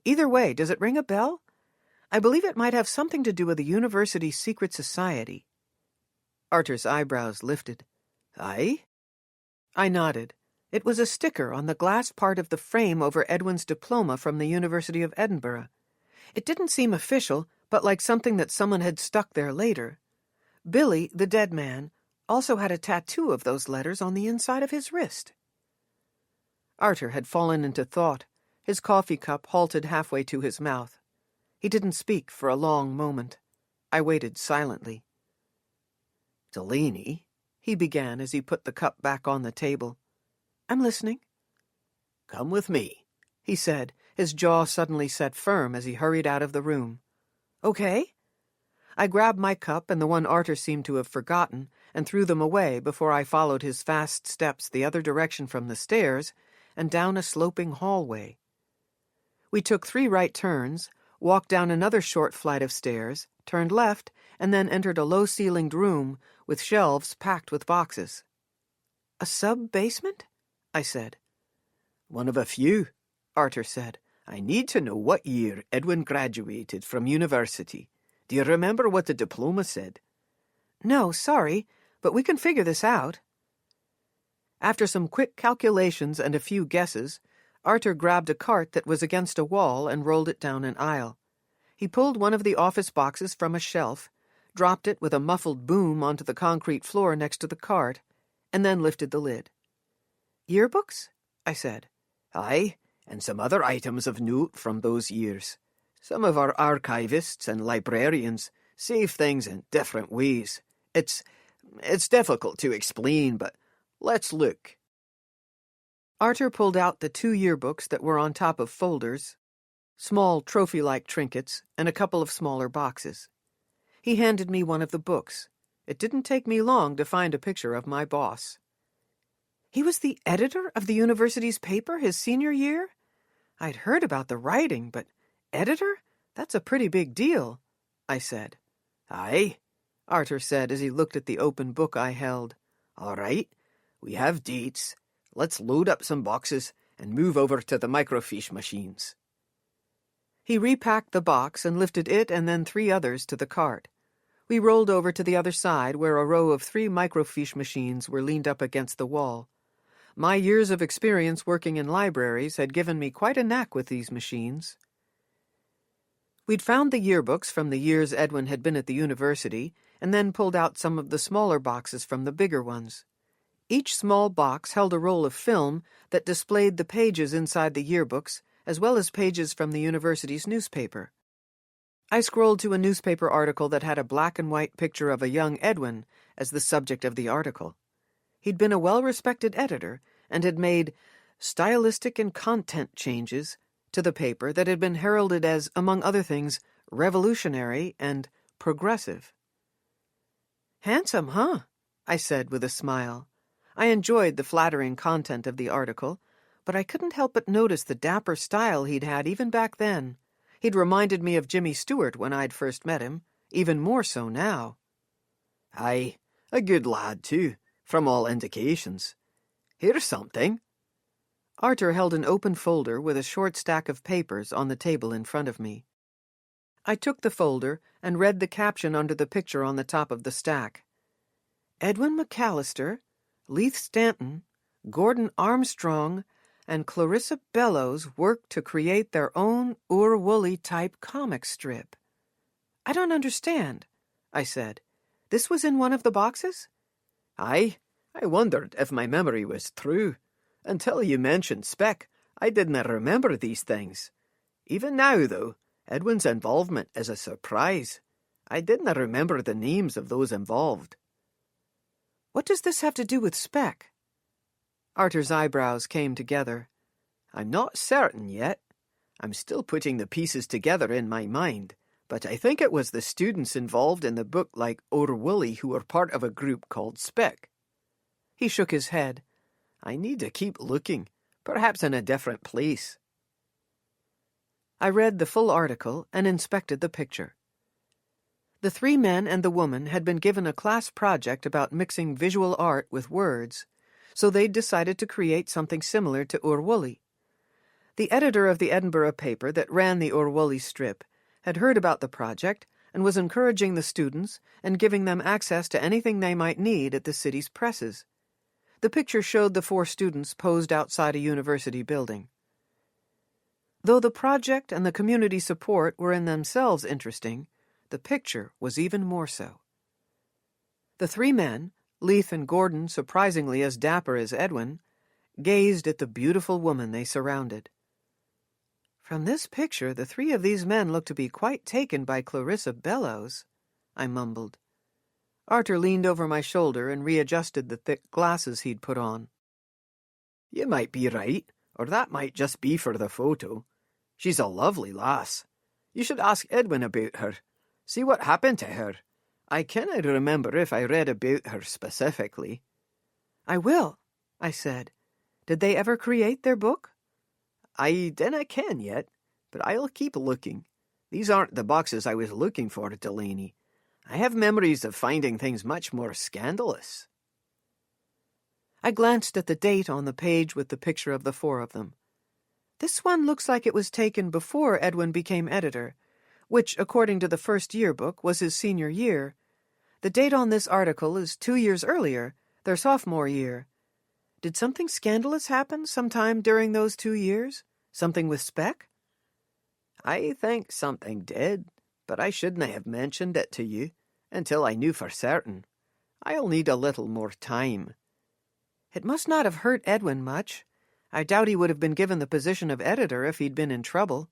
Either way, does it ring a bell? I believe it might have something to do with the university's secret society. Arthur's eyebrows lifted. Aye? I nodded. It was a sticker on the glass part of the frame over Edwin's diploma from the University of Edinburgh. It didn't seem official, but like something that someone had stuck there later. Billy, the dead man, also had a tattoo of those letters on the inside of his wrist. Arthur had fallen into thought, his coffee cup halted halfway to his mouth. He didn't speak for a long moment. I waited silently. Delaney, he began as he put the cup back on the table. I'm listening. Come with me, he said, his jaw suddenly set firm as he hurried out of the room. Okay. I grabbed my cup and the one Arthur seemed to have forgotten and threw them away before I followed his fast steps the other direction from the stairs and down a sloping hallway. We took 3 right turns, walked down another short flight of stairs, turned left, and then entered a low-ceilinged room with shelves packed with boxes. A sub-basement? I said. One of a few, Arthur said. I need to know what year Edwin graduated from university. Do you remember what the diploma said? No, sorry, but we can figure this out. After some quick calculations and a few guesses, Arthur grabbed a cart that was against a wall and rolled it down an aisle. He pulled one of the office boxes from a shelf, dropped it with a muffled boom onto the concrete floor next to the cart, and then lifted the lid. Yearbooks? I said. Aye, and some other items of note from those years. Some of our archivists and librarians save things in different ways. It's difficult to explain, but let's look. Arthur pulled out the 2 yearbooks that were on top of folders, small trophy-like trinkets, and a couple of smaller boxes. He handed me one of the books. It didn't take me long to find a picture of my boss. He was the editor of the university's paper his senior year? I'd heard about the writing, but editor? That's a pretty big deal, I said. Aye, Arthur said as he looked at the open book I held. All right, we have dates. Let's load up some boxes and move over to the microfiche machines. He repacked the box and lifted it and then 3 others to the cart. We rolled over to the other side where a row of 3 microfiche machines were leaned up against the wall. My years of experience working in libraries had given me quite a knack with these machines. We'd found the yearbooks from the years Edwin had been at the university and then pulled out some of the smaller boxes from the bigger ones. Each small box held a roll of film that displayed the pages inside the yearbooks as well as pages from the university's newspaper. I scrolled to a newspaper article that had a black and white picture of a young Edwin as the subject of the article. He'd been a well-respected editor and had made stylistic and content changes to the paper that had been heralded as, among other things, revolutionary and progressive. Handsome, huh? I said with a smile. I enjoyed the flattering content of the article, but I couldn't help but notice the dapper style he'd had even back then. He'd reminded me of Jimmy Stewart when I'd first met him, even more so now. Aye, a good lad, too, from all indications. Here's something." Arthur held an open folder with a short stack of papers on the table in front of me. I took the folder and read the caption under the picture on the top of the stack. Edwin McAllister, Leith Stanton, Gordon Armstrong, and Clarissa Bellows worked to create their own Ur-Wooly-type comic strip. I don't understand, I said. This was in one of the boxes? Aye, I wondered if my memory was true. Until you mentioned Speck, I didn't remember these things. Even now, though, Edwin's involvement is a surprise. I didn't remember the names of those involved. What does this have to do with Speck? Arthur's eyebrows came together. I'm not certain yet. I'm still putting the pieces together in my mind, but I think it was the students involved in the book like Ur-Wooly who were part of a group called Speck. He shook his head. I need to keep looking, perhaps in a different place. I read the full article and inspected the picture. The three men and the woman had been given a class project about mixing visual art with words, so they'd decided to create something similar to Ur-Wooly. The editor of the Edinburgh paper that ran the Ur-Wooly strip had heard about the project and was encouraging the students and giving them access to anything they might need at the city's presses. The picture showed the four students posed outside a university building. Though the project and the community support were in themselves interesting, the picture was even more so. The three men, Leith and Gordon surprisingly as dapper as Edwin, gazed at the beautiful woman they surrounded. From this picture, the three of these men looked to be quite taken by Clarissa Bellows, I mumbled. Arthur leaned over my shoulder and readjusted the thick glasses he'd put on. You might be right, or that might just be for the photo. She's a lovely lass. You should ask Edwin about her. See what happened to her. I cannot remember if I read about her specifically. I will, I said. Did they ever create their book? I dinna ken yet, but I'll keep looking. These aren't the boxes I was looking for, Delaney. I have memories of finding things much more scandalous. I glanced at the date on the page with the picture of the four of them. This one looks like it was taken before Edwin became editor, which, according to the first yearbook, was his senior year. The date on this article is 2 years earlier, their sophomore year. Did something scandalous happen sometime during those 2 years? Something with Speck? I think something did, but I shouldn't have mentioned it to you until I knew for certain. I'll need a little more time. It must not have hurt Edwin much. I doubt he would have been given the position of editor if he'd been in trouble.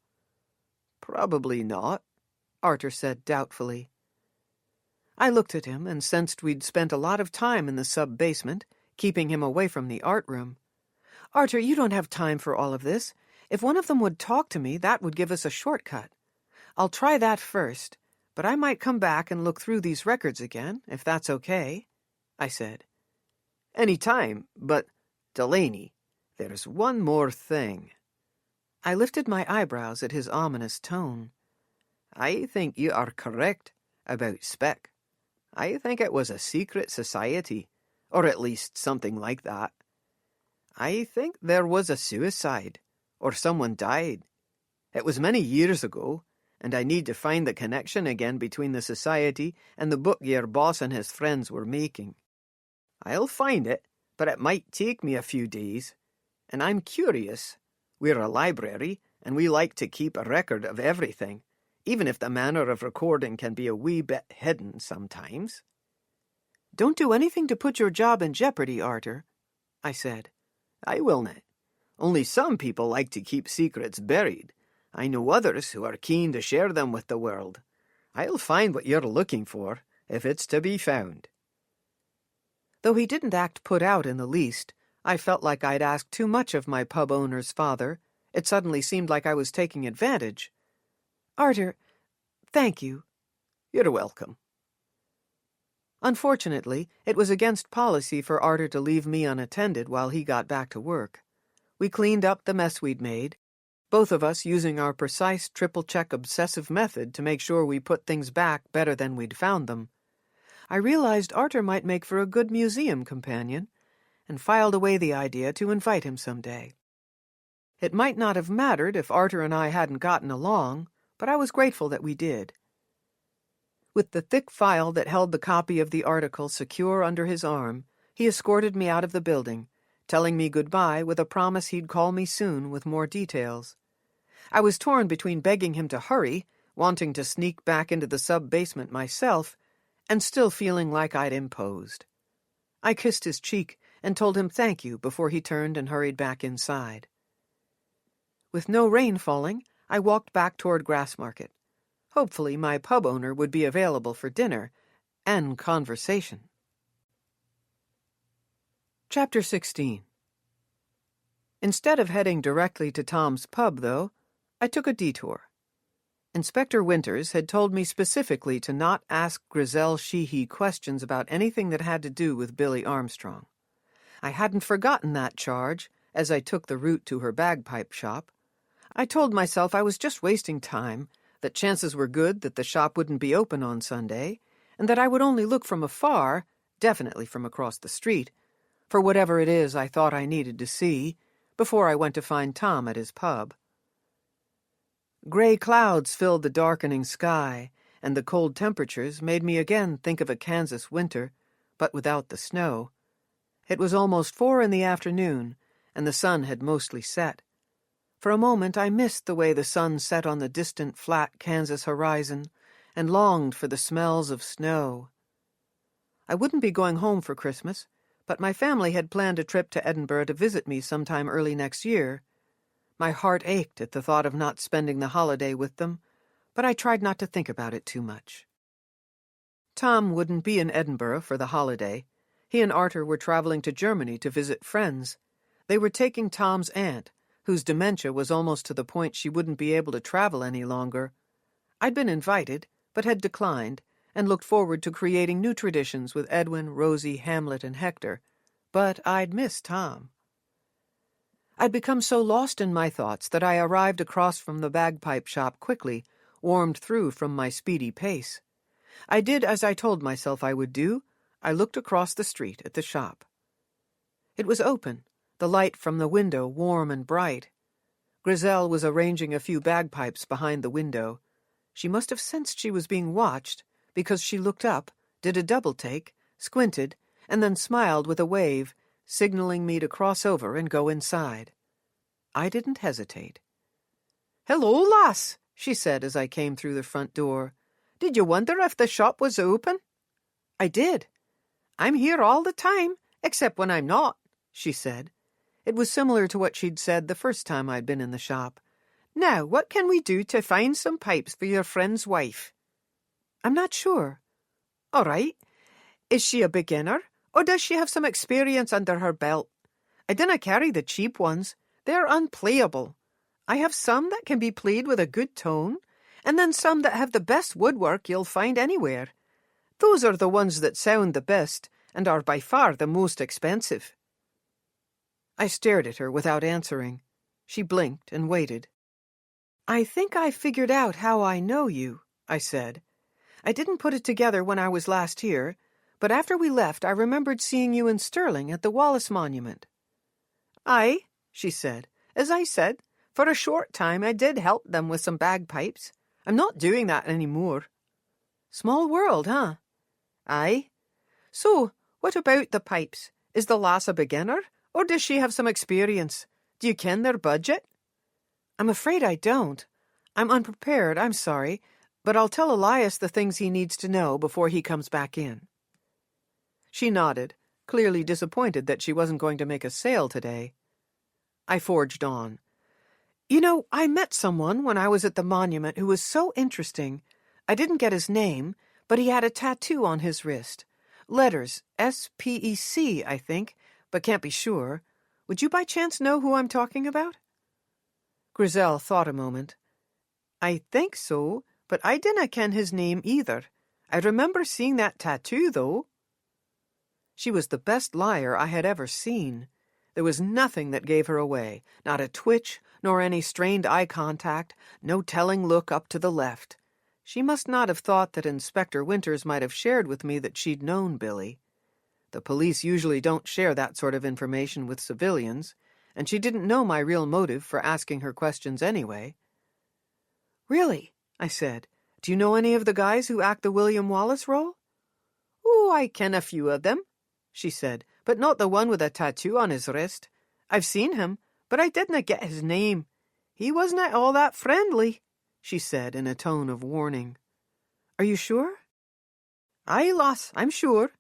Probably not, Arthur said doubtfully. I looked at him and sensed we'd spent a lot of time in the sub-basement, keeping him away from the art room. Arthur, you don't have time for all of this. If one of them would talk to me, that would give us a shortcut. I'll try that first, but I might come back and look through these records again, if that's okay, I said. Any time, but, Delaney, there's one more thing. I lifted my eyebrows at his ominous tone. I think you are correct about Speck. I think it was a secret society, or at least something like that. I think there was a suicide, or someone died. It was many years ago, and I need to find the connection again between the society and the book your boss and his friends were making. I'll find it, but it might take me a few days. And I'm curious. We're a library, and we like to keep a record of everything, even if the manner of recording can be a wee bit hidden sometimes. Don't do anything to put your job in jeopardy, Arthur, I said. I will not. Only some people like to keep secrets buried. I know others who are keen to share them with the world. I'll find what you're looking for, if it's to be found. Though he didn't act put out in the least, I felt like I'd asked too much of my pub owner's father. It suddenly seemed like I was taking advantage. Arthur, thank you. You're welcome. Unfortunately, it was against policy for Arthur to leave me unattended while he got back to work. We cleaned up the mess we'd made, both of us using our precise triple-check obsessive method to make sure we put things back better than we'd found them. I realized Arthur might make for a good museum companion, and filed away the idea to invite him some day. It might not have mattered if Arthur and I hadn't gotten along, but I was grateful that we did. With the thick file that held the copy of the article secure under his arm, he escorted me out of the building, telling me goodbye with a promise he'd call me soon with more details. I was torn between begging him to hurry, wanting to sneak back into the sub-basement myself, and still feeling like I'd imposed. I kissed his cheek and told him thank you before he turned and hurried back inside. With no rain falling, I walked back toward Grassmarket. Hopefully my pub owner would be available for dinner and conversation. Chapter 16. Instead of heading directly to Tom's pub, though, I took a detour. Inspector Winters had told me specifically to not ask Grizel Sheehy questions about anything that had to do with Billy Armstrong. I hadn't forgotten that charge as I took the route to her bagpipe shop. I told myself I was just wasting time, that chances were good that the shop wouldn't be open on Sunday, and that I would only look from afar, definitely from across the street, for whatever it is I thought I needed to see, before I went to find Tom at his pub. Gray clouds filled the darkening sky, and the cold temperatures made me again think of a Kansas winter, but without the snow. It was almost 4 in the afternoon, and the sun had mostly set. For a moment I missed the way the sun set on the distant flat Kansas horizon, and longed for the smells of snow. I wouldn't be going home for Christmas, but my family had planned a trip to Edinburgh to visit me sometime early next year. My heart ached at the thought of not spending the holiday with them, but I tried not to think about it too much. Tom wouldn't be in Edinburgh for the holiday. He and Arthur were traveling to Germany to visit friends. They were taking Tom's aunt, whose dementia was almost to the point she wouldn't be able to travel any longer. I'd been invited, but had declined, and looked forward to creating new traditions with Edwin, Rosie, Hamlet, and Hector. But I'd miss Tom. I'd become so lost in my thoughts that I arrived across from the bagpipe shop quickly, warmed through from my speedy pace. I did as I told myself I would do. I looked across the street at the shop. It was open, the light from the window warm and bright. Grizel was arranging a few bagpipes behind the window. She must have sensed she was being watched, because she looked up, did a double-take, squinted, and then smiled with a wave, signaling me to cross over and go inside. I didn't hesitate. "Hello, lass," she said as I came through the front door. "Did you wonder if the shop was open?" "I did. I'm here all the time, except when I'm not," she said. It was similar to what she'd said the first time I'd been in the shop. "Now, what can we do to find some pipes for your friend's wife?" "I'm not sure." "All right. Is she a beginner, or does she have some experience under her belt? I dinna carry the cheap ones. They're unplayable. I have some that can be played with a good tone, and then some that have the best woodwork you'll find anywhere. Those are the ones that sound the best, and are by far the most expensive." I stared at her without answering. She blinked and waited. "I think I figured out how I know you," I said. "I didn't put it together when I was last here, but after we left I remembered seeing you in Stirling at the Wallace Monument." "Aye," she said. "As I said, for a short time I did help them with some bagpipes. I'm not doing that any more." "Small world, huh?" "Aye. So, what about the pipes? Is the lass a beginner, or does she have some experience? Do you ken their budget?" "I'm afraid I don't. I'm unprepared, I'm sorry, but I'll tell Elias the things he needs to know before he comes back in." She nodded, clearly disappointed that she wasn't going to make a sale today. I forged on. "You know, I met someone when I was at the monument who was so interesting. I didn't get his name, but he had a tattoo on his wrist. Letters, SPEC, I think, but can't be sure. Would you by chance know who I'm talking about?" Grizel thought a moment. "I think so, but I dinna ken his name either. I remember seeing that tattoo, though." She was the best liar I had ever seen. There was nothing that gave her away, not a twitch, nor any strained eye contact, no telling look up to the left. She must not have thought that Inspector Winters might have shared with me that she'd known Billy. The police usually don't share that sort of information with civilians, and she didn't know my real motive for asking her questions anyway. "Really?" I said. "Do you know any of the guys who act the William Wallace role?" "Oh, I ken a few of them," she said, "but not the one with a tattoo on his wrist. I've seen him, but I didna get his name. He wasna all that friendly," she said in a tone of warning. "Are you sure?" "Aye, lass, I'm sure.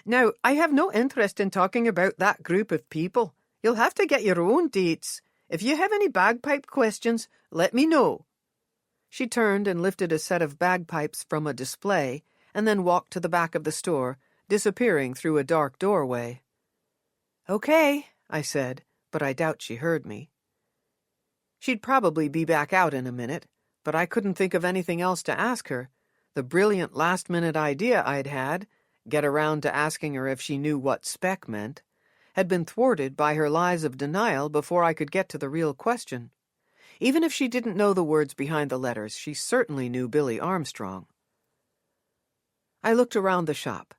Now, I have no interest in talking about that group of people. You'll have to get your own dates. If you have any bagpipe questions, let me know." She turned and lifted a set of bagpipes from a display and then walked to the back of the store, disappearing through a dark doorway. "Okay," I said, but I doubt she heard me. She'd probably be back out in a minute, but I couldn't think of anything else to ask her. The brilliant last-minute idea I'd had, get around to asking her if she knew what spec meant, had been thwarted by her lies of denial before I could get to the real question. Even if she didn't know the words behind the letters, she certainly knew Billy Armstrong. I looked around the shop.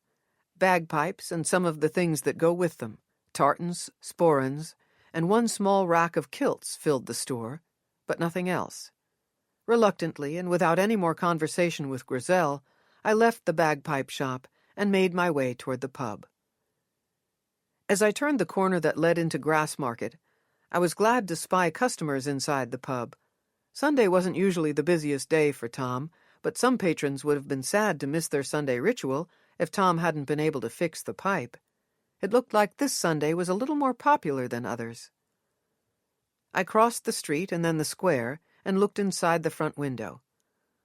Bagpipes and some of the things that go with them, tartans, sporrans, and one small rack of kilts filled the store, but nothing else. Reluctantly, and without any more conversation with Grizel, I left the bagpipe shop and made my way toward the pub. As I turned the corner that led into Grassmarket, I was glad to spy customers inside the pub. Sunday wasn't usually the busiest day for Tom, but some patrons would have been sad to miss their Sunday ritual if Tom hadn't been able to fix the pipe. It looked like this Sunday was a little more popular than others. I crossed the street and then the square and looked inside the front window.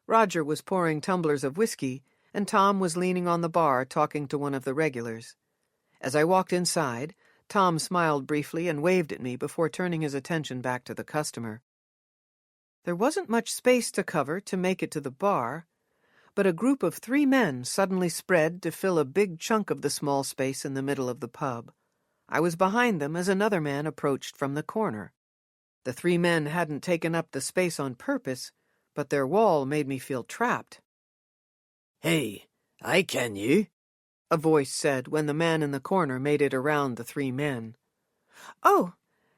Roger was pouring tumblers of whiskey, and Tom was leaning on the bar talking to one of the regulars. As I walked inside, Tom smiled briefly and waved at me before turning his attention back to the customer. There wasn't much space to cover to make it to the bar, but a group of 3 men suddenly spread to fill a big chunk of the small space in the middle of the pub. I was behind them as another man approached from the corner. The 3 men hadn't taken up the space on purpose, but their wall made me feel trapped. "Hey, I ken you," a voice said when the man in the corner made it around the 3 men. "Oh,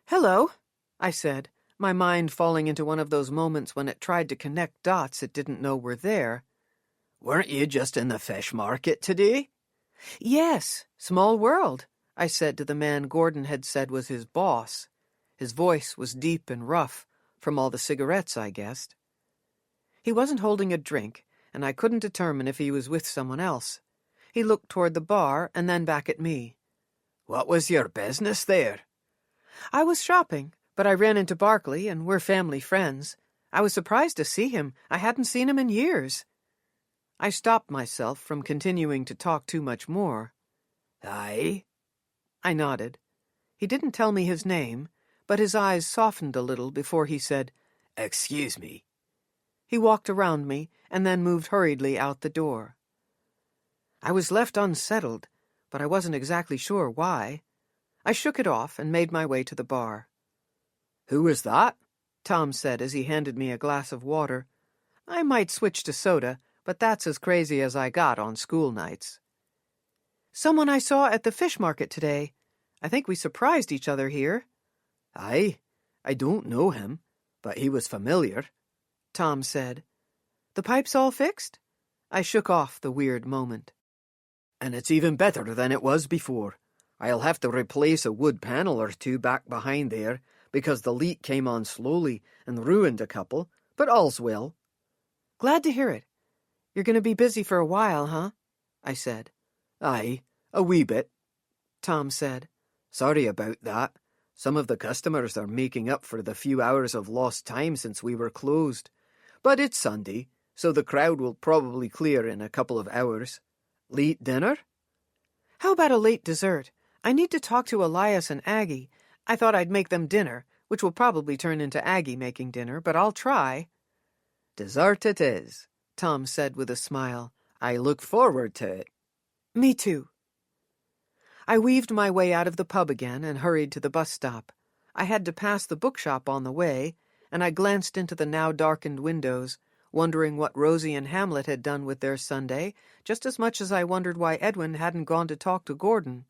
hello," I said, my mind falling into one of those moments when it tried to connect dots it didn't know were there. "Weren't you just in the fish market today?" "Yes, small world," I said to the man Gordon had said was his boss. His voice was deep and rough, from all the cigarettes, I guessed. He wasn't holding a drink, and I couldn't determine if he was with someone else. He looked toward the bar and then back at me. "What was your business there?" "I was shopping, but I ran into Barkley, and we're family friends. I was surprised to see him. I hadn't seen him in years." I stopped myself from continuing to talk too much more. "Aye?" I nodded. He didn't tell me his name, but his eyes softened a little before he said, "Excuse me." He walked around me and then moved hurriedly out the door. I was left unsettled, but I wasn't exactly sure why. I shook it off and made my way to the bar. "Who was that?" Tom said as he handed me a glass of water. "I might switch to soda, but that's as crazy as I got on school nights." "Someone I saw at the fish market today. I think we surprised each other here." "Aye, I don't know him, but he was familiar," Tom said. "The pipe's all fixed?" I shook off the weird moment. "And it's even better than it was before. I'll have to replace a wood panel or 2 back behind there, because the leak came on slowly and ruined a couple, but all's well." "Glad to hear it. You're going to be busy for a while, huh?" I said. "Aye, a wee bit," Tom said. "Sorry about that. Some of the customers are making up for the few hours of lost time since we were closed. But it's Sunday, so the crowd will probably clear in a couple of hours. Late dinner?" "How about a late dessert? I need to talk to Elias and Aggie. I thought I'd make them dinner, which will probably turn into Aggie making dinner, but I'll try." "Dessert it is," Tom said with a smile. "I look forward to it." "Me too." I weaved my way out of the pub again and hurried to the bus stop. I had to pass the bookshop on the way, and I glanced into the now darkened windows, wondering what Rosie and Hamlet had done with their Sunday, just as much as I wondered why Edwin hadn't gone to talk to Gordon.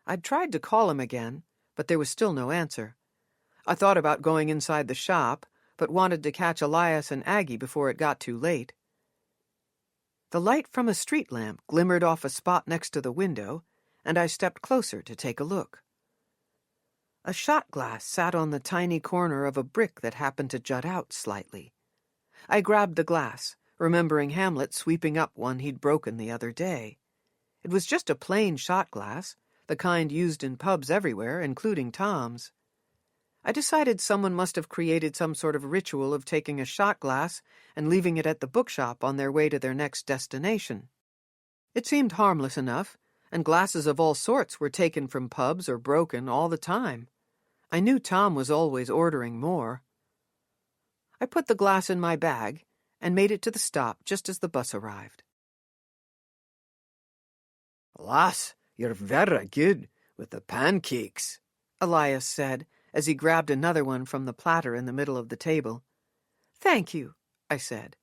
I'd tried to call him again, but there was still no answer. I thought about going inside the shop, but wanted to catch Elias and Aggie before it got too late. The light from a street lamp glimmered off a spot next to the window, and I stepped closer to take a look. A shot glass sat on the tiny corner of a brick that happened to jut out slightly. I grabbed the glass, remembering Hamlet sweeping up one he'd broken the other day. It was just a plain shot glass, the kind used in pubs everywhere, including Tom's. I decided someone must have created some sort of ritual of taking a shot glass and leaving it at the bookshop on their way to their next destination. It seemed harmless enough, and glasses of all sorts were taken from pubs or broken all the time. I knew Tom was always ordering more. I put the glass in my bag and made it to the stop just as the bus arrived. "Lass, you're very good with the pancakes," Elias said, as he grabbed another one from the platter in the middle of the table. "Thank you," I said.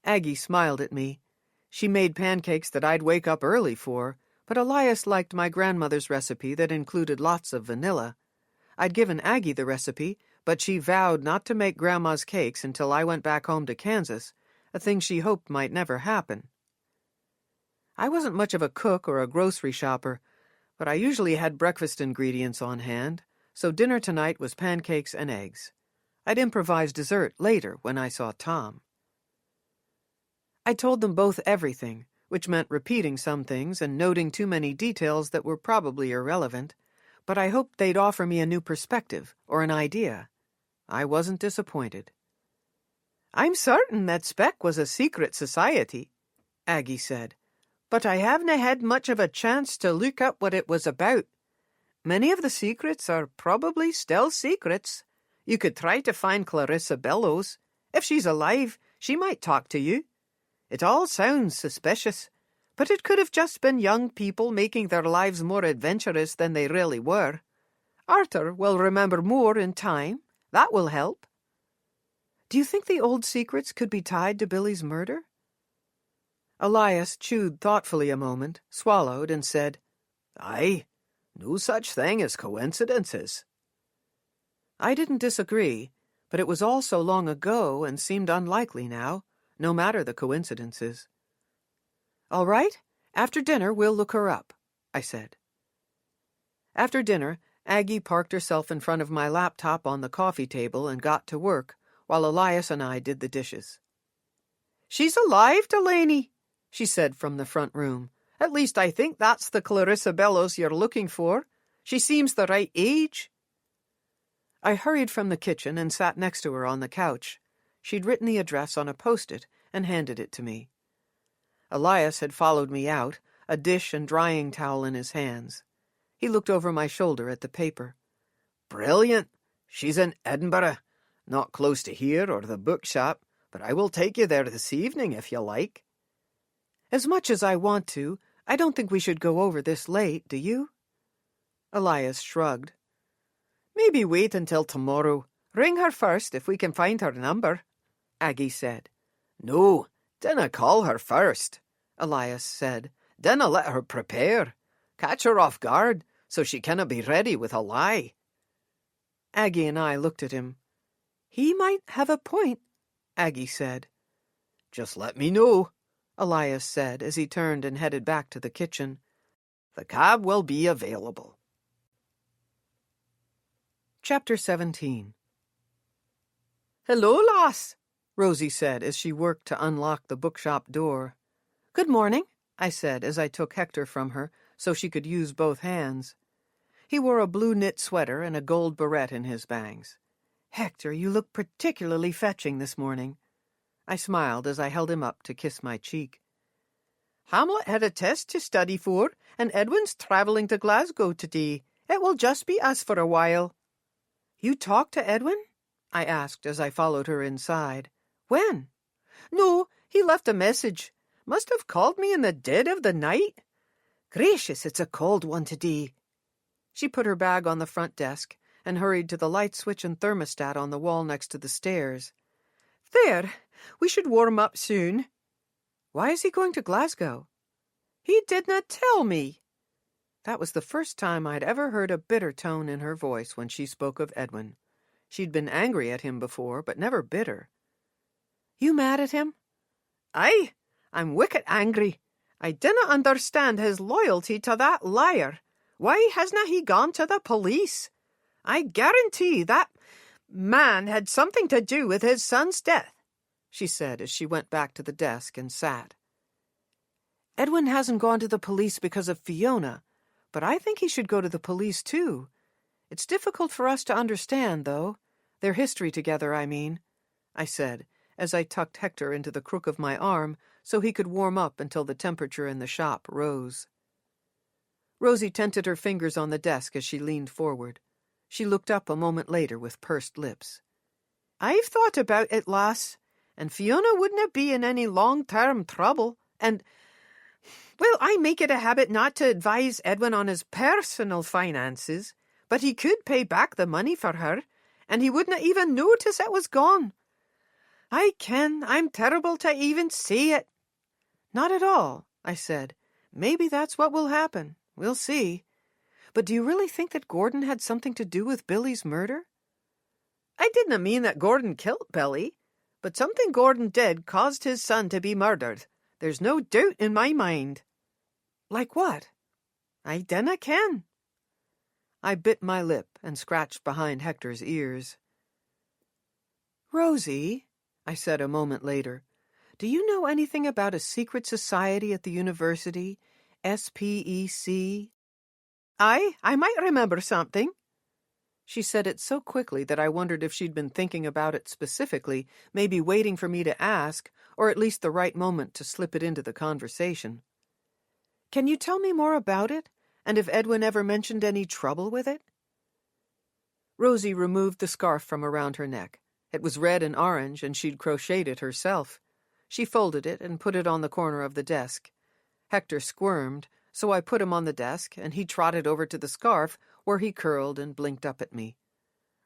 Aggie smiled at me. She made pancakes that I'd wake up early for, but Elias liked my grandmother's recipe that included lots of vanilla. I'd given Aggie the recipe, but she vowed not to make Grandma's cakes until I went back home to Kansas, a thing she hoped might never happen. I wasn't much of a cook or a grocery shopper, but I usually had breakfast ingredients on hand, so dinner tonight was pancakes and eggs. I'd improvise dessert later when I saw Tom. I told them both everything, which meant repeating some things and noting too many details that were probably irrelevant, but I hoped they'd offer me a new perspective or an idea. I wasn't disappointed. "I'm certain that Speck was a secret society," Aggie said, "but I haven't had much of a chance to look up what it was about. Many of the secrets are probably still secrets. You could try to find Clarissa Bellows. If she's alive, she might talk to you. It all sounds suspicious, but it could have just been young people making their lives more adventurous than they really were. Arthur will remember more in time. That will help." "Do you think the old secrets could be tied to Billy's murder?" Elias chewed thoughtfully a moment, swallowed, and said, "Aye, no such thing as coincidences." I didn't disagree, but it was all so long ago and seemed unlikely now, no matter the coincidences. "All right, after dinner we'll look her up," I said. After dinner, Aggie parked herself in front of my laptop on the coffee table and got to work, while Elias and I did the dishes. "She's alive, Delaney," she said from the front room. "At least I think that's the Clarissa Bellows you're looking for. She seems the right age." I hurried from the kitchen and sat next to her on the couch. She'd written the address on a post-it and handed it to me. Elias had followed me out, a dish and drying towel in his hands. He looked over my shoulder at the paper. "Brilliant. She's in Edinburgh. Not close to here or the bookshop, but I will take you there this evening if you like." "As much as I want to, I don't think we should go over this late, do you?" Elias shrugged. "Maybe wait until tomorrow. Ring her first if we can find her number," Aggie said. "No, dinna call her first," Elias said. "Dinna let her prepare. Catch her off guard, so she canna be ready with a lie." Aggie and I looked at him. "He might have a point," Aggie said. "Just let me know," Elias said as he turned and headed back to the kitchen. "The cab will be available." Chapter 17. "Hello, lass," Rosie said as she worked to unlock the bookshop door. "Good morning," I said as I took Hector from her so she could use both hands. He wore a blue knit sweater and a gold barrette in his bangs. "Hector, you look particularly fetching this morning." I smiled as I held him up to kiss my cheek. "Hamlet had a test to study for, and Edwin's travelling to Glasgow today. It will just be us for a while." "You talked to Edwin?" I asked as I followed her inside. "When?" "No, he left a message. Must have called me in the dead of the night." "Gracious, it's a cold one today." She put her bag on the front desk and hurried to the light switch and thermostat on the wall next to the stairs. "There, we should warm up soon." "Why is he going to Glasgow?" "He did not tell me." That was the first time I'd ever heard a bitter tone in her voice when she spoke of Edwin. She'd been angry at him before, but never bitter. You mad at him? Aye, I'm wicked angry. I dinna understand his loyalty to that liar. Why hasna he gone to the police? I guarantee that man had something to do with his son's death, she said as she went back to the desk and sat. Edwin hasn't gone to the police because of Fiona, but I think he should go to the police too. It's difficult for us to understand, though. Their history together, I mean, I said, as I tucked Hector into the crook of my arm so he could warm up until the temperature in the shop rose. Rosie tented her fingers on the desk as she leaned forward. She looked up a moment later with pursed lips. I've thought about it, lass, and Fiona wouldn't be in any long-term trouble, and, well, I make it a habit not to advise Edwin on his personal finances, but he could pay back the money for her, and he wouldn't even notice it was gone. I ken, I'm terrible to even say it. Not at all, I said. Maybe that's what will happen. We'll see. But do you really think that Gordon had something to do with Billy's murder? I didn't mean that Gordon killed Billy, but something Gordon did caused his son to be murdered. There's no doubt in my mind. Like what? I dinna ken. I bit my lip and scratched behind Hector's ears. Rosie, I said a moment later, do you know anything about a secret society at the university, SPEC? I might remember something. She said it so quickly that I wondered if she'd been thinking about it specifically, maybe waiting for me to ask, or at least the right moment to slip it into the conversation. Can you tell me more about it, and if Edwin ever mentioned any trouble with it? Rosie removed the scarf from around her neck. It was red and orange, and she'd crocheted it herself. She folded it and put it on the corner of the desk. Hector squirmed, so I put him on the desk, and he trotted over to the scarf, where he curled and blinked up at me.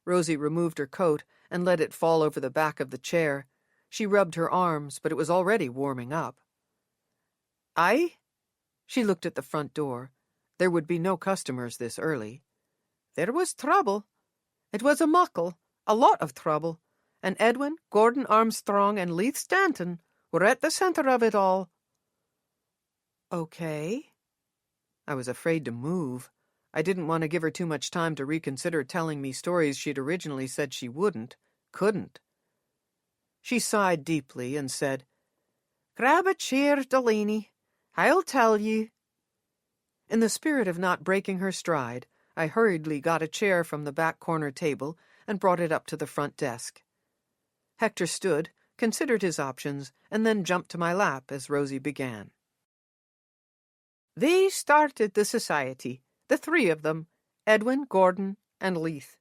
Rosie removed her coat and let it fall over the back of the chair. She rubbed her arms, but it was already warming up. Aye? She looked at the front door. There would be no customers this early. There was trouble. It was a muckle, a lot of trouble, and Edwin, Gordon Armstrong, and Leith Stanton were at the center of it all. Okay. I was afraid to move. I didn't want to give her too much time to reconsider telling me stories she'd originally said she couldn't. She sighed deeply and said, Grab a chair, Delaney. I'll tell you. In the spirit of not breaking her stride, I hurriedly got a chair from the back corner table and brought it up to the front desk. Hector stood, considered his options, and then jumped to my lap as Rosie began. They started the society, the three of them, Edwin, Gordon, and Leith.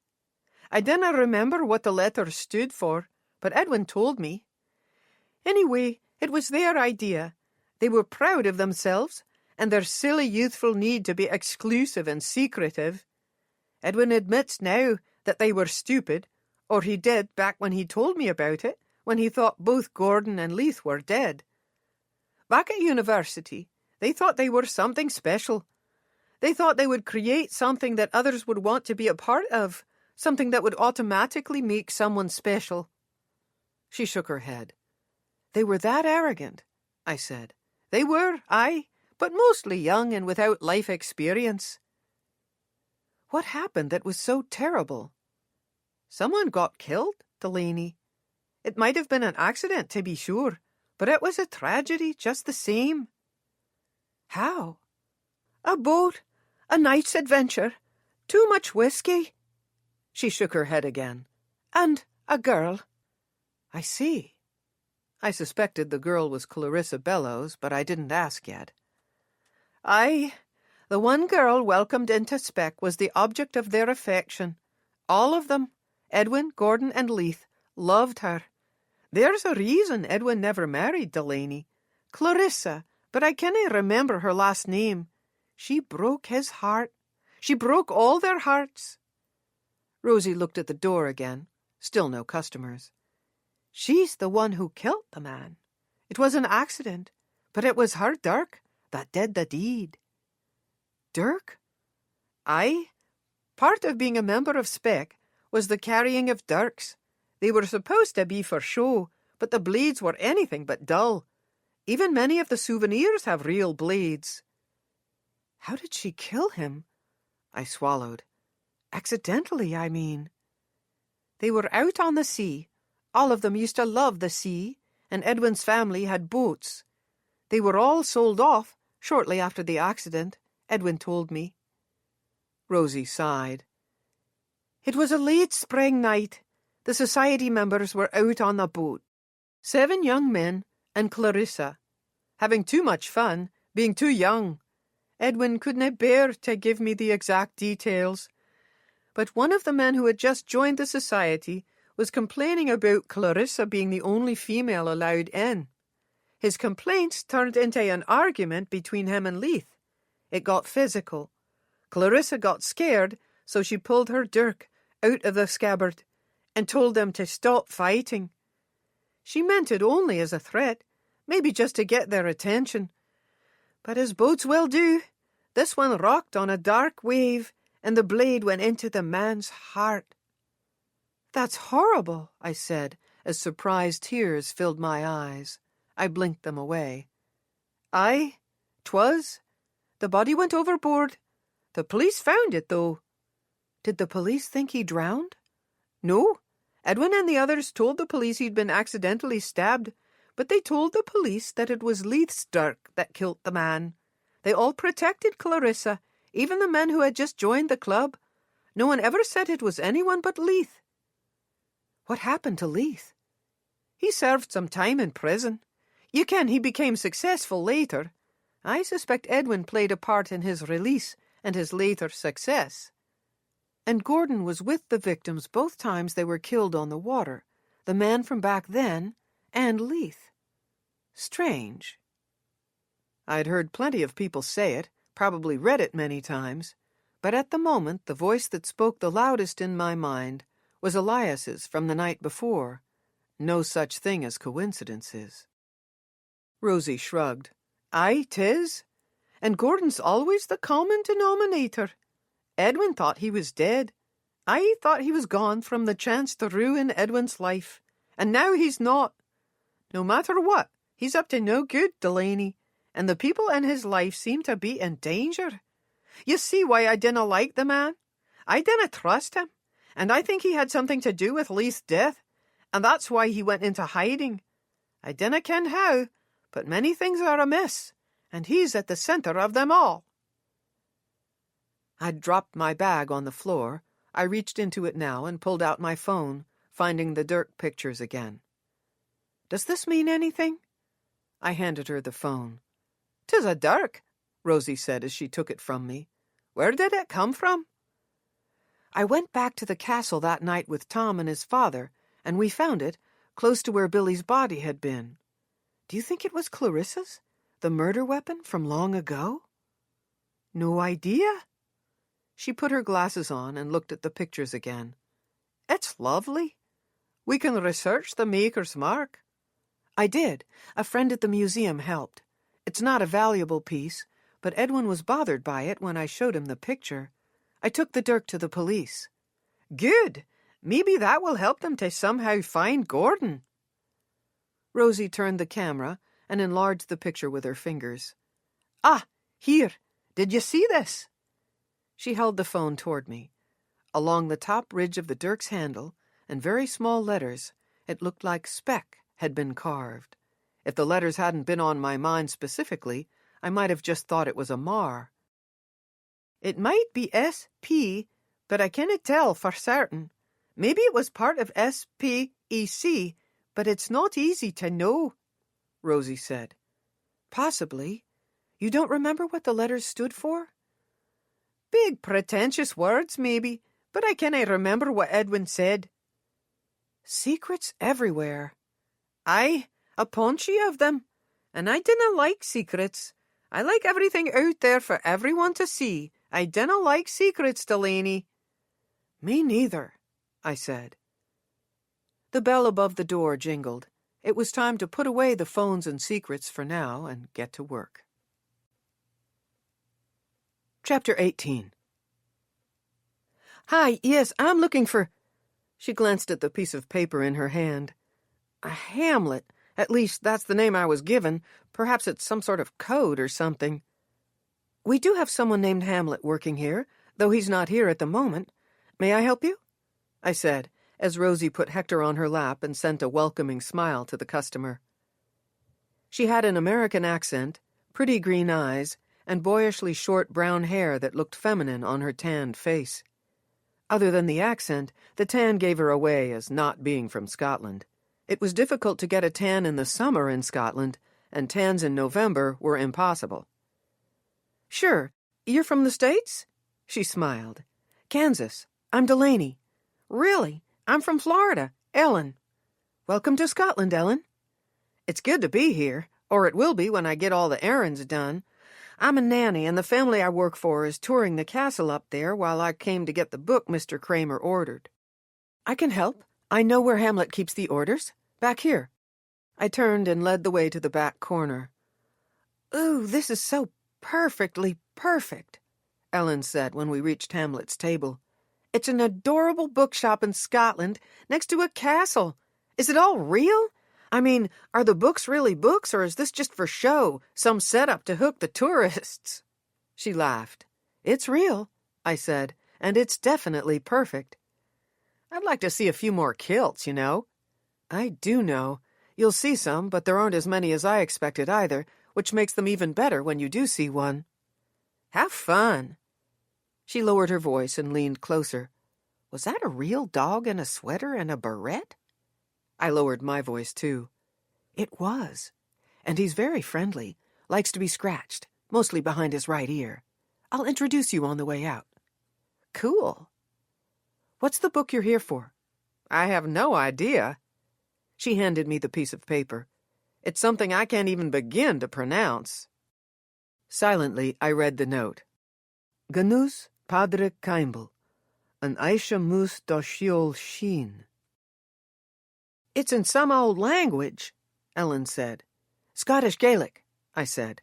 I dinna remember what the letters stood for, but Edwin told me. Anyway, it was their idea. They were proud of themselves and their silly youthful need to be exclusive and secretive. Edwin admits now that they were stupid, or he did back when he told me about it, when he thought both Gordon and Leith were dead. Back at university, they thought they were something special. They thought they would create something that others would want to be a part of, something that would automatically make someone special. She shook her head. They were that arrogant, I said. They were, aye, but mostly young and without life experience. What happened that was so terrible? Someone got killed, Delaney. It might have been an accident, to be sure, but it was a tragedy just the same. How? A boat, a night's adventure, too much whiskey. She shook her head again. And a girl. I see. I suspected the girl was Clarissa Bellows, but I didn't ask yet. Aye, the one girl welcomed into Spec was the object of their affection. All of them, Edwin, Gordon, and Leith, loved her. There's a reason Edwin never married Delaney. Clarissa, but I can't remember her last name. She broke his heart. She broke all their hearts. Rosie looked at the door again. Still no customers. She's the one who killed the man. It was an accident, but it was her Dirk that did the deed. Dirk? Aye. Part of being a member of Spec was the carrying of dirks. They were supposed to be for show, but the blades were anything but dull. Even many of the souvenirs have real blades. How did she kill him? I swallowed. Accidentally, I mean. They were out on the sea. All of them used to love the sea, and Edwin's family had boats. They were all sold off shortly after the accident, Edwin told me. Rosie sighed. It was a late spring night. The society members were out on the boat. 7 young men and Clarissa. Having too much fun, being too young. Edwin couldn't bear to give me the exact details. But one of the men who had just joined the society was complaining about Clarissa being the only female allowed in. His complaints turned into an argument between him and Leith. It got physical. Clarissa got scared, so she pulled her dirk out of the scabbard and told them to stop fighting. She meant it only as a threat, maybe just to get their attention. But as boats will do, this one rocked on a dark wave, and the blade went into the man's heart. That's horrible, I said, as surprised tears filled my eyes. I blinked them away. Aye, 'twas. The body went overboard. The police found it, though. Did the police think he drowned? No. Edwin and the others told the police he'd been accidentally stabbed, but they told the police that it was Leith's dirk that killed the man. They all protected Clarissa, even the men who had just joined the club. No one ever said it was anyone but Leith. What happened to Leith? He served some time in prison. You ken he became successful later. I suspect Edwin played a part in his release and his later success. And Gordon was with the victims both times they were killed on the water, the man from back then and Leith. Strange. I'd heard plenty of people say it, probably read it many times, but at the moment the voice that spoke the loudest in my mind was Elias's from the night before. No such thing as coincidences. Rosie shrugged. Aye, 'tis. And Gordon's always the common denominator. Edwin thought he was dead. I thought he was gone from the chance to ruin Edwin's life. And now he's not. No matter what, he's up to no good, Delaney, and the people in his life seem to be in danger. You see why I dinna like the man? I dinna trust him, and I think he had something to do with Leith's death, and that's why he went into hiding. I dinna ken how, but many things are amiss, and he's at the centre of them all. I'd dropped my bag on the floor. I reached into it now and pulled out my phone, finding the Dirk pictures again. Does this mean anything? I handed her the phone. 'Tis a Dirk, Rosie said as she took it from me. Where did it come from? I went back to the castle that night with Tom and his father, and we found it close to where Billy's body had been. Do you think it was Clarissa's? The murder weapon from long ago? No idea. She put her glasses on and looked at the pictures again. It's lovely. We can research the maker's mark. I did. A friend at the museum helped. It's not a valuable piece, but Edwin was bothered by it when I showed him the picture. I took the Dirk to the police. Good. Maybe that will help them to somehow find Gordon. Rosie turned the camera and enlarged the picture with her fingers. Ah, here. Did you see this? She held the phone toward me. Along the top ridge of the Dirk's handle, in very small letters, it looked like Spec had been carved. If the letters hadn't been on my mind specifically, I might have just thought it was a mar. It might be SP, but I can't tell for certain. Maybe it was part of SPEC, but it's not easy to know, Rosie said. Possibly. You don't remember what the letters stood for? Big pretentious words, maybe, but I can't remember what Edwin said. Secrets everywhere. Aye, a paunchy of them. And I dinna like secrets. I like everything out there for everyone to see. I dinna like secrets, Delaney. Me neither, I said. The bell above the door jingled. It was time to put away the phones and secrets for now and get to work. Chapter 18. Hi, yes, I'm looking for... She glanced at the piece of paper in her hand. A Hamlet. At least, that's the name I was given. Perhaps it's some sort of code or something. We do have someone named Hamlet working here, though he's not here at the moment. May I help you? I said, as Rosie put Hector on her lap and sent a welcoming smile to the customer. She had an American accent, pretty green eyes, and boyishly short brown hair that looked feminine on her tanned face. Other than the accent, the tan gave her away as not being from Scotland. It was difficult to get a tan in the summer in Scotland, and tans in November were impossible. Sure. You're from the States? She smiled. Kansas. I'm Delaney. Really? I'm from Florida. Ellen. Welcome to Scotland, Ellen. It's good to be here, or it will be when I get all the errands done. I'm a nanny, and the family I work for is touring the castle up there while I came to get the book Mr. Kramer ordered. I can help. I know where Hamlet keeps the orders. Back here. I turned and led the way to the back corner. Ooh, this is so perfectly perfect, Ellen said when we reached Hamlet's table. It's an adorable bookshop in Scotland next to a castle. Is it all real? I mean, are the books really books, or is this just for show, some setup to hook the tourists? She laughed. It's real, I said, and it's definitely perfect. I'd like to see a few more kilts, you know. I do know. You'll see some, but there aren't as many as I expected either, which makes them even better when you do see one. Have fun. She lowered her voice and leaned closer. Was that a real dog in a sweater and a beret? I lowered my voice, too. It was. And he's very friendly, likes to be scratched, mostly behind his right ear. I'll introduce you on the way out. Cool. What's the book you're here for? I have no idea. She handed me the piece of paper. It's something I can't even begin to pronounce. Silently, I read the note. Ganus Padre Caimble, an Aisha Mus Doshiol Sheen. It's in some old language, Ellen said. Scottish Gaelic, I said.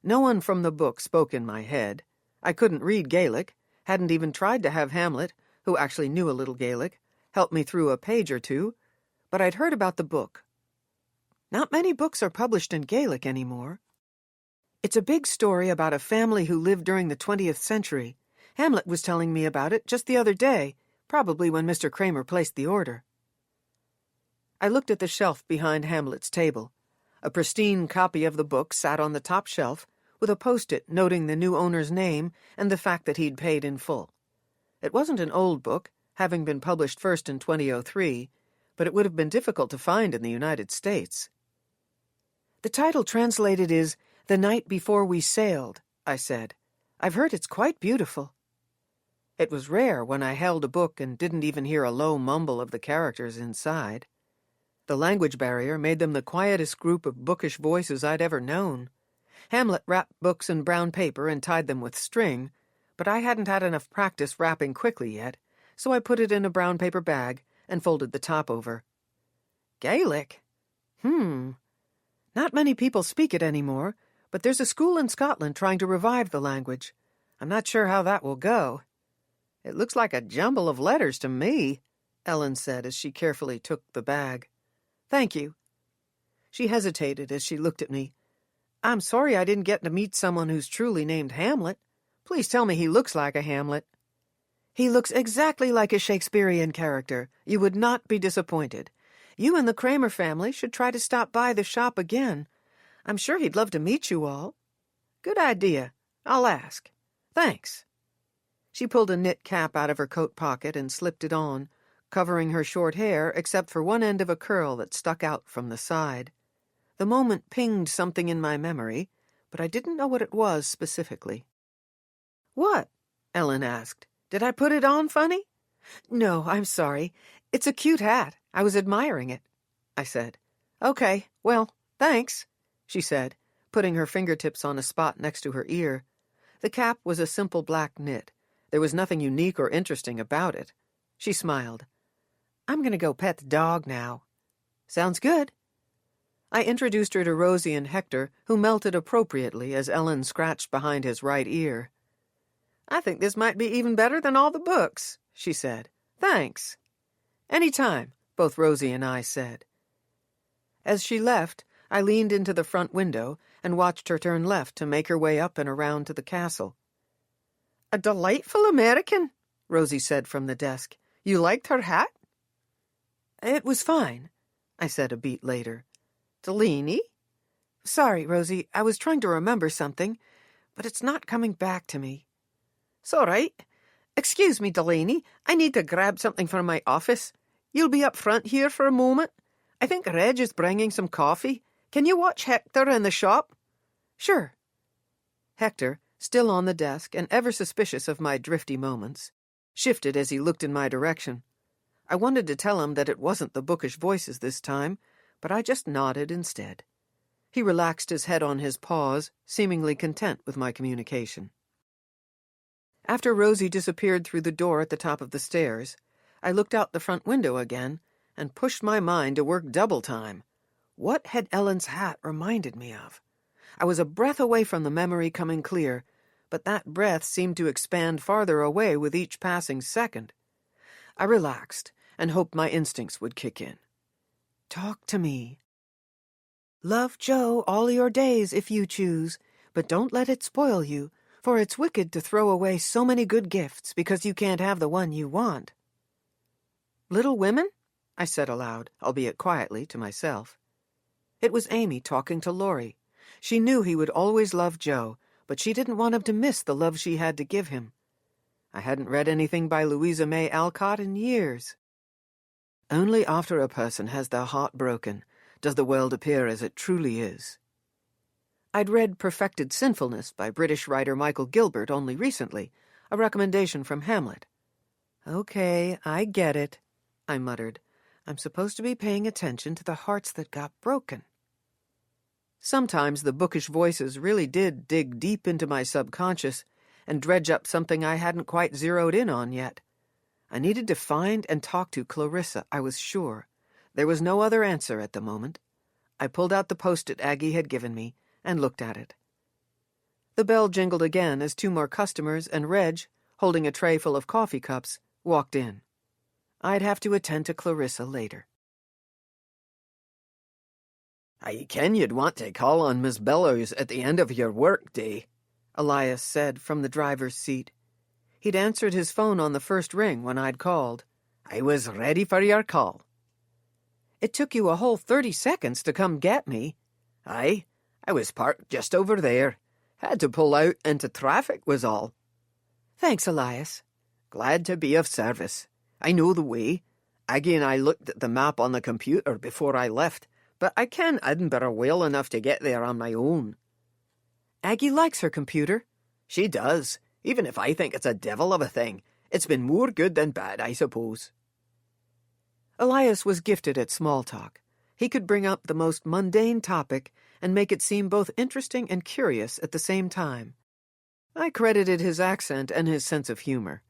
No one from the book spoke in my head. I couldn't read Gaelic, hadn't even tried to have Hamlet, who actually knew a little Gaelic, help me through a page or two, but I'd heard about the book. Not many books are published in Gaelic anymore. It's a big story about a family who lived during the 20th century. Hamlet was telling me about it just the other day, probably when Mr. Kramer placed the order. I looked at the shelf behind Hamlet's table. A pristine copy of the book sat on the top shelf, with a post-it noting the new owner's name and the fact that he'd paid in full. It wasn't an old book, having been published first in 2003, but it would have been difficult to find in the United States. The title translated is The Night Before We Sailed, I said. I've heard it's quite beautiful. It was rare when I held a book and didn't even hear a low mumble of the characters inside. The language barrier made them the quietest group of bookish voices I'd ever known. Hamlet wrapped books in brown paper and tied them with string, but I hadn't had enough practice wrapping quickly yet, so I put it in a brown paper bag and folded the top over. Gaelic? Not many people speak it anymore, but there's a school in Scotland trying to revive the language. I'm not sure how that will go. It looks like a jumble of letters to me, Ellen said as she carefully took the bag. Thank you. She hesitated as she looked at me. I'm sorry I didn't get to meet someone who's truly named Hamlet. Please tell me he looks like a Hamlet. He looks exactly like a Shakespearean character. You would not be disappointed. You and the Kramer family should try to stop by the shop again. I'm sure he'd love to meet you all. Good idea. I'll ask. Thanks. She pulled a knit cap out of her coat pocket and slipped it on, covering her short hair except for one end of a curl that stuck out from the side. The moment pinged something in my memory, but I didn't know what it was specifically. What? Ellen asked. Did I put it on funny? No, I'm sorry. It's a cute hat. I was admiring it, I said. Okay, well, thanks, she said, putting her fingertips on a spot next to her ear. The cap was a simple black knit. There was nothing unique or interesting about it. She smiled. I'm going to go pet the dog now. Sounds good. I introduced her to Rosie and Hector, who melted appropriately as Ellen scratched behind his right ear. I think this might be even better than all the books, she said. "Thanks." "Any time," both Rosie and I said. As she left, I leaned into the front window and watched her turn left to make her way up and around to the castle. "A delightful American," Rosie said from the desk. "You liked her hat?" "It was fine," I said a beat later. "Delaney?" "Sorry, Rosie, I was trying to remember something, but it's not coming back to me." "It's all right. Excuse me, Delaney, I need to grab something from my office. You'll be up front here for a moment? I think Reg is bringing some coffee. Can you watch Hector in the shop?" "Sure." Hector, still on the desk and ever suspicious of my drifty moments, shifted as he looked in my direction. I wanted to tell him that it wasn't the bookish voices this time, but I just nodded instead. He relaxed his head on his paws, seemingly content with my communication. After Rosie disappeared through the door at the top of the stairs, I looked out the front window again and pushed my mind to work double time. What had Ellen's hat reminded me of? I was a breath away from the memory coming clear, but that breath seemed to expand farther away with each passing second. I relaxed and hoped my instincts would kick in. "Talk to me." "Love Joe all your days if you choose, but don't let it spoil you, for it's wicked to throw away so many good gifts because you can't have the one you want." "Little Women?" I said aloud, albeit quietly, to myself. It was Amy talking to Laurie. She knew he would always love Joe, but she didn't want him to miss the love she had to give him. I hadn't read anything by Louisa May Alcott in years. Only after a person has their heart broken does the world appear as it truly is. I'd read Perfected Sinfulness by British writer Michael Gilbert only recently, a recommendation from Hamlet. "Okay, I get it," I muttered. "I'm supposed to be paying attention to the hearts that got broken." Sometimes the bookish voices really did dig deep into my subconscious and dredge up something I hadn't quite zeroed in on yet. I needed to find and talk to Clarissa, I was sure. There was no other answer at the moment. I pulled out the post-it Aggie had given me and looked at it. The bell jingled again as two more customers and Reg, holding a tray full of coffee cups, walked in. I'd have to attend to Clarissa later. "I ken you'd want to call on Miss Bellows at the end of your work day," Elias said from the driver's seat. He'd answered his phone on the first ring when I'd called. "I was ready for your call." "It took you a whole 30 seconds to come get me." "Aye, I was parked just over there. Had to pull out into traffic was all." "Thanks, Elias." "Glad to be of service. I know the way. Aggie and I looked at the map on the computer before I left, but I ken Edinburgh well enough to get there on my own." "Aggie likes her computer." "She does, even if I think it's a devil of a thing. It's been more good than bad, I suppose." Elias was gifted at small talk. He could bring up the most mundane topic and make it seem both interesting and curious at the same time. I credited his accent and his sense of humor.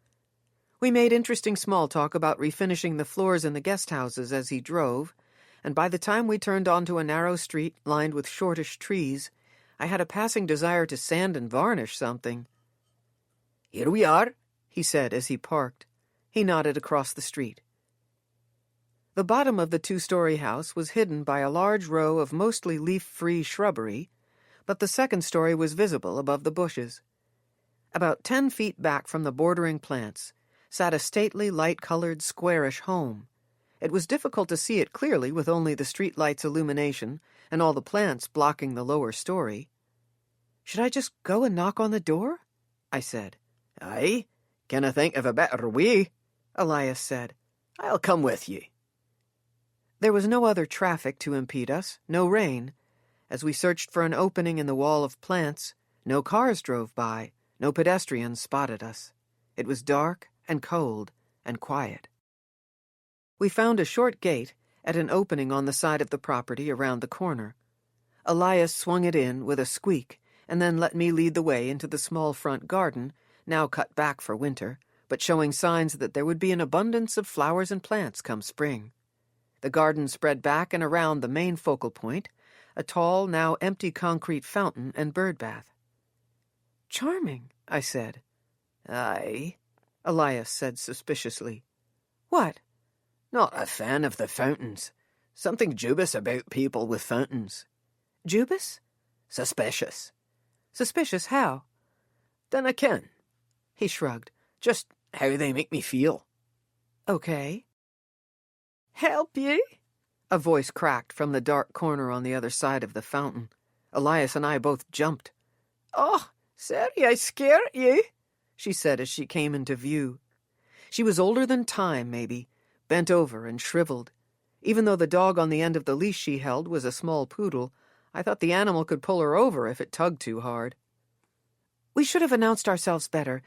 We made interesting small talk about refinishing the floors in the guest houses as he drove, and by the time we turned onto a narrow street lined with shortish trees, I had a passing desire to sand and varnish something. "Here we are," he said as he parked. He nodded across the street. The bottom of the two-story house was hidden by a large row of mostly leaf-free shrubbery, but the second story was visible above the bushes. About 10 feet back from the bordering plants sat a stately, light-colored, squarish home. It was difficult to see it clearly with only the streetlight's illumination and all the plants blocking the lower story. "Should I just go and knock on the door?" I said. "Aye, canna think of a better way," Elias said. "I'll come with you." There was no other traffic to impede us, no rain. As we searched for an opening in the wall of plants, no cars drove by, no pedestrians spotted us. It was dark and cold and quiet. We found a short gate at an opening on the side of the property around the corner. Elias swung it in with a squeak and then let me lead the way into the small front garden, now cut back for winter, but showing signs that there would be an abundance of flowers and plants come spring. The garden spread back and around the main focal point, a tall, now empty concrete fountain and bird bath. "Charming," I said. "Aye," Elias said suspiciously. What? Not a fan of the fountains. Something dubious about people with fountains. Dubious? Suspicious. Suspicious how? Dinna ken. He shrugged. Just how they make me feel. Okay. Help you? A voice cracked from the dark corner on the other side of the fountain. Elias and I both jumped. Oh, sorry I scared you, she said as she came into view. She was older than time, maybe, bent over and shriveled. Even though the dog on the end of the leash she held was a small poodle, I thought the animal could pull her over if it tugged too hard. We should have announced ourselves better.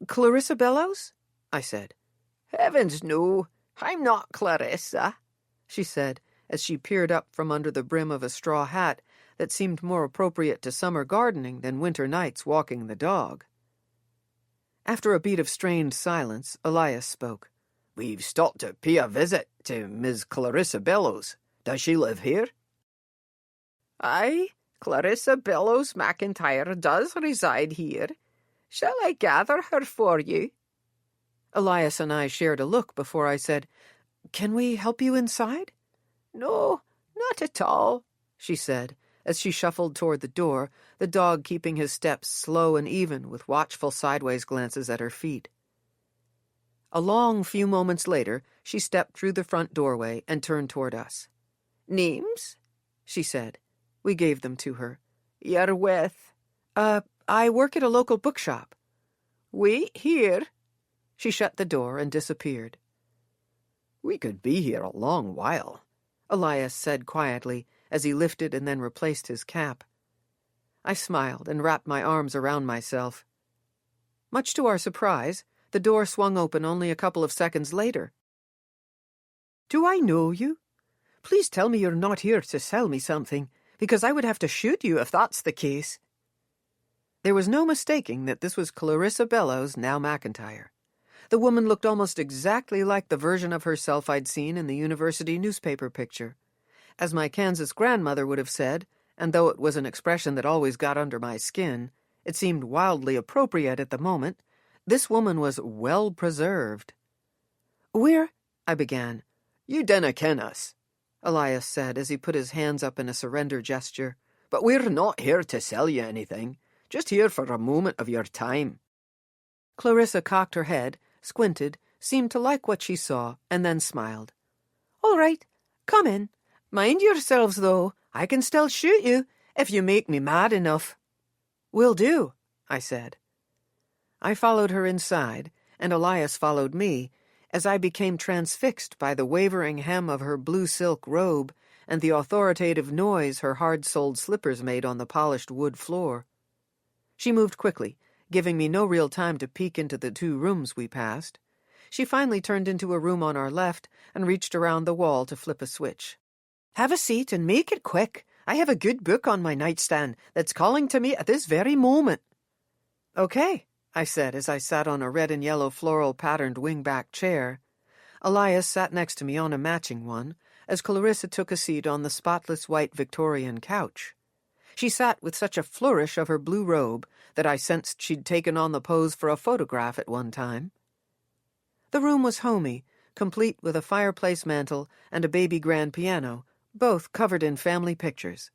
Clarissa Bellows? I said. Heavens, no. I'm not Clarissa, she said, as she peered up from under the brim of a straw hat that seemed more appropriate to summer gardening than winter nights walking the dog. After a beat of strained silence, Elias spoke. We've stopped to pay a visit to Miss Clarissa Bellows. Does she live here? Aye, Clarissa Bellows McIntyre does reside here. Shall I gather her for you? Elias and I shared a look before I said, Can we help you inside? No, not at all, she said, as she shuffled toward the door, the dog keeping his steps slow and even with watchful sideways glances at her feet. A long few moments later, she stepped through the front doorway and turned toward us. Names? She said. We gave them to her. You're with? I work at a local bookshop. Wait here. She shut the door and disappeared. We could be here a long while, Elias said quietly as he lifted and then replaced his cap. I smiled and wrapped my arms around myself. Much to our surprise, the door swung open only a couple of seconds later. Do I know you? Please tell me you're not here to sell me something, because I would have to shoot you if that's the case. There was no mistaking that this was Clarissa Bellows, now McIntyre. The woman looked almost exactly like the version of herself I'd seen in the university newspaper picture. As my Kansas grandmother would have said, and though it was an expression that always got under my skin, it seemed wildly appropriate at the moment, this woman was well preserved. Where? I began. You dinna ken us, Elias said as he put his hands up in a surrender gesture. But we're not here to sell you anything, just here for a moment of your time. Clarissa cocked her head, squinted, seemed to like what she saw, and then smiled. All right, come in. Mind yourselves, though. I can still shoot you, if you make me mad enough. Will do, I said. I followed her inside, and Elias followed me, as I became transfixed by the wavering hem of her blue silk robe and the authoritative noise her hard-soled slippers made on the polished wood floor. She moved quickly, giving me no real time to peek into the 2 rooms we passed. She finally turned into a room on our left and reached around the wall to flip a switch. Have a seat and make it quick. I have a good book on my nightstand that's calling to me at this very moment. Okay, I said as I sat on a red and yellow floral-patterned wing-back chair. Elias sat next to me on a matching one, as Clarissa took a seat on the spotless white Victorian couch. She sat with such a flourish of her blue robe that I sensed she'd taken on the pose for a photograph at one time. The room was homey, complete with a fireplace mantel and a baby grand piano, both covered in family pictures.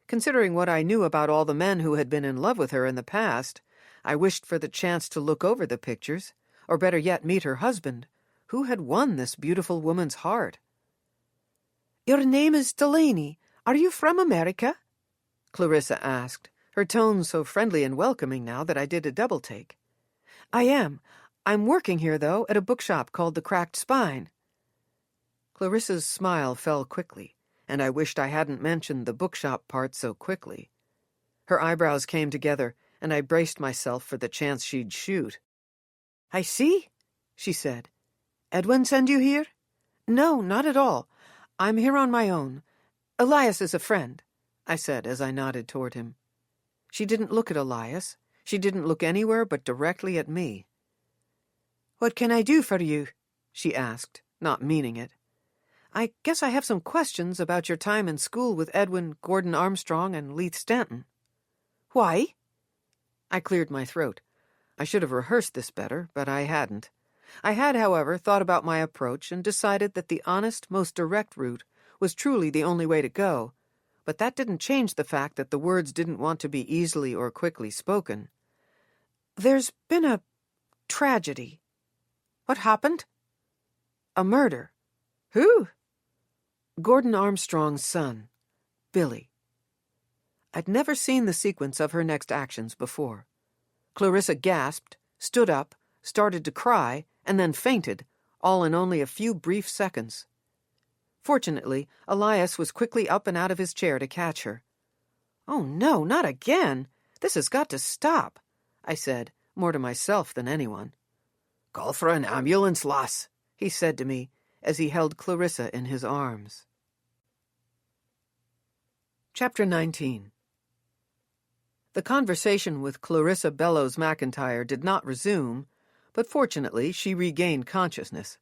Considering what I knew about all the men who had been in love with her in the past, I wished for the chance to look over the pictures, or better yet meet her husband, who had won this beautiful woman's heart. Your name is Delaney. Are you from America? Clarissa asked, her tone so friendly and welcoming now that I did a double-take. I am. I'm working here, though, at a bookshop called The Cracked Spine. Clarissa's smile fell quickly, and I wished I hadn't mentioned the bookshop part so quickly. Her eyebrows came together, and I braced myself for the chance she'd shoot. I see, she said. Edwin send you here? No, not at all. I'm here on my own. Elias is a friend, I said as I nodded toward him. She didn't look at Elias. She didn't look anywhere but directly at me. What can I do for you? She asked, not meaning it. I guess I have some questions about your time in school with Edwin, Gordon Armstrong, and Leith Stanton. Why? I cleared my throat. I should have rehearsed this better, but I hadn't. I had, however, thought about my approach and decided that the honest, most direct route was truly the only way to go, but that didn't change the fact that the words didn't want to be easily or quickly spoken. "There's been a tragedy." "What happened?" "A murder." "Who?" "Gordon Armstrong's son, Billy." I'd never seen the sequence of her next actions before. Clarissa gasped, stood up, started to cry, and then fainted, all in only a few brief seconds. Fortunately, Elias was quickly up and out of his chair to catch her. "Oh no, not again! This has got to stop," I said, more to myself than anyone. "Call for an ambulance, lass," he said to me as he held Clarissa in his arms. Chapter 19. The conversation with Clarissa Bellows McIntyre did not resume, but fortunately she regained consciousness.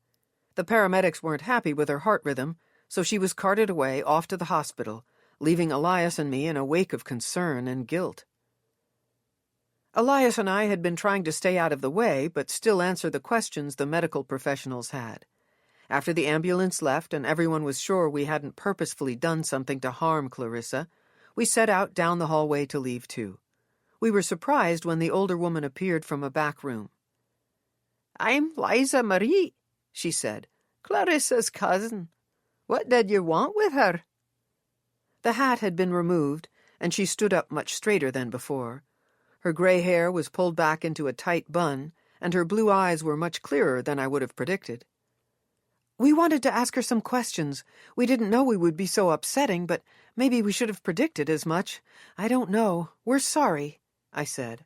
The paramedics weren't happy with her heart rhythm, so she was carted away off to the hospital, leaving Elias and me in a wake of concern and guilt. Elias and I had been trying to stay out of the way, but still answer the questions the medical professionals had. After the ambulance left and everyone was sure we hadn't purposefully done something to harm Clarissa, we set out down the hallway to leave too. We were surprised when the older woman appeared from a back room. "I'm Liza Marie," she said, "Clarissa's cousin. What did you want with her?" The hat had been removed, and she stood up much straighter than before. Her gray hair was pulled back into a tight bun, and her blue eyes were much clearer than I would have predicted. "We wanted to ask her some questions. We didn't know we would be so upsetting, but maybe we should have predicted as much. I don't know. We're sorry," I said.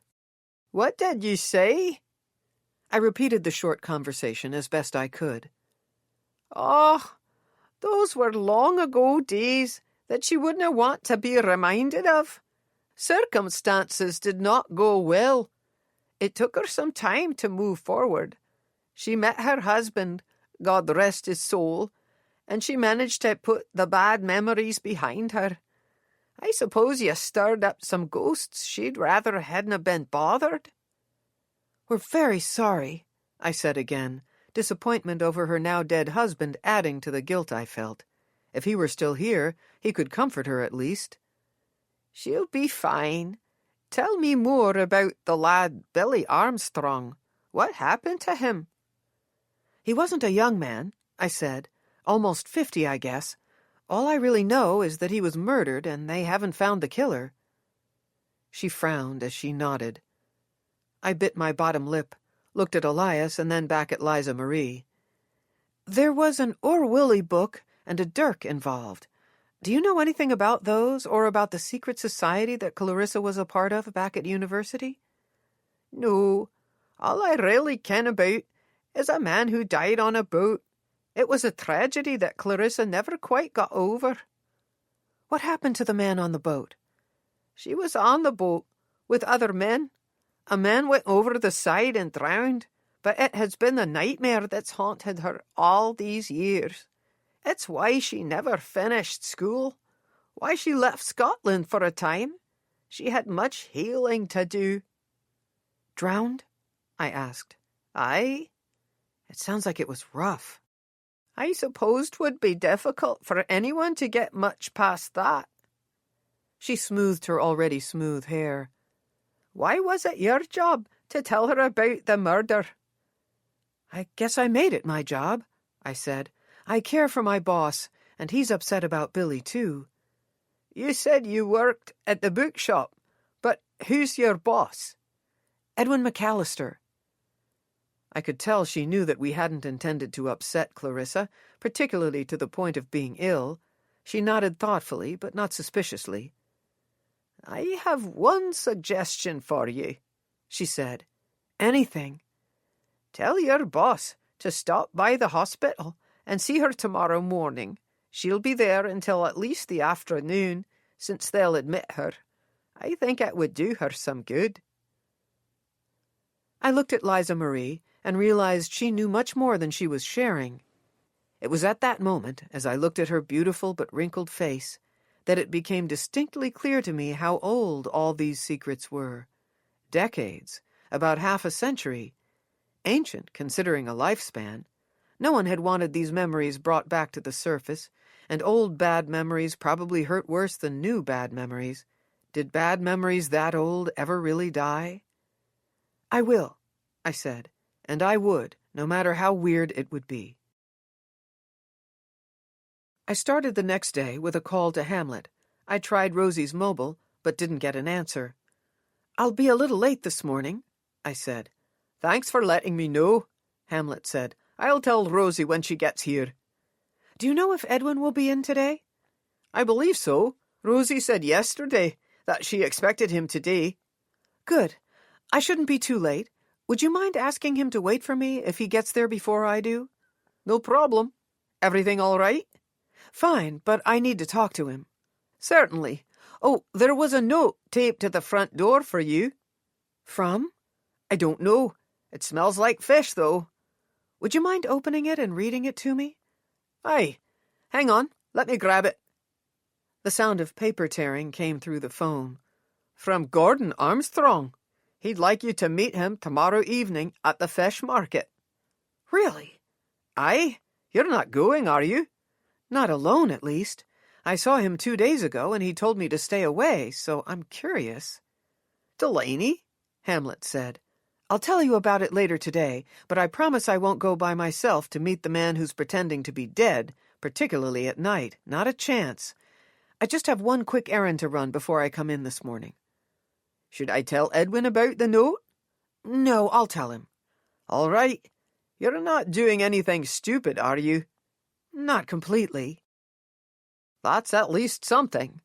"What did you say?" I repeated the short conversation as best I could. "Oh, those were long ago days that she wouldn't want to be reminded of. Circumstances did not go well. It took her some time to move forward. She met her husband, God rest his soul, and she managed to put the bad memories behind her. I suppose you stirred up some ghosts she'd rather hadn't been bothered." "We're very sorry," I said again, disappointment over her now-dead husband adding to the guilt I felt. If he were still here, he could comfort her at least. "She'll be fine. Tell me more about the lad Billy Armstrong. What happened to him?" "He wasn't a young man," I said. "Almost 50, I guess. All I really know is that he was murdered and they haven't found the killer." She frowned as she nodded. I bit my bottom lip, looked at Elias and then back at Liza Marie. "There was an Orwilly book and a dirk involved. Do you know anything about those, or about the secret society that Clarissa was a part of back at university?" "No. All I really ken about is a man who died on a boat. It was a tragedy that Clarissa never quite got over." "What happened to the man on the boat?" "She was on the boat with other men. A man went over the side and drowned, but it has been the nightmare that's haunted her all these years. It's why she never finished school, why she left Scotland for a time. She had much healing to do." "Drowned?" I asked. "Aye." "It sounds like it was rough." "I suppose 'twould be difficult for anyone to get much past that." She smoothed her already smooth hair. "Why was it your job to tell her about the murder?" "I guess I made it my job," I said. "I care for my boss, and he's upset about Billy, too." "You said you worked at the bookshop, but who's your boss?" "Edwin McAllister." I could tell she knew that we hadn't intended to upset Clarissa, particularly to the point of being ill. She nodded thoughtfully, but not suspiciously. "I have one suggestion for you," she said. "Anything." "Tell your boss to stop by the hospital and see her tomorrow morning. She'll be there until at least the afternoon, since they'll admit her. I think it would do her some good." I looked at Liza Marie and realized she knew much more than she was sharing. It was at that moment, as I looked at her beautiful but wrinkled face, that it became distinctly clear to me how old all these secrets were. Decades, about half a century. Ancient, considering a lifespan. No one had wanted these memories brought back to the surface, and old bad memories probably hurt worse than new bad memories. Did bad memories that old ever really die? "I will," I said, and I would, no matter how weird it would be. I started the next day with a call to Hamlet. I tried Rosie's mobile, but didn't get an answer. "I'll be a little late this morning," I said. "Thanks for letting me know," Hamlet said. "I'll tell Rosie when she gets here." "Do you know if Edwin will be in today?" "I believe so. Rosie said yesterday that she expected him today." "Good. I shouldn't be too late. Would you mind asking him to wait for me if he gets there before I do?" "No problem. Everything all right?" "Fine, but I need to talk to him." "Certainly. Oh, there was a note taped to the front door for you." "From?" "I don't know. It smells like fish, though." "Would you mind opening it and reading it to me?" "Aye. Hang on. Let me grab it." The sound of paper tearing came through the phone. "From Gordon Armstrong. He'd like you to meet him tomorrow evening at the fish market." "Really?" "Aye. You're not going, are you?" "Not alone, at least. I saw him 2 days ago, and he told me to stay away, so I'm curious." "Delaney?" Hamlet said. "I'll tell you about it later today, but I promise I won't go by myself to meet the man who's pretending to be dead, particularly at night. Not a chance. I just have one quick errand to run before I come in this morning." "Should I tell Edwin about the note?" "No, I'll tell him." "All right. You're not doing anything stupid, are you?" "Not completely." "That's at least something.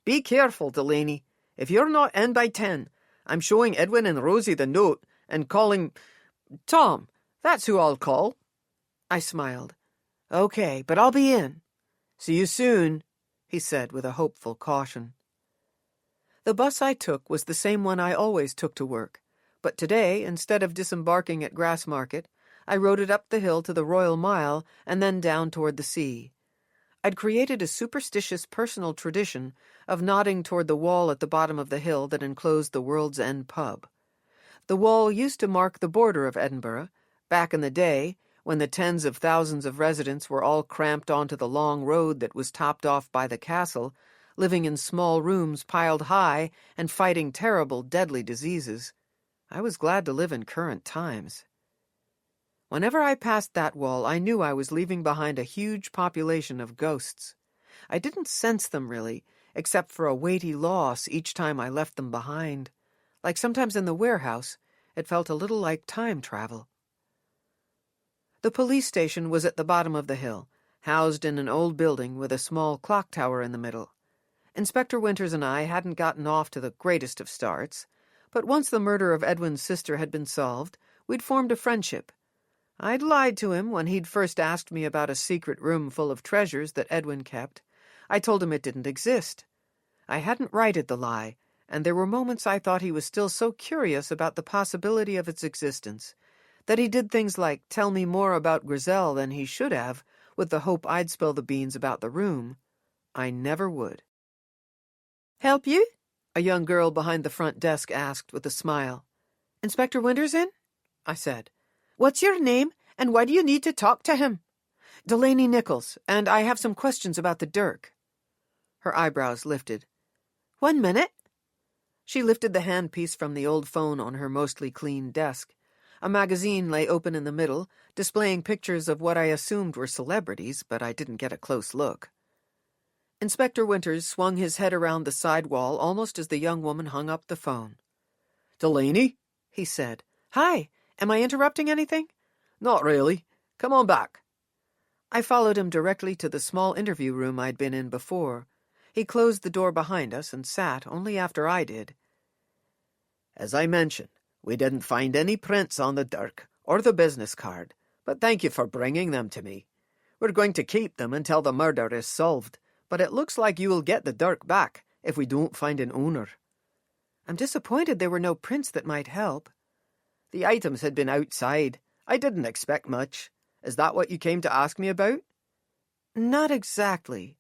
Be careful, Delaney. If you're not in by 10, I'm showing Edwin and Rosie the note and calling... Tom, that's who I'll call." I smiled. "Okay, but I'll be in." "See you soon," he said with a hopeful caution. The bus I took was the same one I always took to work, but today, instead of disembarking at Grassmarket, I rode it up the hill to the Royal Mile and then down toward the sea. I'd created a superstitious personal tradition of nodding toward the wall at the bottom of the hill that enclosed the World's End pub. The wall used to mark the border of Edinburgh, back in the day when the tens of thousands of residents were all cramped onto the long road that was topped off by the castle, living in small rooms piled high and fighting terrible, deadly diseases. I was glad to live in current times. Whenever I passed that wall, I knew I was leaving behind a huge population of ghosts. I didn't sense them, really, except for a weighty loss each time I left them behind. Like sometimes in the warehouse, it felt a little like time travel. The police station was at the bottom of the hill, housed in an old building with a small clock tower in the middle. Inspector Winters and I hadn't gotten off to the greatest of starts, but once the murder of Edwin's sister had been solved, we'd formed a friendship. I'd lied to him when he'd first asked me about a secret room full of treasures that Edwin kept. I told him it didn't exist. I hadn't righted the lie, and there were moments I thought he was still so curious about the possibility of its existence that he did things like tell me more about Grizel than he should have, with the hope I'd spill the beans about the room. I never would. "Help you?" a young girl behind the front desk asked with a smile. "Inspector Winters in?" I said. "What's your name, and why do you need to talk to him?" "Delaney Nichols, and I have some questions about the dirk." Her eyebrows lifted. "1 minute." She lifted the handpiece from the old phone on her mostly clean desk. A magazine lay open in the middle, displaying pictures of what I assumed were celebrities, but I didn't get a close look. Inspector Winters swung his head around the side wall almost as the young woman hung up the phone. "Delaney?" he said. "Hi. Am I interrupting anything?" "Not really. Come on back." I followed him directly to the small interview room I'd been in before. He closed the door behind us and sat only after I did. "As I mentioned, we didn't find any prints on the dirk or the business card, but thank you for bringing them to me. We're going to keep them until the murder is solved, but it looks like you will get the dirk back if we don't find an owner." "I'm disappointed there were no prints that might help." "The items had been outside. I didn't expect much. Is that what you came to ask me about?" "Not exactly."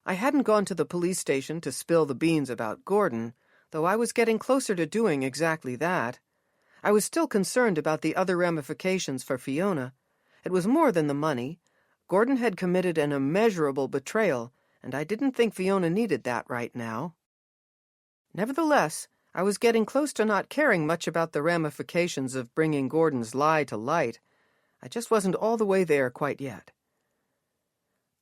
I hadn't gone to the police station to spill the beans about Gordon, though I was getting closer to doing exactly that. I was still concerned about the other ramifications for Fiona. It was more than the money. Gordon had committed an immeasurable betrayal, and I didn't think Fiona needed that right now. Nevertheless, I was getting close to not caring much about the ramifications of bringing Gordon's lie to light. I just wasn't all the way there quite yet.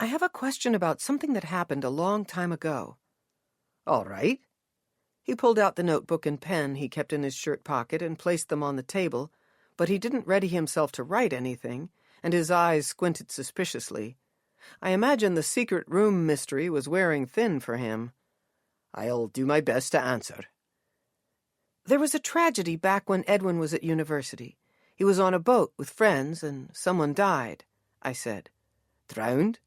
I have a question about something that happened a long time ago. All right. He pulled out the notebook and pen he kept in his shirt pocket and placed them on the table, but he didn't ready himself to write anything, and his eyes squinted suspiciously. I imagine the secret room mystery was wearing thin for him. I'll do my best to answer. There was a tragedy back when Edwin was at university. He was on a boat with friends, and someone died, I said. Drowned?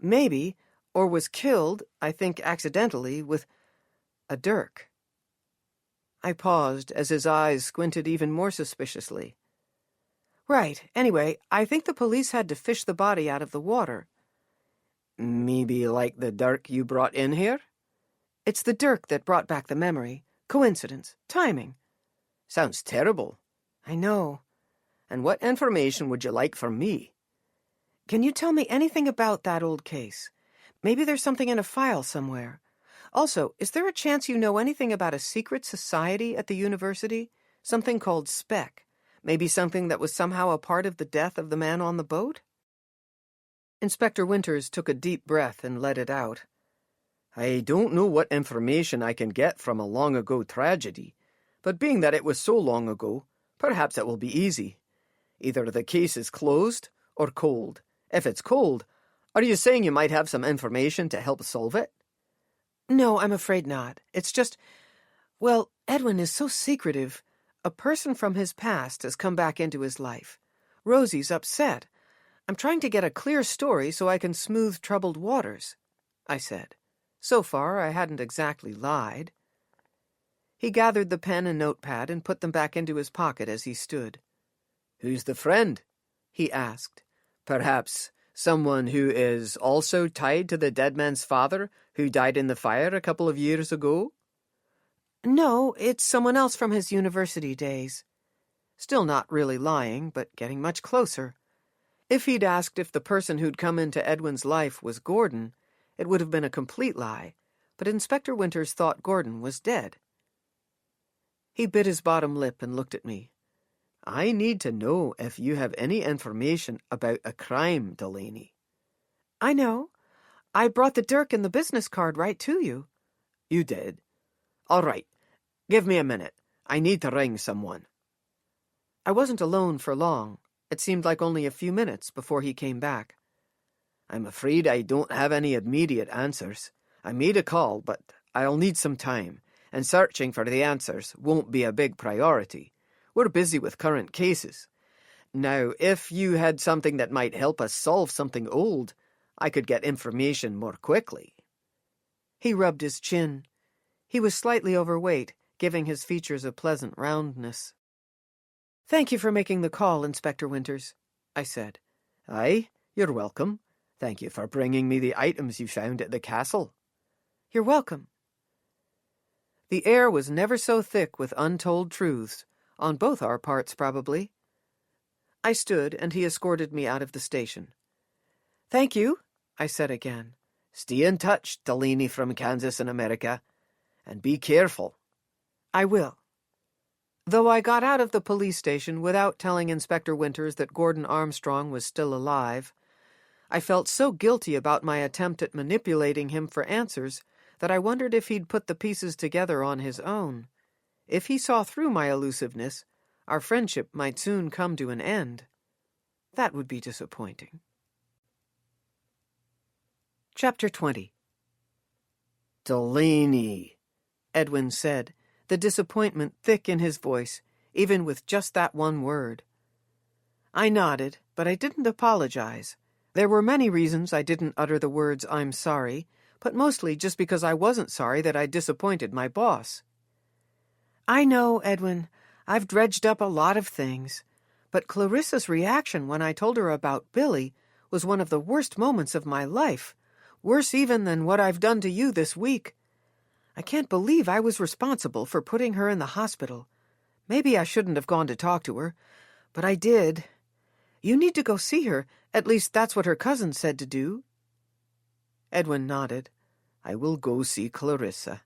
Maybe, or was killed, I think accidentally, with a dirk. I paused as his eyes squinted even more suspiciously. Right. Anyway, I think the police had to fish the body out of the water. Maybe like the dirk you brought in here? It's the dirk that brought back the memory. Coincidence. Timing. Sounds terrible. I know. And what information would you like from me? Can you tell me anything about that old case? Maybe there's something in a file somewhere. Also, is there a chance you know anything about a secret society at the university? Something called Spec. Maybe something that was somehow a part of the death of the man on the boat? Inspector Winters took a deep breath and let it out. I don't know what information I can get from a long-ago tragedy, but being that it was so long ago, perhaps it will be easy. Either the case is closed or cold. If it's cold, are you saying you might have some information to help solve it? No, I'm afraid not. It's just, well, Edwin is so secretive. A person from his past has come back into his life. Rosie's upset. I'm trying to get a clear story so I can smooth troubled waters, I said. So far, I hadn't exactly lied. He gathered the pen and notepad and put them back into his pocket as he stood. Who's the friend? He asked. Perhaps someone who is also tied to the dead man's father who died in the fire a couple of years ago? No, it's someone else from his university days. Still not really lying, but getting much closer. If he'd asked if the person who'd come into Edwin's life was Gordon, it would have been a complete lie, but Inspector Winters thought Gordon was dead. He bit his bottom lip and looked at me. I need to know if you have any information about a crime, Delaney. I know. I brought the dirk and the business card right to you. You did? All right. Give me a minute. I need to ring someone. I wasn't alone for long. It seemed like only a few minutes before he came back. I'm afraid I don't have any immediate answers. I made a call, but I'll need some time, and searching for the answers won't be a big priority. We're busy with current cases. Now, if you had something that might help us solve something old, I could get information more quickly. He rubbed his chin. He was slightly overweight, giving his features a pleasant roundness. Thank you for making the call, Inspector Winters, I said. Aye, you're welcome. Thank you for bringing me the items you found at the castle. You're welcome. The air was never so thick with untold truths, on both our parts probably. I stood, and he escorted me out of the station. Thank you, I said again. Stay in touch, Delaney from Kansas in America, and be careful. I will. Though I got out of the police station without telling Inspector Winters that Gordon Armstrong was still alive, I felt so guilty about my attempt at manipulating him for answers that I wondered if he'd put the pieces together on his own. If he saw through my elusiveness, our friendship might soon come to an end. That would be disappointing. Chapter 20. Delaney, Edwin said, the disappointment thick in his voice, even with just that one word. I nodded, but I didn't apologize. There were many reasons I didn't utter the words "I'm sorry," but mostly just because I wasn't sorry that I disappointed my boss. I know, Edwin, I've dredged up a lot of things, but Clarissa's reaction when I told her about Billy was one of the worst moments of my life, worse even than what I've done to you this week. I can't believe I was responsible for putting her in the hospital. Maybe I shouldn't have gone to talk to her, but I did. You need to go see her. At least that's what her cousin said to do. Edwin nodded. I will go see Clarissa.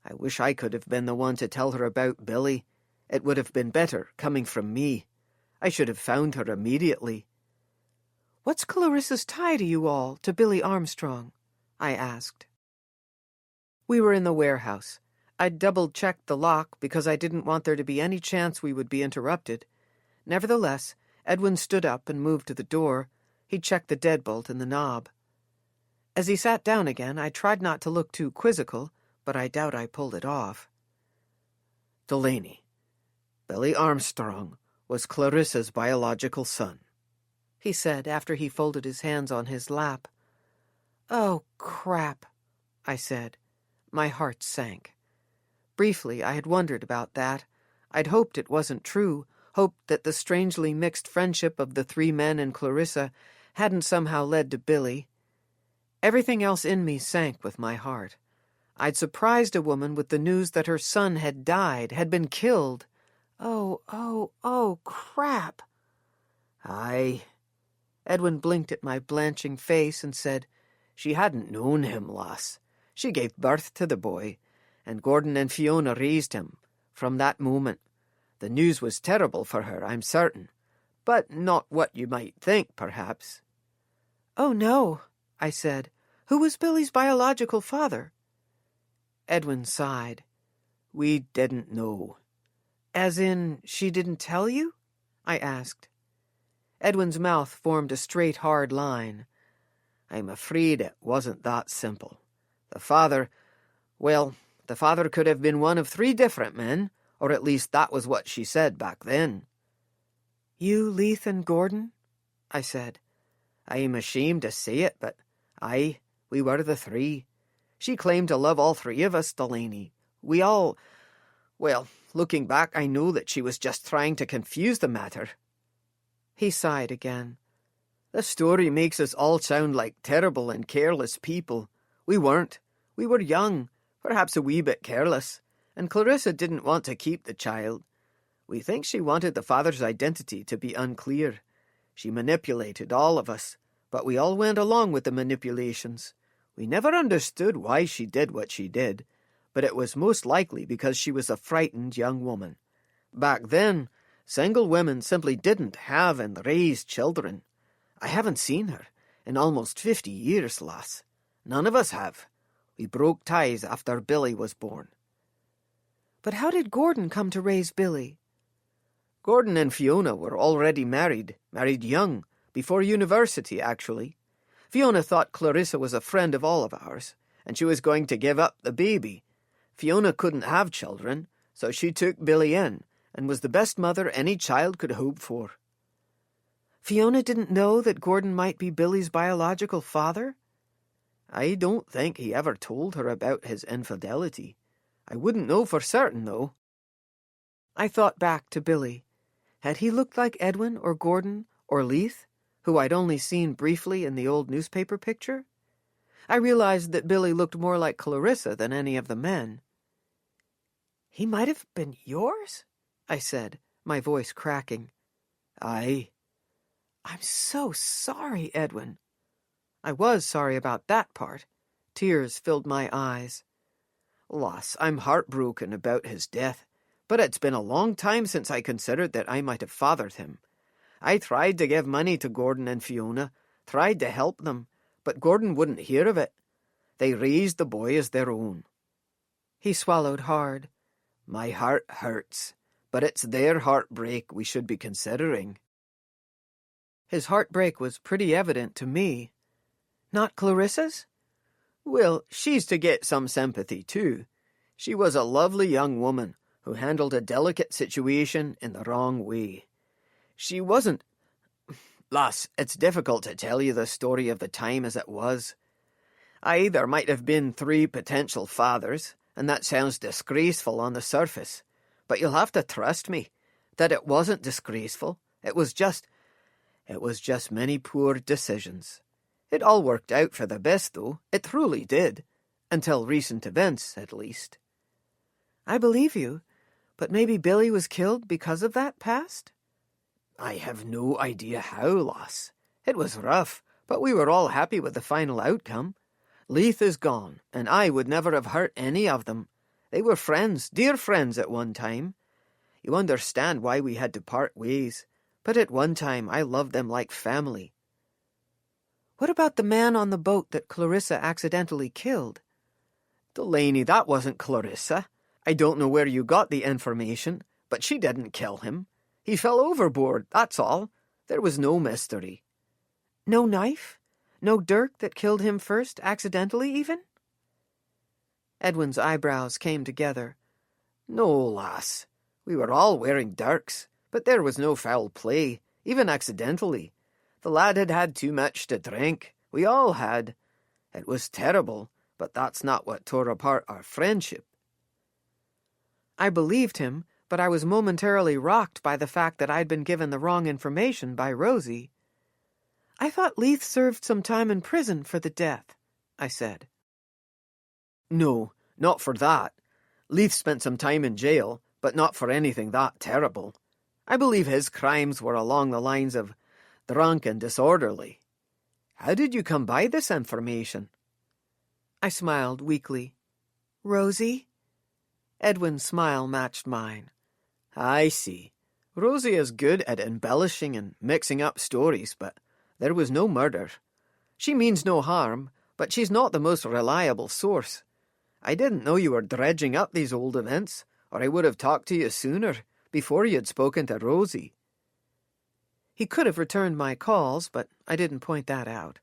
I wish I could have been the one to tell her about Billy. It would have been better, coming from me. I should have found her immediately. What's Clarissa's tie to you all, to Billy Armstrong? I asked. We were in the warehouse. I'd double-checked the lock because I didn't want there to be any chance we would be interrupted. Nevertheless, Edwin stood up and moved to the door. He checked the deadbolt and the knob. As he sat down again, I tried not to look too quizzical, but I doubt I pulled it off. Delaney, Billy Armstrong was Clarissa's biological son, he said after he folded his hands on his lap. Oh, crap, I said. My heart sank. Briefly, I had wondered about that. I'd hoped it wasn't true, hoped that the strangely mixed friendship of the three men and Clarissa hadn't somehow led to Billy. Everything else in me sank with my heart. I'd surprised a woman with the news that her son had died, had been killed. Oh, crap. Aye. Edwin blinked at my blanching face and said, She hadn't known him, lass. She gave birth to the boy, and Gordon and Fiona raised him. From that moment, the news was terrible for her, I'm certain, but not what you might think, perhaps. Oh, no, I said. Who was Billy's biological father? Edwin sighed. We didn't know. As in, she didn't tell you? I asked. Edwin's mouth formed a straight, hard line. I'm afraid it wasn't that simple. The father could have been one of 3 different men, or at least that was what she said back then. You, Leith, and Gordon? I said. I'm ashamed to say it, but aye, we were the 3. She claimed to love all 3 of us, Delaney. Looking back, I know that she was just trying to confuse the matter. He sighed again. The story makes us all sound like terrible and careless people. We weren't. We were young, perhaps a wee bit careless, and Clarissa didn't want to keep the child. We think she wanted the father's identity to be unclear. She manipulated all of us, but we all went along with the manipulations. We never understood why she did what she did, but it was most likely because she was a frightened young woman. Back then, single women simply didn't have and raise children. I haven't seen her in almost 50 years, lass. None of us have. We broke ties after Billy was born. But how did Gordon come to raise Billy? Gordon and Fiona were already married young, before university, actually. Fiona thought Clarissa was a friend of all of ours, and she was going to give up the baby. Fiona couldn't have children, so she took Billy in, and was the best mother any child could hope for. Fiona didn't know that Gordon might be Billy's biological father? I don't think he ever told her about his infidelity. I wouldn't know for certain, though. I thought back to Billy. Had he looked like Edwin or Gordon or Leith, who I'd only seen briefly in the old newspaper picture? I realized that Billy looked more like Clarissa than any of the men. He might have been yours? I said, my voice cracking. Aye. I'm so sorry, Edwin. I was sorry about that part. Tears filled my eyes. Lass, I'm heartbroken about his death, but it's been a long time since I considered that I might have fathered him. I tried to give money to Gordon and Fiona, tried to help them, but Gordon wouldn't hear of it. They raised the boy as their own. He swallowed hard. My heart hurts, but it's their heartbreak we should be considering. His heartbreak was pretty evident to me. Not Clarissa's? Well, she's to get some sympathy, too. She was a lovely young woman who handled a delicate situation in the wrong way. She wasn't... Lass, it's difficult to tell you the story of the time as it was. Aye, there might have been 3 potential fathers, and that sounds disgraceful on the surface, but you'll have to trust me that it wasn't disgraceful. It was just many poor decisions. It all worked out for the best, though. It truly did. Until recent events, at least. I believe you, but maybe Billy was killed because of that past? I have no idea how, lass. It was rough, but we were all happy with the final outcome. Leith is gone, and I would never have hurt any of them. They were friends, dear friends at one time. You understand why we had to part ways, but at one time I loved them like family. What about the man on the boat that Clarissa accidentally killed? Delaney, that wasn't Clarissa. I don't know where you got the information, but she didn't kill him. He fell overboard, that's all. There was no mystery. No knife? No dirk that killed him first, accidentally even? Edwin's eyebrows came together. No, lass. We were all wearing dirks, but there was no foul play, even accidentally. The lad had had too much to drink. We all had. It was terrible, but that's not what tore apart our friendship. I believed him, but I was momentarily rocked by the fact that I'd been given the wrong information by Rosie. I thought Leith served some time in prison for the death, I said. No, not for that. Leith spent some time in jail, but not for anything that terrible. I believe his crimes were along the lines of drunk and disorderly. How did you come by this information? I smiled weakly. Rosie? Edwin's smile matched mine. I see. Rosie is good at embellishing and mixing up stories, but there was no murder. She means no harm, but she's not the most reliable source. I didn't know you were dredging up these old events, or I would have talked to you sooner, before you'd spoken to Rosie. He could have returned my calls, but I didn't point that out.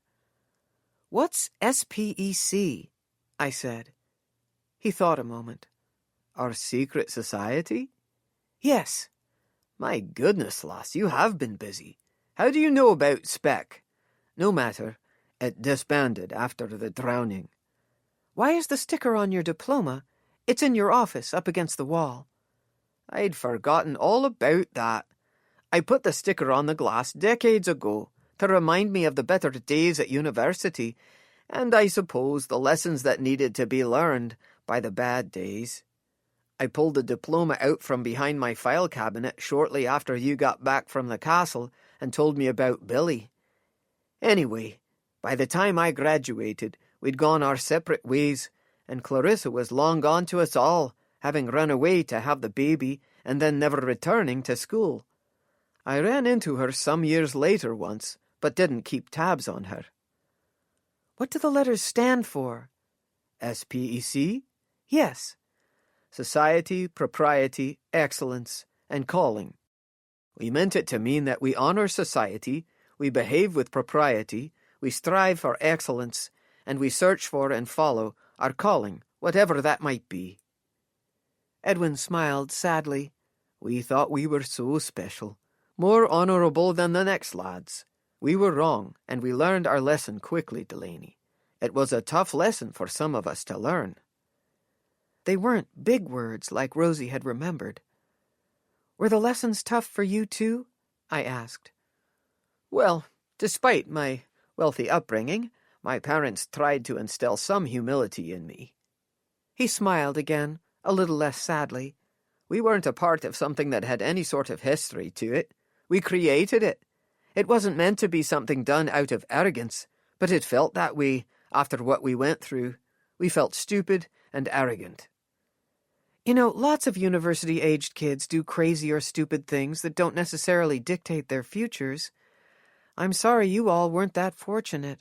What's SPEC? I said. He thought a moment. Our secret society? Yes. My goodness, lass, you have been busy. How do you know about Spec? No matter. It disbanded after the drowning. Why is the sticker on your diploma? It's in your office, up against the wall. I'd forgotten all about that. I put the sticker on the glass decades ago to remind me of the better days at university, and I suppose the lessons that needed to be learned by the bad days. I pulled the diploma out from behind my file cabinet shortly after you got back from the castle and told me about Billy. Anyway, by the time I graduated, we'd gone our separate ways, and Clarissa was long gone to us all, having run away to have the baby and then never returning to school. I ran into her some years later once, but didn't keep tabs on her. What do the letters stand for? SPEC? Yes. Society, Propriety, Excellence, and Calling. We meant it to mean that we honor society, we behave with propriety, we strive for excellence, and we search for and follow our calling, whatever that might be. Edwin smiled sadly. We thought we were so special, more honourable than the next lads. We were wrong, and we learned our lesson quickly, Delaney. It was a tough lesson for some of us to learn. They weren't big words like Rosie had remembered. Were the lessons tough for you too? I asked. Well, despite my wealthy upbringing, my parents tried to instill some humility in me. He smiled again, a little less sadly. We weren't a part of something that had any sort of history to it. We created it. It wasn't meant to be something done out of arrogance, but it felt that way after what we went through. We felt stupid and arrogant. You know, lots of university-aged kids do crazy or stupid things that don't necessarily dictate their futures. I'm sorry you all weren't that fortunate.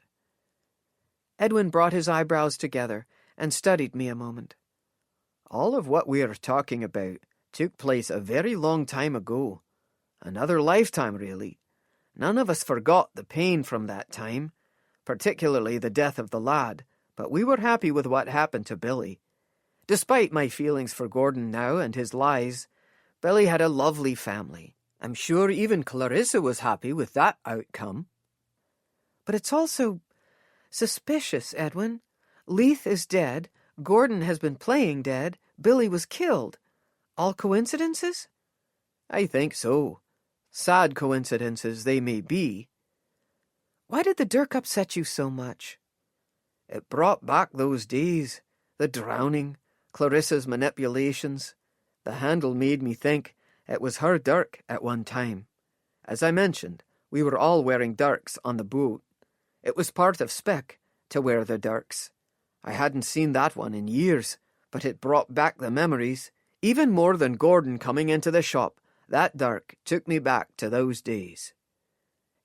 Edwin brought his eyebrows together and studied me a moment. All of what we are talking about took place a very long time ago. Another lifetime, really. None of us forgot the pain from that time, particularly the death of the lad, but we were happy with what happened to Billy. Despite my feelings for Gordon now and his lies, Billy had a lovely family. I'm sure even Clarissa was happy with that outcome. But it's also suspicious, Edwin. Leith is dead, Gordon has been playing dead, Billy was killed. All coincidences? I think so. Sad coincidences they may be. Why did the dirk upset you so much? It brought back those days. The drowning, Clarissa's manipulations. The handle made me think it was her dirk at one time. As I mentioned, we were all wearing dirks on the boat. It was part of spec to wear the dirks. I hadn't seen that one in years, but it brought back the memories. Even more than Gordon coming into the shop, that dirk took me back to those days.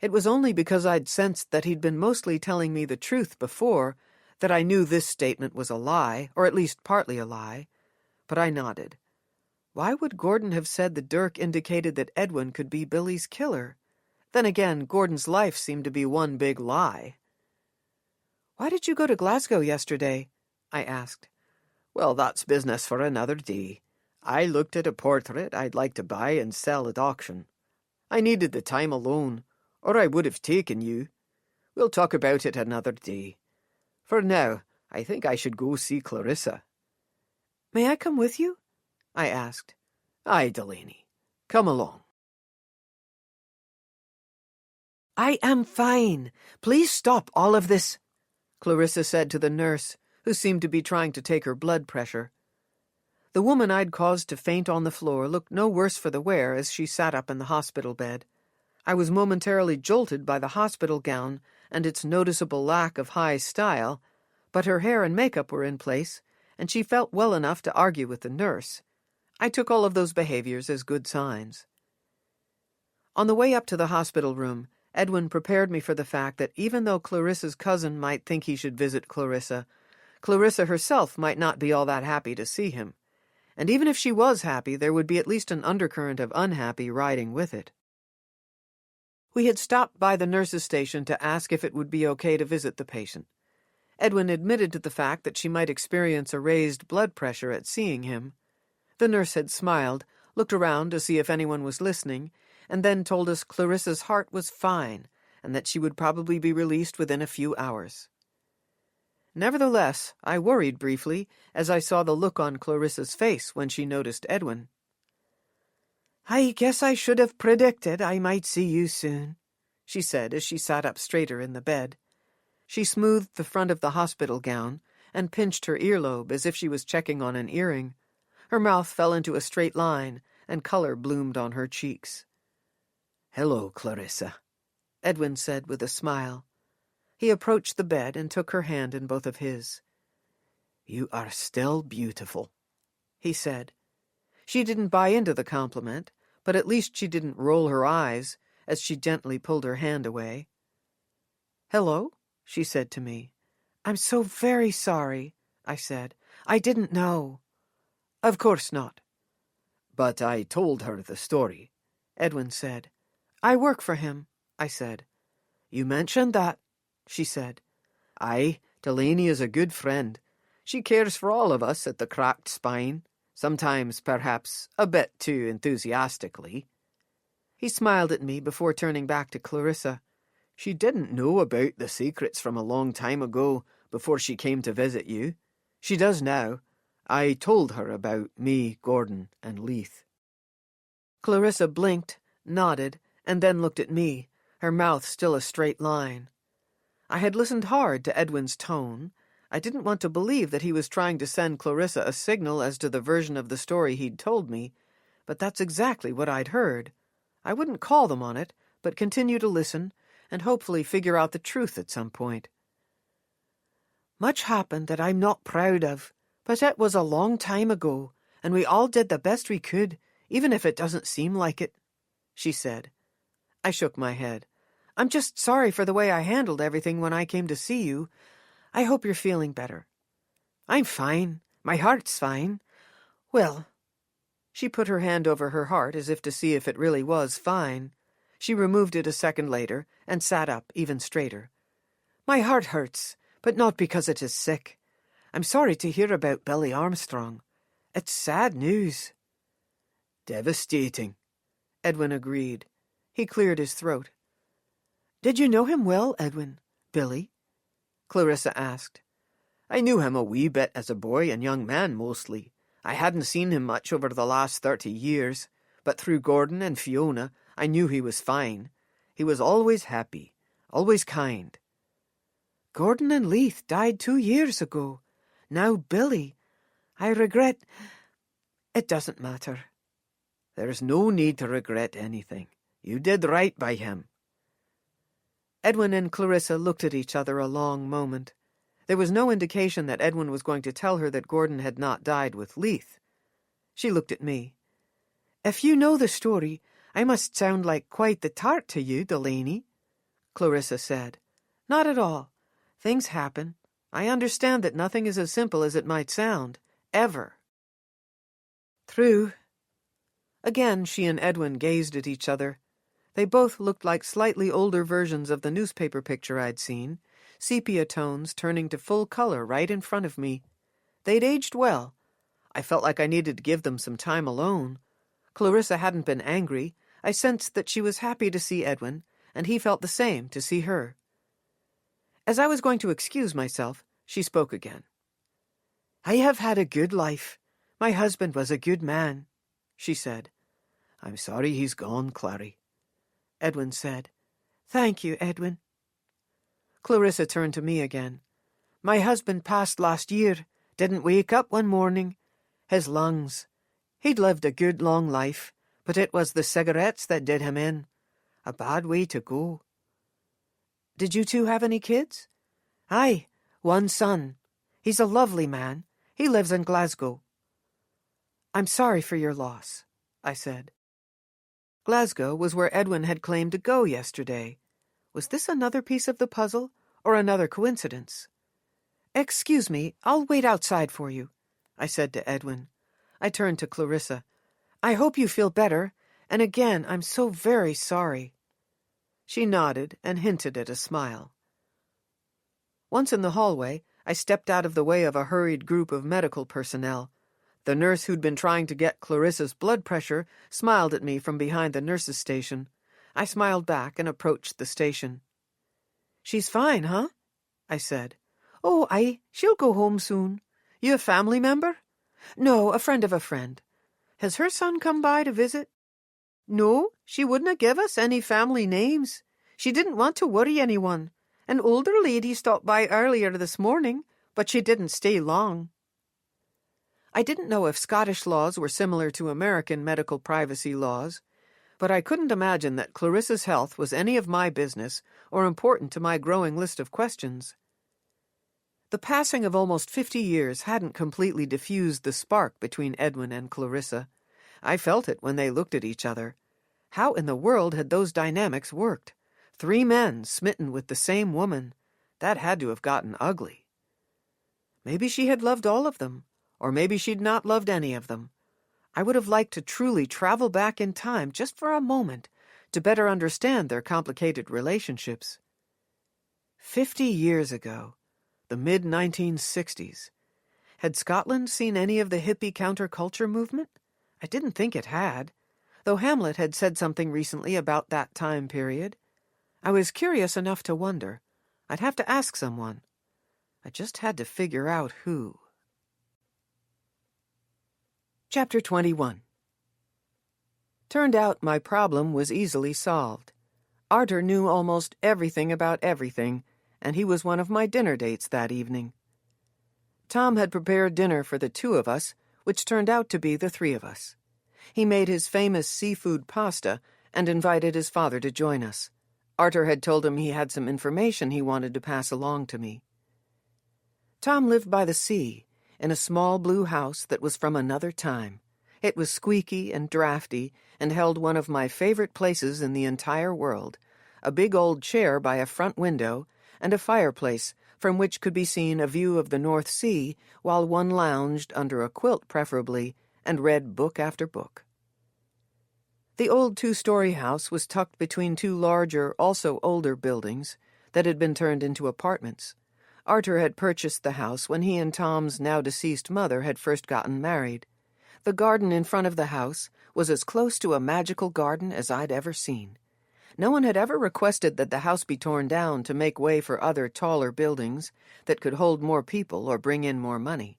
It was only because I'd sensed that he'd been mostly telling me the truth before that I knew this statement was a lie, or at least partly a lie. But I nodded. Why would Gordon have said the dirk indicated that Edwin could be Billy's killer? Then again, Gordon's life seemed to be one big lie. "Why did you go to Glasgow yesterday?" I asked. Well, that's business for another day. I looked at a portrait I'd like to buy and sell at auction. I needed the time alone, or I would have taken you. We'll talk about it another day. For now, I think I should go see Clarissa. "May I come with you?" I asked. Aye, Delaney. Come along. "I am fine. Please stop all of this," Clarissa said to the nurse, who seemed to be trying to take her blood pressure. The woman I'd caused to faint on the floor looked no worse for the wear as she sat up in the hospital bed. I was momentarily jolted by the hospital gown and its noticeable lack of high style, but her hair and makeup were in place, and she felt well enough to argue with the nurse. I took all of those behaviors as good signs. On the way up to the hospital room, Edwin prepared me for the fact that even though Clarissa's cousin might think he should visit Clarissa, Clarissa herself might not be all that happy to see him. And even if she was happy, there would be at least an undercurrent of unhappy riding with it. We had stopped by the nurse's station to ask if it would be okay to visit the patient. Edwin admitted to the fact that she might experience a raised blood pressure at seeing him. The nurse had smiled, looked around to see if anyone was listening, and then told us Clarissa's heart was fine and that she would probably be released within a few hours. Nevertheless, I worried briefly as I saw the look on Clarissa's face when she noticed Edwin. "I guess I should have predicted I might see you soon," she said as she sat up straighter in the bed. She smoothed the front of the hospital gown and pinched her earlobe as if she was checking on an earring. Her mouth fell into a straight line, and color bloomed on her cheeks. "Hello, Clarissa," Edwin said with a smile. He approached the bed and took her hand in both of his. "You are still beautiful," he said. She didn't buy into the compliment, but at least she didn't roll her eyes as she gently pulled her hand away. "Hello," she said to me. "I'm so very sorry," I said. "I didn't know." "Of course not." "But I told her the story," Edwin said. "I work for him," I said. "You mentioned that," she said. "Aye, Delaney is a good friend. She cares for all of us at the Cracked Spine, sometimes perhaps a bit too enthusiastically." He smiled at me before turning back to Clarissa. "She didn't know about the secrets from a long time ago before she came to visit you. She does now. I told her about me, Gordon, and Leith." Clarissa blinked, nodded, and then looked at me, her mouth still a straight line. I had listened hard to Edwin's tone. I didn't want to believe that he was trying to send Clarissa a signal as to the version of the story he'd told me, but that's exactly what I'd heard. I wouldn't call them on it, but continue to listen and hopefully figure out the truth at some point. "Much happened that I'm not proud of, but it was a long time ago, and we all did the best we could, even if it doesn't seem like it," she said. I shook my head. "I'm just sorry for the way I handled everything when I came to see you. I hope you're feeling better." "I'm fine. My heart's fine. Well," she put her hand over her heart as if to see if it really was fine. She removed it a second later and sat up even straighter. "My heart hurts, but not because it is sick. I'm sorry to hear about Billy Armstrong. It's sad news." "Devastating," Edwin agreed. He cleared his throat. "Did you know him well, Edwin? Billy?" Clarissa asked. "I knew him a wee bit as a boy and young man, mostly. I hadn't seen him much over the last 30 years, but through Gordon and Fiona, I knew he was fine. He was always happy, always kind." "Gordon and Leith died 2 years ago. Now, Billy, I regret... It doesn't matter. There's no need to regret anything. You did right by him. Edwin and Clarissa looked at each other a long moment. There was no indication that Edwin was going to tell her that Gordon had not died with Leith. She looked at me. If you know the story, I must sound like quite the tart to you, Delaney, Clarissa said. Not at all. Things happen. I understand that nothing is as simple as it might sound. Ever. True. Again, she and Edwin gazed at each other. They both looked like slightly older versions of the newspaper picture I'd seen, sepia tones turning to full color right in front of me. They'd aged well. I felt like I needed to give them some time alone. Clarissa hadn't been angry. I sensed that she was happy to see Edwin, and he felt the same to see her. As I was going to excuse myself, she spoke again. I have had a good life. My husband was a good man, she said. I'm sorry he's gone, Clary, Edwin said. Thank you, Edwin. Clarissa turned to me again. My husband passed last year, didn't wake up one morning. His lungs. He'd lived a good long life, but it was the cigarettes that did him in. A bad way to go. Did you two have any kids? Aye, one son. He's a lovely man. He lives in Glasgow. I'm sorry for your loss, I said. Glasgow was where Edwin had claimed to go yesterday. Was this another piece of the puzzle, or another coincidence? Excuse me, I'll wait outside for you, I said to Edwin. I turned to Clarissa. I hope you feel better, and again, I'm so very sorry. She nodded and hinted at a smile. Once in the hallway, I stepped out of the way of a hurried group of medical personnel. The nurse who'd been trying to get Clarissa's blood pressure smiled at me from behind the nurse's station. I smiled back and approached the station. She's fine, huh? I said. Oh, aye, she'll go home soon. You a family member? No, a friend of a friend. Has her son come by to visit? No, she wouldn't give us any family names. She didn't want to worry anyone. An older lady stopped by earlier this morning, but she didn't stay long. I didn't know if Scottish laws were similar to American medical privacy laws, but I couldn't imagine that Clarissa's health was any of my business or important to my growing list of questions. The passing of almost 50 years hadn't completely diffused the spark between Edwin and Clarissa. I felt it when they looked at each other. How in the world had those dynamics worked? 3 men smitten with the same woman. That had to have gotten ugly. Maybe she had loved all of them, or maybe she'd not loved any of them. I would have liked to truly travel back in time just for a moment to better understand their complicated relationships. 50 years ago, the mid-1960s. Had Scotland seen any of the hippie counterculture movement? I didn't think it had, though Hamlet had said something recently about that time period. I was curious enough to wonder. I'd have to ask someone. I just had to figure out who. Chapter 21. Turned out my problem was easily solved. Arthur knew almost everything about everything, and he was one of my dinner dates that evening. Tom had prepared dinner for the 2 of us, which turned out to be the 3 of us. He made his famous seafood pasta and invited his father to join us. Arthur had told him he had some information he wanted to pass along to me. Tom lived by the sea, in a small blue house that was from another time. It was squeaky and drafty and held one of my favorite places in the entire world, a big old chair by a front window and a fireplace from which could be seen a view of the North Sea while one lounged, under a quilt preferably, and read book after book. The old 2-story house was tucked between 2 larger, also older buildings that had been turned into apartments. Arthur had purchased the house when he and Tom's now-deceased mother had first gotten married. The garden in front of the house was as close to a magical garden as I'd ever seen. No one had ever requested that the house be torn down to make way for other taller buildings that could hold more people or bring in more money.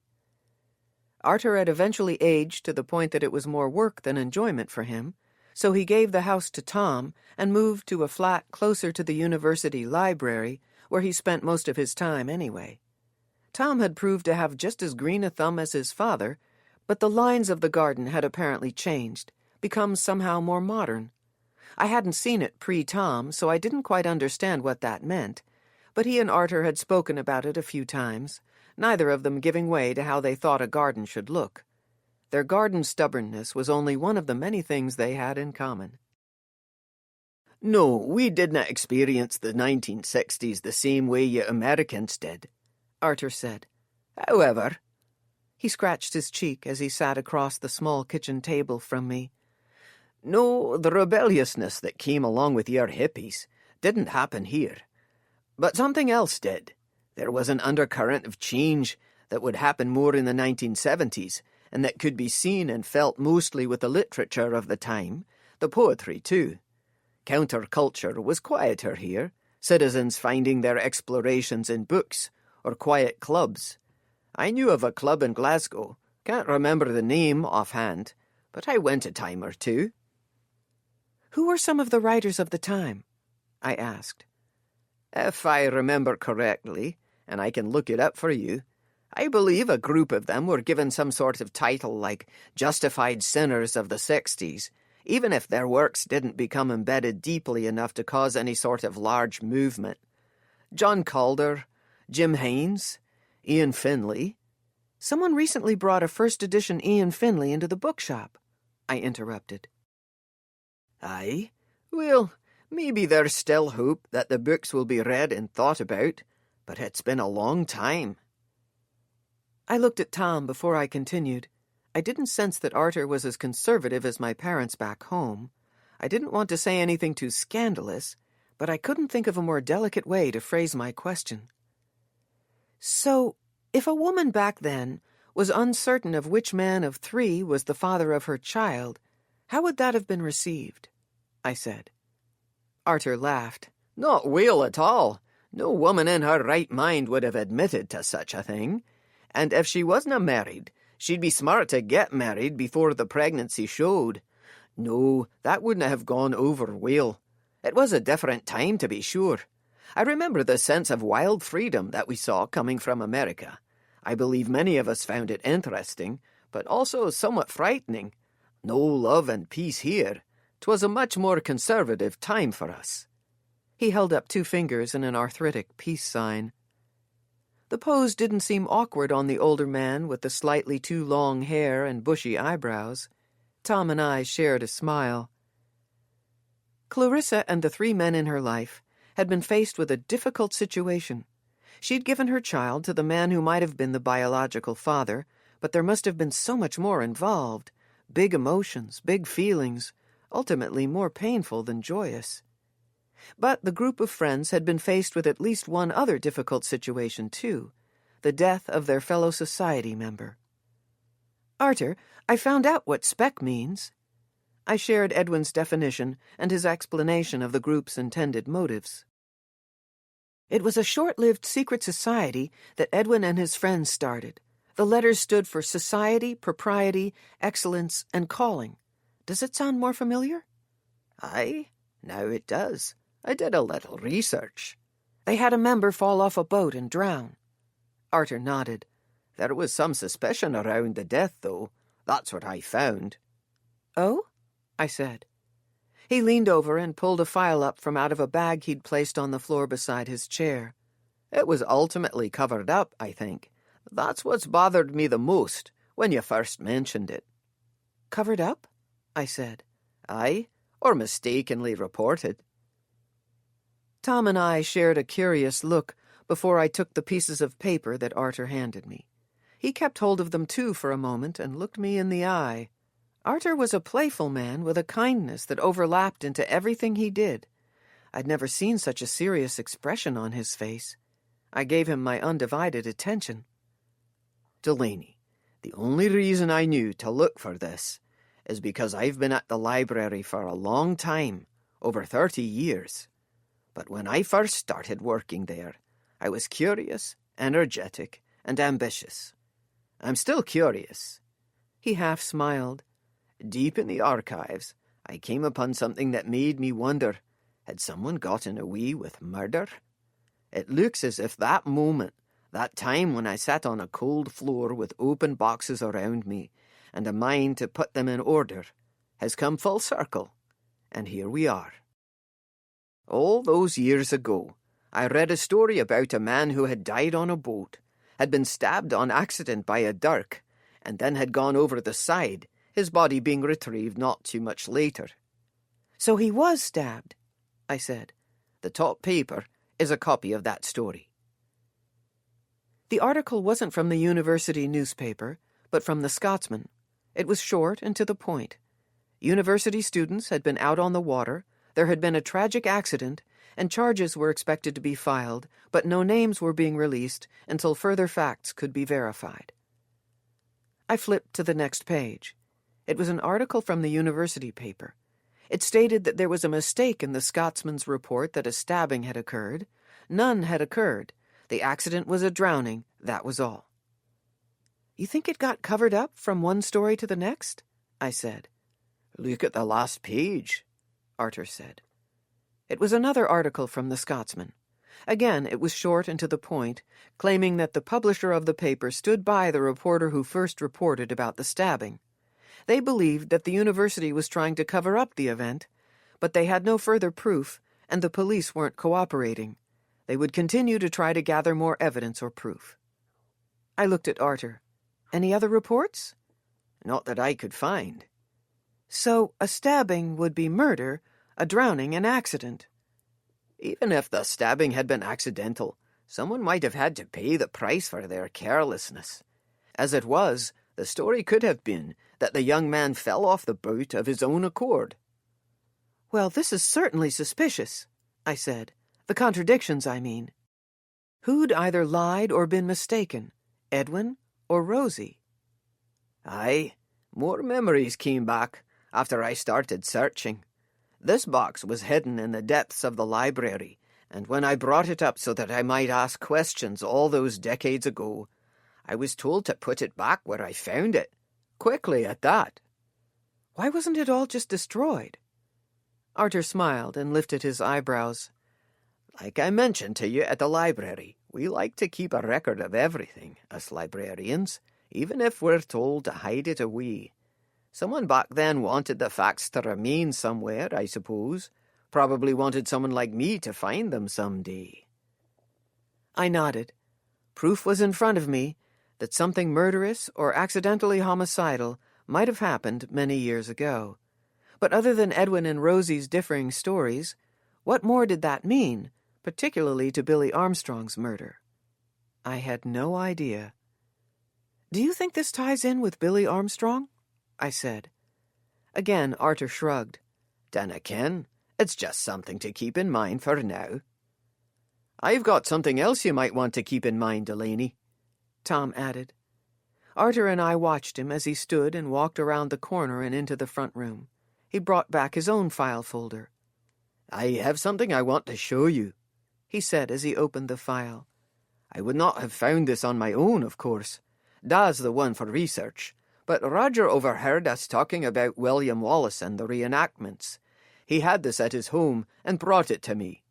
Arthur had eventually aged to the point that it was more work than enjoyment for him, so he gave the house to Tom and moved to a flat closer to the university library, where he spent most of his time anyway. Tom had proved to have just as green a thumb as his father, but the lines of the garden had apparently changed, become somehow more modern. I hadn't seen it pre-Tom, so I didn't quite understand what that meant, but he and Arthur had spoken about it a few times, neither of them giving way to how they thought a garden should look. Their garden stubbornness was only one of the many things they had in common. No, we didn't experience the 1960s the same way you Americans did, Arthur said. However, he scratched his cheek as he sat across the small kitchen table from me. No, the rebelliousness that came along with your hippies didn't happen here. But something else did. There was an undercurrent of change that would happen more in the 1970s, and that could be seen and felt mostly with the literature of the time, the poetry too. Counterculture was quieter here, citizens finding their explorations in books or quiet clubs. I knew of a club in Glasgow, can't remember the name offhand, but I went a time or two. Who were some of the writers of the time? I asked. If I remember correctly, and I can look it up for you, I believe a group of them were given some sort of title like Justified Sinners of the 60s, even if their works didn't become embedded deeply enough to cause any sort of large movement. John Calder, Jim Haynes, Ian Finley. Someone recently brought a first edition Ian Finley into the bookshop, I interrupted. Aye? Well, maybe there's still hope that the books will be read and thought about, but it's been a long time. I looked at Tom before I continued. I didn't sense that Arthur was as conservative as my parents back home. I didn't want to say anything too scandalous, but I couldn't think of a more delicate way to phrase my question. So, if a woman back then was uncertain of which man of three was the father of her child, how would that have been received? I said. Arthur laughed. Not well at all. No woman in her right mind would have admitted to such a thing. And if she wasn't married, she'd be smart to get married before the pregnancy showed. No, that wouldn't have gone over well. It was a different time, to be sure. I remember the sense of wild freedom that we saw coming from America. I believe many of us found it interesting, but also somewhat frightening. No love and peace here. 'Twas a much more conservative time for us. He held up 2 fingers in an arthritic peace sign. The pose didn't seem awkward on the older man with the slightly too long hair and bushy eyebrows. Tom and I shared a smile. Clarissa and the 3 men in her life had been faced with a difficult situation. She'd given her child to the man who might have been the biological father, but there must have been so much more involved. Big emotions, big feelings, ultimately more painful than joyous. But the group of friends had been faced with at least one other difficult situation, too, the death of their fellow society member. Arthur, I found out what spec means. I shared Edwin's definition and his explanation of the group's intended motives. It was a short-lived secret society that Edwin and his friends started. The letters stood for Society, Propriety, Excellence, and Calling. Does it sound more familiar? Aye, now it does. I did a little research. They had a member fall off a boat and drown. Arthur nodded. There was some suspicion around the death, though. That's what I found. Oh? I said. He leaned over and pulled a file up from out of a bag he'd placed on the floor beside his chair. It was ultimately covered up, I think. That's what's bothered me the most when you first mentioned it. Covered up? I said. Aye, or mistakenly reported. Tom and I shared a curious look before I took the pieces of paper that Arthur handed me. He kept hold of them too for a moment and looked me in the eye. Arthur was a playful man with a kindness that overlapped into everything he did. I'd never seen such a serious expression on his face. I gave him my undivided attention. Delaney, the only reason I knew to look for this is because I've been at the library for a long time, over 30 years. But when I first started working there, I was curious, energetic, and ambitious. I'm still curious. He half smiled. Deep in the archives, I came upon something that made me wonder, had someone gotten away with murder? It looks as if that moment, That time when I sat on a cold floor with open boxes around me and a mind to put them in order has come full circle, and here we are. All those years ago, I read a story about a man who had died on a boat, had been stabbed on accident by a dirk, and then had gone over the side, his body being retrieved not too much later. So he was stabbed, I said. The top paper is a copy of that story. The article wasn't from the university newspaper, but from the Scotsman. It was short and to the point. University students had been out on the water, there had been a tragic accident, and charges were expected to be filed, but no names were being released until further facts could be verified. I flipped to the next page. It was an article from the university paper. It stated that there was a mistake in the Scotsman's report that a stabbing had occurred. None had occurred. The accident was a drowning, that was all. You think it got covered up from one story to the next? I said. Look at the last page, Arthur said. It was another article from the Scotsman. Again, it was short and to the point, claiming that the publisher of the paper stood by the reporter who first reported about the stabbing. They believed that the university was trying to cover up the event, but they had no further proof, and the police weren't cooperating. They would continue to try to gather more evidence or proof. I looked at Arthur. Any other reports? Not that I could find. So a stabbing would be murder, a drowning an accident. Even if the stabbing had been accidental, someone might have had to pay the price for their carelessness. As it was, the story could have been that the young man fell off the boat of his own accord. Well, this is certainly suspicious, I said. The contradictions, I mean. Who'd either lied or been mistaken, Edwin or Rosie? Aye, more memories came back after I started searching. This box was hidden in the depths of the library, and when I brought it up so that I might ask questions all those decades ago, I was told to put it back where I found it. Quickly at that. Why wasn't it all just destroyed? Arthur smiled and lifted his eyebrows. Like I mentioned to you at the library, we like to keep a record of everything, us librarians, even if we're told to hide it away. Someone back then wanted the facts to remain somewhere, I suppose. Probably wanted someone like me to find them someday. I nodded. Proof was in front of me that something murderous or accidentally homicidal might have happened many years ago. But other than Edwin and Rosie's differing stories, what more did that mean, particularly to Billy Armstrong's murder? I had no idea. Do you think this ties in with Billy Armstrong? I said. Again, Arthur shrugged. Dinna ken. It's just something to keep in mind for now. I've got something else you might want to keep in mind, Delaney, Tom added. Arthur and I watched him as he stood and walked around the corner and into the front room. He brought back his own file folder. I have something I want to show you, he said as he opened the file. I would not have found this on my own, of course. Da's the one for research. But Roger overheard us talking about William Wallace and the reenactments. He had this at his home and brought it to me.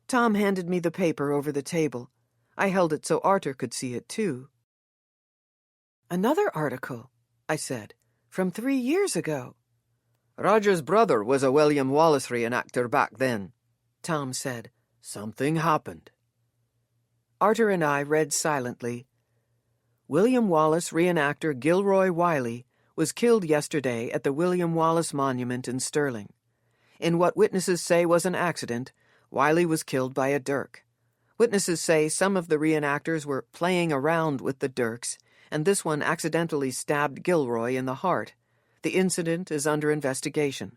Tom handed me the paper over the table. I held it so Arthur could see it too. Another article, I said, from 3 years ago. Roger's brother was a William Wallace reenactor back then, Tom said. Something happened. Arthur and I read silently. William Wallace reenactor Gilroy Wiley was killed yesterday at the William Wallace Monument in Stirling. In what witnesses say was an accident, Wiley was killed by a dirk. Witnesses say some of the reenactors were playing around with the dirks, and this one accidentally stabbed Gilroy in the heart. The incident is under investigation.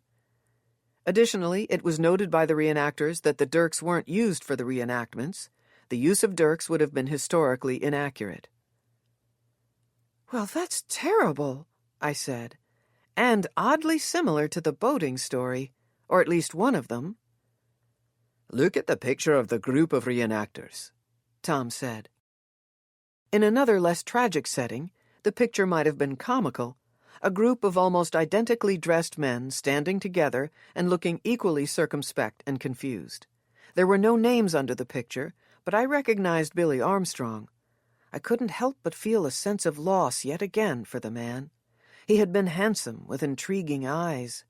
Additionally, it was noted by the reenactors that the dirks weren't used for the reenactments. The use of dirks would have been historically inaccurate. Well, that's terrible, I said, and oddly similar to the boating story, or at least one of them. Look at the picture of the group of reenactors, Tom said. In another less tragic setting, the picture might have been comical, a group of almost identically dressed men standing together and looking equally circumspect and confused. There were no names under the picture, but I recognized Billy Armstrong. I couldn't help but feel a sense of loss yet again for the man. He had been handsome, with intriguing eyes.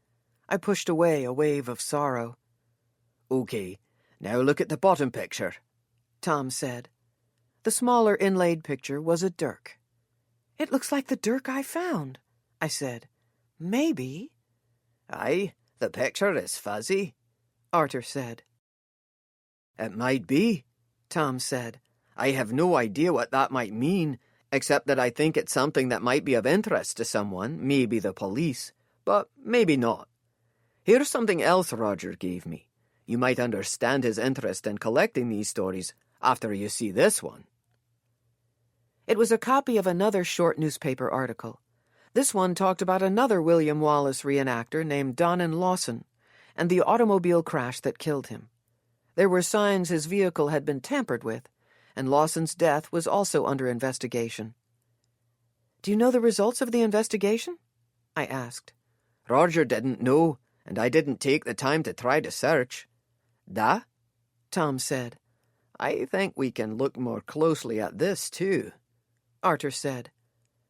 I pushed away a wave of sorrow. "Okay, now look at the bottom picture," Tom said. The smaller inlaid picture was a dirk. "It looks like the dirk I found," I said. "Maybe." "Aye, the picture is fuzzy," Arthur said. "It might be," Tom said. "I have no idea what that might mean, except that I think it's something that might be of interest to someone, maybe the police, but maybe not. Here's something else Roger gave me. You might understand his interest in collecting these stories after you see this one." It was a copy of another short newspaper article. This one talked about another William Wallace reenactor named Donnan Lawson and the automobile crash that killed him. There were signs his vehicle had been tampered with, and Lawson's death was also under investigation. "Do you know the results of the investigation?" I asked. "Roger didn't know, and I didn't take the time to try to search." "Da?" Tom said. "I think we can look more closely at this, too," Arthur said.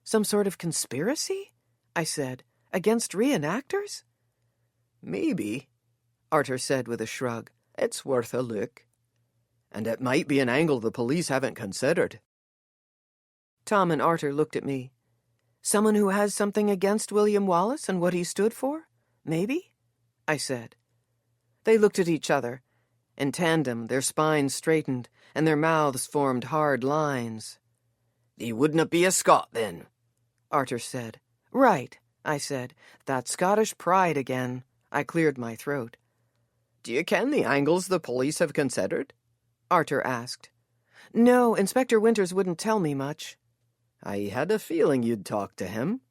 "Some sort of conspiracy?" I said. "Against reenactors?" "Maybe," Arthur said with a shrug. "It's worth a look. And it might be an angle the police haven't considered." Tom and Arthur looked at me. "Someone who has something against William Wallace and what he stood for? Maybe?" I said. They looked at each other. In tandem, their spines straightened, and their mouths formed hard lines. "He wouldn't be a Scot, then," Arthur said. "Right," I said. "That Scottish pride again." I cleared my throat. "Do you ken the angles the police have considered?" Arthur asked. "No, Inspector Winters wouldn't tell me much." "I had a feeling you'd talk to him."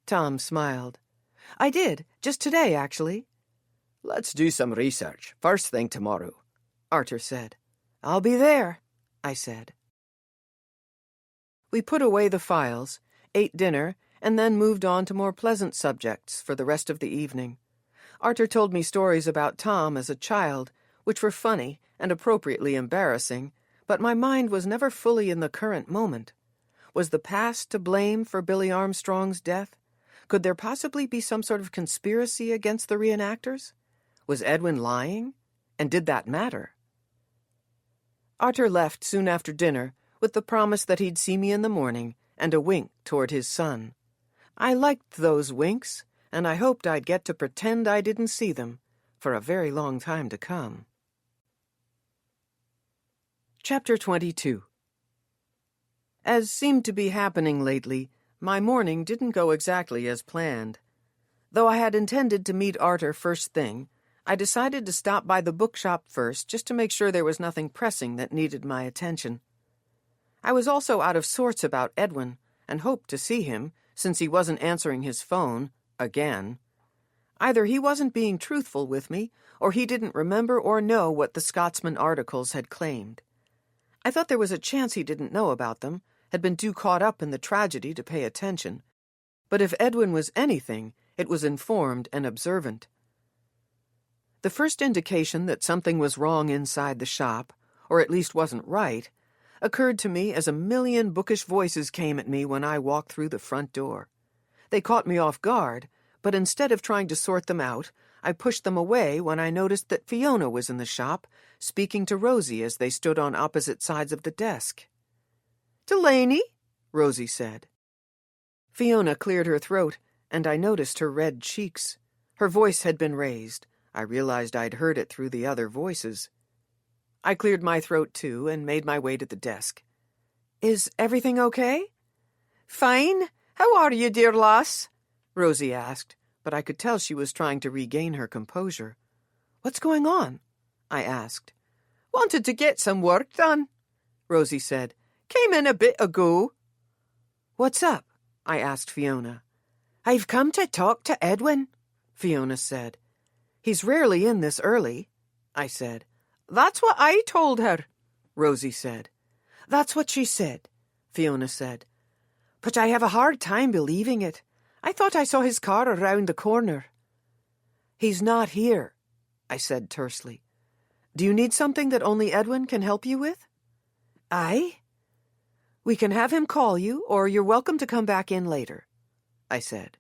Tom smiled. "I did, just today, actually." "Let's do some research, first thing tomorrow," Arthur said. "I'll be there," I said. We put away the files, ate dinner, and then moved on to more pleasant subjects for the rest of the evening. Arthur told me stories about Tom as a child, which were funny and appropriately embarrassing, but my mind was never fully in the current moment. Was the past to blame for Billy Armstrong's death? Could there possibly be some sort of conspiracy against the reenactors? Was Edwin lying? And did that matter? Arthur left soon after dinner, with the promise that he'd see me in the morning and a wink toward his son. I liked those winks, and I hoped I'd get to pretend I didn't see them for a very long time to come. Chapter 22. As seemed to be happening lately, my morning didn't go exactly as planned. Though I had intended to meet Arthur first thing, I decided to stop by the bookshop first just to make sure there was nothing pressing that needed my attention. I was also out of sorts about Edwin, and hoped to see him, since he wasn't answering his phone, again. Either he wasn't being truthful with me, or he didn't remember or know what the Scotsman articles had claimed. I thought there was a chance he didn't know about them, had been too caught up in the tragedy to pay attention. But if Edwin was anything, it was informed and observant. The first indication that something was wrong inside the shop, or at least wasn't right, occurred to me as a million bookish voices came at me when I walked through the front door. They caught me off guard, but instead of trying to sort them out, I pushed them away when I noticed that Fiona was in the shop, speaking to Rosie as they stood on opposite sides of the desk. "Delaney?" Rosie said. Fiona cleared her throat, and I noticed her red cheeks. Her voice had been raised. I realized I'd heard it through the other voices. I cleared my throat, too, and made my way to the desk. "Is everything okay?" "Fine. How are you, dear lass?" Rosie asked, but I could tell she was trying to regain her composure. "What's going on?" I asked. "Wanted to get some work done," Rosie said. "Came in a bit ago." "What's up?" I asked Fiona. "I've come to talk to Edwin," Fiona said. "He's rarely in this early," I said. "That's what I told her," Rosie said. "That's what she said," Fiona said. "But I have a hard time believing it. I thought I saw his car around the corner." "He's not here," I said tersely. "Do you need something that only Edwin can help you with?" "Aye? We can have him call you, or you're welcome to come back in later," I said.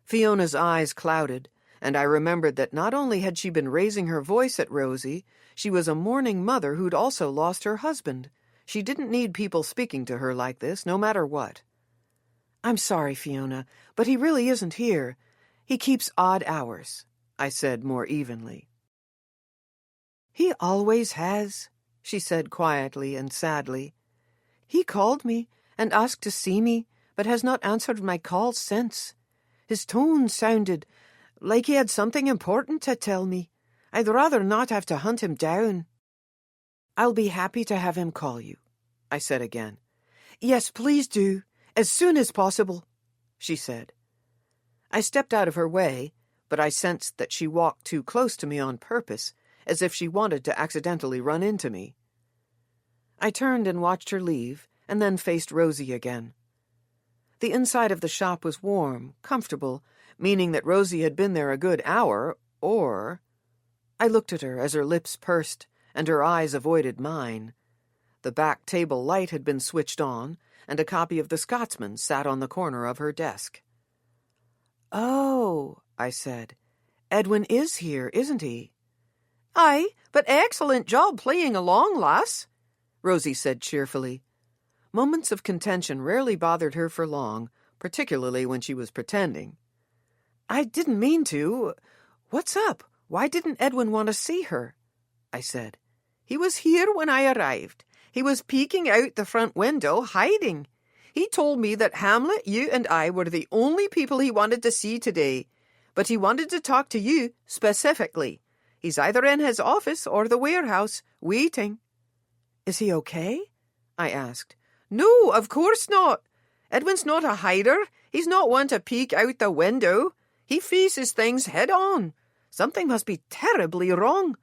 Fiona's eyes clouded, and I remembered that not only had she been raising her voice at Rosie, she was a mourning mother who'd also lost her husband. She didn't need people speaking to her like this, no matter what. "I'm sorry, Fiona, but he really isn't here. He keeps odd hours," I said more evenly. "He always has," she said quietly and sadly. "He called me and asked to see me, but has not answered my calls since. His tone sounded like he had something important to tell me. I'd rather not have to hunt him down." "I'll be happy to have him call you," I said again. "Yes, please do, as soon as possible," she said. I stepped out of her way, but I sensed that she walked too close to me on purpose, as if she wanted to accidentally run into me. I turned and watched her leave, and then faced Rosie again. The inside of the shop was warm, comfortable, meaning that Rosie had been there a good hour, or... I looked at her as her lips pursed and her eyes avoided mine. The back table light had been switched on, and a copy of The Scotsman sat on the corner of her desk. "Oh," I said. "Edwin is here, isn't he?" "Aye, but excellent job playing along, lass," Rosie said cheerfully. Moments of contention rarely bothered her for long, particularly when she was pretending. "I didn't mean to. What's up? Why didn't Edwin want to see her?" I said. "He was here when I arrived. He was peeking out the front window, hiding. He told me that Hamlet, you and I were the only people he wanted to see today, but he wanted to talk to you specifically. He's either in his office or the warehouse, waiting." "Is he okay?" I asked. "No, of course not. Edwin's not a hider. He's not one to peek out the window. He faces things head on. Something must be terribly wrong.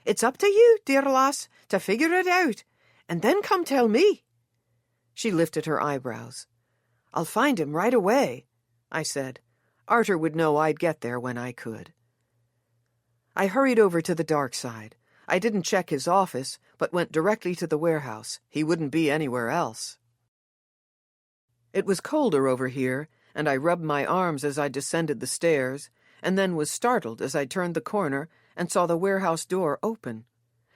It's up to you, dear lass, to figure it out, and then come tell me." She lifted her eyebrows. "I'll find him right away," I said. Arthur would know I'd get there when I could. I hurried over to the dark side. I didn't check his office, but went directly to the warehouse. He wouldn't be anywhere else. It was colder over here, and I rubbed my arms as I descended the stairs, and then was startled as I turned the corner and saw the warehouse door open.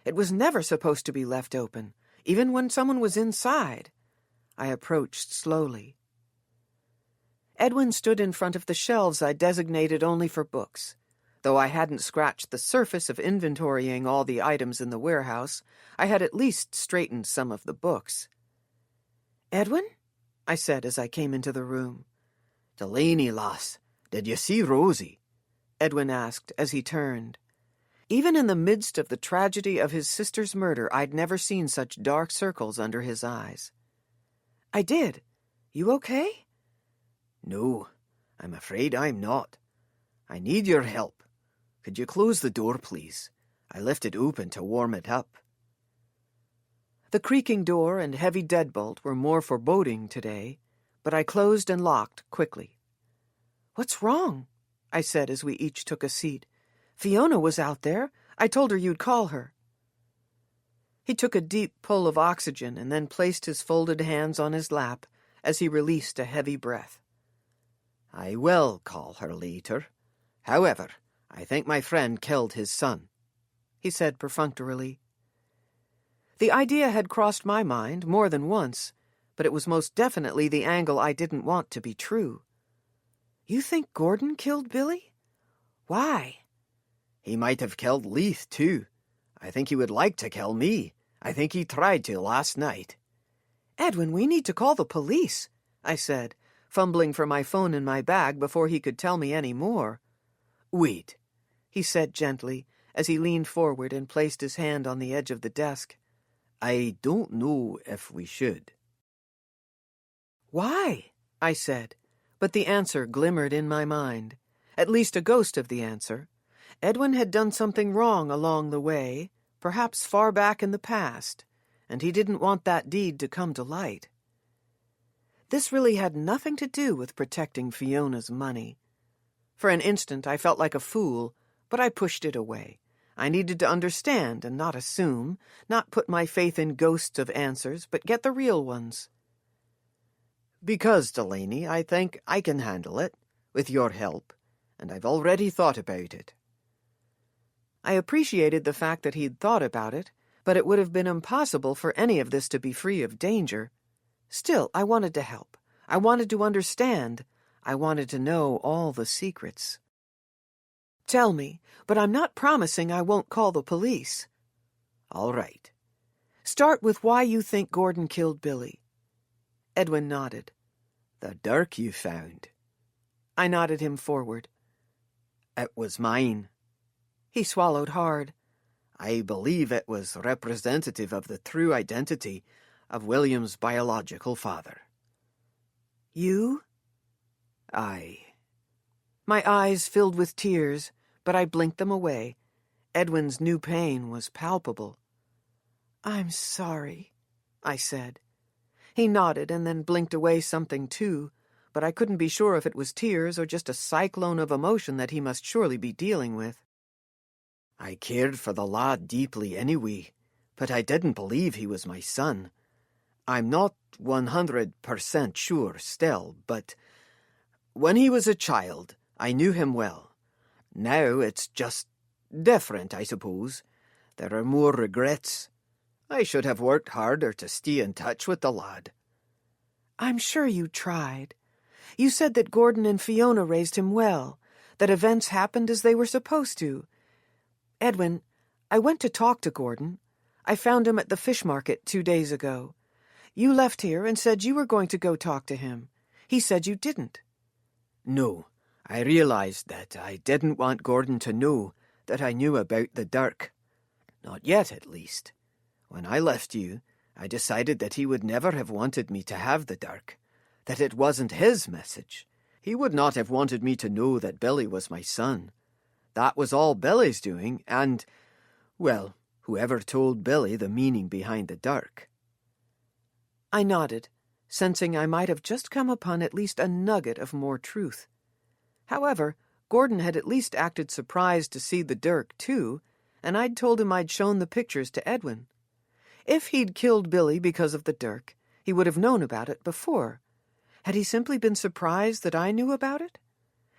It was never supposed to be left open, even when someone was inside. I approached slowly. Edwin stood in front of the shelves I designated only for books. Though I hadn't scratched the surface of inventorying all the items in the warehouse, I had at least straightened some of the books. "Edwin?" I said as I came into the room. "Delaney, lass, did you see Rosie?" Edwin asked as he turned. Even in the midst of the tragedy of his sister's murder, I'd never seen such dark circles under his eyes. "I did. You okay?" "No, I'm afraid I'm not. I need your help. Could you close the door, please? I left it open to warm it up." The creaking door and heavy deadbolt were more foreboding today, but I closed and locked quickly. "What's wrong?" I said as we each took a seat. "Fiona was out there. I told her you'd call her." He took a deep pull of oxygen and then placed his folded hands on his lap as he released a heavy breath. "I will call her later. However, I think my friend killed his son," he said perfunctorily. The idea had crossed my mind more than once, but it was most definitely the angle I didn't want to be true. "You think Gordon killed Billy? Why?" "He might have killed Leith, too. I think he would like to kill me. I think he tried to last night." "Edwin, we need to call the police," I said, fumbling for my phone in my bag before he could tell me any more. "Wait," he said gently, as he leaned forward and placed his hand on the edge of the desk. "I don't know if we should." "Why?" I said, but the answer glimmered in my mind, at least a ghost of the answer. Edwin had done something wrong along the way, perhaps far back in the past, and he didn't want that deed to come to light. This really had nothing to do with protecting Fiona's money. For an instant I felt like a fool, but I pushed it away. I needed to understand and not assume, not put my faith in ghosts of answers, but get the real ones. Because, Delaney, I think I can handle it, with your help, and I've already thought about it. I appreciated the fact that he'd thought about it, but it would have been impossible for any of this to be free of danger. Still, I wanted to help. I wanted to understand. I wanted to know all the secrets. Tell me, but I'm not promising I won't call the police. All right. Start with why you think Gordon killed Billy. Edwin nodded. The dirk you found. I nodded him forward. It was mine. He swallowed hard. I believe it was representative of the true identity of William's biological father. You? Aye. My eyes filled with tears, but I blinked them away. Edwin's new pain was palpable. I'm sorry, I said. He nodded and then blinked away something too, but I couldn't be sure if it was tears or just a cyclone of emotion that he must surely be dealing with. I cared for the lad deeply anyway, but I didn't believe he was my son. I'm not 100% sure still, but when he was a child, I knew him well. Now it's just different, I suppose. There are more regrets. I should have worked harder to stay in touch with the lad. I'm sure you tried. You said that Gordon and Fiona raised him well, that events happened as they were supposed to. Edwin, I went to talk to Gordon. I found him at the fish market 2 days ago. You left here and said you were going to go talk to him. He said you didn't. No, I realized that I didn't want Gordon to know that I knew about the dirk. Not yet, at least. When I left you, I decided that he would never have wanted me to have the dirk, that it wasn't his message. He would not have wanted me to know that Billy was my son. That was all Billy's doing, and, well, whoever told Billy the meaning behind the dirk. I nodded, sensing I might have just come upon at least a nugget of more truth. However, Gordon had at least acted surprised to see the dirk, too, and I'd told him I'd shown the pictures to Edwin. If he'd killed Billy because of the dirk, he would have known about it before. Had he simply been surprised that I knew about it?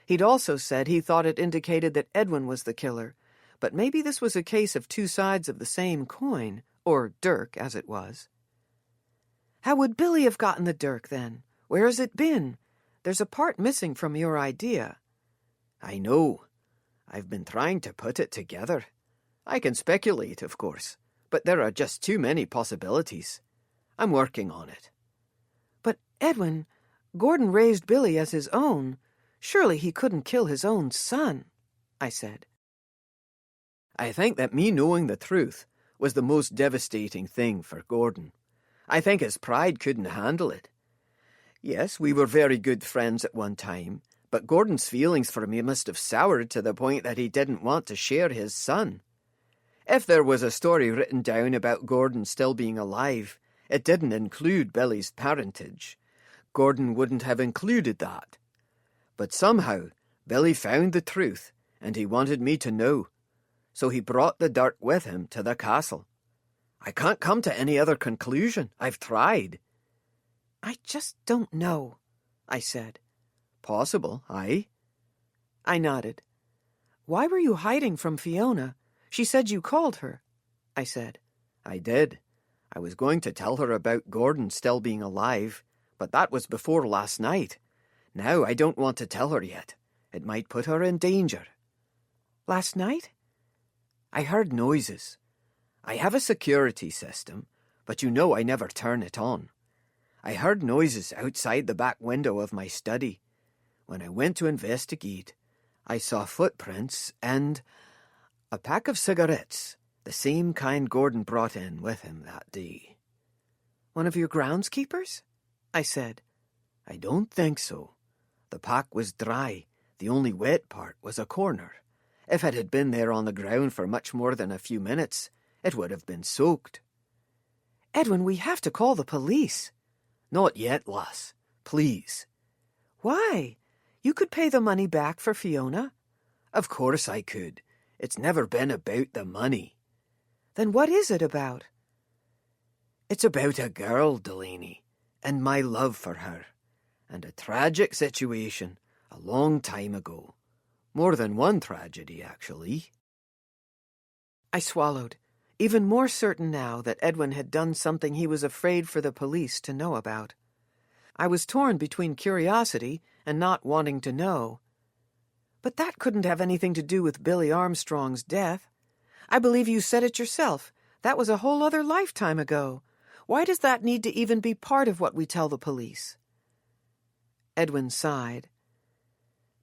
He'd also said he thought it indicated that Edwin was the killer, but maybe this was a case of two sides of the same coin, or dirk, as it was. How would Billy have gotten the dirk, then? Where has it been? There's a part missing from your idea. I know. I've been trying to put it together. I can speculate, of course, but there are just too many possibilities. I'm working on it. But, Edwin, Gordon raised Billy as his own. Surely he couldn't kill his own son, I said. I think that me knowing the truth was the most devastating thing for Gordon. I think his pride couldn't handle it. Yes, we were very good friends at one time, but Gordon's feelings for me must have soured to the point that he didn't want to share his son. If there was a story written down about Gordon still being alive, it didn't include Billy's parentage. Gordon wouldn't have included that. But somehow, Billy found the truth, and he wanted me to know. So he brought the dirk with him to the castle. I can't come to any other conclusion. I've tried. I just don't know, I said. Possible, aye? I nodded. Why were you hiding from Fiona? She said you called her, I said. I did. I was going to tell her about Gordon still being alive, but that was before last night. Now I don't want to tell her yet. It might put her in danger. Last night? I heard noises. I have a security system, but you know I never turn it on. I heard noises outside the back window of my study. When I went to investigate, I saw footprints and a pack of cigarettes, the same kind Gordon brought in with him that day. One of your groundskeepers? I said. I don't think so. The pack was dry. The only wet part was a corner. If it had been there on the ground for much more than a few minutes, it would have been soaked. Edwin, we have to call the police. Not yet, lass. Please. Why? You could pay the money back for Fiona. Of course I could. It's never been about the money. Then what is it about? It's about a girl, Delaney, and my love for her, and a tragic situation a long time ago. More than one tragedy, actually. I swallowed, even more certain now that Edwin had done something he was afraid for the police to know about. I was torn between curiosity and not wanting to know. But that couldn't have anything to do with Billy Armstrong's death. I believe you said it yourself. That was a whole other lifetime ago. Why does that need to even be part of what we tell the police? Edwin sighed.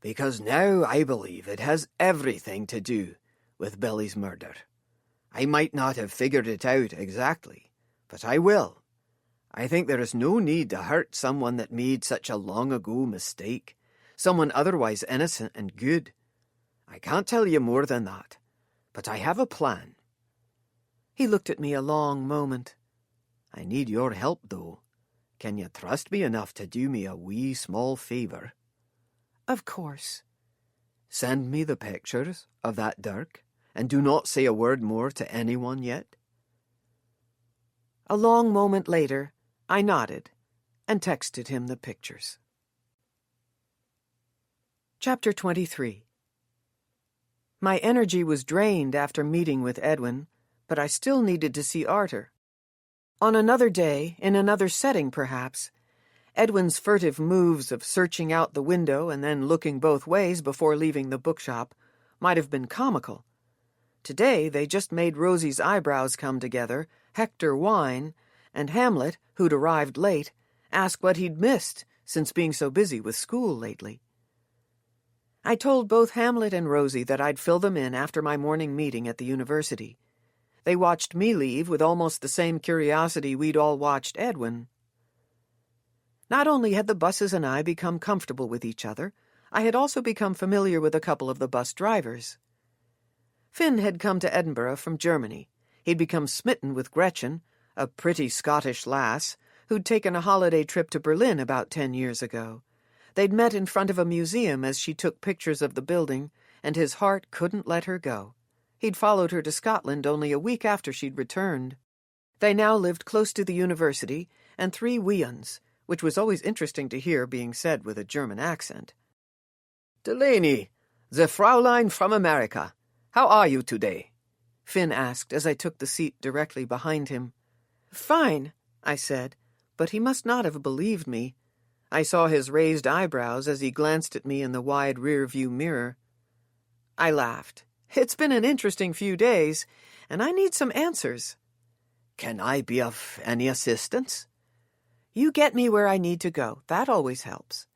Because now I believe it has everything to do with Billy's murder. I might not have figured it out exactly, but I will. I think there is no need to hurt someone that made such a long-ago mistake, someone otherwise innocent and good. I can't tell you more than that, but I have a plan. He looked at me a long moment. I need your help, though. Can you trust me enough to do me a wee small favour? Of course. Send me the pictures of that dirk, and do not say a word more to anyone yet. A long moment later, I nodded and texted him the pictures. Chapter 23. My energy was drained after meeting with Edwin, but I still needed to see Arthur. On another day, in another setting perhaps, Edwin's furtive moves of searching out the window and then looking both ways before leaving the bookshop might have been comical. Today they just made Rosie's eyebrows come together, Hector whine, and Hamlet, who'd arrived late, ask what he'd missed since being so busy with school lately. I told both Hamlet and Rosie that I'd fill them in after my morning meeting at the university. They watched me leave with almost the same curiosity we'd all watched Edwin. Not only had the buses and I become comfortable with each other, I had also become familiar with a couple of the bus drivers. Finn had come to Edinburgh from Germany. He'd become smitten with Gretchen, a pretty Scottish lass, who'd taken a holiday trip to Berlin about 10 years ago. They'd met in front of a museum as she took pictures of the building, and his heart couldn't let her go. He'd followed her to Scotland only a week after she'd returned. They now lived close to the university, and 3 weans, which was always interesting to hear being said with a German accent. Delaney, the Fraulein from America. How are you today? Finn asked as I took the seat directly behind him. Fine, I said, but he must not have believed me. I saw his raised eyebrows as he glanced at me in the wide rear-view mirror. I laughed. It's been an interesting few days, and I need some answers. Can I be of any assistance? You get me where I need to go. That always helps.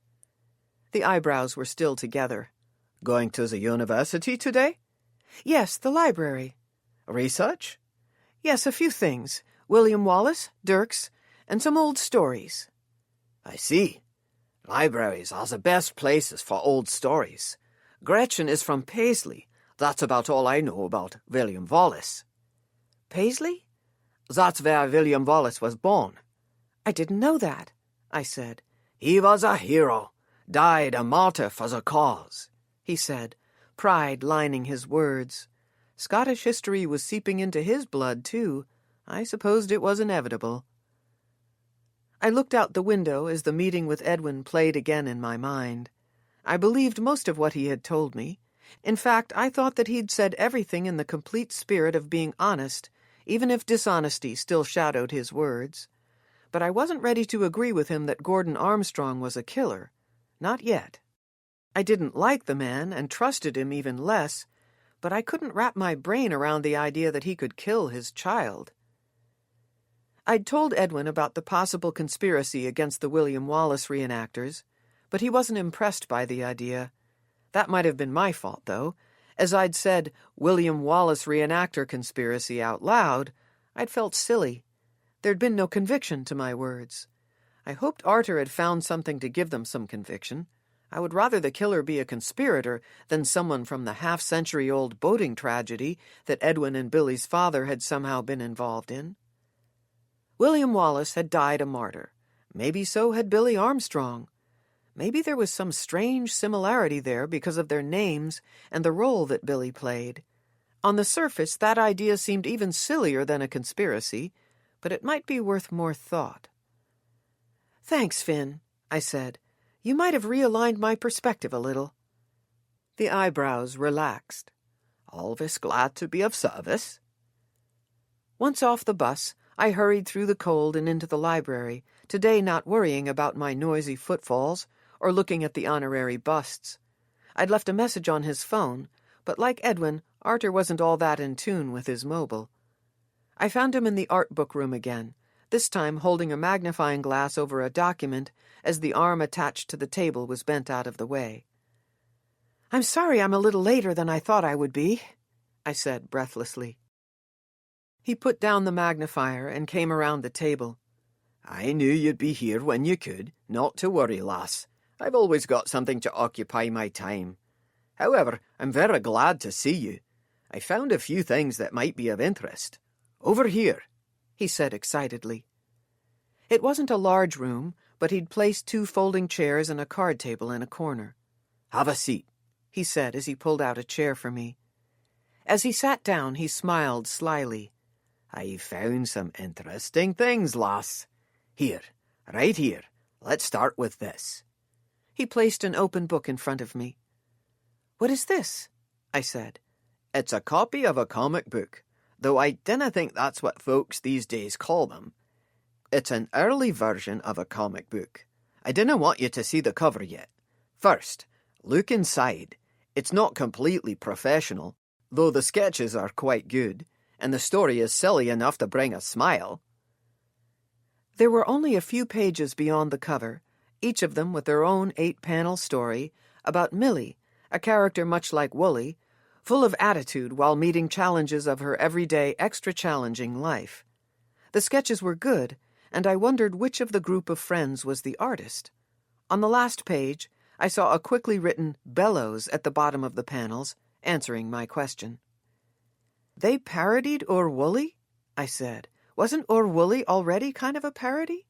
The eyebrows were still together. Going to the university today? Yes, the library. Research? Yes, a few things. William Wallace, Dirks, and some old stories. I see. Libraries are the best places for old stories. Gretchen is from Paisley. That's about all I know about William Wallace. Paisley? That's where William Wallace was born. I didn't know that, I said. He was a hero, died a martyr for the cause, he said, pride lining his words. Scottish history was seeping into his blood, too. I supposed it was inevitable. I looked out the window as the meeting with Edwin played again in my mind. I believed most of what he had told me. In fact, I thought that he'd said everything in the complete spirit of being honest, even if dishonesty still shadowed his words. But I wasn't ready to agree with him that Gordon Armstrong was a killer. Not yet. I didn't like the man and trusted him even less, but I couldn't wrap my brain around the idea that he could kill his child. I'd told Edwin about the possible conspiracy against the William Wallace reenactors, but he wasn't impressed by the idea. That might have been my fault, though. As I'd said William Wallace reenactor conspiracy out loud, I'd felt silly. There'd been no conviction to my words. I hoped Arthur had found something to give them some conviction. I would rather the killer be a conspirator than someone from the half-century-old boating tragedy that Edwin and Billy's father had somehow been involved in. William Wallace had died a martyr. Maybe so had Billy Armstrong. Maybe there was some strange similarity there because of their names and the role that Billy played. On the surface, that idea seemed even sillier than a conspiracy, but it might be worth more thought. "Thanks, Finn," I said. "You might have realigned my perspective a little." The eyebrows relaxed. "Always glad to be of service." Once off the bus, I hurried through the cold and into the library, today not worrying about my noisy footfalls or looking at the honorary busts. I'd left a message on his phone, but like Edwin, Arthur wasn't all that in tune with his mobile. I found him in the art book room again, this time holding a magnifying glass over a document as the arm attached to the table was bent out of the way. "I'm sorry I'm a little later than I thought I would be," I said breathlessly. He put down the magnifier and came around the table. "I knew you'd be here when you could. Not to worry, lass. I've always got something to occupy my time. However, I'm very glad to see you. I found a few things that might be of interest. Over here," he said excitedly. It wasn't a large room, but he'd placed 2 folding chairs and a card table in a corner. "Have a seat," he said as he pulled out a chair for me. As he sat down, he smiled slyly. "I found some interesting things, lass. Here, right here. Let's start with this." He placed an open book in front of me. "What is this?" I said. "It's a copy of a comic book, though I dinna think that's what folks these days call them. It's an early version of a comic book. I dinna want you to see the cover yet. First, look inside. It's not completely professional, though the sketches are quite good, and the story is silly enough to bring a smile." There were only a few pages beyond the cover, each of them with their own 8-panel story about Millie, a character much like Wooly, full of attitude while meeting challenges of her everyday, extra-challenging life. The sketches were good, and I wondered which of the group of friends was the artist. On the last page, I saw a quickly written bellows at the bottom of the panels, answering my question. "They parodied Or Wooly?" I said. "Wasn't Or Wooly already kind of a parody?"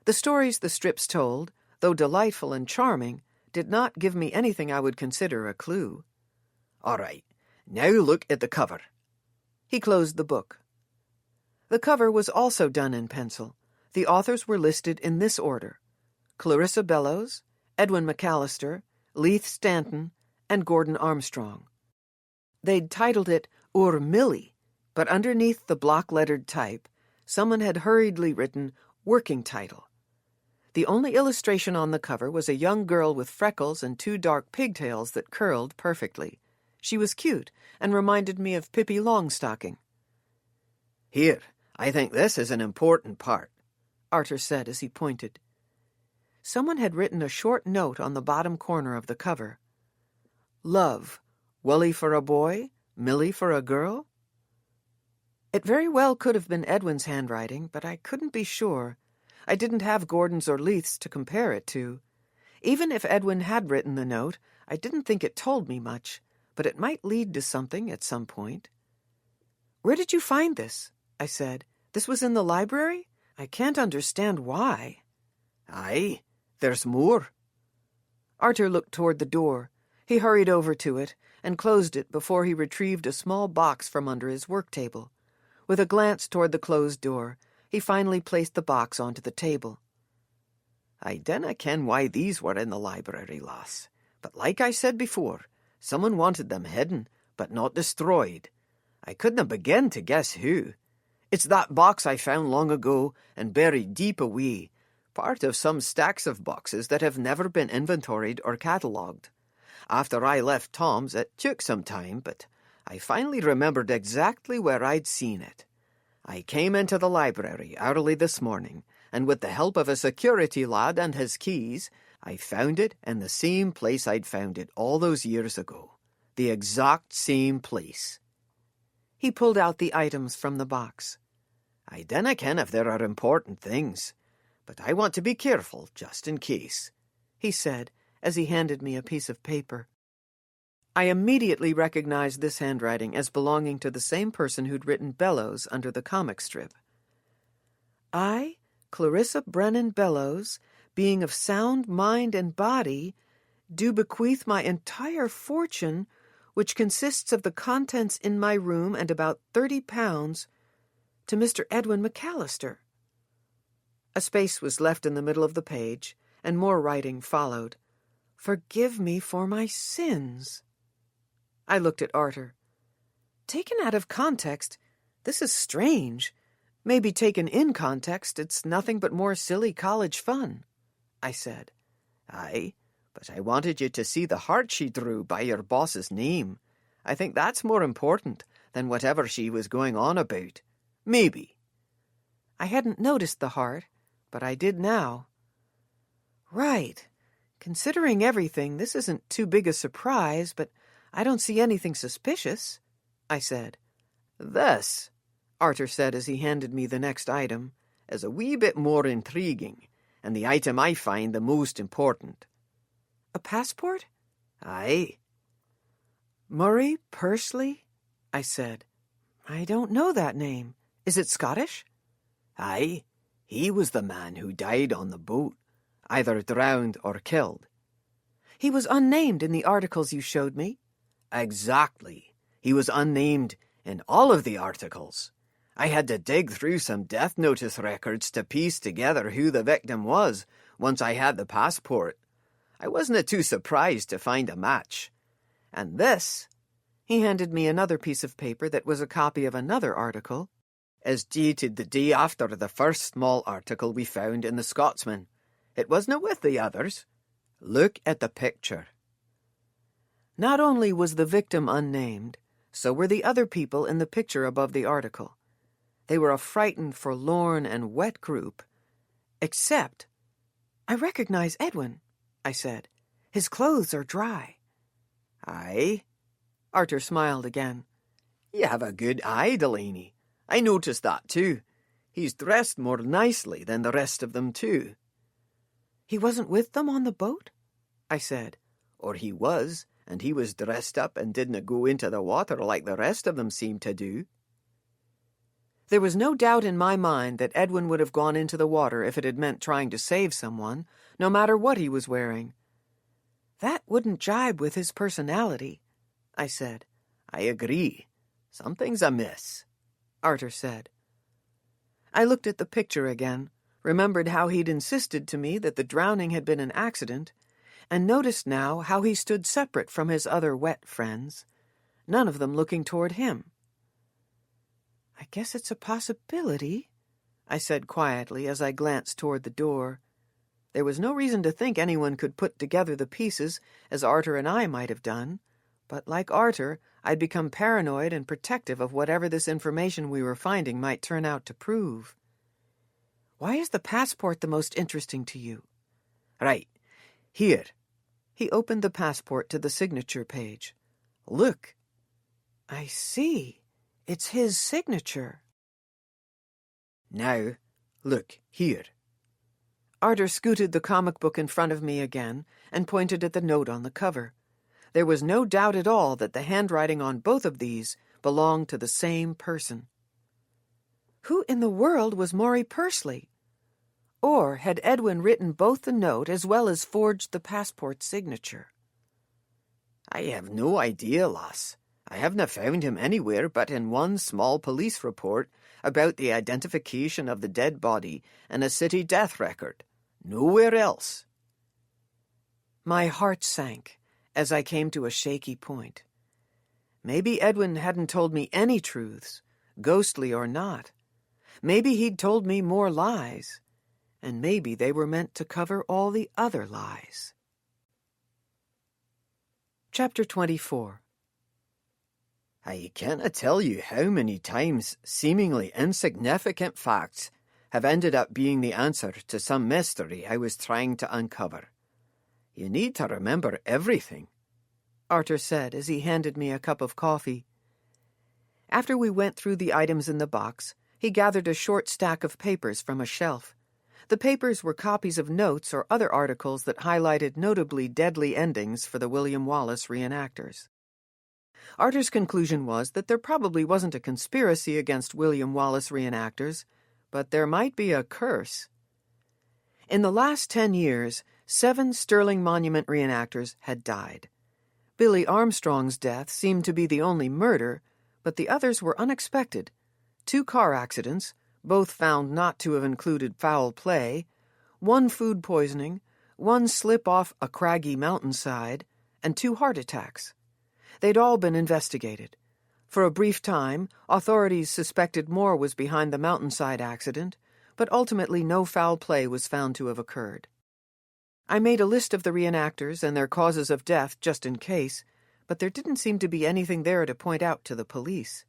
The stories the strips told, though delightful and charming, did not give me anything I would consider a clue. "All right, now look at the cover." He closed the book. The cover was also done in pencil. The authors were listed in this order: Clarissa Bellows, Edwin McAllister, Leith Stanton, and Gordon Armstrong. They'd titled it Or Millie, but underneath the block-lettered type, someone had hurriedly written working title. The only illustration on the cover was a young girl with freckles and 2 dark pigtails that curled perfectly. She was cute and reminded me of Pippi Longstocking. "Here, I think this is an important part," Arthur said as he pointed. Someone had written a short note on the bottom corner of the cover. "Love, Wooly for a boy, Millie for a girl?" It very well could have been Edwin's handwriting, but I couldn't be sure. I didn't have Gordon's or Leith's to compare it to. Even if Edwin had written the note, I didn't think it told me much, but it might lead to something at some point. "Where did you find this?" I said. "This was in the library? I can't understand why." "Aye, there's more." Arthur looked toward the door. He hurried over to it and closed it before he retrieved a small box from under his work table. With a glance toward the closed door, he finally placed the box onto the table. "I dinna ken why these were in the library, lass, but like I said before, someone wanted them hidden, but not destroyed. I couldn't begin to guess who. It's that box I found long ago and buried deep away, part of some stacks of boxes that have never been inventoried or catalogued. After I left Tom's, it took some time, but I finally remembered exactly where I'd seen it. I came into the library early this morning, and with the help of a security lad and his keys, I found it in the same place I'd found it all those years ago. The exact same place." He pulled out the items from the box. "I dinna ken if there are important things, but I want to be careful just in case," he said as he handed me a piece of paper. I immediately recognized this handwriting as belonging to the same person who'd written Bellows under the comic strip. "I, Clarissa Brennan Bellows, being of sound mind and body, do bequeath my entire fortune which consists of the contents in my room and about 30 pounds, to Mr. Edwin McAllister." A space was left in the middle of the page, and more writing followed. "Forgive me for my sins." I looked at Arthur. "Taken out of context, this is strange. Maybe taken in context, it's nothing but more silly college fun," I said. "Aye, but I wanted you to see the heart she drew by your boss's name. I think that's more important than whatever she was going on about. Maybe." I hadn't noticed the heart, but I did now. "Right. Considering everything, this isn't too big a surprise, but I don't see anything suspicious," I said. "This," Arthur said as he handed me the next item, "is a wee bit more intriguing, and the item I find the most important." "A passport?" "Aye." "Murray Pursley?" I said. "I don't know that name. Is it Scottish?" "Aye. He was the man who died on the boat, either drowned or killed." "He was unnamed in the articles you showed me?" "Exactly. He was unnamed in all of the articles. I had to dig through some death notice records to piece together who the victim was once I had the passport. I wasn't too surprised to find a match. And this," he handed me another piece of paper that was a copy of another article, "is dated the day after the first small article we found in the Scotsman. It wasn't with the others. Look at the picture." Not only was the victim unnamed, so were the other people in the picture above the article. They were a frightened, forlorn, and wet group. Except, "I recognize Edwin," I said. "His clothes are dry." "Aye?" Arthur smiled again. "You have a good eye, Delaney. I noticed that too. He's dressed more nicely than the rest of them too." "He wasn't with them on the boat?" I said. "Or he was, and he was dressed up and didn't go into the water like the rest of them seemed to do." There was no doubt in my mind that Edwin would have gone into the water if it had meant trying to save someone, no matter what he was wearing. "That wouldn't jibe with his personality," I said. "I agree. Something's amiss," Arthur said. I looked at the picture again, remembered how he'd insisted to me that the drowning had been an accident, and noticed now how he stood separate from his other wet friends, none of them looking toward him. "I guess it's a possibility," I said quietly as I glanced toward the door. There was no reason to think anyone could put together the pieces as Arthur and I might have done, but like Arthur, I'd become paranoid and protective of whatever this information we were finding might turn out to prove. "Why is the passport the most interesting to you?" "Right. Here." He opened the passport to the signature page. "Look." "I see. It's his signature." "Now, look here." Arthur scooted the comic book in front of me again and pointed at the note on the cover. There was no doubt at all that the handwriting on both of these belonged to the same person. Who in the world was Maury Pursley? Or had Edwin written both the note as well as forged the passport signature? "I have no idea, lass. I haven't found him anywhere but in one small police report about the identification of the dead body and a city death record. Nowhere else." My heart sank as I came to a shaky point. Maybe Edwin hadn't told me any truths, ghostly or not. Maybe he'd told me more lies, and maybe they were meant to cover all the other lies. Chapter 24. I can't tell you how many times seemingly insignificant facts have ended up being the answer to some mystery I was trying to uncover. You need to remember everything, Arthur said as he handed me a cup of coffee. After we went through the items in the box, he gathered a short stack of papers from a shelf. The papers were copies of notes or other articles that highlighted notably deadly endings for the William Wallace reenactors. Arthur's conclusion was that there probably wasn't a conspiracy against William Wallace reenactors, but there might be a curse. In the last 10 years, 7 Sterling Monument reenactors had died. Billy Armstrong's death seemed to be the only murder, but the others were unexpected. 2 car accidents, both found not to have included foul play, 1 food poisoning, 1 slip off a craggy mountainside, and 2 heart attacks. They'd all been investigated. For a brief time, authorities suspected Moore was behind the mountainside accident, but ultimately no foul play was found to have occurred. I made a list of the reenactors and their causes of death just in case, but there didn't seem to be anything there to point out to the police.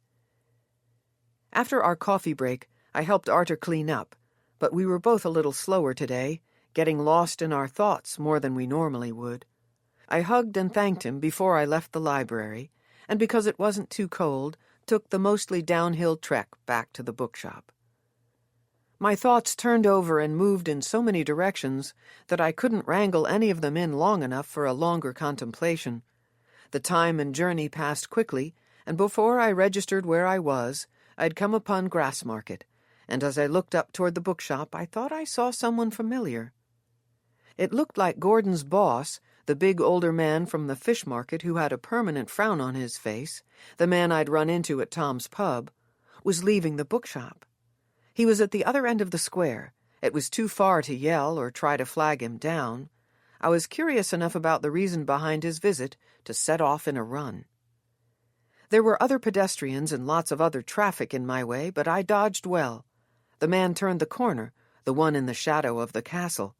After our coffee break, I helped Arthur clean up, but we were both a little slower today, getting lost in our thoughts more than we normally would. I hugged and thanked him before I left the library, and because it wasn't too cold, took the mostly downhill trek back to the bookshop. My thoughts turned over and moved in so many directions that I couldn't wrangle any of them in long enough for a longer contemplation. The time and journey passed quickly, and before I registered where I was, I'd come upon Grassmarket, and as I looked up toward the bookshop, I thought I saw someone familiar. It looked like Gordon's boss, the big older man from the fish market who had a permanent frown on his face, the man I'd run into at Tom's pub, was leaving the bookshop. He was at the other end of the square. It was too far to yell or try to flag him down. I was curious enough about the reason behind his visit to set off in a run. There were other pedestrians and lots of other traffic in my way, but I dodged well. The man turned the corner, the one in the shadow of the castle.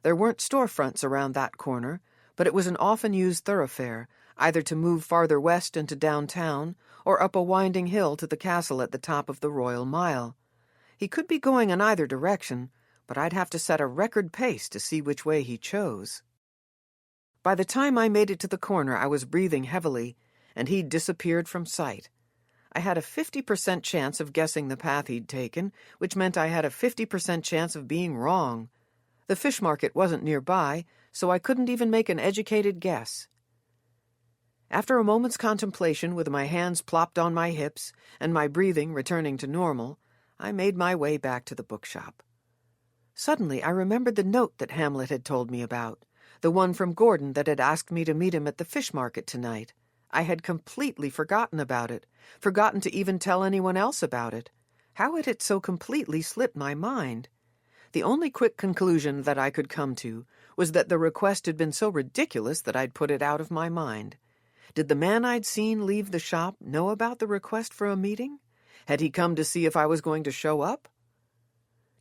There weren't storefronts around that corner, but it was an often-used thoroughfare, either to move farther west into downtown or up a winding hill to the castle at the top of the Royal Mile. He could be going in either direction, but I'd have to set a record pace to see which way he chose. By the time I made it to the corner, I was breathing heavily, and he'd disappeared from sight. I had a 50% chance of guessing the path he'd taken, which meant I had a 50% chance of being wrong. The fish market wasn't nearby, so I couldn't even make an educated guess. After a moment's contemplation with my hands plopped on my hips and my breathing returning to normal, I made my way back to the bookshop. Suddenly I remembered the note that Hamlet had told me about, the one from Gordon that had asked me to meet him at the fish market tonight. I had completely forgotten about it, forgotten to even tell anyone else about it. How had it so completely slipped my mind? The only quick conclusion that I could come to was that the request had been so ridiculous that I'd put it out of my mind. Did the man I'd seen leave the shop know about the request for a meeting? Had he come to see if I was going to show up?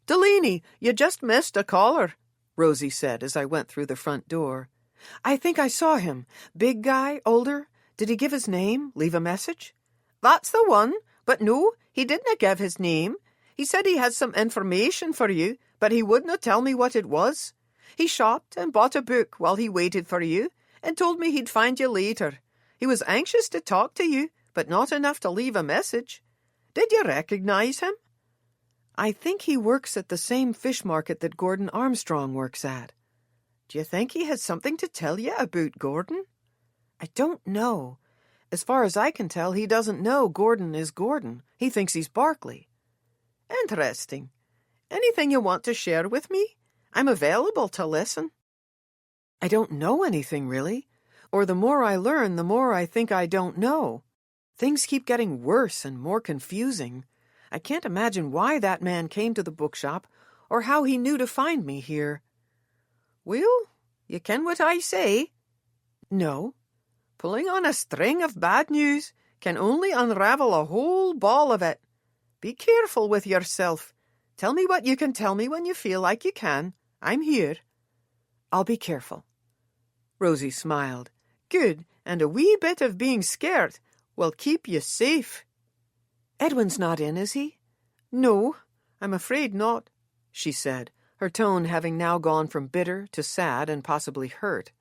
"Delaney, you just missed a caller," Rosie said as I went through the front door. "I think I saw him. Big guy, older. Did he give his name, leave a message?" "That's the one, but no, he didn't give his name. He said he had some information for you, but he wouldn't tell me what it was. He shopped and bought a book while he waited for you, and told me he'd find you later. He was anxious to talk to you, but not enough to leave a message. Did you recognize him?" "I think he works at the same fish market that Gordon Armstrong works at." "Do you think he has something to tell you about Gordon?" "I don't know. As far as I can tell, he doesn't know Gordon is Gordon. He thinks he's Barkley." "Interesting. Anything you want to share with me? I'm available to listen." "I don't know anything, really. Or the more I learn, the more I think I don't know. Things keep getting worse and more confusing. I can't imagine why that man came to the bookshop or how he knew to find me here." "Well, you ken what I say?" "No." "Pulling on a string of bad news can only unravel a whole ball of it. Be careful with yourself. Tell me what you can tell me when you feel like you can. I'm here." "I'll be careful." Rosie smiled. "Good, and a wee bit of being scared will keep you safe." "Edwin's not in, is he?" "No, I'm afraid not," she said, her tone having now gone from bitter to sad and possibly hurt.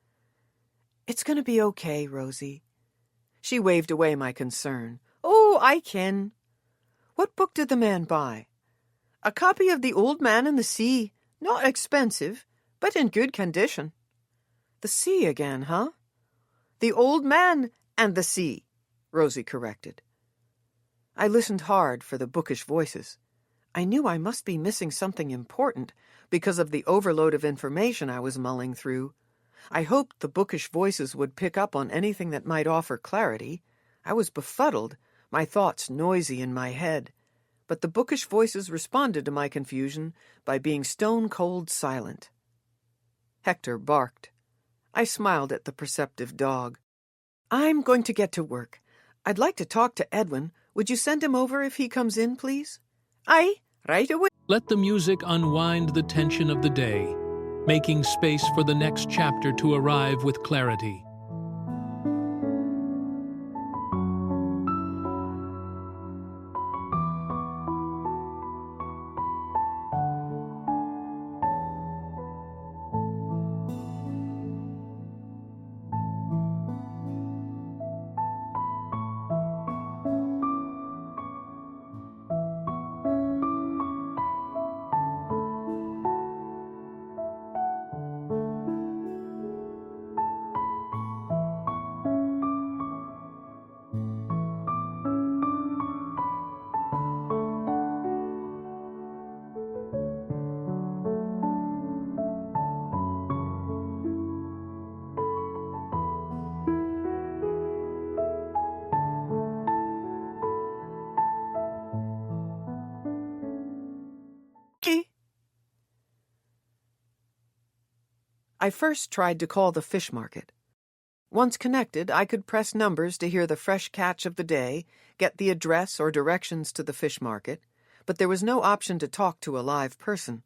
"It's going to be okay, Rosie." She waved away my concern. "Oh, I ken." "What book did the man buy?" "A copy of The Old Man and the Sea. Not expensive, but in good condition." "The sea again, huh?" "The Old Man and the Sea," Rosie corrected. I listened hard for the bookish voices. I knew I must be missing something important because of the overload of information I was mulling through. I hoped the bookish voices would pick up on anything that might offer clarity. I was befuddled, my thoughts noisy in my head. But the bookish voices responded to my confusion by being stone-cold silent. Hector barked. I smiled at the perceptive dog. "I'm going to get to work. I'd like to talk to Edwin. Would you send him over if he comes in, please?" "Aye, right away." Let the music unwind the tension of the day, making space for the next chapter to arrive with clarity. I first tried to call the fish market. Once connected, I could press numbers to hear the fresh catch of the day, get the address or directions to the fish market, but there was no option to talk to a live person.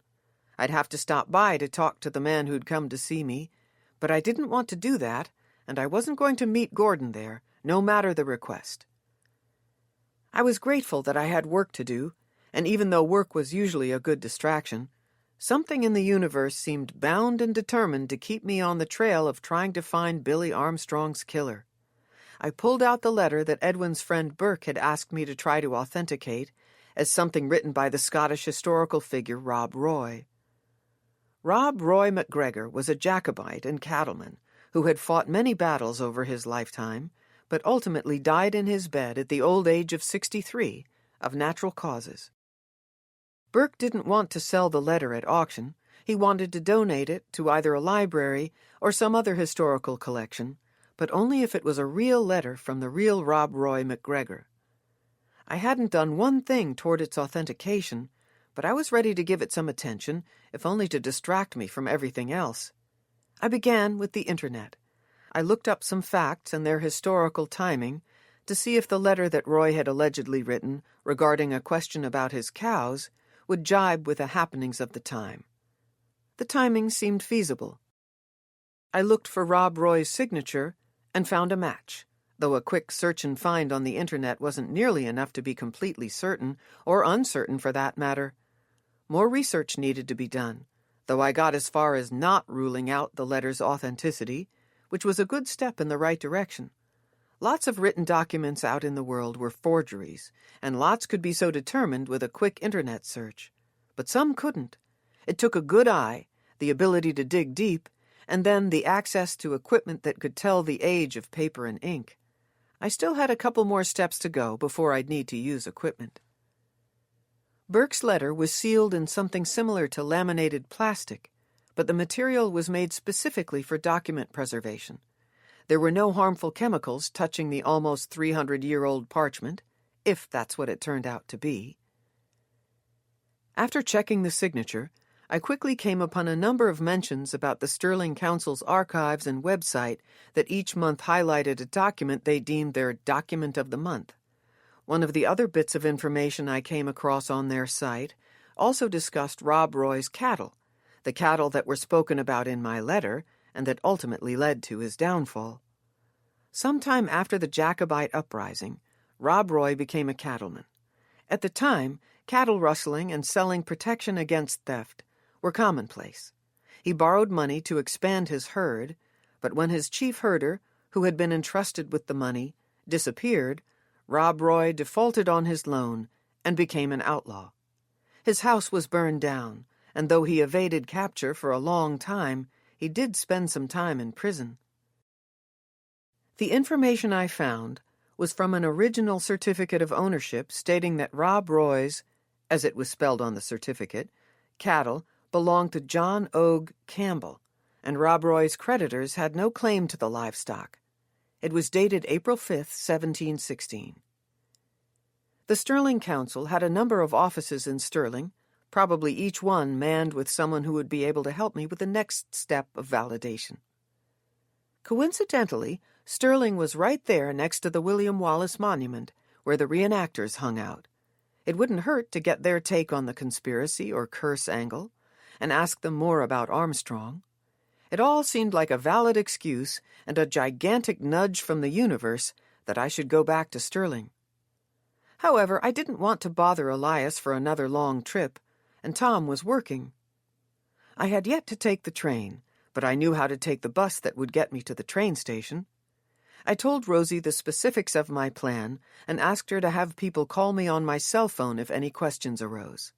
I'd have to stop by to talk to the man who'd come to see me, but I didn't want to do that, and I wasn't going to meet Gordon there, no matter the request. I was grateful that I had work to do, and even though work was usually a good distraction, something in the universe seemed bound and determined to keep me on the trail of trying to find Billy Armstrong's killer. I pulled out the letter that Edwin's friend Burke had asked me to try to authenticate as something written by the Scottish historical figure Rob Roy. Rob Roy MacGregor was a Jacobite and cattleman who had fought many battles over his lifetime, but ultimately died in his bed at the old age of 63 of natural causes. Burke didn't want to sell the letter at auction. He wanted to donate it to either a library or some other historical collection, but only if it was a real letter from the real Rob Roy MacGregor. I hadn't done one thing toward its authentication, but I was ready to give it some attention, if only to distract me from everything else. I began with the Internet. I looked up some facts and their historical timing to see if the letter that Roy had allegedly written regarding a question about his cows would jibe with the happenings of the time. The timing seemed feasible. I looked for Rob Roy's signature and found a match, though a quick search and find on the Internet wasn't nearly enough to be completely certain, or uncertain for that matter. More research needed to be done, though I got as far as not ruling out the letter's authenticity, which was a good step in the right direction. Lots of written documents out in the world were forgeries, and lots could be so determined with a quick Internet search. But some couldn't. It took a good eye, the ability to dig deep, and then the access to equipment that could tell the age of paper and ink. I still had a couple more steps to go before I'd need to use equipment. Burke's letter was sealed in something similar to laminated plastic, but the material was made specifically for document preservation. There were no harmful chemicals touching the almost 300-year-old parchment, if that's what it turned out to be. After checking the signature, I quickly came upon a number of mentions about the Stirling Council's archives and website that each month highlighted a document they deemed their document of the month. One of the other bits of information I came across on their site also discussed Rob Roy's cattle, the cattle that were spoken about in my letter and that ultimately led to his downfall. Sometime after the Jacobite uprising, Rob Roy became a cattleman. At the time, cattle rustling and selling protection against theft were commonplace. He borrowed money to expand his herd, but when his chief herder, who had been entrusted with the money, disappeared, Rob Roy defaulted on his loan and became an outlaw. His house was burned down, and though he evaded capture for a long time, he did spend some time in prison. The information I found was from an original certificate of ownership stating that Rob Roy's, as it was spelled on the certificate, cattle belonged to John Og Campbell, and Rob Roy's creditors had no claim to the livestock. It was dated April 5th, 1716. The Stirling Council had a number of offices in Stirling, probably each one manned with someone who would be able to help me with the next step of validation. Coincidentally, Stirling was right there next to the William Wallace Monument, where the reenactors hung out. It wouldn't hurt to get their take on the conspiracy or curse angle, and ask them more about Armstrong. It all seemed like a valid excuse and a gigantic nudge from the universe that I should go back to Stirling. However, I didn't want to bother Elias for another long trip, and Tom was working. I had yet to take the train, but I knew how to take the bus that would get me to the train station. I told Rosie the specifics of my plan and asked her to have people call me on my cell phone if any questions arose.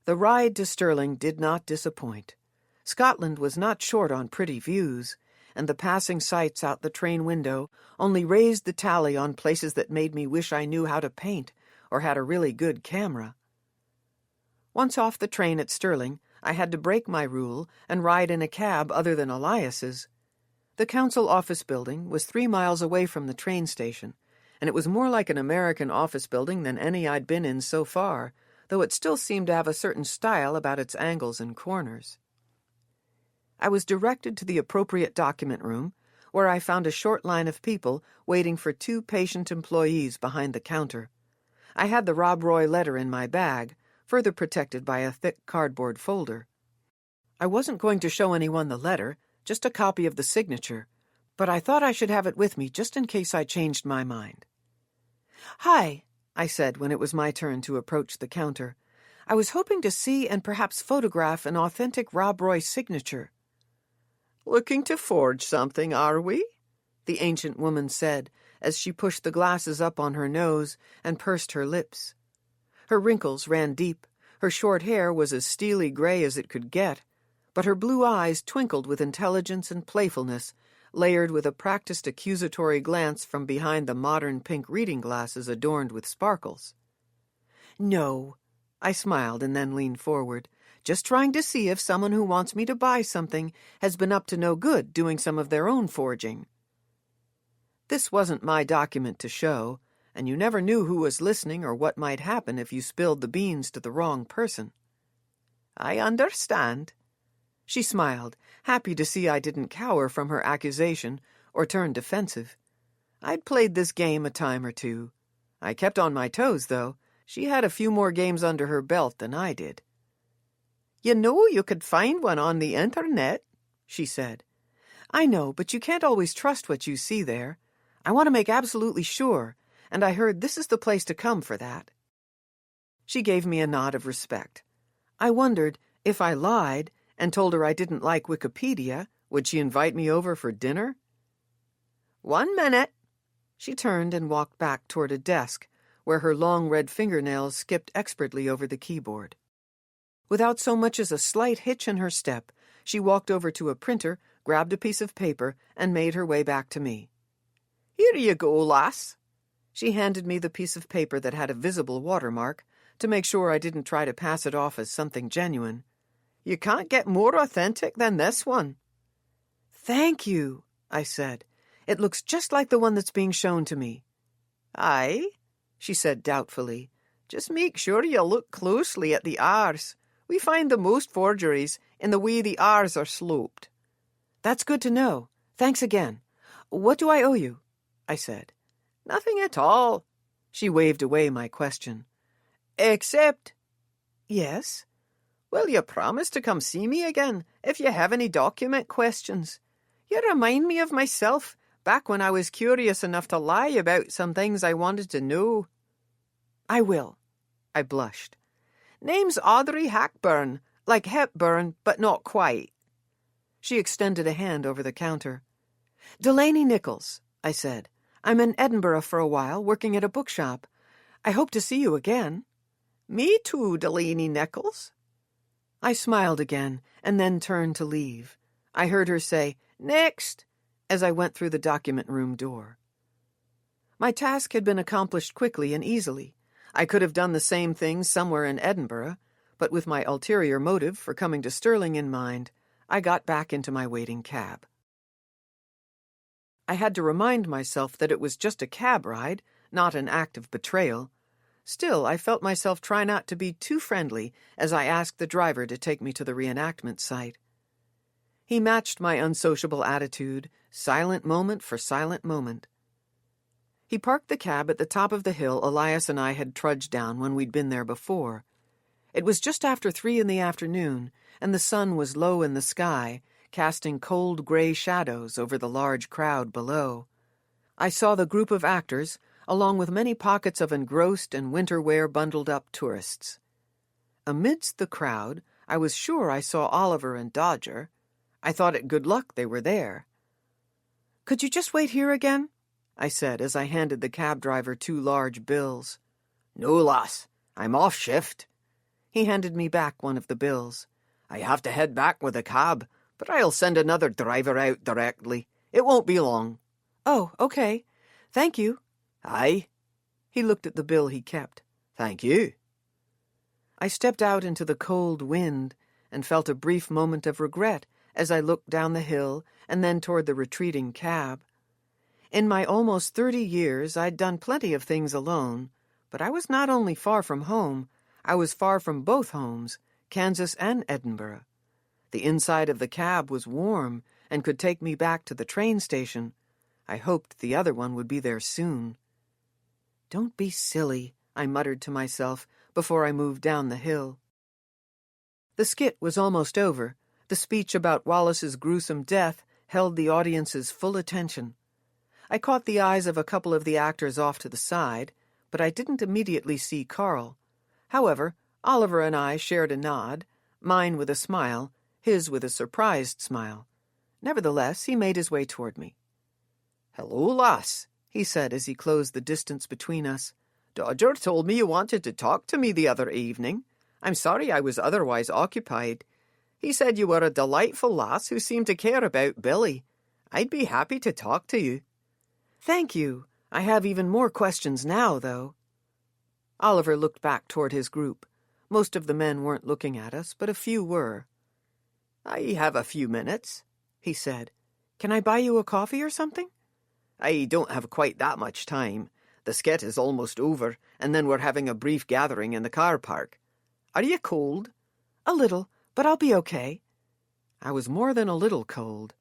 The ride to Stirling did not disappoint. Scotland was not short on pretty views, and the passing sights out the train window only raised the tally on places that made me wish I knew how to paint or had a really good camera. Once off the train at Stirling, I had to break my rule and ride in a cab other than Elias's. The council office building was 3 miles away from the train station, and it was more like an American office building than any I'd been in so far, though it still seemed to have a certain style about its angles and corners. I was directed to the appropriate document room, where I found a short line of people waiting for 2 patient employees behind the counter. I had the Rob Roy letter in my bag, further protected by a thick cardboard folder. I wasn't going to show anyone the letter, just a copy of the signature, but I thought I should have it with me just in case I changed my mind. "Hi," I said when it was my turn to approach the counter. "I was hoping to see and perhaps photograph an authentic Rob Roy signature." "Looking to forge something, are we?" the ancient woman said as she pushed the glasses up on her nose and pursed her lips. Her wrinkles ran deep, her short hair was as steely gray as it could get, but her blue eyes twinkled with intelligence and playfulness, layered with a practiced accusatory glance from behind the modern pink reading glasses adorned with sparkles. "No," I smiled and then leaned forward, "just trying to see if someone who wants me to buy something has been up to no good doing some of their own forging." This wasn't my document to show, and you never knew who was listening or what might happen if you spilled the beans to the wrong person. "I understand." She smiled, happy to see I didn't cower from her accusation or turn defensive. I'd played this game a time or two. I kept on my toes, though. She had a few more games under her belt than I did. "You know you could find one on the internet," she said. "I know, but you can't always trust what you see there. I want to make absolutely sure, and I heard this is the place to come for that." She gave me a nod of respect. I wondered, if I lied and told her I didn't like Wikipedia, would she invite me over for dinner? "1 minute." She turned and walked back toward a desk, where her long red fingernails skipped expertly over the keyboard. Without so much as a slight hitch in her step, she walked over to a printer, grabbed a piece of paper, and made her way back to me. "Here you go, lass." She handed me the piece of paper that had a visible watermark, to make sure I didn't try to pass it off as something genuine. "You can't get more authentic than this one." "Thank you," I said. "It looks just like the one that's being shown to me." "Aye," she said doubtfully. "Just make sure you look closely at the R's. We find the most forgeries in the way the R's are sloped." "That's good to know. Thanks again. What do I owe you?" I said. "Nothing at all." She waved away my question. "Except—" "Yes?" "Will you promise to come see me again if you have any document questions? You remind me of myself back when I was curious enough to lie about some things I wanted to know." "I will." I blushed. "Name's Audrey Hackburn, like Hepburn, but not quite." She extended a hand over the counter. "Delaney Nichols," I said. "I'm in Edinburgh for a while, working at a bookshop. I hope to see you again." "Me too, Delaney Nichols." I smiled again, and then turned to leave. I heard her say, "Next," as I went through the document room door. My task had been accomplished quickly and easily. I could have done the same thing somewhere in Edinburgh, but with my ulterior motive for coming to Stirling in mind, I got back into my waiting cab. I had to remind myself that it was just a cab ride, not an act of betrayal. Still, I felt myself try not to be too friendly as I asked the driver to take me to the reenactment site. He matched my unsociable attitude, silent moment for silent moment. He parked the cab at the top of the hill Elias and I had trudged down when we'd been there before. It was just after 3 p.m, and the sun was low in the sky, casting cold gray shadows over the large crowd below. I saw the group of actors, along with many pockets of engrossed and winter wear bundled-up tourists. Amidst the crowd, I was sure I saw Oliver and Dodger. I thought it good luck they were there. "Could you just wait here again?" I said as I handed the cab driver 2 large bills. "No, lass, I'm off shift." He handed me back one of the bills. "I have to head back with a cab, but I'll send another driver out directly. It won't be long." "Oh, okay. Thank you." "Aye." He looked at the bill he kept. "Thank you." I stepped out into the cold wind and felt a brief moment of regret as I looked down the hill and then toward the retreating cab. In my almost 30 years, I'd done plenty of things alone, but I was not only far from home, I was far from both homes, Kansas and Edinburgh. The inside of the cab was warm and could take me back to the train station. I hoped the other one would be there soon. "Don't be silly," I muttered to myself before I moved down the hill. The skit was almost over. The speech about Wallace's gruesome death held the audience's full attention. I caught the eyes of a couple of the actors off to the side, but I didn't immediately see Carl. However, Oliver and I shared a nod, mine with a smile, his with a surprised smile. Nevertheless, he made his way toward me. "Hello, lass," he said as he closed the distance between us. "Dodger told me you wanted to talk to me the other evening. I'm sorry I was otherwise occupied. He said you were a delightful lass who seemed to care about Billy. I'd be happy to talk to you." "Thank you. I have even more questions now, though." Oliver looked back toward his group. Most of the men weren't looking at us, but a few were. "I have a few minutes," he said. "Can I buy you a coffee or something?" "I don't have quite that much time. The skit is almost over, and then we're having a brief gathering in the car park. Are you cold?" "A little, but I'll be okay." I was more than a little cold.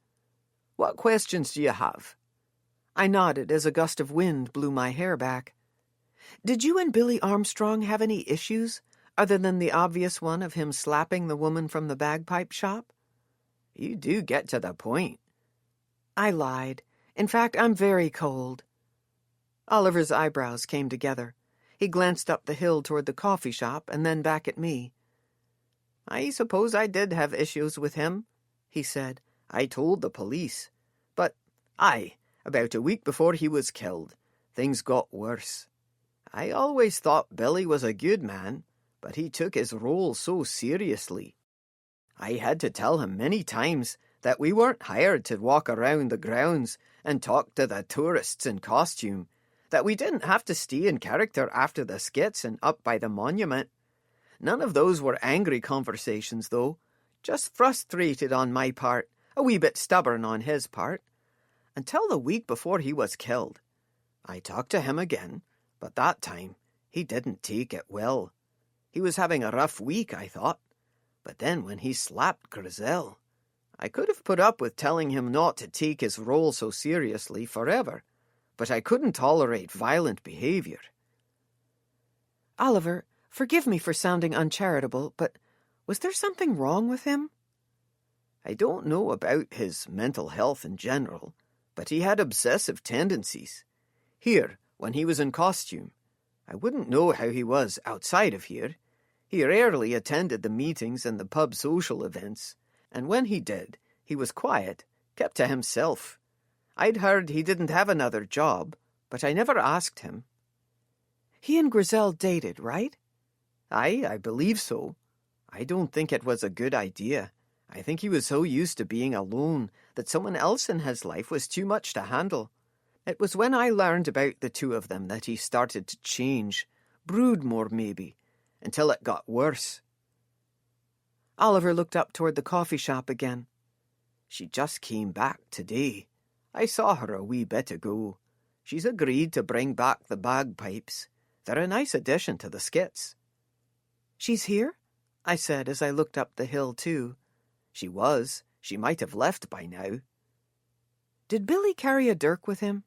"What questions do you have?" I nodded as a gust of wind blew my hair back. "Did you and Billy Armstrong have any issues, other than the obvious one of him slapping the woman from the bagpipe shop?" "You do get to the point." I lied. In fact, I'm very cold. Oliver's eyebrows came together. He glanced up the hill toward the coffee shop and then back at me. "I suppose I did have issues with him," he said. "I told the police. But, about a week before he was killed, things got worse. I always thought Billy was a good man, but he took his role so seriously. I had to tell him many times that we weren't hired to walk around the grounds and talk to the tourists in costume, that we didn't have to stay in character after the skits and up by the monument. None of those were angry conversations, though, just frustrated on my part, a wee bit stubborn on his part. Until the week before he was killed. I talked to him again, but that time he didn't take it well. He was having a rough week, I thought. But then when he slapped Grizel, I could have put up with telling him not to take his role so seriously forever, but I couldn't tolerate violent behavior." "Oliver, forgive me for sounding uncharitable, but was there something wrong with him?" "I don't know about his mental health in general, but he had obsessive tendencies. Here, when he was in costume, I wouldn't know how he was outside of here. He rarely attended the meetings and the pub social events, and when he did, he was quiet, kept to himself. I'd heard he didn't have another job, but I never asked him." "He and Grizel dated, right?" "Aye, I believe so. I don't think it was a good idea. I think he was so used to being alone that someone else in his life was too much to handle. It was when I learned about the two of them that he started to change, brood more maybe, until it got worse." Oliver looked up toward the coffee shop again. She just came back today. I saw her a wee bit ago. She's agreed to bring back the bagpipes. They're a nice addition to the skits." "She's here?" I said as I looked up the hill, too. "She was. She might have left by now." "Did Billy carry a dirk with him?"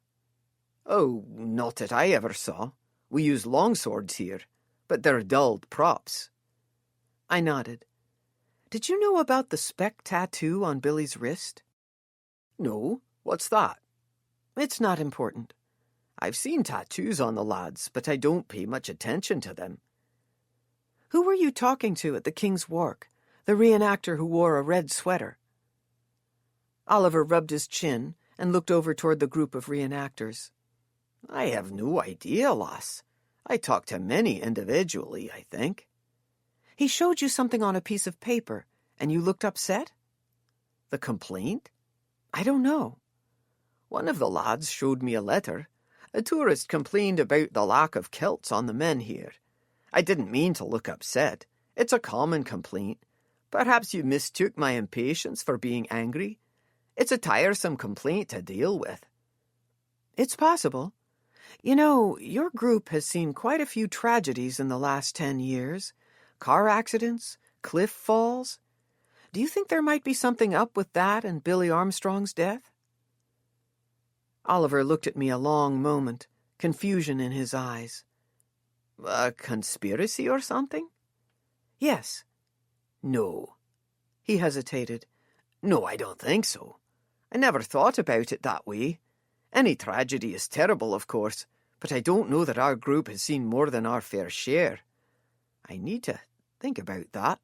"Oh, not that I ever saw. We use longswords here, but they're dulled props." I nodded. "Did you know about the speck tattoo on Billy's wrist?" "No. What's that?" "It's not important." "I've seen tattoos on the lads, but I don't pay much attention to them." "Who were you talking to at the King's Wark? The reenactor who wore a red sweater?" Oliver rubbed his chin and looked over toward the group of reenactors. "I have no idea, lass. I talked to many individually, I think." "He showed you something on a piece of paper, and you looked upset?" "The complaint?" "I don't know." "One of the lads showed me a letter. A tourist complained about the lack of kilts on the men here. I didn't mean to look upset. It's a common complaint. Perhaps you mistook my impatience for being angry. It's a tiresome complaint to deal with." "It's possible. You know, your group has seen quite a few tragedies in the last 10 years. Car accidents, cliff falls. Do you think there might be something up with that and Billy Armstrong's death?" Oliver looked at me a long moment, confusion in his eyes. "A conspiracy or something?" "Yes." "No." He hesitated. "No, I don't think so. I never thought about it that way. Any tragedy is terrible, of course, but I don't know that our group has seen more than our fair share. I need to think about that."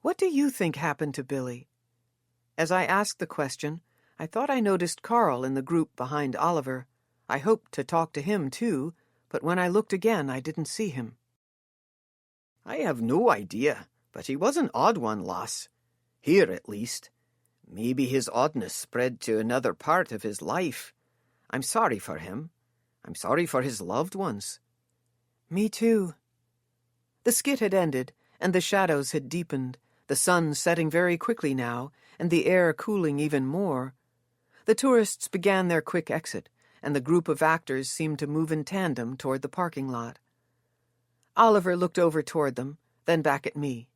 "What do you think happened to Billy?" As I asked the question, I thought I noticed Carl in the group behind Oliver. I hoped to talk to him, too, but when I looked again, I didn't see him. "I have no idea, but he was an odd one, lass. Here, at least. Maybe his oddness spread to another part of his life. I'm sorry for him. I'm sorry for his loved ones." "Me too." The skit had ended, and the shadows had deepened, the sun setting very quickly now, and the air cooling even more. The tourists began their quick exit, and the group of actors seemed to move in tandem toward the parking lot. Oliver looked over toward them, then back at me.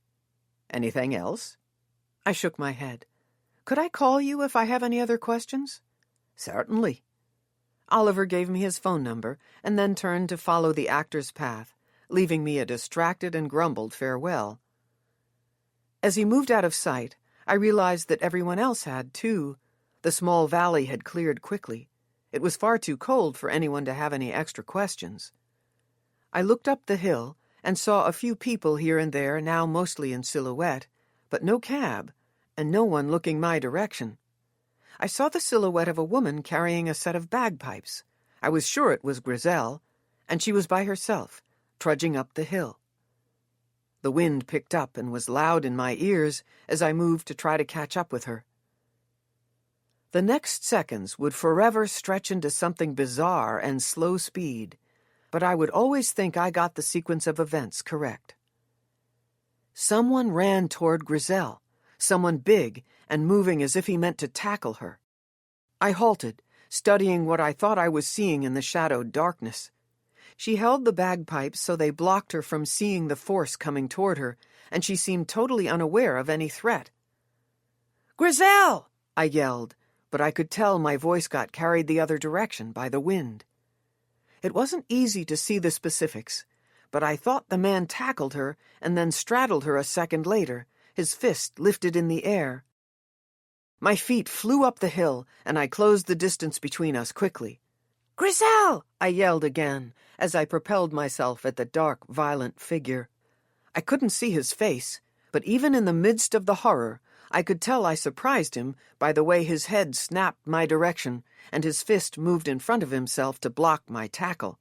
"Anything else?" I shook my head. "Could I call you if I have any other questions?" "Certainly." Oliver gave me his phone number, and then turned to follow the actor's path, leaving me a distracted and grumbled farewell. As he moved out of sight, I realized that everyone else had, too. The small valley had cleared quickly. It was far too cold for anyone to have any extra questions. I looked up the hill and saw a few people here and there, now mostly in silhouette, but no cab, and no one looking my direction. I saw the silhouette of a woman carrying a set of bagpipes. I was sure it was Griselle, and she was by herself, trudging up the hill. The wind picked up and was loud in my ears as I moved to try to catch up with her. The next seconds would forever stretch into something bizarre and slow speed, but I would always think I got the sequence of events correct. Someone ran toward Griselle, someone big and moving as if he meant to tackle her. I halted, studying what I thought I was seeing in the shadowed darkness. She held the bagpipes so they blocked her from seeing the force coming toward her, and she seemed totally unaware of any threat. "Griselle!" I yelled, but I could tell my voice got carried the other direction by the wind. It wasn't easy to see the specifics, but I thought the man tackled her and then straddled her a second later, his fist lifted in the air. My feet flew up the hill, and I closed the distance between us quickly. "Griselle!" I yelled again, as I propelled myself at the dark, violent figure. I couldn't see his face, but even in the midst of the horror, I could tell I surprised him by the way his head snapped my direction and his fist moved in front of himself to block my tackle.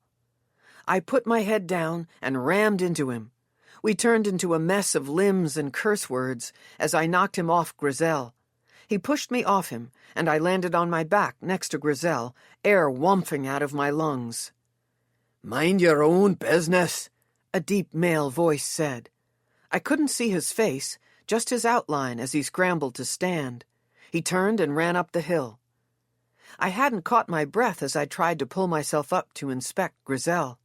I put my head down and rammed into him. We turned into a mess of limbs and curse words as I knocked him off Griselle. He pushed me off him, and I landed on my back next to Griselle, air whomping out of my lungs. "Mind your own business," a deep male voice said. I couldn't see his face, just his outline as he scrambled to stand. He turned and ran up the hill. I hadn't caught my breath as I tried to pull myself up to inspect Griselle.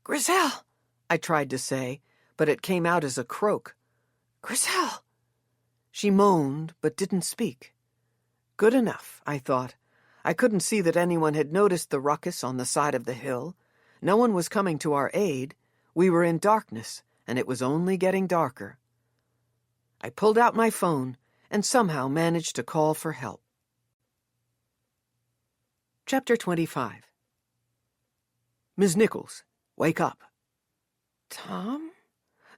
"Griselle!" I tried to say, but it came out as a croak. "Griselle!" She moaned, but didn't speak. Good enough, I thought. I couldn't see that anyone had noticed the ruckus on the side of the hill. No one was coming to our aid. We were in darkness, and it was only getting darker. I pulled out my phone and somehow managed to call for help. Chapter 25. Ms. Nichols, wake up. Tom?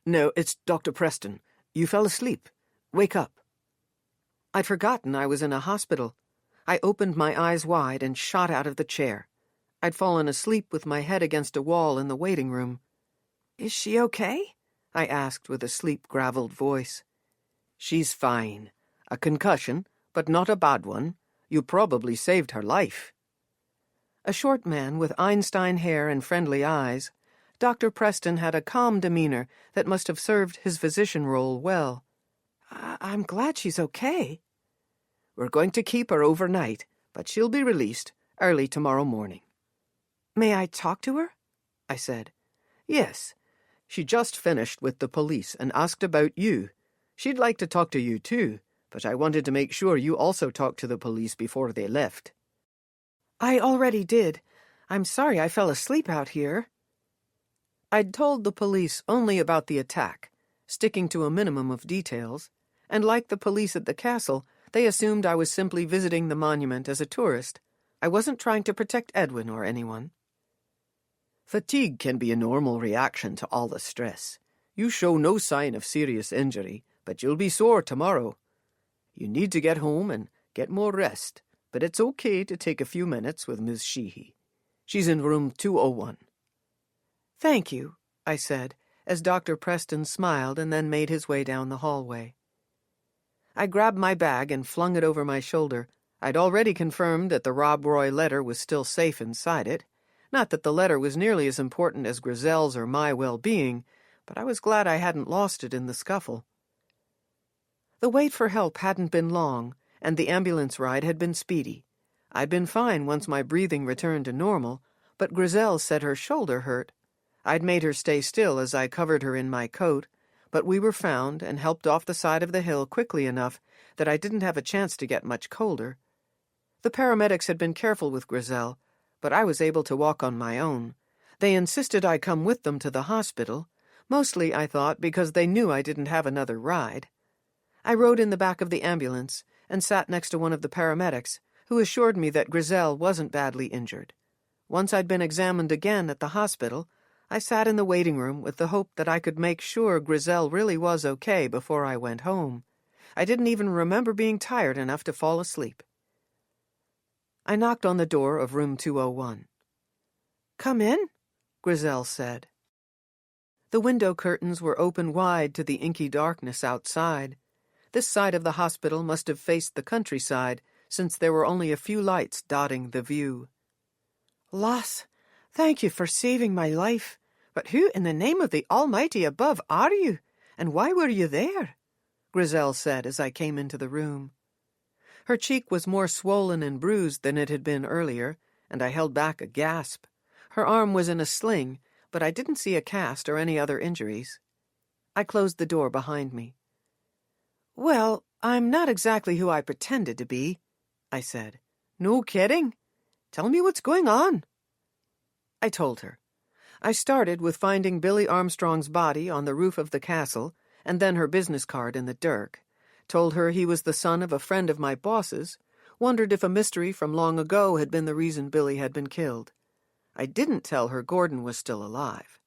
No, it's Dr. Preston. You fell asleep. Wake up. I'd forgotten I was in a hospital. I opened my eyes wide and shot out of the chair. I'd fallen asleep with my head against a wall in the waiting room. "Is she okay?" I asked with a sleep-graveled voice. She's fine. A concussion, but not a bad one. You probably saved her life. A short man with Einstein hair and friendly eyes, Dr. Preston had a calm demeanor that must have served his physician role well. I'm glad she's okay." We're going to keep her overnight, but she'll be released early tomorrow morning. "May I talk to her?" I said. Yes. She just finished with the police and asked about you. She'd like to talk to you too, but I wanted to make sure you also talked to the police before they left. "I already did. I'm sorry I fell asleep out here." I'd told the police only about the attack, sticking to a minimum of details, and like the police at the castle, they assumed I was simply visiting the monument as a tourist. I wasn't trying to protect Edwin or anyone. Fatigue can be a normal reaction to all the stress. You show no sign of serious injury, but you'll be sore tomorrow. You need to get home and get more rest, but it's okay to take a few minutes with Ms. Sheehy. She's in room 201. "Thank you," I said, as Dr. Preston smiled and then made his way down the hallway. I grabbed my bag and flung it over my shoulder. I'd already confirmed that the Rob Roy letter was still safe inside it. Not that the letter was nearly as important as Griselle's or my well-being, but I was glad I hadn't lost it in the scuffle. The wait for help hadn't been long, and the ambulance ride had been speedy. I'd been fine once my breathing returned to normal, but Griselle said her shoulder hurt. I'd made her stay still as I covered her in my coat, but we were found and helped off the side of the hill quickly enough that I didn't have a chance to get much colder. The paramedics had been careful with Griselle, but I was able to walk on my own. They insisted I come with them to the hospital, mostly, I thought, because they knew I didn't have another ride. I rode in the back of the ambulance and sat next to one of the paramedics, who assured me that Griselle wasn't badly injured. Once I'd been examined again at the hospital, I sat in the waiting room with the hope that I could make sure Griselle really was okay before I went home. I didn't even remember being tired enough to fall asleep. I knocked on the door of room 201. "Come in," Griselle said. The window curtains were open wide to the inky darkness outside. This side of the hospital must have faced the countryside, since there were only a few lights dotting the view. "Lass, thank you for saving my life. But who in the name of the Almighty above are you, and why were you there?" Griselle said as I came into the room. Her cheek was more swollen and bruised than it had been earlier, and I held back a gasp. Her arm was in a sling, but I didn't see a cast or any other injuries. I closed the door behind me. "Well, I'm not exactly who I pretended to be," I said. "No kidding? Tell me what's going on." I told her. I started with finding Billy Armstrong's body on the roof of the castle, and then her business card in the dirk. Told her he was the son of a friend of my boss's, wondered if a mystery from long ago had been the reason Billy had been killed. I didn't tell her Gordon was still alive.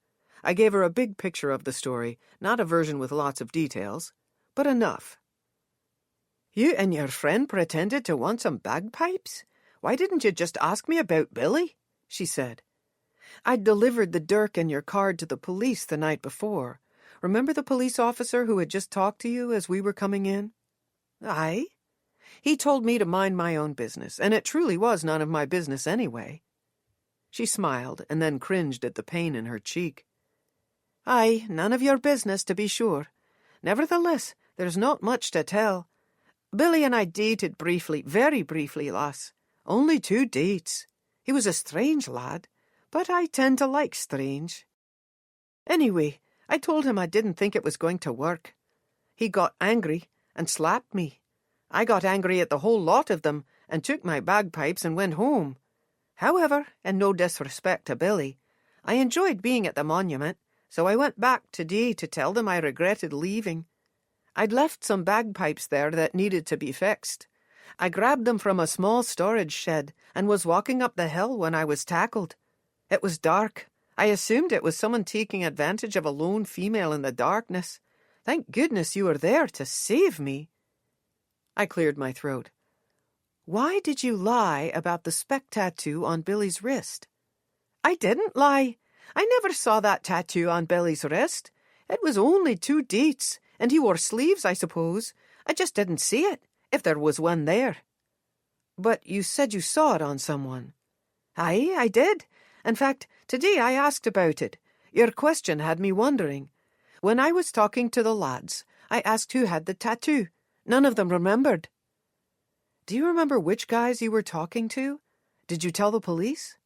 I gave her a big picture of the story, not a version with lots of details, but enough. "You and your friend pretended to want some bagpipes? Why didn't you just ask me about Billy?" she said. "I'd delivered the dirk and your card to the police the night before. Remember the police officer who had just talked to you as we were coming in?" "Aye." "He told me to mind my own business, and it truly was none of my business anyway." She smiled and then cringed at the pain in her cheek. "Aye, none of your business, to be sure. Nevertheless, There's not much to tell. Billy and I dated briefly, very briefly, lass. Only 2 dates. He was a strange lad, but I tend to like strange. Anyway, I told him I didn't think it was going to work. He got angry and slapped me. I got angry at the whole lot of them and took my bagpipes and went home. However, and no disrespect to Billy, I enjoyed being at the monument, so I went back today to tell them I regretted leaving. I'd left some bagpipes there that needed to be fixed. I grabbed them from a small storage shed and was walking up the hill when I was tackled. It was dark. I assumed it was someone taking advantage of a lone female in the darkness. Thank goodness you were there to save me. I cleared my throat. Why did you lie about the speck tattoo on Billy's wrist? I didn't lie. I never saw that tattoo on Billy's wrist. It was only 2 dates, and he wore sleeves, I suppose. I just didn't see it, if there was one there. But you said you saw it on someone. Aye, I did. In fact, today I asked about it. Your question had me wondering. When I was talking to the lads, I asked who had the tattoo. None of them remembered. Do you remember which guys you were talking to? Did you tell the police?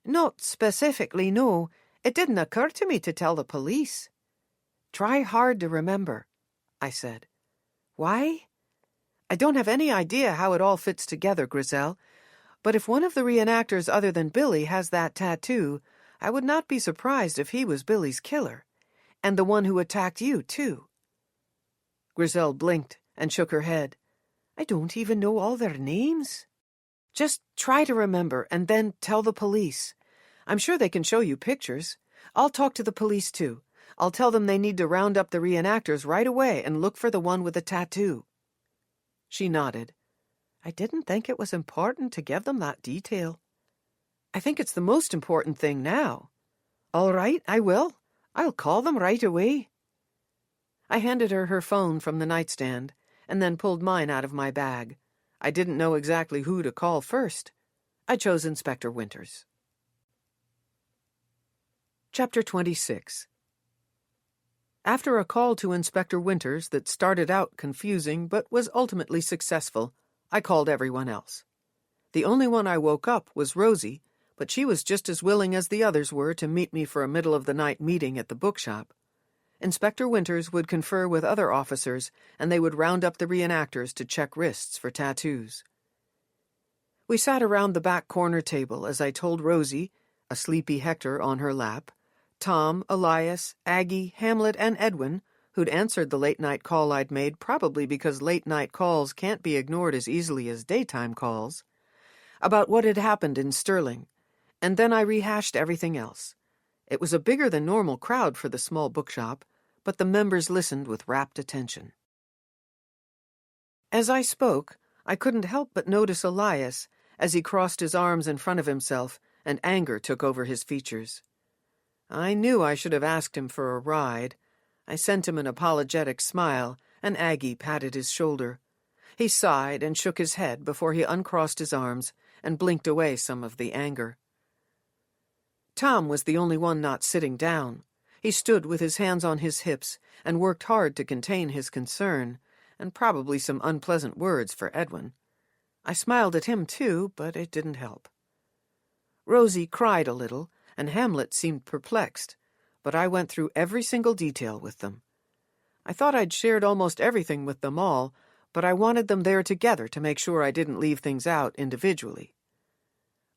Not specifically, no. It didn't occur to me to tell the police. Try hard to remember, I said. Why? I don't have any idea how it all fits together, Griselle, but if one of the reenactors other than Billy has that tattoo, I would not be surprised if he was Billy's killer, and the one who attacked you, too. Griselle blinked and shook her head. I don't even know all their names. Just try to remember and then tell the police. I'm sure they can show you pictures. I'll talk to the police, too. I'll tell them they need to round up the reenactors right away and look for the one with the tattoo. She nodded. I didn't think it was important to give them that detail. I think it's the most important thing now. All right, I will. I'll call them right away. I handed her her phone from the nightstand and then pulled mine out of my bag. I didn't know exactly who to call first. I chose Inspector Winters. Chapter 26. After a call to Inspector Winters that started out confusing but was ultimately successful, I called everyone else. The only one I woke up was Rosie, but she was just as willing as the others were to meet me for a middle-of-the-night meeting at the bookshop. Inspector Winters would confer with other officers, and they would round up the reenactors to check wrists for tattoos. We sat around the back corner table as I told Rosie, a sleepy Hector on her lap, Tom, Elias, Aggie, Hamlet, and Edwin, who'd answered the late-night call I'd made probably because late-night calls can't be ignored as easily as daytime calls, about what had happened in Sterling, and then I rehashed everything else. It was a bigger-than-normal crowd for the small bookshop, but the members listened with rapt attention. As I spoke, I couldn't help but notice Elias as he crossed his arms in front of himself and anger took over his features. I knew I should have asked him for a ride. I sent him an apologetic smile, and Aggie patted his shoulder. He sighed and shook his head before he uncrossed his arms and blinked away some of the anger. Tom was the only one not sitting down. He stood with his hands on his hips and worked hard to contain his concern, and probably some unpleasant words for Edwin. I smiled at him, too, but it didn't help. Rosie cried a little, and Hamlet seemed perplexed, but I went through every single detail with them. I thought I'd shared almost everything with them all, but I wanted them there together to make sure I didn't leave things out individually.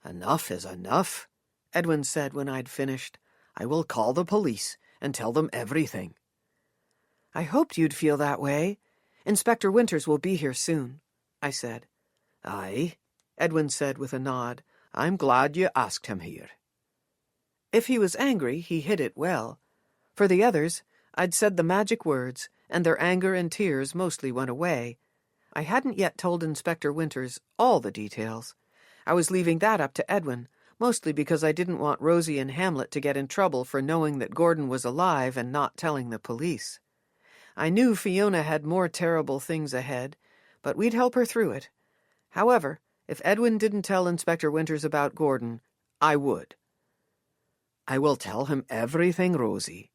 Enough is enough, Edwin said when I'd finished. I will call the police and tell them everything. I hoped you'd feel that way. Inspector Winters will be here soon, I said. Aye, Edwin said with a nod. I'm glad you asked him here. If he was angry, he hid it well. For the others, I'd said the magic words, and their anger and tears mostly went away. I hadn't yet told Inspector Winters all the details. I was leaving that up to Edwin, mostly because I didn't want Rosie and Hamlet to get in trouble for knowing that Gordon was alive and not telling the police. I knew Fiona had more terrible things ahead, but we'd help her through it. However, if Edwin didn't tell Inspector Winters about Gordon, I would. I will tell him everything, Rosie,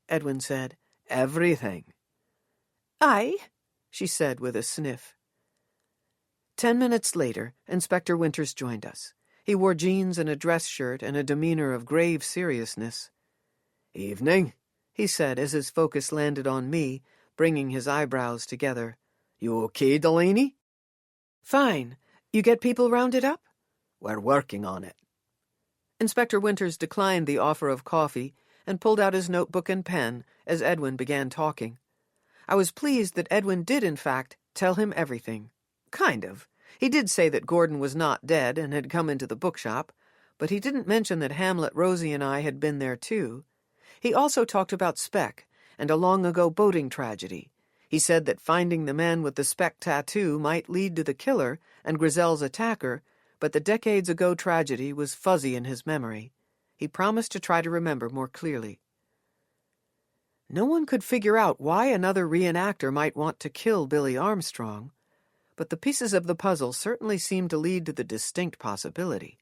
Edwin said. Everything. "Aye," she said with a sniff. 10 minutes later, Inspector Winters joined us. He wore jeans and a dress shirt and a demeanor of grave seriousness. "Evening," he said as his focus landed on me, bringing his eyebrows together. "You okay, Delaney?" "Fine. You get people rounded up?" "We're working on it." Inspector Winters declined the offer of coffee and pulled out his notebook and pen as Edwin began talking. I was pleased that Edwin did, in fact, tell him everything. Kind of. He did say that Gordon was not dead and had come into the bookshop, but he didn't mention that Hamlet, Rosie, and I had been there too. He also talked about Speck and a long-ago boating tragedy. He said that finding the man with the Speck tattoo might lead to the killer and Grizel's attacker, but the decades-ago tragedy was fuzzy in his memory. He promised to try to remember more clearly. No one could figure out why another reenactor might want to kill Billy Armstrong, but the pieces of the puzzle certainly seemed to lead to the distinct possibility.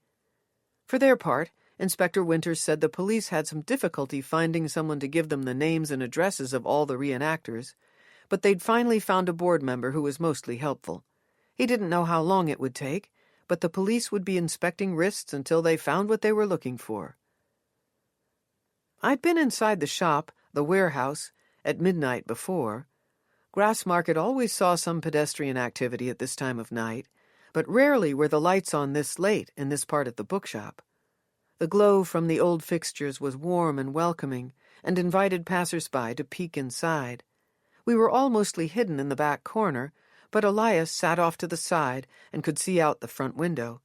For their part, Inspector Winters said the police had some difficulty finding someone to give them the names and addresses of all the reenactors, but they'd finally found a board member who was mostly helpful. He didn't know how long it would take, but the police would be inspecting wrists until they found what they were looking for. I'd been inside the shop, the warehouse, at midnight before. Grassmarket always saw some pedestrian activity at this time of night, but rarely were the lights on this late in this part of the bookshop. The glow from the old fixtures was warm and welcoming, and invited passers-by to peek inside. We were all mostly hidden in the back corner, but Elias sat off to the side and could see out the front window.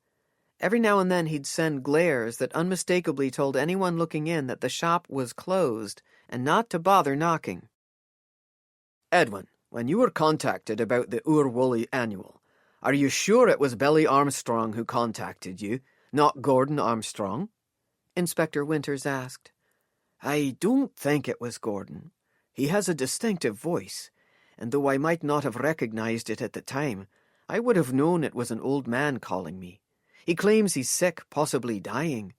Every now and then he'd send glares that unmistakably told anyone looking in that the shop was closed and not to bother knocking. "Edwin, when you were contacted about the Ur Woolley Annual, are you sure it was Billy Armstrong who contacted you, not Gordon Armstrong?" Inspector Winters asked. "I don't think it was Gordon. He has a distinctive voice, and though I might not have recognized it at the time, I would have known it was an old man calling me. He claims he's sick, possibly dying.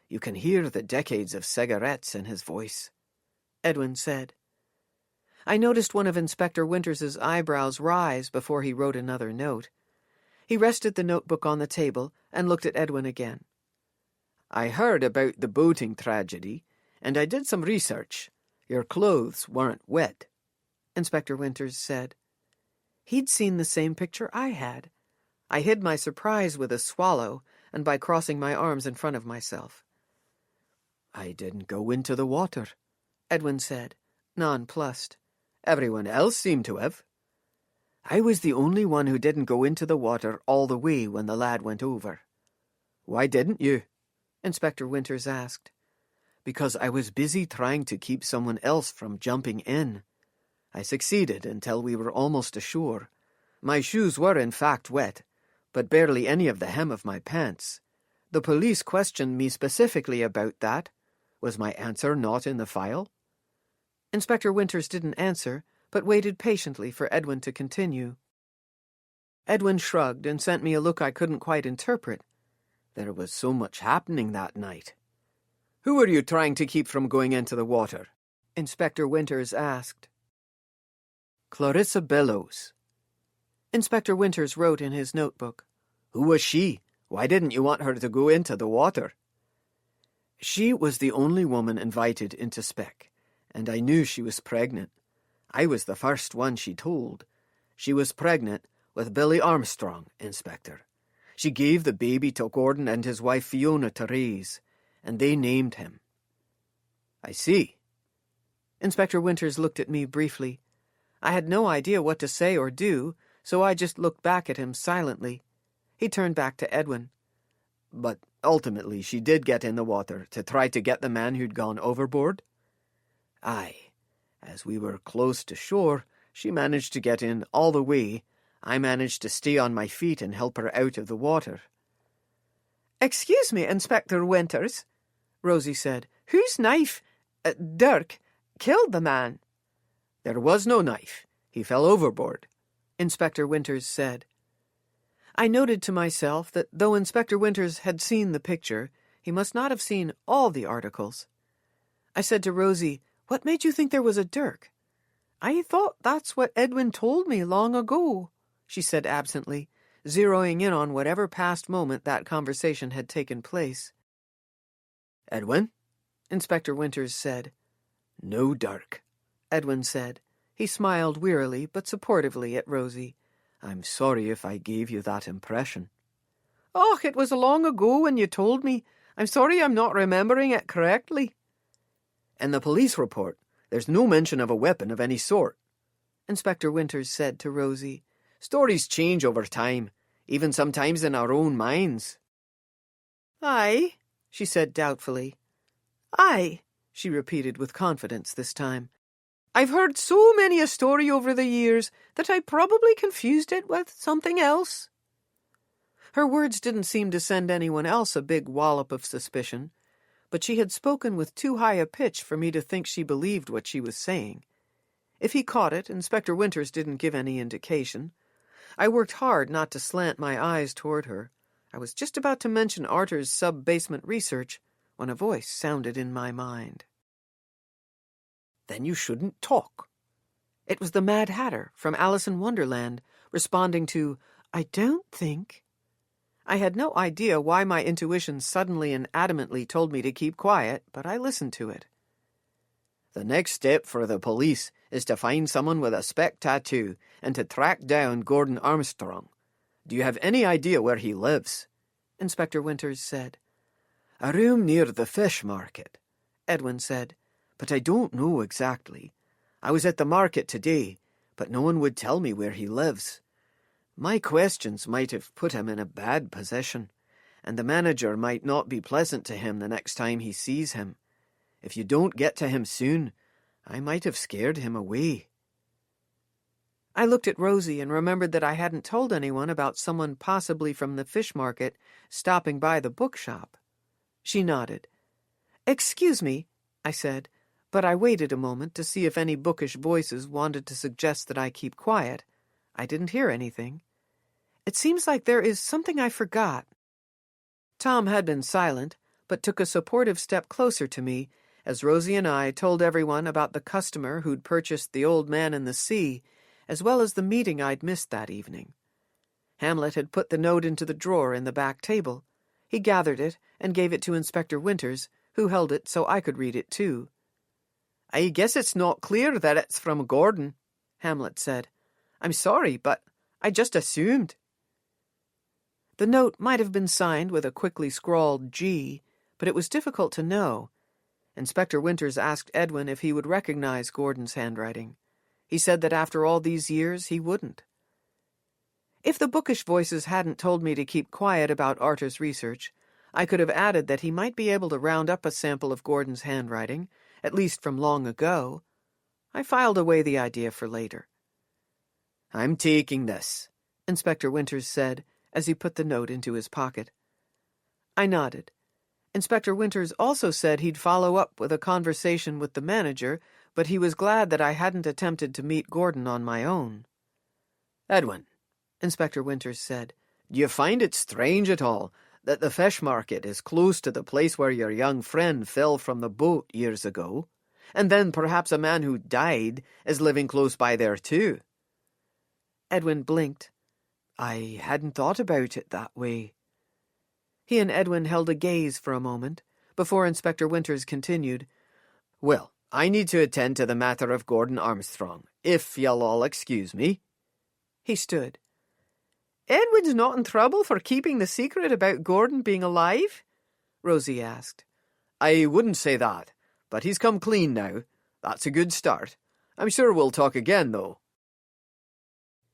You can hear the decades of cigarettes in his voice," Edwin said. I noticed one of Inspector Winters's eyebrows rise before he wrote another note. He rested the notebook on the table and looked at Edwin again. "I heard about the boating tragedy, and I did some research. Your clothes weren't wet," Inspector Winters said. He'd seen the same picture I had. I hid my surprise with a swallow and by crossing my arms in front of myself. "I didn't go into the water," Edwin said, nonplussed. "Everyone else seemed to have. I was the only one who didn't go into the water all the way when the lad went over." "Why didn't you?" Inspector Winters asked. "Because I was busy trying to keep someone else from jumping in. I succeeded until we were almost ashore. My shoes were in fact wet, but barely any of the hem of my pants. The police questioned me specifically about that. Was my answer not in the file?" Inspector Winters didn't answer, but waited patiently for Edwin to continue. Edwin shrugged and sent me a look I couldn't quite interpret. "There was so much happening that night." "Who were you trying to keep from going into the water?" Inspector Winters asked. "Clarissa Bellows." Inspector Winters wrote in his notebook. "Who was she? Why didn't you want her to go into the water?" "She was the only woman invited into Speck, and I knew she was pregnant. I was the first one she told. She was pregnant with Billy Armstrong, Inspector. She gave the baby to Gordon and his wife Fiona to raise, and they named him." "I see." Inspector Winters looked at me briefly. I had no idea what to say or do, so I just looked back at him silently. He turned back to Edwin. "But ultimately she did get in the water to try to get the man who'd gone overboard?" "Aye. As we were close to shore, she managed to get in all the way. I managed to stay on my feet and help her out of the water." "Excuse me, Inspector Winters," Rosie said. "Whose knife, Dirk, killed the man?" "There was no knife. He fell overboard," Inspector Winters said. I noted to myself that though Inspector Winters had seen the picture, he must not have seen all the articles. I said to Rosie, "What made you think there was a Dirk?" I thought that's what Edwin told me long ago, she said absently, zeroing in on whatever past moment that conversation had taken place. Edwin? Inspector Winters said. No, Dirk, Edwin said. He smiled wearily but supportively at Rosie. I'm sorry if I gave you that impression. Oh, it was long ago when you told me. I'm sorry I'm not remembering it correctly. In the police report, there's no mention of a weapon of any sort, Inspector Winters said to Rosie. Stories change over time, even sometimes in our own minds. Aye, she said doubtfully. Aye, she repeated with confidence this time. I've heard so many a story over the years that I probably confused it with something else. Her words didn't seem to send anyone else a big wallop of suspicion, but she had spoken with too high a pitch for me to think she believed what she was saying. If he caught it, Inspector Winters didn't give any indication. I worked hard not to slant my eyes toward her. I was just about to mention Arter's sub-basement research when a voice sounded in my mind. Then you shouldn't talk. It was the Mad Hatter from Alice in Wonderland, responding to, I don't think. I had no idea why my intuition suddenly and adamantly told me to keep quiet, but I listened to it. The next step for the police is to find someone with a spec tattoo and to track down Gordon Armstrong. Do you have any idea where he lives? Inspector Winters said. A room near the fish market, Edwin said. But I don't know exactly. I was at the market today, but no one would tell me where he lives. My questions might have put him in a bad position, and the manager might not be pleasant to him the next time he sees him. If you don't get to him soon, I might have scared him away. I looked at Rosie and remembered that I hadn't told anyone about someone possibly from the fish market stopping by the bookshop. She nodded. Excuse me, I said, but I waited a moment to see if any bookish voices wanted to suggest that I keep quiet. I didn't hear anything. It seems like there is something I forgot. Tom had been silent, but took a supportive step closer to me as Rosie and I told everyone about the customer who'd purchased The Old Man in the Sea, as well as the meeting I'd missed that evening. Hamlet had put the note into the drawer in the back table. He gathered it and gave it to Inspector Winters, who held it so I could read it too. I guess it's not clear that it's from Gordon, Hamlet said. I'm sorry, but I just assumed. The note might have been signed with a quickly scrawled G, but it was difficult to know. Inspector Winters asked Edwin if he would recognize Gordon's handwriting. He said that after all these years he wouldn't. If the bookish voices hadn't told me to keep quiet about Arter's research, I could have added that he might be able to round up a sample of Gordon's handwriting, at least from long ago. I filed away the idea for later. I'm taking this, Inspector Winters said as he put the note into his pocket. I nodded. Inspector Winters also said he'd follow up with a conversation with the manager, but he was glad that I hadn't attempted to meet Gordon on my own. Edwin, Inspector Winters said, do you find it strange at all that the fish market is close to the place where your young friend fell from the boat years ago, and then perhaps a man who died is living close by there too? Edwin blinked. I hadn't thought about it that way. He and Edwin held a gaze for a moment, before Inspector Winters continued, Well, I need to attend to the matter of Gordon Armstrong, if you'll all excuse me. He stood. Edwin's not in trouble for keeping the secret about Gordon being alive? Rosie asked. I wouldn't say that, but he's come clean now. That's a good start. I'm sure we'll talk again, though.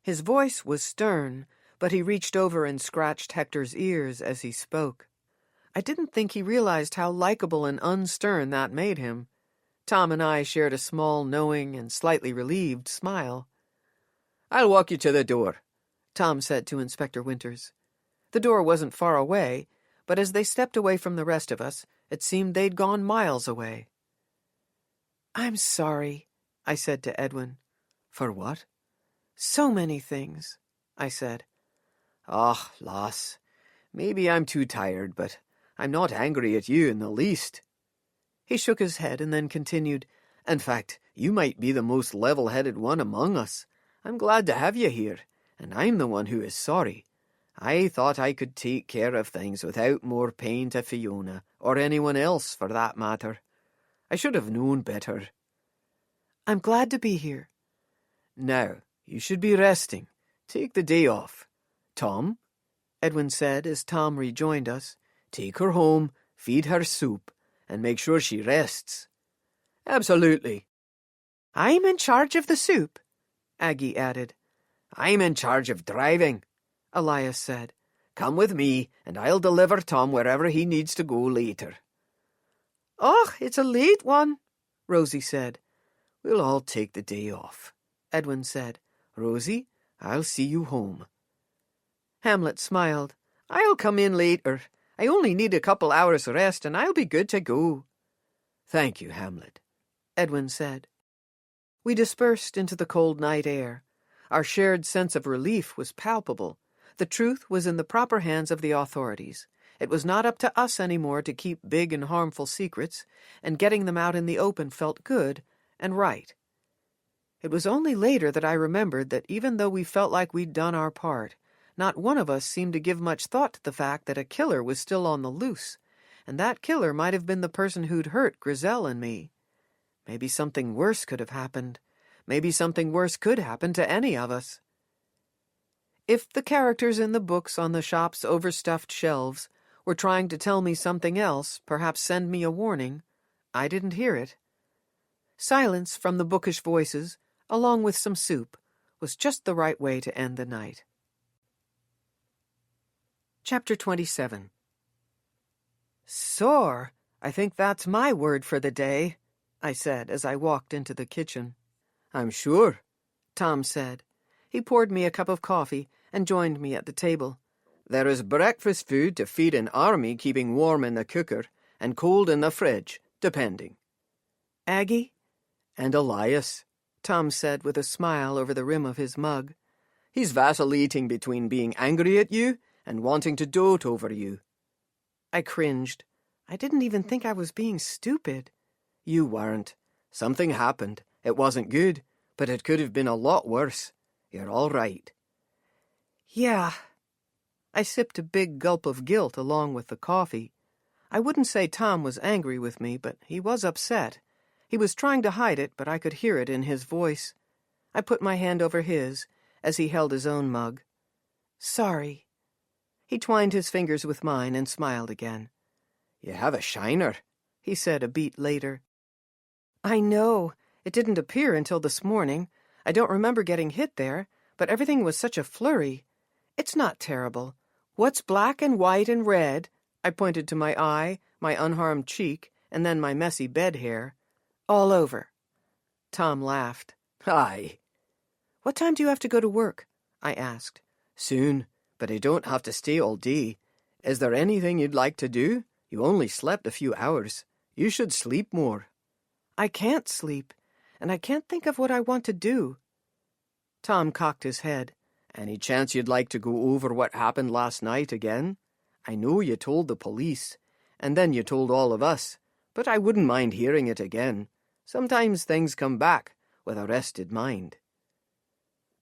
His voice was stern, but he reached over and scratched Hector's ears as he spoke. I didn't think he realized how likable and unstern that made him. Tom and I shared a small, knowing, and slightly relieved smile. I'll walk you to the door, Tom said to Inspector Winters. The door wasn't far away, but as they stepped away from the rest of us, it seemed they'd gone miles away. I'm sorry, I said to Edwin. For what? So many things, I said. Ah, lass, maybe I'm too tired, but I'm not angry at you in the least. He shook his head and then continued, In fact, you might be the most level-headed one among us. I'm glad to have you here, and I'm the one who is sorry. I thought I could take care of things without more pain to Fiona, or anyone else for that matter. I should have known better. I'm glad to be here. Now, you should be resting. Take the day off. Tom, Edwin said as Tom rejoined us, take her home, feed her soup, and make sure she rests. Absolutely. I'm in charge of the soup, Aggie added. I'm in charge of driving, Elias said. Come with me, and I'll deliver Tom wherever he needs to go later. Oh, it's a late one, Rosie said. We'll all take the day off, Edwin said. Rosie, I'll see you home. Hamlet smiled. I'll come in later. I only need a couple hours rest and I'll be good to go. Thank you, Hamlet, Edwin said. We dispersed into the cold night air. Our shared sense of relief was palpable. The truth was in the proper hands of the authorities. It was not up to us anymore to keep big and harmful secrets, and getting them out in the open felt good and right. It was only later that I remembered that even though we felt like we'd done our part, not one of us seemed to give much thought to the fact that a killer was still on the loose, and that killer might have been the person who'd hurt Griselle and me. Maybe something worse could have happened. Maybe something worse could happen to any of us. If the characters in the books on the shop's overstuffed shelves were trying to tell me something else, perhaps send me a warning, I didn't hear it. Silence from the bookish voices, along with some soup, was just the right way to end the night. Chapter 27. Sore, I think that's my word for the day, I said as I walked into the kitchen. I'm sure, Tom said. He poured me a cup of coffee and joined me at the table. There is breakfast food to feed an army keeping warm in the cooker and cold in the fridge, depending. Aggie? And Elias, Tom said with a smile over the rim of his mug. He's vacillating between being angry at you and wanting to dote over you. I cringed. I didn't even think I was being stupid. You weren't. Something happened. It wasn't good, but it could have been a lot worse. You're all right. Yeah. I sipped a big gulp of guilt along with the coffee. I wouldn't say Tom was angry with me, but he was upset. He was trying to hide it, but I could hear it in his voice. I put my hand over his as he held his own mug. Sorry. He twined his fingers with mine and smiled again. You have a shiner, he said a beat later. I know. It didn't appear until this morning. I don't remember getting hit there, but everything was such a flurry. It's not terrible. What's black and white and red? I pointed to my eye, my unharmed cheek, and then my messy bed hair. All over. Tom laughed. Aye. What time do you have to go to work? I asked. Soon, but I don't have to stay all day. Is there anything you'd like to do? You only slept a few hours. You should sleep more. I can't sleep, and I can't think of what I want to do. Tom cocked his head. Any chance you'd like to go over what happened last night again? I know you told the police, and then you told all of us, but I wouldn't mind hearing it again. Sometimes things come back with a rested mind.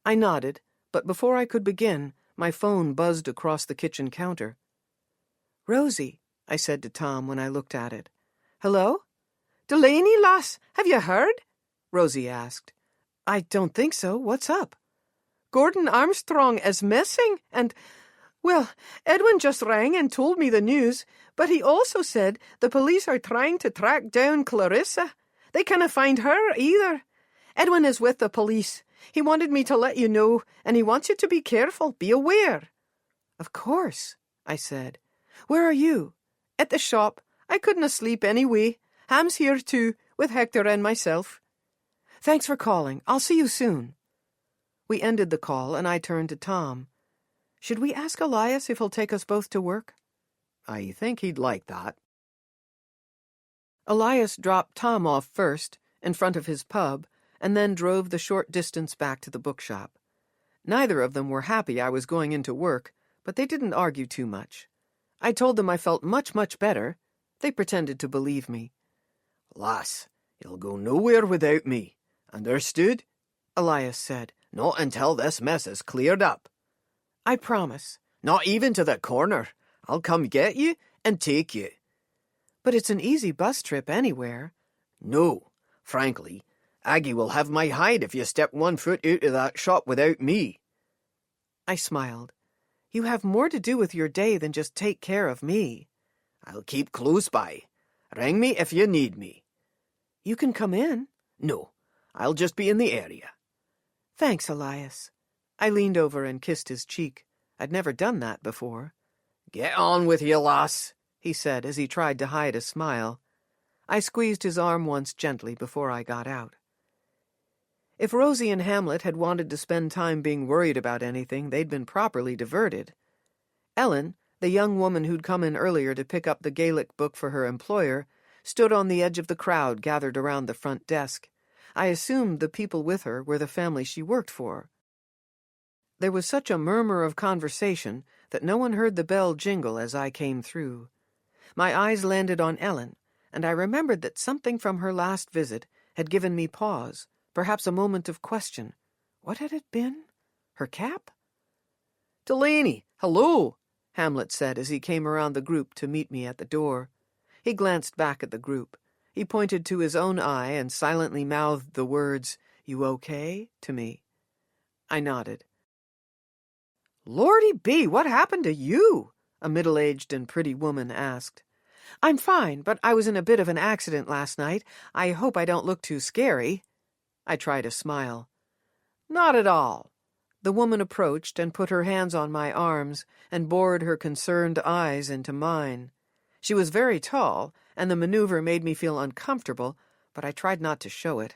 I nodded, but before I could begin, my phone buzzed across the kitchen counter. Rosie, I said to Tom when I looked at it. Hello? Delaney, lass, have you heard? Rosie asked. I don't think so. What's up? Gordon Armstrong is missing, and, well, Edwin just rang and told me the news, but he also said the police are trying to track down Clarissa. They can't find her either. Edwin is with the police. He wanted me to let you know, and he wants you to be careful, be aware. Of course, I said. Where are you? At the shop. I couldn't sleep anyway. Ham's here too, with Hector and myself. Thanks for calling. I'll see you soon. We ended the call, and I turned to Tom. Should we ask Elias if he'll take us both to work? I think he'd like that. Elias dropped Tom off first, in front of his pub, and then drove the short distance back to the bookshop. Neither of them were happy I was going into work, but they didn't argue too much. I told them I felt much, much better. They pretended to believe me. Lass, You'll go nowhere without me. Understood? Elias said. Not until this mess is cleared up. I promise. Not even to the corner. I'll come get you and take you. But it's an easy bus trip anywhere. No, frankly, Aggie will have my hide if you step 1 foot out of that shop without me. I smiled. You have more to do with your day than just take care of me. I'll keep close by. Ring me if you need me. You can come in. No, I'll just be in the area. Thanks, Elias. I leaned over and kissed his cheek. I'd never done that before. Get on with you, lass, he said as he tried to hide a smile. I squeezed his arm once gently before I got out. If Rosie and Hamlet had wanted to spend time being worried about anything, they'd been properly diverted. Ellen, the young woman who'd come in earlier to pick up the Gaelic book for her employer, stood on the edge of the crowd gathered around the front desk. I assumed the people with her were the family she worked for. There was such a murmur of conversation that no one heard the bell jingle as I came through. My eyes landed on Ellen, and I remembered that something from her last visit had given me pause, perhaps a moment of question. What had it been? Her cap? Delaney, hello, Hamlet said as he came around the group to meet me at the door. He glanced back at the group. He pointed to his own eye and silently mouthed the words, "You okay?" to me. I nodded. Lordy B, what happened to you? A middle-aged and pretty woman asked. I'm fine, but I was in a bit of an accident last night. I hope I don't look too scary. I tried a smile. Not at all. The woman approached and put her hands on my arms and bored her concerned eyes into mine. She was very tall, and the maneuver made me feel uncomfortable, but I tried not to show it.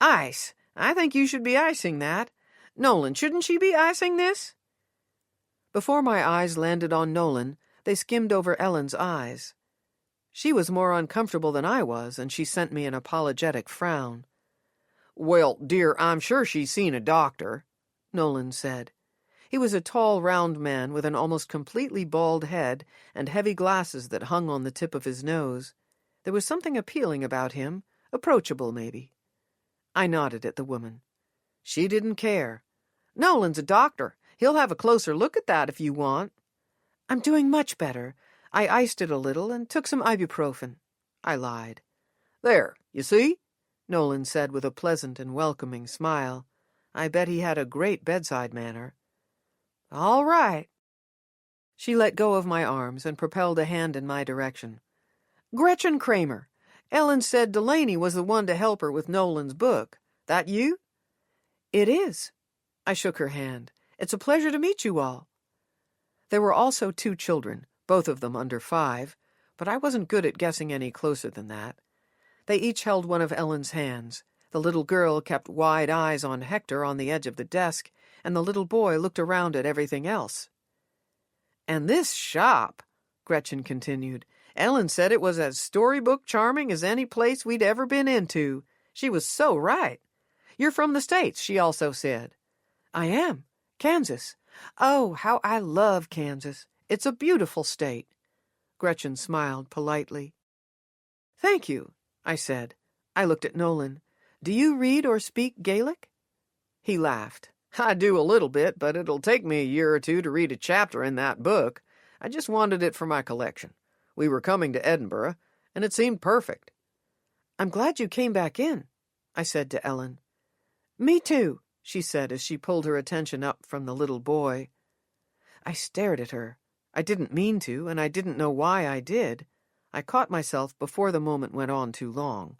Ice. I think you should be icing that. Nolan, shouldn't she be icing this? Before my eyes landed on Nolan, they skimmed over Ellen's eyes. She was more uncomfortable than I was, and she sent me an apologetic frown. Well, dear, I'm sure she's seen a doctor, Nolan said. He was a tall, round man with an almost completely bald head and heavy glasses that hung on the tip of his nose. There was something appealing about him, approachable maybe. I nodded at the woman. She didn't care. Nolan's a doctor. He'll have a closer look at that if you want. I'm doing much better. I iced it a little and took some ibuprofen. I lied. There, you see? Nolan said with a pleasant and welcoming smile. I bet he had a great bedside manner. All right. She let go of my arms and propelled a hand in my direction. Gretchen Kramer. Ellen said Delaney was the one to help her with Nolan's book. That you? It is. I shook her hand. It's a pleasure to meet you all. There were also 2 children, both of them under 5, but I wasn't good at guessing any closer than that. They each held one of Ellen's hands. The little girl kept wide eyes on Hector on the edge of the desk, and the little boy looked around at everything else. And this shop, Gretchen continued, Ellen said it was as storybook charming as any place we'd ever been into. She was so right. You're from the States, she also said. I am. Kansas. Oh, how I love Kansas. It's a beautiful state. Gretchen smiled politely. Thank you, I said. I looked at Nolan. Do you read or speak Gaelic? He laughed. I do a little bit, but it'll take me a year or 2 to read a chapter in that book. I just wanted it for my collection. We were coming to Edinburgh, and it seemed perfect. I'm glad you came back in, I said to Ellen. Me too, she said as she pulled her attention up from the little boy. I stared at her. I didn't mean to, and I didn't know why I did. I caught myself before the moment went on too long.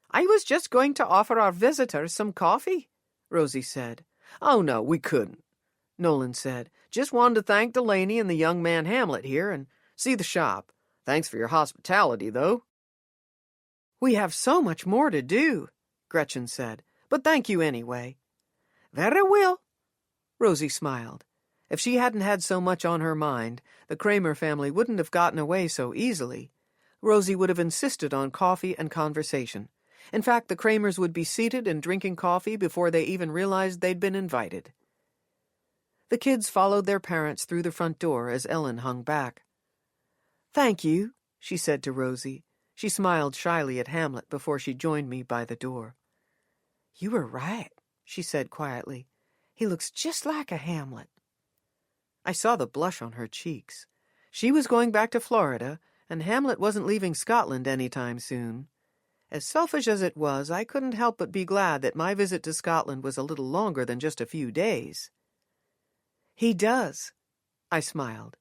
I was just going to offer our visitors some coffee, Rosie said. Oh, no, we couldn't, Nolan said. Just wanted to thank Delaney and the young man Hamlet here and see the shop. Thanks for your hospitality, though. We have so much more to do, Gretchen said, but thank you anyway. Very well. Rosie smiled. If she hadn't had so much on her mind, the Kramer family wouldn't have gotten away so easily. Rosie would have insisted on coffee and conversation. In fact, the Kramers would be seated and drinking coffee before they even realized they'd been invited. The kids followed their parents through the front door as Ellen hung back. Thank you, she said to Rosie. She smiled shyly at Hamlet before she joined me by the door. "You were right," she said quietly. "He looks just like a Hamlet." I saw the blush on her cheeks. She was going back to Florida, and Hamlet wasn't leaving Scotland any time soon. As selfish as it was, I couldn't help but be glad that my visit to Scotland was a little longer than just a few days. "He does," I smiled.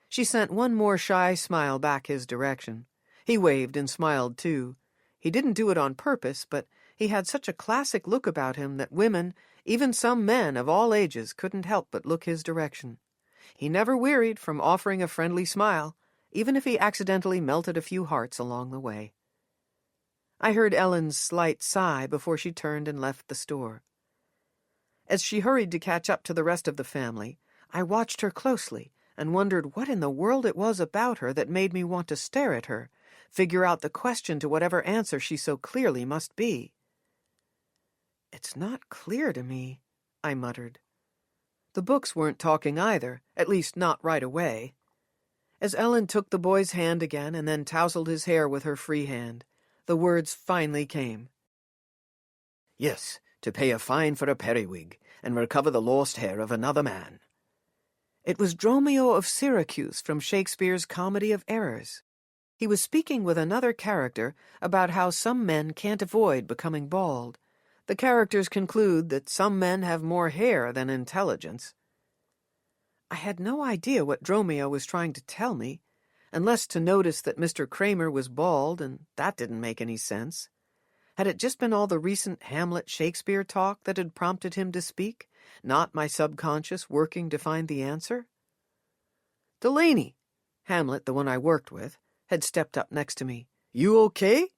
She sent one more shy smile back his direction. He waved and smiled too. He didn't do it on purpose, but he had such a classic look about him that women, even some men of all ages, couldn't help but look his direction. He never wearied from offering a friendly smile, even if he accidentally melted a few hearts along the way. I heard Ellen's slight sigh before she turned and left the store. As she hurried to catch up to the rest of the family, I watched her closely and wondered what in the world it was about her that made me want to stare at her, figure out the question to whatever answer she so clearly must be. "It's not clear to me," I muttered. The books weren't talking either, at least not right away. As Ellen took the boy's hand again and then tousled his hair with her free hand, the words finally came. "Yes, to pay a fine for a periwig, and recover the lost hair of another man." It was Dromio of Syracuse from Shakespeare's Comedy of Errors. He was speaking with another character about how some men can't avoid becoming bald. The characters conclude that some men have more hair than intelligence. I had no idea what Dromio was trying to tell me, unless to notice that Mr. Kramer was bald, and that didn't make any sense. Had it just been all the recent Hamlet-Shakespeare talk that had prompted him to speak, not my subconscious working to find the answer? Delaney, Hamlet, the one I worked with, had stepped up next to me. "You okay?"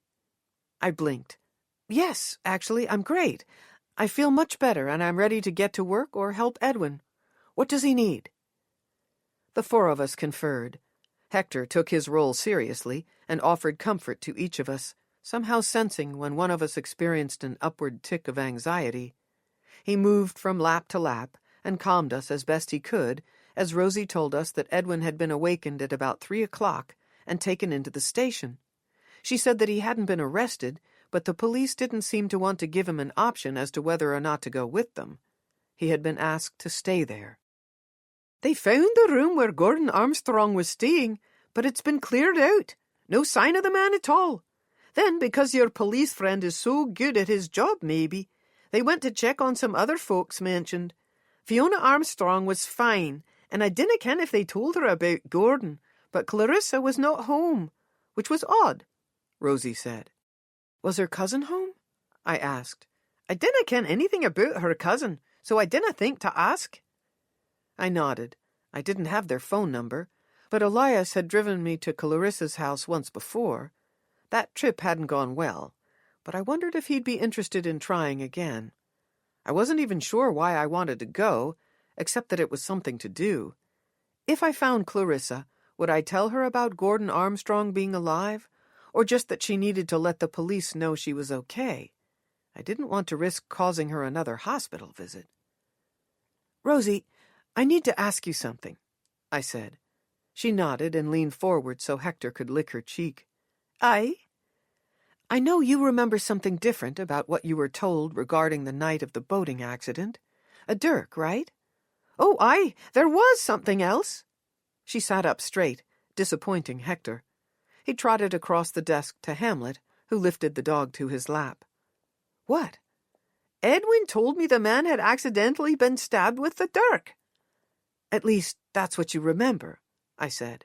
I blinked. "Yes, actually, I'm great. I feel much better, and I'm ready to get to work or help Edwin. What does he need?" The four of us conferred. Hector took his role seriously and offered comfort to each of us, somehow sensing when one of us experienced an upward tick of anxiety. He moved from lap to lap and calmed us as best he could, as Rosie told us that Edwin had been awakened at about 3 o'clock and taken into the station. She said that he hadn't been arrested, but the police didn't seem to want to give him an option as to whether or not to go with them. He had been asked to stay there. "They found the room where Gordon Armstrong was staying, but it's been cleared out. No sign of the man at all. Then, because your police friend is so good at his job, maybe, they went to check on some other folks mentioned. Fiona Armstrong was fine, and I dinna ken if they told her about Gordon, but Clarissa was not home, which was odd," Rosie said. "Was her cousin home?" I asked. "I dinna ken anything about her cousin, so I dinna think to ask." I nodded. I didn't have their phone number, but Elias had driven me to Clarissa's house once before. That trip hadn't gone well, but I wondered if he'd be interested in trying again. I wasn't even sure why I wanted to go, except that it was something to do. If I found Clarissa, would I tell her about Gordon Armstrong being alive, or just that she needed to let the police know she was okay? I didn't want to risk causing her another hospital visit. "Rosie, I need to ask you something," I said. She nodded and leaned forward so Hector could lick her cheek. "Aye?" "I know you remember something different about what you were told regarding the night of the boating accident. A dirk, right?" "Oh, aye, there was something else." She sat up straight, disappointing Hector. He trotted across the desk to Hamlet, who lifted the dog to his lap. "What?" "Edwin told me the man had accidentally been stabbed with the dirk." "At least, that's what you remember," I said.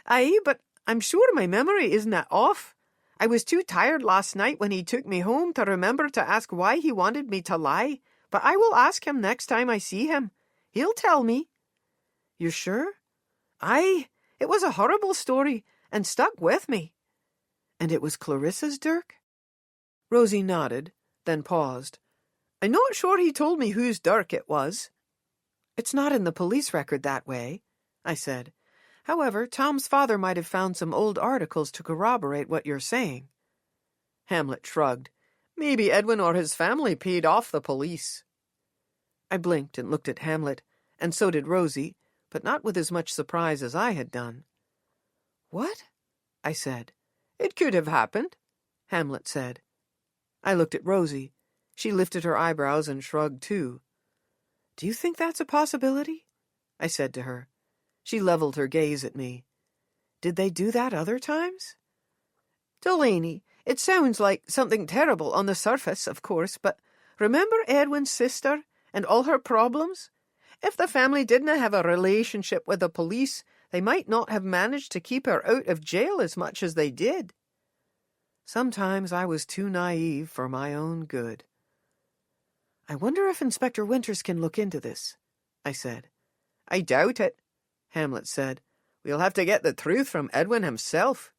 "Aye, but I'm sure my memory isn't that off. I was too tired last night when he took me home to remember to ask why he wanted me to lie, but I will ask him next time I see him. He'll tell me." "You're sure?" "Aye, it was a horrible story, and stuck with me." "And it was Clarissa's dirk?" Rosie nodded, then paused. "I'm not sure he told me whose dirk it was." "It's not in the police record that way," I said. "However, Tom's father might have found some old articles to corroborate what you're saying." Hamlet shrugged. "Maybe Edwin or his family paid off the police." I blinked and looked at Hamlet, and so did Rosie, but not with as much surprise as I had done. "What?" I said. It could have happened, Hamlet said. I looked at Rosie. She lifted her eyebrows and shrugged too. Do you think that's a possibility? I said to her. She leveled her gaze at me. Did they do that other times? Delaney, it sounds like something terrible on the surface, of course, but remember Edwin's sister and all her problems? If the family didn't have a relationship with the police, they might not have managed to keep her out of jail as much as they did. Sometimes I was too naive for my own good. I wonder if Inspector Winters can look into this, I said. I doubt it, Hamlet said. We'll have to get the truth from Edwin himself.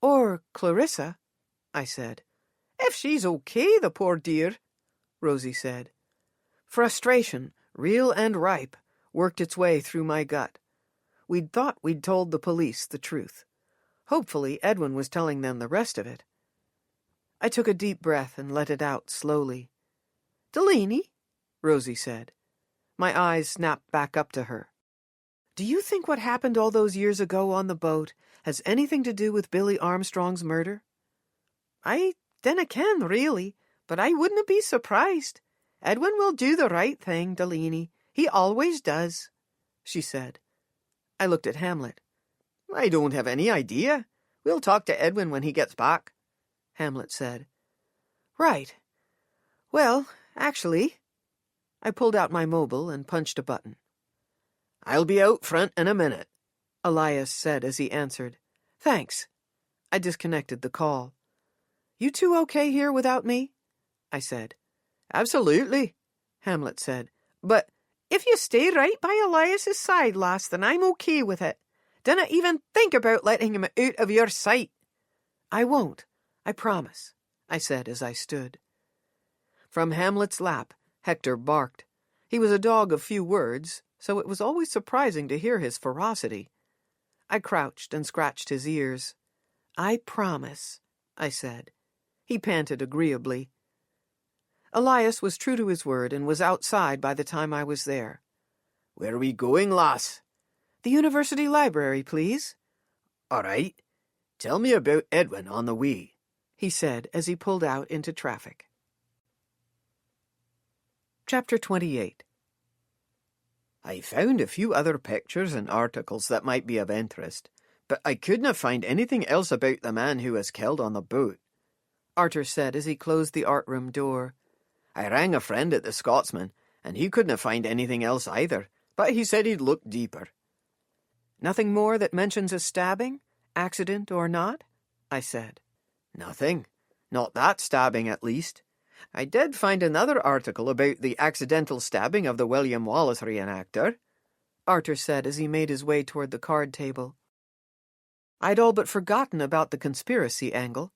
Or Clarissa, I said. If she's okay, the poor dear, Rosie said. Frustration, real and ripe, worked its way through my gut. We'd thought we'd told the police the truth. Hopefully Edwin was telling them the rest of it. I took a deep breath and let it out slowly. Delaney, Rosie said. My eyes snapped back up to her. Do you think what happened all those years ago on the boat has anything to do with Billy Armstrong's murder? I dinna ken, really, but I wouldn't be surprised. Edwin will do the right thing, Delaney. He always does, she said. I looked at Hamlet. I don't have any idea. We'll talk to Edwin when he gets back, Hamlet said. Right. Well, actually, I pulled out my mobile and punched a button. I'll be out front in a minute, Elias said as he answered. Thanks. I disconnected the call. You two okay here without me? I said. Absolutely, Hamlet said. But if you stay right by Elias's side, lass, then I'm okay with it. Dinna even think about letting him out of your sight. I won't, I promise, I said as I stood. From Hamlet's lap, Hector barked. He was a dog of few words, so it was always surprising to hear his ferocity. I crouched and scratched his ears. I promise, I said. He panted agreeably. Elias was true to his word and was outside by the time I was there. Where are we going, lass? The university library, please. All right. Tell me about Edwin on the way, he said as he pulled out into traffic. Chapter 28. I found a few other pictures and articles that might be of interest, but I couldn't find anything else about the man who was killed on the boat, Arthur said as he closed the art room door. I rang a friend at the Scotsman, and he couldn't find anything else either, but he said he'd look deeper. Nothing more that mentions a stabbing, accident or not? I said. Nothing. Not that stabbing, at least. I did find another article about the accidental stabbing of the William Wallace reenactor, Arthur said as he made his way toward the card table. I'd all but forgotten about the conspiracy angle.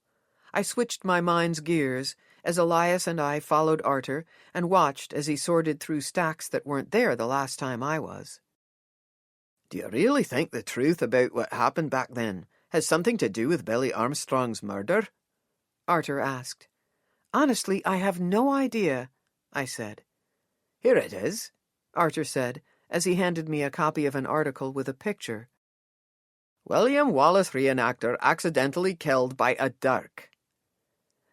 I switched my mind's gears as Elias and I followed Arthur and watched as he sorted through stacks that weren't there the last time I was. Do you really think the truth about what happened back then has something to do with Billy Armstrong's murder? Arthur asked. Honestly, I have no idea, I said. Here it is, Arthur said, as he handed me a copy of an article with a picture. William Wallace reenactor accidentally killed by a dirk.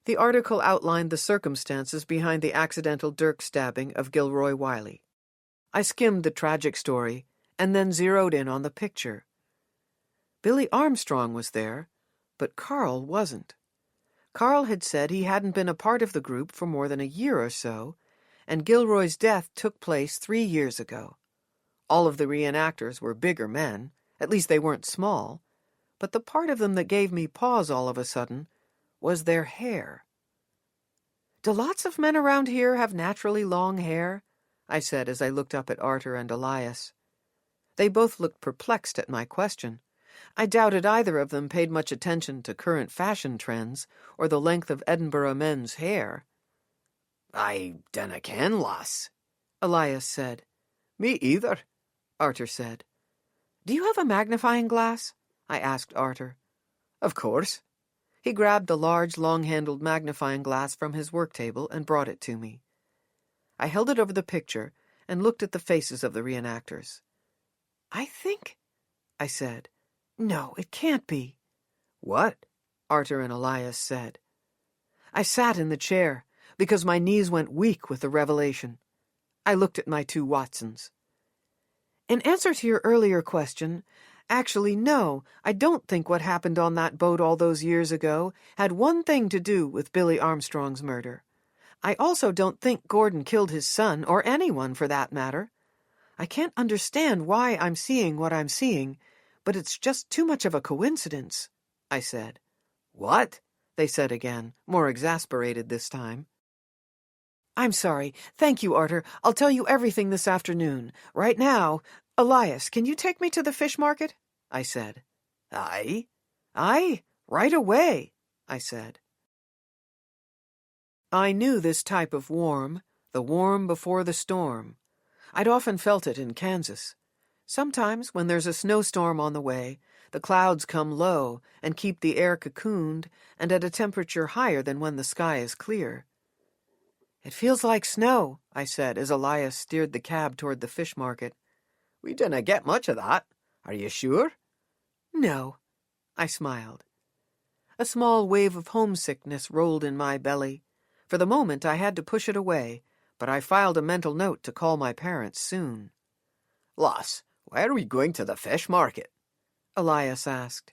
The article outlined the circumstances behind the accidental dirk stabbing of Gilroy Wiley. I skimmed the tragic story and then zeroed in on the picture. Billy Armstrong was there, but Carl wasn't. Carl had said he hadn't been a part of the group for more than a year or so, and Gilroy's death took place 3 years ago. All of the reenactors were bigger men, at least they weren't small, but the part of them that gave me pause all of a sudden was their hair. Do lots of men around here have naturally long hair? I said as I looked up at Arthur and Elias. They both looked perplexed at my question. I doubted either of them paid much attention to current fashion trends or the length of Edinburgh men's hair. I dinna ken, lass, Elias said. Me either, Arthur said. Do you have a magnifying glass? I asked Arthur. Of course. He grabbed the large, long-handled magnifying glass from his work table and brought it to me. I held it over the picture and looked at the faces of the reenactors. I think, I said. No, it can't be. What? Arthur and Elias said. I sat in the chair, because my knees went weak with the revelation. I looked at my two Watsons. In answer to your earlier question, actually, no, I don't think what happened on that boat all those years ago had one thing to do with Billy Armstrong's murder. I also don't think Gordon killed his son, or anyone for that matter. I can't understand why I'm seeing what I'm seeing, but it's just too much of a coincidence, I said. What? They said again, more exasperated this time. I'm sorry. Thank you, Arthur. I'll tell you everything this afternoon. Right now, Elias, can you take me to the fish market? I said. Aye? Aye, right away, I said. I knew this type of warm, the warm before the storm. I'd often felt it in Kansas. Sometimes, when there's a snowstorm on the way, the clouds come low and keep the air cocooned and at a temperature higher than when the sky is clear. It feels like snow, I said as Elias steered the cab toward the fish market. We didn't get much of that. Are you sure? No, I smiled. A small wave of homesickness rolled in my belly. For the moment I had to push it away, but I filed a mental note to call my parents soon. Lass, why are we going to the fish market? Elias asked.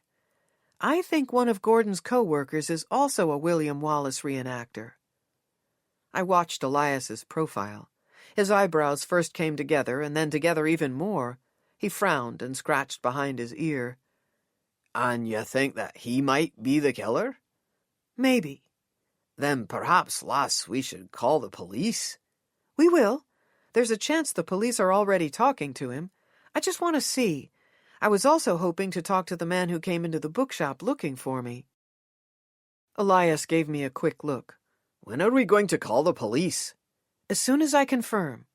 I think one of Gordon's co-workers is also a William Wallace reenactor. I watched Elias's profile. His eyebrows first came together and then together even more. He frowned and scratched behind his ear. And you think that he might be the killer? Maybe. Then perhaps, lass, we should call the police? We will. There's a chance the police are already talking to him. I just want to see. I was also hoping to talk to the man who came into the bookshop looking for me. Elias gave me a quick look. When are we going to call the police? As soon as I confirm.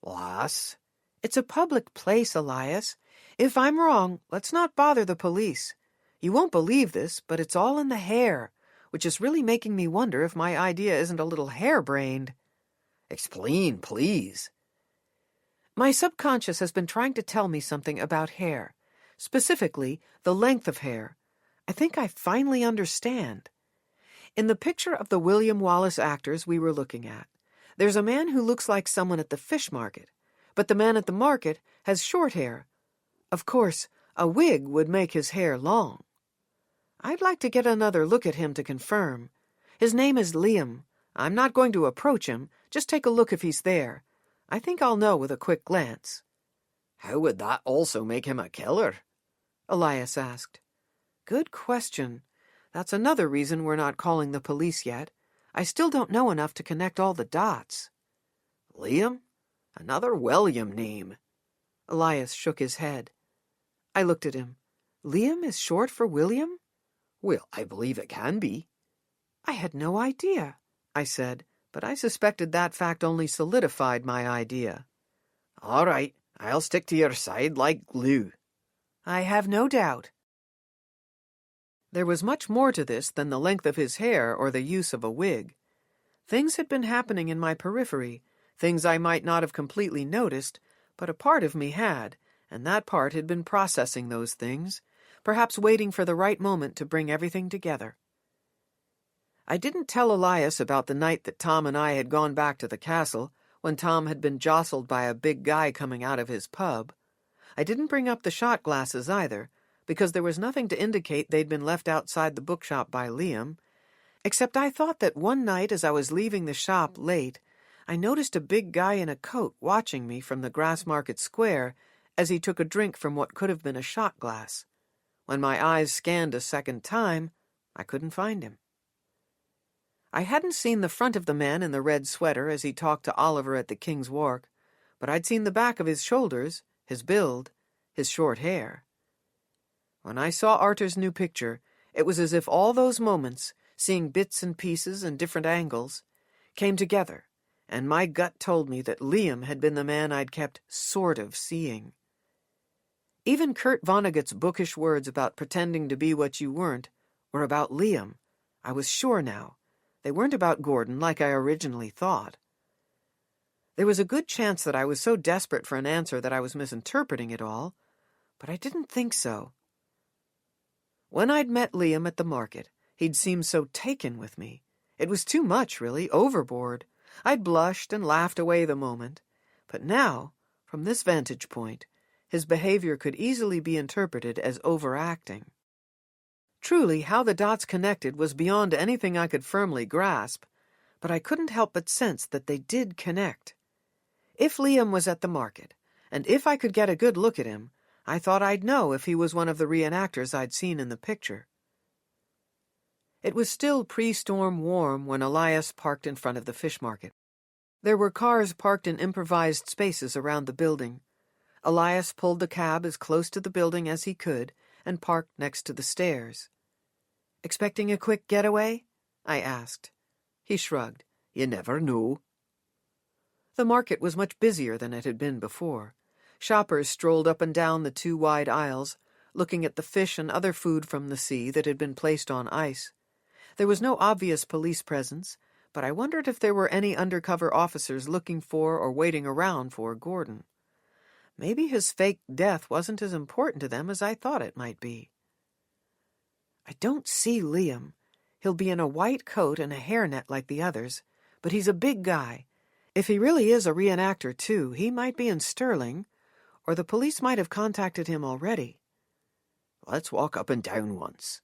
Lass? It's a public place, Elias. If I'm wrong, let's not bother the police. You won't believe this, but it's all in the hair, which is really making me wonder if my idea isn't a little harebrained. Explain, please. My subconscious has been trying to tell me something about hair, specifically the length of hair. I think I finally understand. In the picture of the William Wallace actors we were looking at, there's a man who looks like someone at the fish market, but the man at the market has short hair. Of course, a wig would make his hair long. I'd like to get another look at him to confirm. His name is Liam. I'm not going to approach him, just take a look if he's there. I think I'll know with a quick glance. How would that also make him a killer? Elias asked. Good question. That's another reason we're not calling the police yet. I still don't know enough to connect all the dots. Liam? Another William name. Elias shook his head. I looked at him. Liam is short for William? Well, I believe it can be. I had no idea, I said, but I suspected that fact only solidified my idea. All right, I'll stick to your side like glue. I have no doubt. There was much more to this than the length of his hair or the use of a wig. Things had been happening in my periphery, things I might not have completely noticed, but a part of me had, and that part had been processing those things, perhaps waiting for the right moment to bring everything together. I didn't tell Elias about the night that Tom and I had gone back to the castle, when Tom had been jostled by a big guy coming out of his pub. I didn't bring up the shot glasses either, because there was nothing to indicate they'd been left outside the bookshop by Liam, except I thought that one night as I was leaving the shop late, I noticed a big guy in a coat watching me from the Grassmarket Square as he took a drink from what could have been a shot glass. When my eyes scanned a second time, I couldn't find him. I hadn't seen the front of the man in the red sweater as he talked to Oliver at the King's Walk, but I'd seen the back of his shoulders, his build, his short hair. When I saw Arthur's new picture, it was as if all those moments, seeing bits and pieces and different angles, came together, and my gut told me that Liam had been the man I'd kept sort of seeing. Even Kurt Vonnegut's bookish words about pretending to be what you weren't were about Liam. I was sure now. They weren't about Gordon like I originally thought. There was a good chance that I was so desperate for an answer that I was misinterpreting it all, but I didn't think so. When I'd met Liam at the market, He'd seemed so taken with me. It was too much, really, overboard. I'd blushed and laughed away the moment. But now, from this vantage point, his behavior could easily be interpreted as overacting. Truly, how the dots connected was beyond anything I could firmly grasp, but I couldn't help but sense that they did connect. If Liam was at the market, and if I could get a good look at him, I thought I'd know if he was one of the reenactors I'd seen in the picture. It was still pre-storm warm when Elias parked in front of the fish market. There were cars parked in improvised spaces around the building. Elias pulled the cab as close to the building as he could and parked next to the stairs. "Expecting a quick getaway?" I asked. He shrugged. "You never know." The market was much busier than it had been before. Shoppers strolled up and down the two wide aisles, looking at the fish and other food from the sea that had been placed on ice. There was no obvious police presence, but I wondered if there were any undercover officers looking for or waiting around for Gordon. Maybe his fake death wasn't as important to them as I thought it might be. "I don't see Liam. He'll be in a white coat and a hairnet like the others, but he's a big guy. If he really is a reenactor, too, he might be in Sterling, or the police might have contacted him already." "Let's walk up and down once,"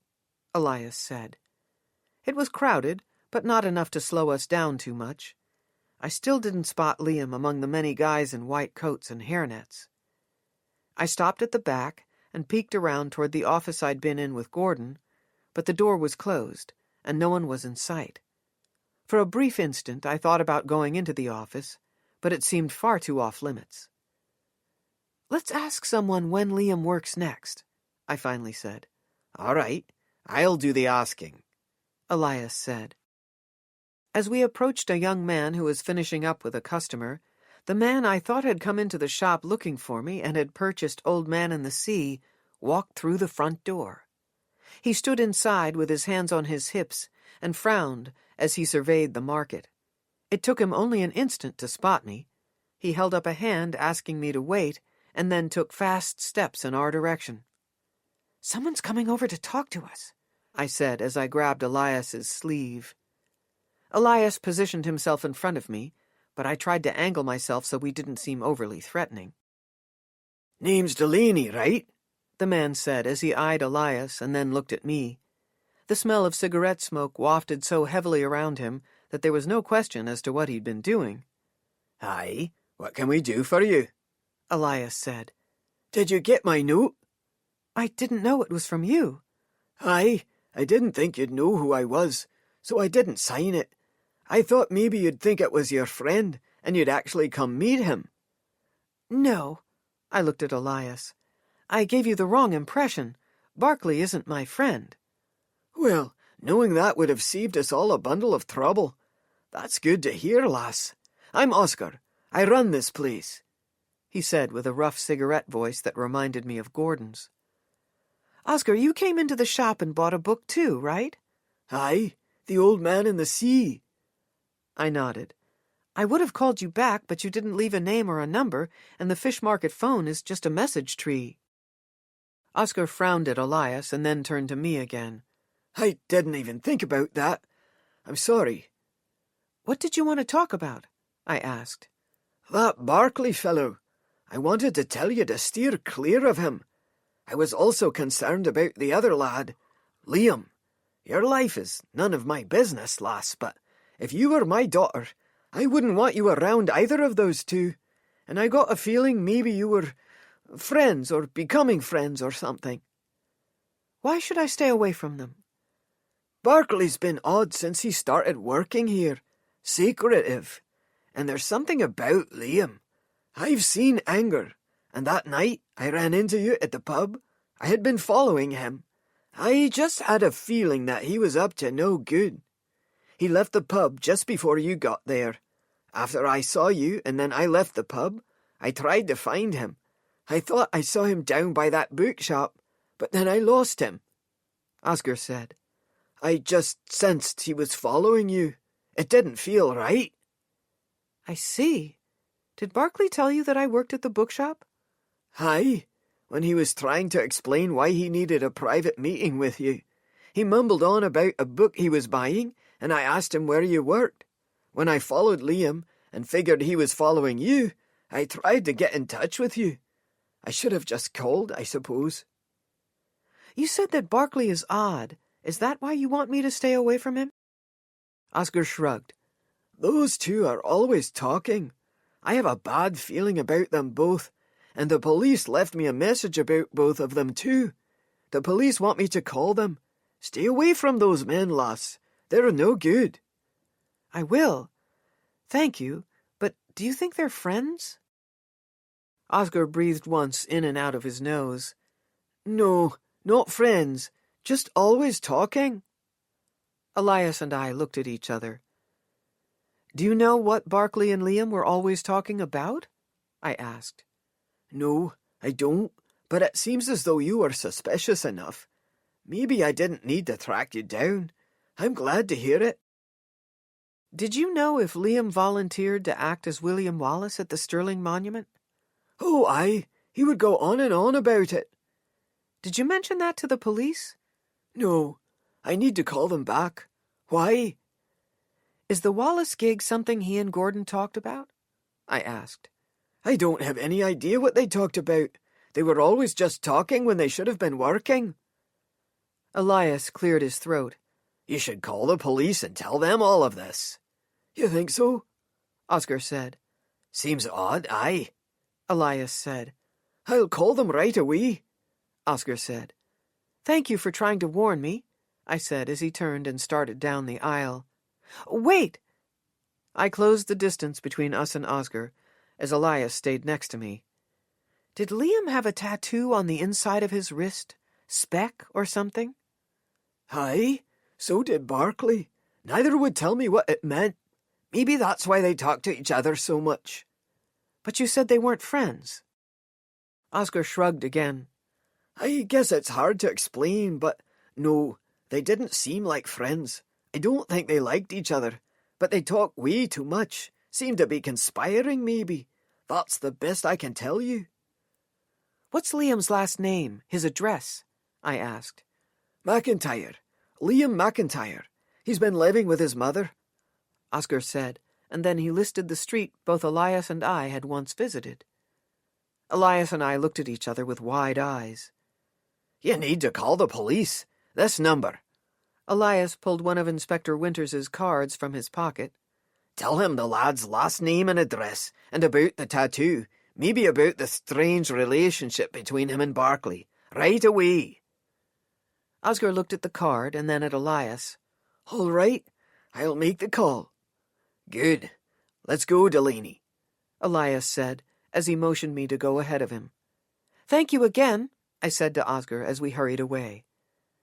Elias said. It was crowded, but not enough to slow us down too much. I still didn't spot Liam among the many guys in white coats and hairnets. I stopped at the back and peeked around toward the office I'd been in with Gordon, but the door was closed, and no one was in sight. For a brief instant I thought about going into the office, but it seemed far too off-limits. "Let's ask someone when Liam works next," I finally said. "All right, I'll do the asking," Elias said. As we approached a young man who was finishing up with a customer, the man I thought had come into the shop looking for me and had purchased Old Man and the Sea walked through the front door. He stood inside with his hands on his hips and frowned as he surveyed the market. It took him only an instant to spot me. He held up a hand asking me to wait and then took fast steps in our direction. "Someone's coming over to talk to us," I said as I grabbed Elias's sleeve. Elias positioned himself in front of me, but I tried to angle myself so we didn't seem overly threatening. "Name's Delaney, right?" the man said as he eyed Elias and then looked at me. The smell of cigarette smoke wafted so heavily around him that there was no question as to what he'd been doing. "Aye, what can we do for you?" Elias said. "Did you get my note?" "I didn't know it was from you." "Aye, I didn't think you'd know who I was, so I didn't sign it. I thought maybe you'd think it was your friend, and you'd actually come meet him." "No," I looked at Elias. "I gave you the wrong impression. Barkley isn't my friend." "Well, knowing that would have saved us all a bundle of trouble. That's good to hear, lass. I'm Oscar. I run this place," he said with a rough cigarette voice that reminded me of Gordon's. "Oscar, you came into the shop and bought a book too, right?" "Aye, The Old Man and the Sea." I nodded. "I would have called you back, but you didn't leave a name or a number, and the fish market phone is just a message tree." Oscar frowned at Elias and then turned to me again. "I didn't even think about that. I'm sorry." "What did you want to talk about?" I asked. "That Barkley fellow. I wanted to tell you to steer clear of him. I was also concerned about the other lad, Liam. Your life is none of my business, lass, but if you were my daughter, I wouldn't want you around either of those two, and I got a feeling maybe you were friends or becoming friends or something." "Why should I stay away from them?" "Barkley's been odd since he started working here, secretive, and there's something about Liam. I've seen anger, and that night I ran into you at the pub. I had been following him. I just had a feeling that he was up to no good. He left the pub just before you got there. After I saw you and then I left the pub, I tried to find him. I thought I saw him down by that bookshop, but then I lost him," Oscar said. "I just sensed he was following you. It didn't feel right." "I see. Did Barkley tell you that I worked at the bookshop?" "Aye, when he was trying to explain why he needed a private meeting with you. He mumbled on about a book he was buying, and I asked him where you worked. When I followed Liam and figured he was following you, I tried to get in touch with you. I should have just called, I suppose. You said that Barkley is odd. Is that why you want me to stay away from him? Oscar shrugged. Those two are always talking. I have a bad feeling about them both, and the police left me a message about both of them too. The police want me to call them. Stay away from those men, lass. They're no good. I will. Thank you, but do you think they're friends? Oscar breathed once in and out of his nose. No, not friends. Just always talking. Elias and I looked at each other. Do you know what Barkley and Liam were always talking about? I asked. No, I don't, but it seems as though you were suspicious enough. Maybe I didn't need to track you down. I'm glad to hear it. Did you know if Liam volunteered to act as William Wallace at the Sterling Monument? Oh, aye. He would go on and on about it. Did you mention that to the police? No. I need to call them back. Why? Is the Wallace gig something he and Gordon talked about? I asked. I don't have any idea what they talked about. They were always just talking when they should have been working. Elias cleared his throat. You should call the police and tell them all of this. You think so? Oscar said. Seems odd, aye. Elias said. I'll call them right away. Oscar said. Thank you for trying to warn me, I said as he turned and started down the aisle. Wait! I closed the distance between us and Oscar as Elias stayed next to me. Did Liam have a tattoo on the inside of his wrist? Speck or something? Aye, so did Barkley. Neither would tell me what it meant. Maybe that's why they talk to each other so much. But you said they weren't friends. Oscar shrugged again. I guess it's hard to explain, but no, they didn't seem like friends. I don't think they liked each other, but they talk way too much. Seem to be conspiring, maybe. That's the best I can tell you. What's Liam's last name, his address? I asked. McIntyre. Liam McIntyre. He's been living with his mother, Oscar said, and then he listed the street both Elias and I had once visited. Elias and I looked at each other with wide eyes. You need to call the police. This number. Elias pulled one of Inspector Winters's cards from his pocket. Tell him the lad's last name and address, and about the tattoo. Maybe about the strange relationship between him and Barkley. Right away. Oscar looked at the card and then at Elias. All right. I'll make the call. Good. Let's go, Delaney, Elias said, as he motioned me to go ahead of him. Thank you again, I said to Oscar as we hurried away.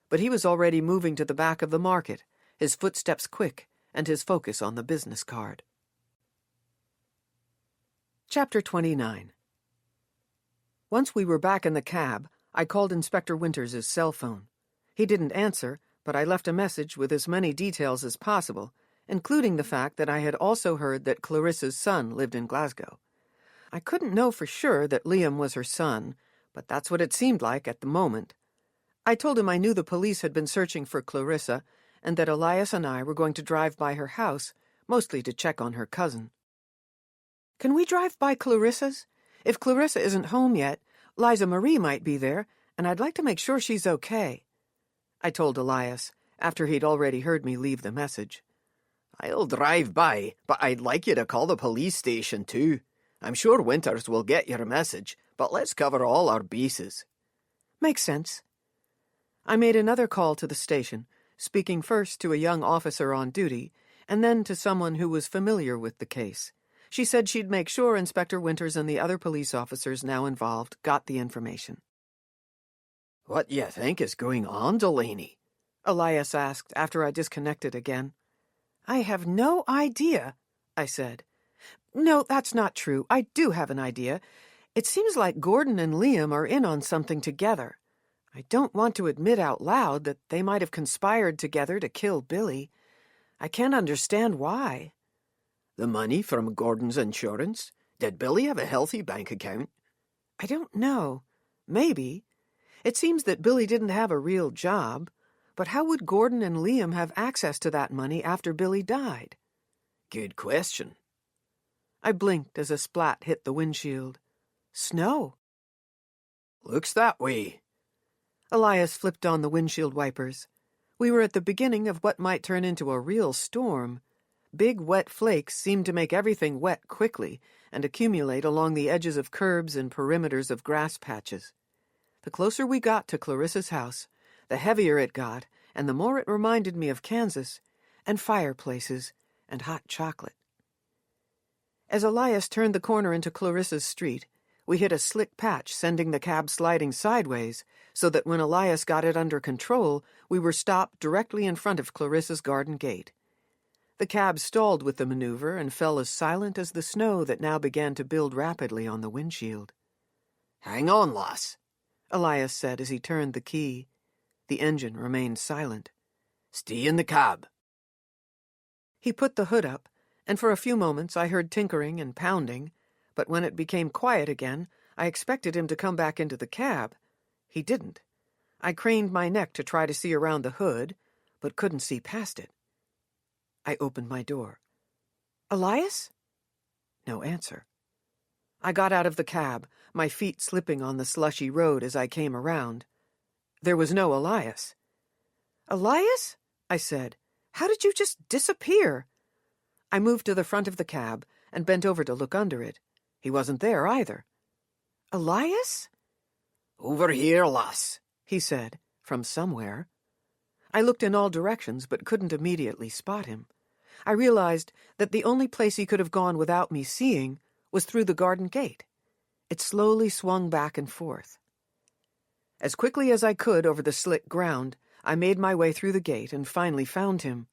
But he was already moving to the back of the market, his footsteps quick and his focus on the business card. Chapter 29. Once we were back in the cab, I called Inspector Winters' cell phone. He didn't answer, but I left a message with as many details as possible, including the fact that I had also heard that Clarissa's son lived in Glasgow. I couldn't know for sure that Liam was her son, but that's what it seemed like at the moment. I told him I knew the police had been searching for Clarissa, and that Elias and I were going to drive by her house, mostly to check on her cousin. Can we drive by Clarissa's? If Clarissa isn't home yet, Liza Marie might be there, and I'd like to make sure she's okay. I told Elias, after he'd already heard me leave the message. I'll drive by, but I'd like you to call the police station too. I'm sure Winters will get your message, but let's cover all our bases. Makes sense. I made another call to the station, speaking first to a young officer on duty, and then to someone who was familiar with the case. She said she'd make sure Inspector Winters and the other police officers now involved got the information. What do you think is going on, Delaney? Elias asked after I disconnected again. I have no idea, I said. No, that's not true. I do have an idea. It seems like Gordon and Liam are in on something together. I don't want to admit out loud that they might have conspired together to kill Billy. I can't understand why. The money from Gordon's insurance? Did Billy have a healthy bank account? I don't know. Maybe. It seems that Billy didn't have a real job, But how would Gordon and Liam have access to that money after Billy died? Good question. I blinked as a splat hit the windshield. Snow. Looks that way. Elias flipped on the windshield wipers. We were at the beginning of what might turn into a real storm. Big wet flakes seemed to make everything wet quickly and accumulate along the edges of curbs and perimeters of grass patches. The closer we got to Clarissa's house, the heavier it got, and the more it reminded me of Kansas, and fireplaces, and hot chocolate. As Elias turned the corner into Clarissa's street, we hit a slick patch, sending the cab sliding sideways, so that when Elias got it under control, we were stopped directly in front of Clarissa's garden gate. The cab stalled with the maneuver and fell as silent as the snow that now began to build rapidly on the windshield. Hang on, lass, Elias said as he turned the key. The engine remained silent. Stay in the cab. He put the hood up, and for a few moments I heard tinkering and pounding, but when it became quiet again, I expected him to come back into the cab. He didn't. I craned my neck to try to see around the hood, but couldn't see past it. I opened my door. Elias? No answer. I got out of the cab, my feet slipping on the slushy road as I came around. There was no Elias. Elias? I said. How did you just disappear? I moved to the front of the cab and bent over to look under it. He wasn't there either. Elias? Over here, lass, he said, from somewhere. I looked in all directions but couldn't immediately spot him. I realized that the only place he could have gone without me seeing was through the garden gate. It slowly swung back and forth. As quickly as I could over the slick ground, I made my way through the gate and finally found him.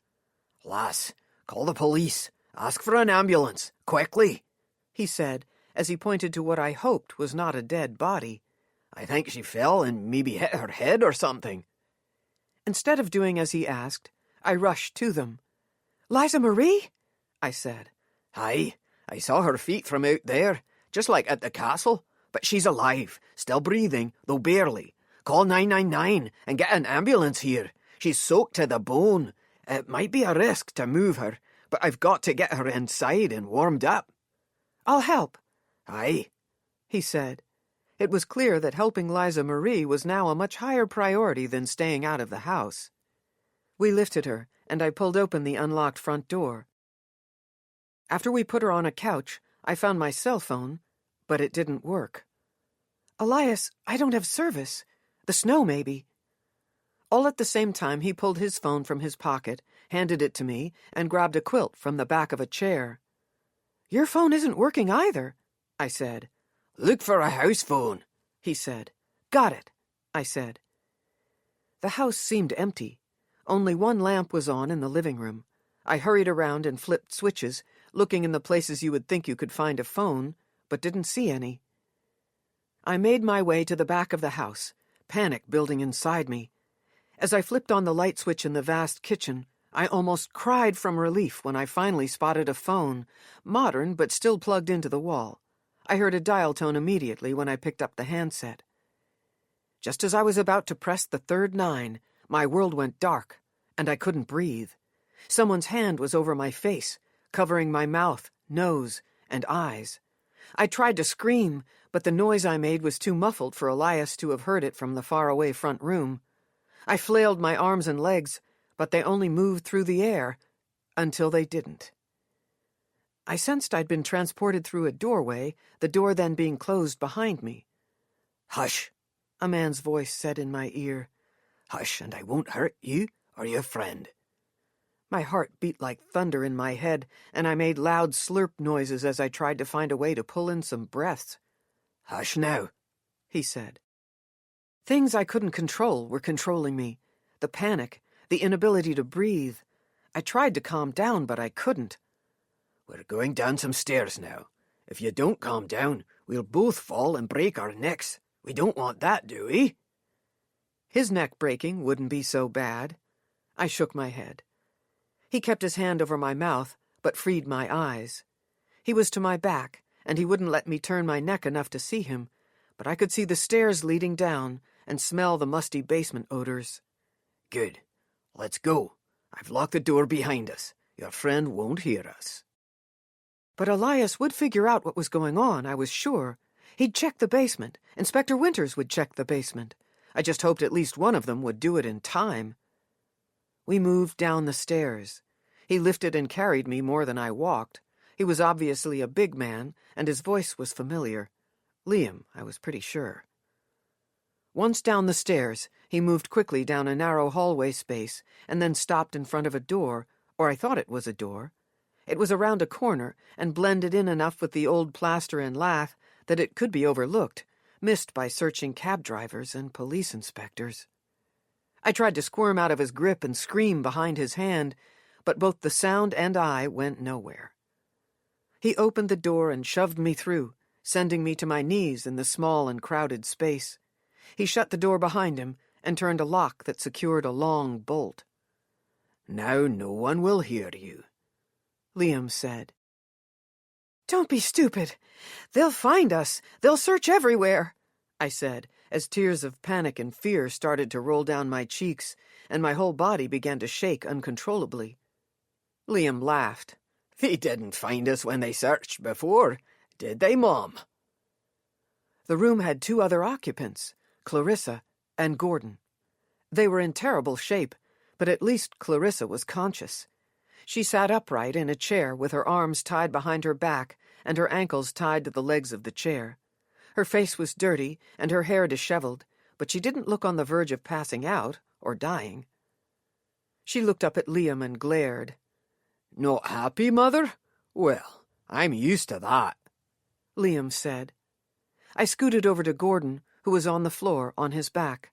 Lass, call the police. Ask for an ambulance, quickly, he said, as he pointed to what I hoped was not a dead body. I think she fell and maybe hit her head or something. Instead of doing as he asked, I rushed to them. Liza Marie? I said. Aye, I saw her feet from out there, just like at the castle, but she's alive, still breathing, though barely. Call 999 and get an ambulance here. She's soaked to the bone. It might be a risk to move her, but I've got to get her inside and warmed up. I'll help. Aye, he said. It was clear that helping Liza Marie was now a much higher priority than staying out of the house. We lifted her, and I pulled open the unlocked front door. After we put her on a couch, I found my cell phone, but it didn't work. Elias, I don't have service. The snow, maybe. All at the same time, he pulled his phone from his pocket, handed it to me, and grabbed a quilt from the back of a chair. Your phone isn't working either, I said. Look for a house phone, he said. Got it, I said. The house seemed empty. Only one lamp was on in the living room. I hurried around and flipped switches, looking in the places you would think you could find a phone, but didn't see any. I made my way to the back of the house, panic building inside me. As I flipped on the light switch in the vast kitchen, I almost cried from relief when I finally spotted a phone, modern but still plugged into the wall. I heard a dial tone immediately when I picked up the handset. Just as I was about to press the third 9, my world went dark, and I couldn't breathe. Someone's hand was over my face, covering my mouth, nose, and eyes. I tried to scream, but the noise I made was too muffled for Elias to have heard it from the faraway front room. I flailed my arms and legs, but they only moved through the air, until they didn't. I sensed I'd been transported through a doorway, the door then being closed behind me. Hush, a man's voice said in my ear. Hush, and I won't hurt you or your friend. My heart beat like thunder in my head, and I made loud slurp noises as I tried to find a way to pull in some breaths. Hush now, he said. Things I couldn't control were controlling me. The panic, the inability to breathe. I tried to calm down, but I couldn't. We're going down some stairs now. If you don't calm down, we'll both fall and break our necks. We don't want that, do we? His neck breaking wouldn't be so bad. I shook my head. He kept his hand over my mouth, but freed my eyes. He was to my back, and he wouldn't let me turn my neck enough to see him, but I could see the stairs leading down and smell the musty basement odors. Good. Let's go. I've locked the door behind us. Your friend won't hear us. But Elias would figure out what was going on, I was sure. He'd check the basement. Inspector Winters would check the basement. I just hoped at least one of them would do it in time. We moved down the stairs. He lifted and carried me more than I walked. He was obviously a big man, and his voice was familiar. Liam, I was pretty sure. Once down the stairs, he moved quickly down a narrow hallway space, and then stopped in front of a door, or I thought it was a door. It was around a corner, and blended in enough with the old plaster and lath that it could be overlooked, missed by searching cab drivers and police inspectors. I tried to squirm out of his grip and scream behind his hand, but both the sound and I went nowhere. He opened the door and shoved me through, sending me to my knees in the small and crowded space. He shut the door behind him and turned a lock that secured a long bolt. "Now no one will hear you," Liam said. "Don't be stupid. They'll find us. They'll search everywhere," I said, as tears of panic and fear started to roll down my cheeks, and my whole body began to shake uncontrollably. Liam laughed. "They didn't find us when they searched before, did they, Mom?" The room had 2 other occupants, Clarissa and Gordon. They were in terrible shape, but at least Clarissa was conscious. She sat upright in a chair with her arms tied behind her back and her ankles tied to the legs of the chair. Her face was dirty and her hair disheveled, but she didn't look on the verge of passing out or dying. She looked up at Liam and glared. "Not happy, Mother? Well, I'm used to that," Liam said. I scooted over to Gordon, who was on the floor on his back.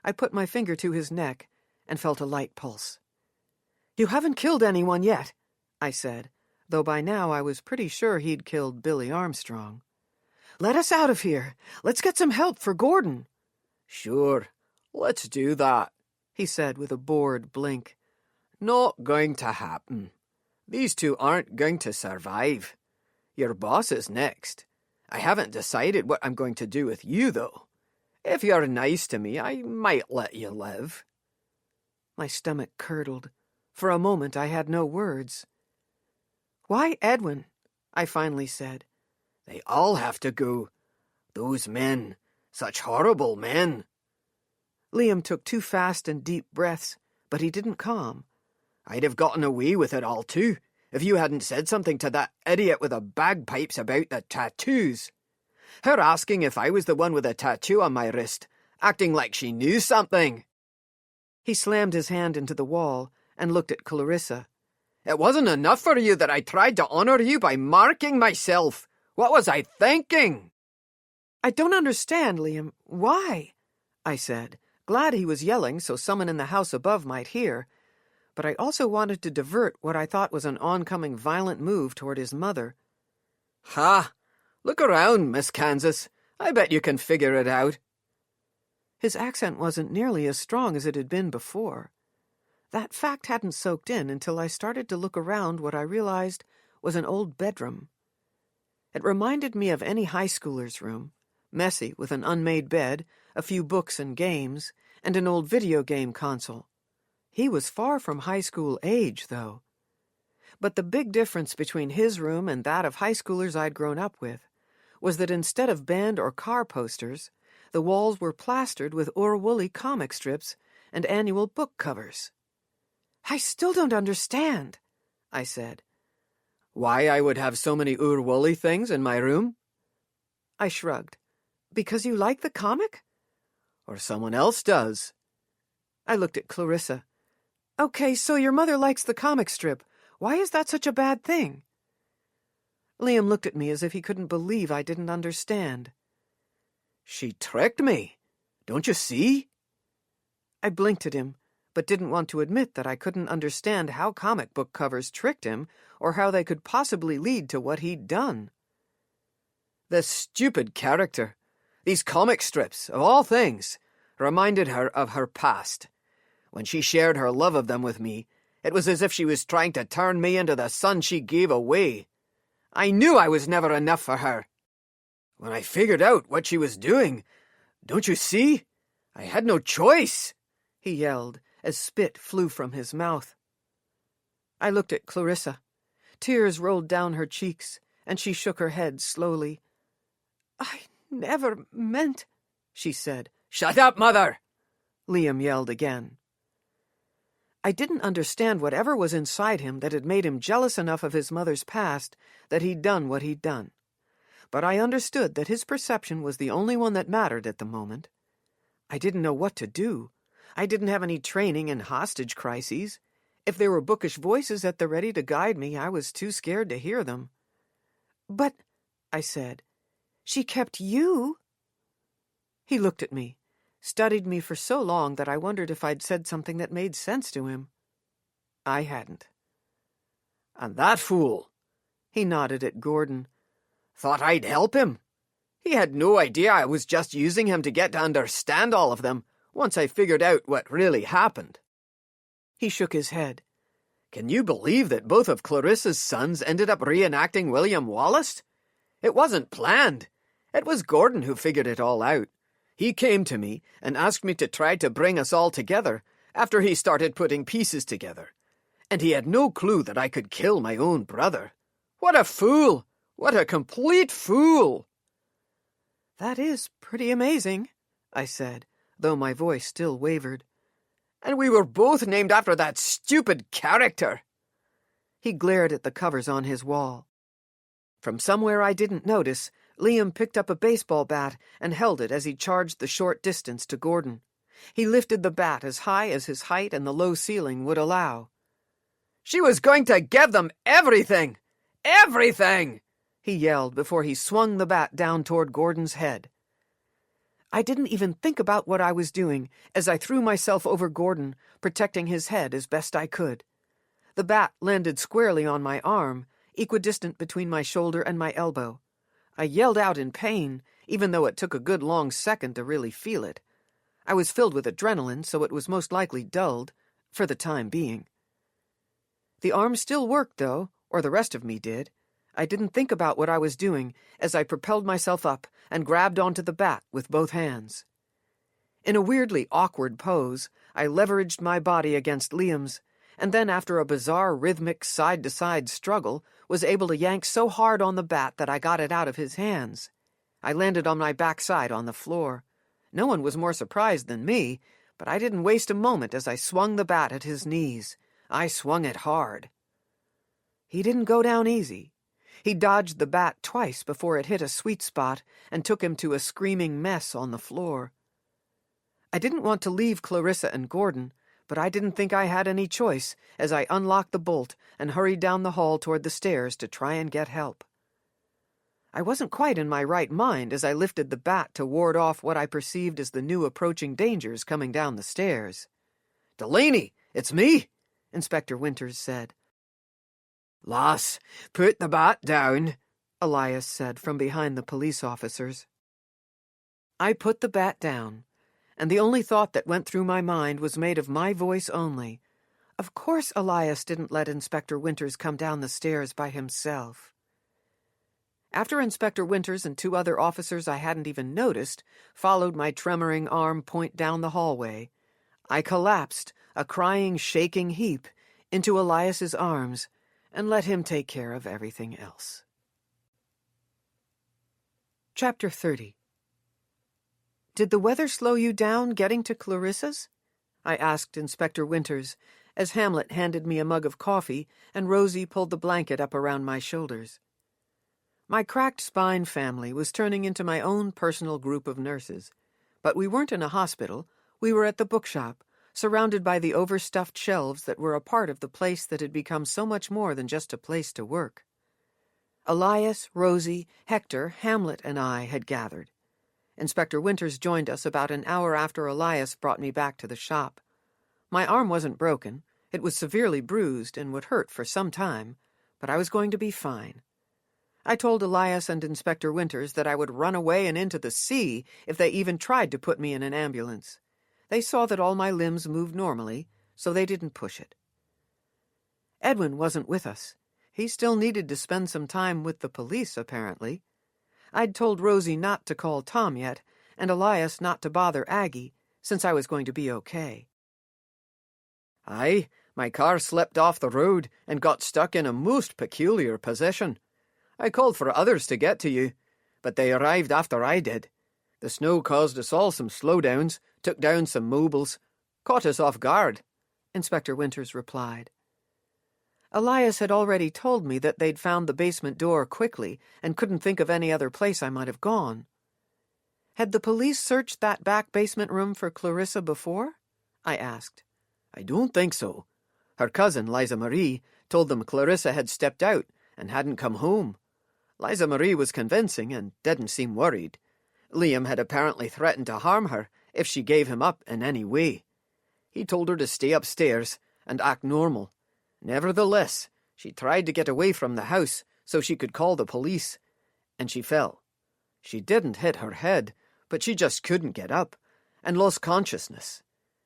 I put my finger to his neck and felt a light pulse. "You haven't killed anyone yet," I said, though by now I was pretty sure he'd killed Billy Armstrong. "Let us out of here. Let's get some help for Gordon." "Sure, let's do that," he said with a bored blink. "Not going to happen. These 2 aren't going to survive. Your boss is next. I haven't decided what I'm going to do with you, though. If you're nice to me, I might let you live." My stomach curdled. For a moment I had no words. "Why Edwin?" I finally said. "They all have to go. Those men, such horrible men." Liam took 2 fast and deep breaths, but he didn't calm. "I'd have gotten away with it all too, if you hadn't said something to that idiot with the bagpipes about the tattoos. Her asking if I was the one with a tattoo on my wrist, acting like she knew something." He slammed his hand into the wall and looked at Clarissa. "It wasn't enough for you that I tried to honor you by marking myself. What was I thinking?" "I don't understand, Liam. Why?" I said, glad he was yelling so someone in the house above might hear. But I also wanted to divert what I thought was an oncoming violent move toward his mother. "Ha! Look around, Miss Kansas. I bet you can figure it out." His accent wasn't nearly as strong as it had been before. That fact hadn't soaked in until I started to look around what I realized was an old bedroom. It reminded me of any high schooler's room, messy with an unmade bed, a few books and games, and an old video game console. He was far from high school age, though. But the big difference between his room and that of high schoolers I'd grown up with was that instead of band or car posters, the walls were plastered with Woolly comic strips and annual book covers. "I still don't understand," I said. "Why I would have so many Woolly things in my room?" I shrugged. "Because you like the comic?" "Or someone else does." I looked at Clarissa. "Okay, so your mother likes the comic strip. Why is that such a bad thing?" Liam looked at me as if he couldn't believe I didn't understand. "She tricked me. Don't you see?" I blinked at him, but didn't want to admit that I couldn't understand how comic book covers tricked him or how they could possibly lead to what he'd done. "This stupid character, these comic strips, of all things, reminded her of her past. When she shared her love of them with me, it was as if she was trying to turn me into the son she gave away. I knew I was never enough for her. When I figured out what she was doing, don't you see? I had no choice," he yelled, as spit flew from his mouth. I looked at Clarissa. Tears rolled down her cheeks, and she shook her head slowly. "I never meant," she said. "Shut up, Mother!" Liam yelled again. I didn't understand whatever was inside him that had made him jealous enough of his mother's past that he'd done what he'd done. But I understood that his perception was the only one that mattered at the moment. I didn't know what to do. I didn't have any training in hostage crises. If there were bookish voices at the ready to guide me, I was too scared to hear them. "But," I said, "she kept you." He looked at me, studied me for so long that I wondered if I'd said something that made sense to him. I hadn't. "And that fool," he nodded at Gordon, "thought I'd help him. He had no idea I was just using him to get to understand all of them once I figured out what really happened." He shook his head. "Can you believe that both of Clarissa's sons ended up reenacting William Wallace? It wasn't planned. It was Gordon who figured it all out. He came to me and asked me to try to bring us all together after he started putting pieces together. And he had no clue that I could kill my own brother. What a fool! What a complete fool!" "That is pretty amazing," I said, though my voice still wavered. "And we were both named after that stupid character." He glared at the covers on his wall. From somewhere I didn't notice, Liam picked up a baseball bat and held it as he charged the short distance to Gordon. He lifted the bat as high as his height and the low ceiling would allow. "She was going to give them everything! Everything!" he yelled before he swung the bat down toward Gordon's head. I didn't even think about what I was doing as I threw myself over Gordon, protecting his head as best I could. The bat landed squarely on my arm, equidistant between my shoulder and my elbow. I yelled out in pain, even though it took a good long second to really feel it. I was filled with adrenaline, so it was most likely dulled, for the time being. The arm still worked, though, or the rest of me did. I didn't think about what I was doing as I propelled myself up and grabbed onto the bat with both hands. In a weirdly awkward pose, I leveraged my body against Liam's, and then after a bizarre rhythmic side-to-side struggle, was able to yank so hard on the bat that I got it out of his hands. I landed on my backside on the floor. No one was more surprised than me, but I didn't waste a moment as I swung the bat at his knees. I swung it hard. He didn't go down easy. He dodged the bat twice before it hit a sweet spot and took him to a screaming mess on the floor. I didn't want to leave Clarissa and Gordon, but I didn't think I had any choice as I unlocked the bolt and hurried down the hall toward the stairs to try and get help. I wasn't quite in my right mind as I lifted the bat to ward off what I perceived as the new approaching dangers coming down the stairs. "Delaney, it's me," Inspector Winters said. "Lass, put the bat down," Elias said from behind the police officers. I put the bat down, and the only thought that went through my mind was made of my voice only. Of course Elias didn't let Inspector Winters come down the stairs by himself. After Inspector Winters and 2 other officers I hadn't even noticed followed my tremoring arm point down the hallway, I collapsed, a crying, shaking heap, into Elias's arms and let him take care of everything else. Chapter 30. Did the weather slow you down getting to Clarissa's? I asked Inspector Winters, as Hamlet handed me a mug of coffee and Rosie pulled the blanket up around my shoulders. My cracked spine family was turning into my own personal group of nurses, but we weren't in a hospital. We were at the bookshop, surrounded by the overstuffed shelves that were a part of the place that had become so much more than just a place to work. Elias, Rosie, Hector, Hamlet, and I had gathered. Inspector Winters joined us about an hour after Elias brought me back to the shop. My arm wasn't broken. It was severely bruised and would hurt for some time, but I was going to be fine. I told Elias and Inspector Winters that I would run away and into the sea if they even tried to put me in an ambulance. They saw that all my limbs moved normally, so they didn't push it. Edwin wasn't with us. He still needed to spend some time with the police, apparently. I'd told Rosie not to call Tom yet, and Elias not to bother Aggie, since I was going to be okay. Aye, my car slipped off the road and got stuck in a most peculiar position. I called for others to get to you, but they arrived after I did. The snow caused us all some slowdowns, took down some mobiles, caught us off guard," Inspector Winters replied. Elias had already told me that they'd found the basement door quickly and couldn't think of any other place I might have gone. Had the police searched that back basement room for Clarissa before? I asked. "I don't think so. Her cousin, Liza Marie, told them Clarissa had stepped out and hadn't come home. Liza Marie was convincing and didn't seem worried. Liam had apparently threatened to harm her if she gave him up in any way. He told her to stay upstairs and act normal. Nevertheless, she tried to get away from the house so she could call the police, and she fell. She didn't hit her head, but she just couldn't get up and lost consciousness.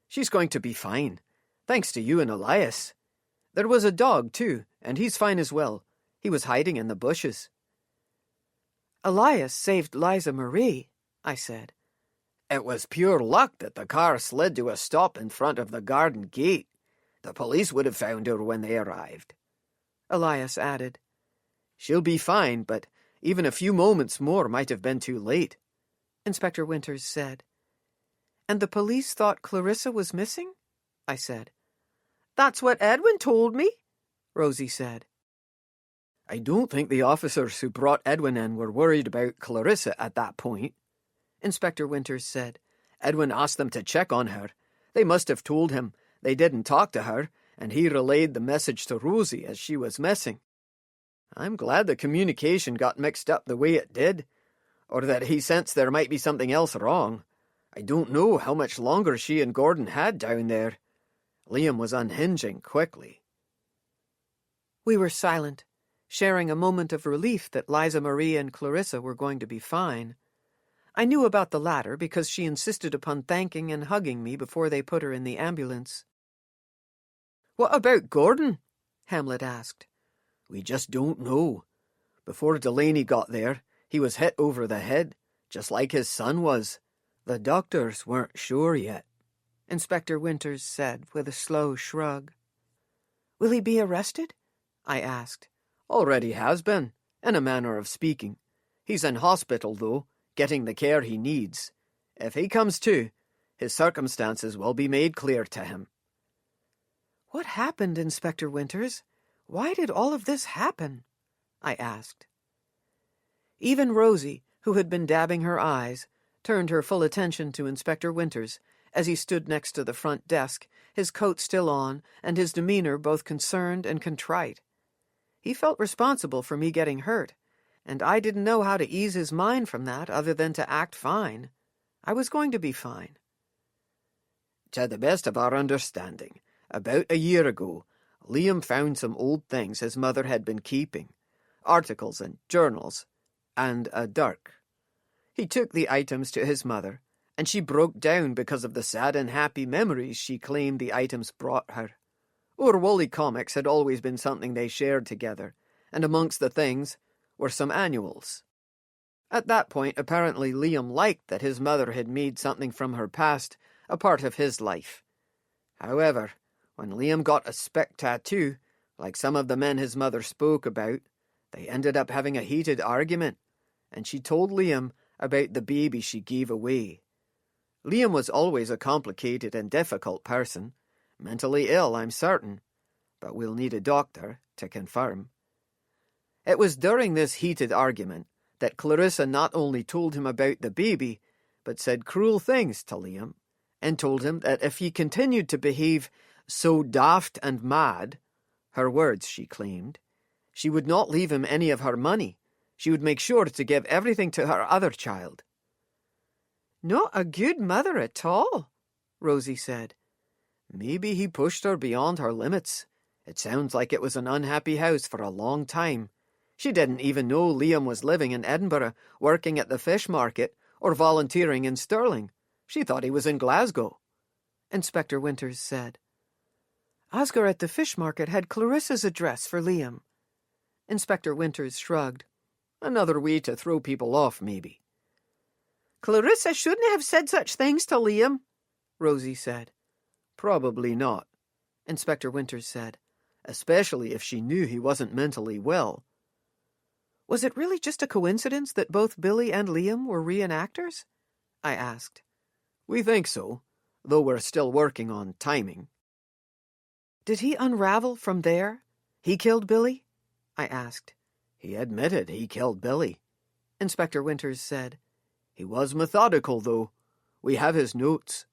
She's going to be fine, thanks to you and Elias. There was a dog, too, and he's fine as well. He was hiding in the bushes." "Elias saved Liza Marie," I said. "It was pure luck that the car slid to a stop in front of the garden gate. The police would have found her when they arrived," Elias added. "She'll be fine, but even a few moments more might have been too late," Inspector Winters said. "And the police thought Clarissa was missing?" I said. "That's what Edwin told me," Rosie said. "I don't think the officers who brought Edwin in were worried about Clarissa at that point," Inspector Winters said. "Edwin asked them to check on her. They must have told him they didn't talk to her, and he relayed the message to Rosie as she was missing. I'm glad the communication got mixed up the way it did, or that he sensed there might be something else wrong. I don't know how much longer she and Gordon had down there. Liam was unhinging quickly." We were silent, sharing a moment of relief that Liza Marie and Clarissa were going to be fine. I knew about the latter because she insisted upon thanking and hugging me before they put her in the ambulance. "What about Gordon?" Hamlet asked. "We just don't know. Before Delaney got there, he was hit over the head, just like his son was. The doctors weren't sure yet," Inspector Winters said with a slow shrug. "Will he be arrested?" I asked. "Already has been, in a manner of speaking. He's in hospital, though, getting the care he needs. If he comes to, his circumstances will be made clear to him." "What happened, Inspector Winters? Why did all of this happen?" I asked. Even Rosie, who had been dabbing her eyes, turned her full attention to Inspector Winters as he stood next to the front desk, his coat still on, and his demeanor both concerned and contrite. He felt responsible for me getting hurt, and I didn't know how to ease his mind from that other than to act fine. I was going to be fine. "To the best of our understanding, about a year ago, Liam found some old things his mother had been keeping, articles and journals, and a dirk. He took the items to his mother, and she broke down because of the sad and happy memories she claimed the items brought her. Wooly comics had always been something they shared together, and amongst the things were some annuals. At that point, apparently Liam liked that his mother had made something from her past a part of his life. However, when Liam got a spick tattoo, like some of the men his mother spoke about, they ended up having a heated argument, and she told Liam about the baby she gave away. Liam was always a complicated and difficult person, mentally ill, I'm certain, but we'll need a doctor to confirm. It was during this heated argument that Clarissa not only told him about the baby, but said cruel things to Liam, and told him that if he continued to behave so daft and mad, her words, she claimed, she would not leave him any of her money. She would make sure to give everything to her other child. "Not a good mother at all," Rosie said. "Maybe he pushed her beyond her limits. It sounds like it was an unhappy house for a long time. She didn't even know Liam was living in Edinburgh, working at the fish market, or volunteering in Stirling. She thought he was in Glasgow," Inspector Winters said. "Oscar at the fish market had Clarissa's address for Liam." Inspector Winters shrugged. "Another way to throw people off, maybe." "Clarissa shouldn't have said such things to Liam," Rosie said. "Probably not," Inspector Winters said. Especially if she knew he wasn't mentally well. Was it really just a coincidence that both Billy and Liam were reenactors? I asked. We think so, though we're still working on timing. Did he unravel from there? He killed Billy? I asked. He admitted he killed Billy, Inspector Winters said. He was methodical, though. We have his notes.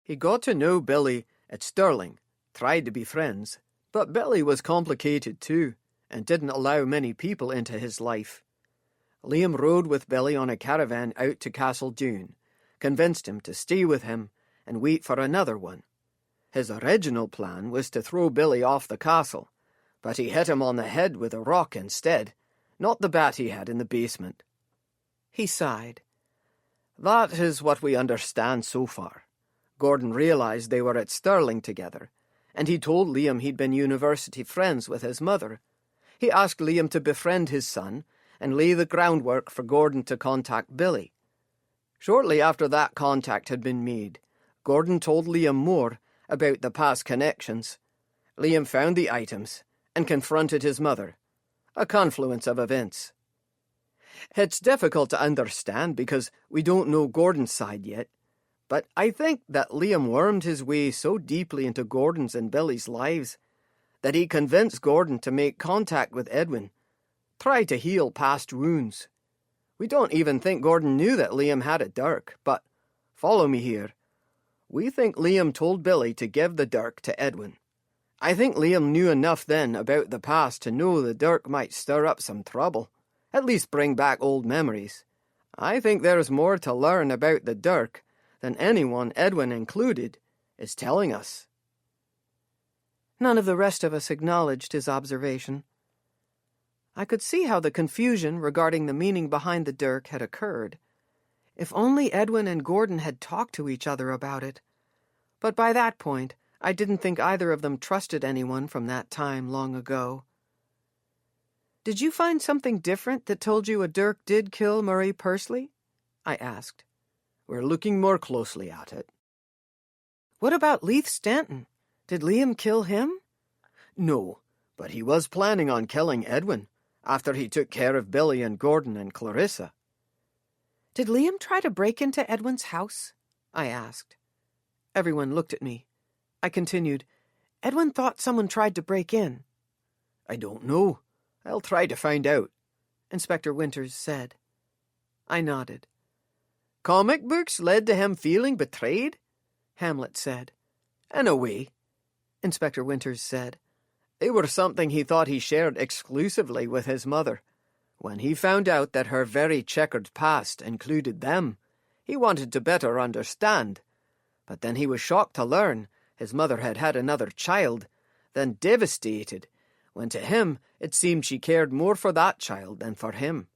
He got to know Billy at Stirling, tried to be friends, but Billy was complicated too, and didn't allow many people into his life. Liam rode with Billy on a caravan out to Castle Doune, convinced him to stay with him and wait for another one. His original plan was to throw Billy off the castle, but he hit him on the head with a rock instead, not the bat he had in the basement. He sighed. That is what we understand so far. Gordon realized they were at Stirling together, and he told Liam he'd been university friends with his mother. He asked Liam to befriend his son and lay the groundwork for Gordon to contact Billy. Shortly after that contact had been made, Gordon told Liam more about the past connections. Liam found the items and confronted his mother. A confluence of events. It's difficult to understand because we don't know Gordon's side yet, but I think that Liam wormed his way so deeply into Gordon's and Billy's lives that he convinced Gordon to make contact with Edwin, try to heal past wounds. We don't even think Gordon knew that Liam had a dirk, but follow me here. We think Liam told Billy to give the dirk to Edwin. I think Liam knew enough then about the past to know the dirk might stir up some trouble, at least bring back old memories. I think there's more to learn about the dirk than anyone, Edwin included, is telling us. None of the rest of us acknowledged his observation. I could see how the confusion regarding the meaning behind the dirk had occurred. If only Edwin and Gordon had talked to each other about it. But by that point, I didn't think either of them trusted anyone from that time long ago. Did you find something different that told you a dirk did kill Murray Pursley? I asked. We're looking more closely at it. What about Leith Stanton? Did Liam kill him? No, but he was planning on killing Edwin after he took care of Billy and Gordon and Clarissa. Did Liam try to break into Edwin's house? I asked. Everyone looked at me. I continued, Edwin thought someone tried to break in. I don't know. I'll try to find out, Inspector Winters said. I nodded. Comic books led to him feeling betrayed? Hamlet said. In a way, Inspector Winters said. They were something he thought he shared exclusively with his mother. When he found out that her very checkered past included them, he wanted to better understand. But then he was shocked to learn his mother had had another child, then devastated, when to him it seemed she cared more for that child than for him.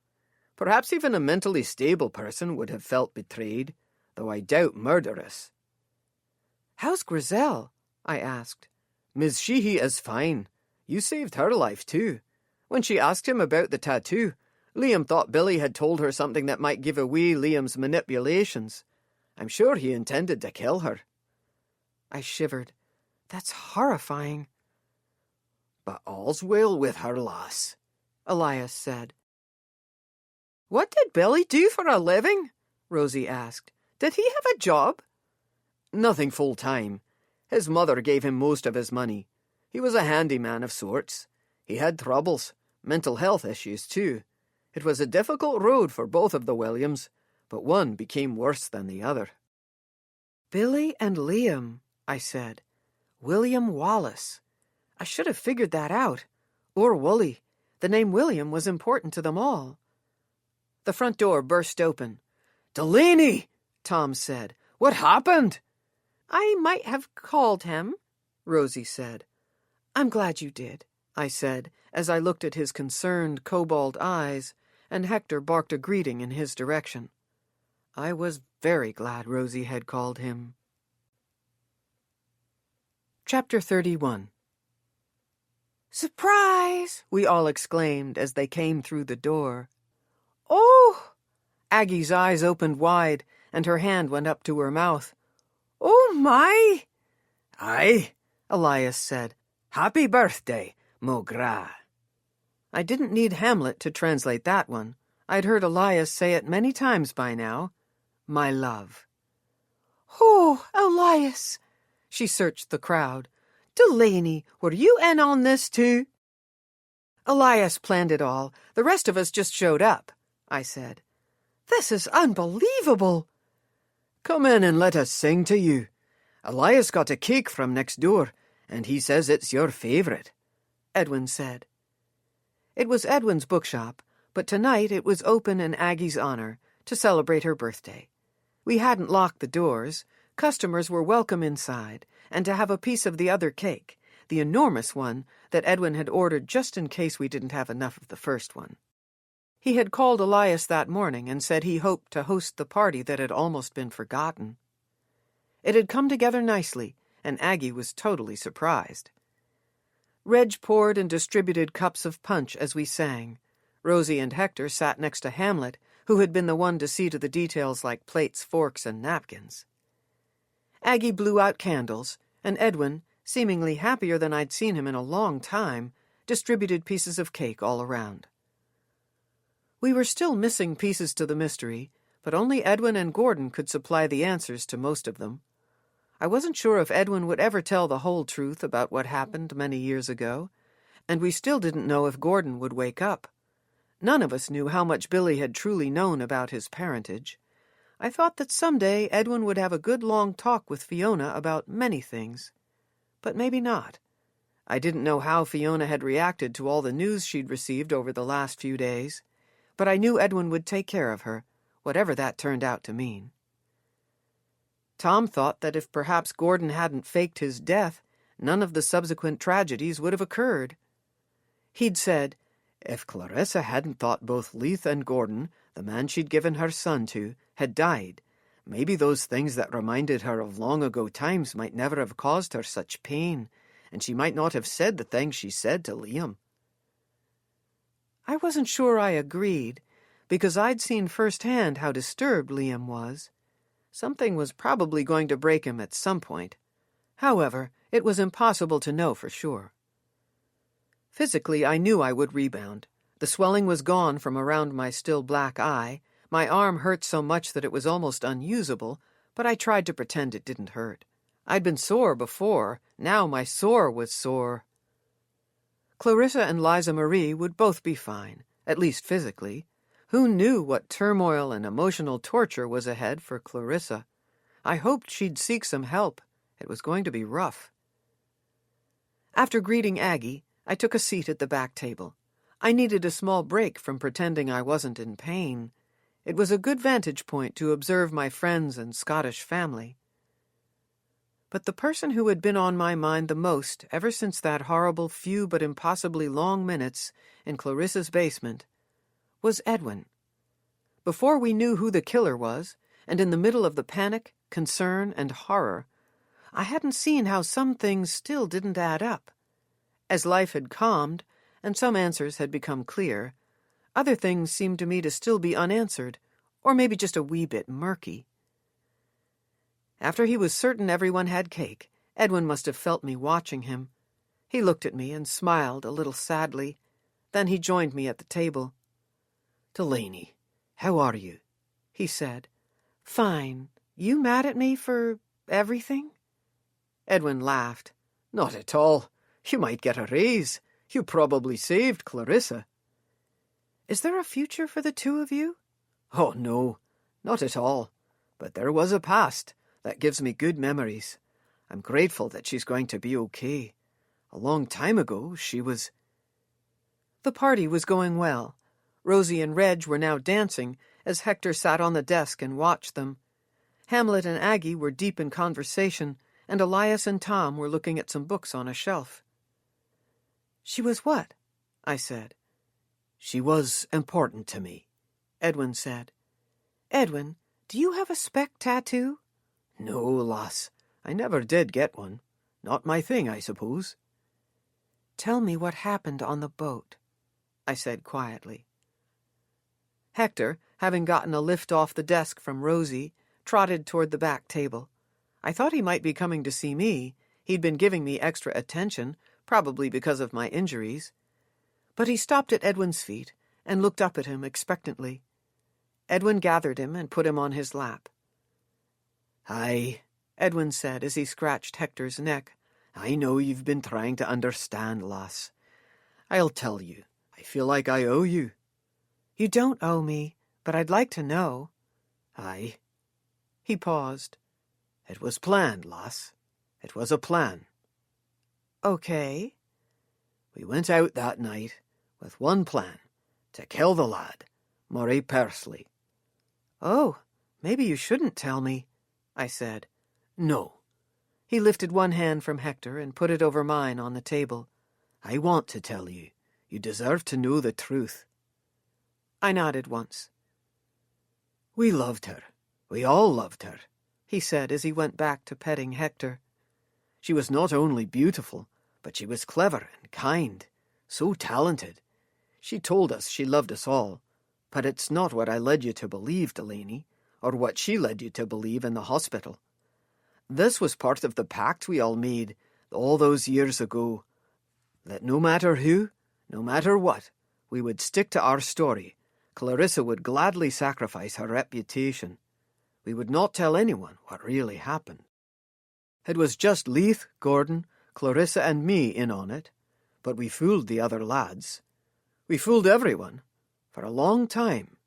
Perhaps even a mentally stable person would have felt betrayed, though I doubt murderous. How's Grizel? I asked. Ms. Sheehy is fine. You saved her life, too. When she asked him about the tattoo, Liam thought Billy had told her something that might give away Liam's manipulations. I'm sure he intended to kill her. I shivered. That's horrifying. But all's well with her, lass, Elias said. What did Billy do for a living? Rosie asked. Did he have a job? Nothing full-time. His mother gave him most of his money. He was a handyman of sorts. He had troubles, mental health issues too. It was a difficult road for both of the Williams, but one became worse than the other. Billy and Liam, I said. William Wallace. I should have figured that out. Or Woolley. The name William was important to them all. The front door burst open. Delaney, Tom said. What happened? I might have called him, Rosie said. I'm glad you did, I said, as I looked at his concerned cobalt eyes, and Hector barked a greeting in his direction. I was very glad Rosie had called him. Chapter 31. Surprise! We all exclaimed as they came through the door. Oh! Aggie's eyes opened wide, and her hand went up to her mouth. Oh, my! Aye, Elias said. "Happy birthday, Mogra." I didn't need Hamlet to translate that one. I'd heard Elias say it many times by now. My love. "Oh, Elias!" She searched the crowd. "Delaney, were you in on this too?" Elias planned it all. The rest of us just showed up, I said. "This is unbelievable." "Come in and let us sing to you. Elias got a cake from next door, and he says it's your favorite," Edwin said. It was Edwin's bookshop, but tonight it was open in Aggie's honor to celebrate her birthday. We hadn't locked the doors. Customers were welcome inside, and to have a piece of the other cake, the enormous one that Edwin had ordered just in case we didn't have enough of the first one. He had called Elias that morning and said he hoped to host the party that had almost been forgotten. It had come together nicely, and Aggie was totally surprised. Reg poured and distributed cups of punch as we sang. Rosie and Hector sat next to Hamlet, who had been the one to see to the details like plates, forks, and napkins. Aggie blew out candles, and Edwin, seemingly happier than I'd seen him in a long time, distributed pieces of cake all around. We were still missing pieces to the mystery, but only Edwin and Gordon could supply the answers to most of them. I wasn't sure if Edwin would ever tell the whole truth about what happened many years ago, and we still didn't know if Gordon would wake up. None of us knew how much Billy had truly known about his parentage. I thought that someday Edwin would have a good long talk with Fiona about many things. But maybe not. I didn't know how Fiona had reacted to all the news she'd received over the last few days, but I knew Edwin would take care of her, whatever that turned out to mean. Tom thought that if perhaps Gordon hadn't faked his death, none of the subsequent tragedies would have occurred. He'd said, "If Clarissa hadn't thought both Leith and Gordon, the man she'd given her son to, had died, maybe those things that reminded her of long-ago times might never have caused her such pain, and she might not have said the things she said to Liam." I wasn't sure I agreed, because I'd seen firsthand how disturbed Liam was. Something was probably going to break him at some point. However, it was impossible to know for sure. Physically, I knew I would rebound. The swelling was gone from around my still black eye. My arm hurt so much that it was almost unusable, but I tried to pretend it didn't hurt. I'd been sore before. Now my sore was sore. Clarissa and Liza Marie would both be fine, at least physically. Who knew what turmoil and emotional torture was ahead for Clarissa? I hoped she'd seek some help. It was going to be rough. After greeting Aggie, I took a seat at the back table. I needed a small break from pretending I wasn't in pain. It was a good vantage point to observe my friends and Scottish family. But the person who had been on my mind the most ever since that horrible few but impossibly long minutes in Clarissa's basement was Edwin. Before we knew who the killer was, and in the middle of the panic, concern, and horror, I hadn't seen how some things still didn't add up. As life had calmed, and some answers had become clear, other things seemed to me to still be unanswered, or maybe just a wee bit murky. After he was certain everyone had cake, Edwin must have felt me watching him. He looked at me and smiled a little sadly. Then he joined me at the table. "Delaney, how are you?" he said. "Fine. You mad at me for everything?" Edwin laughed. "Not at all. You might get a raise. You probably saved Clarissa." "Is there a future for the two of you?" "Oh, no, not at all. But there was a past that gives me good memories. I'm grateful that she's going to be okay. A long time ago, she was—" The party was going well. Rosie and Reg were now dancing as Hector sat on the desk and watched them. Hamlet and Aggie were deep in conversation, and Elias and Tom were looking at some books on a shelf. "She was what?" I said. "She was important to me," Edwin said. "Edwin, do you have a speck tattoo?" "No, lass. I never did get one. Not my thing, I suppose." "Tell me what happened on the boat," I said quietly. Hector, having gotten a lift off the desk from Rosie, trotted toward the back table. I thought he might be coming to see me. He'd been giving me extra attention, probably because of my injuries. But he stopped at Edwin's feet and looked up at him expectantly. Edwin gathered him and put him on his lap. "Aye," Edwin said as he scratched Hector's neck. "I know you've been trying to understand, lass. I'll tell you. I feel like I owe you." "You don't owe me, but I'd like to know." "Aye." He paused. "It was planned, lass. It was a plan." "Okay." "We went out that night with one plan, to kill the lad, Murray Persley." "Oh, maybe you shouldn't tell me," I said. "No." He lifted one hand from Hector and put it over mine on the table. "I want to tell you. You deserve to know the truth." I nodded once. "We loved her. We all loved her," he said as he went back to petting Hector. "She was not only beautiful, but she was clever and kind, so talented. She told us she loved us all, but it's not what I led you to believe, Delaney, or what she led you to believe in the hospital. This was part of the pact we all made all those years ago, that no matter who, no matter what, we would stick to our story. Clarissa would gladly sacrifice her reputation. We would not tell anyone what really happened. It was just Leith, Gordon, Clarissa and me in on it, but we fooled the other lads. We fooled everyone, for a long time."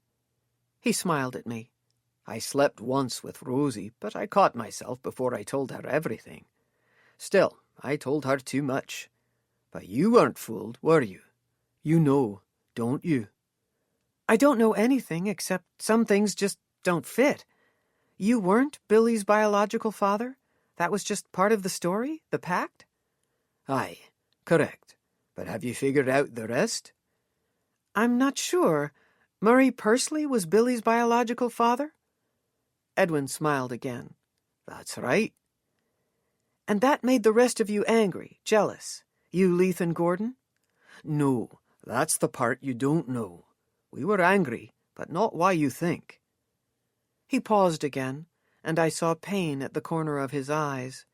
He smiled at me. "I slept once with Rosie, but I caught myself before I told her everything. Still, I told her too much. But you weren't fooled, were you? You know, don't you?" "I don't know anything except some things just don't fit. You weren't Billy's biological father? That was just part of the story, the pact?" "Aye, correct. But have you figured out the rest?" "I'm not sure. Murray Persley was Billy's biological father?" Edwin smiled again. "That's right." "And that made the rest of you angry, jealous? You, Leith and Gordon?" "No, that's the part you don't know. We were angry, but not why you think." He paused again, and I saw pain at the corner of his eyes.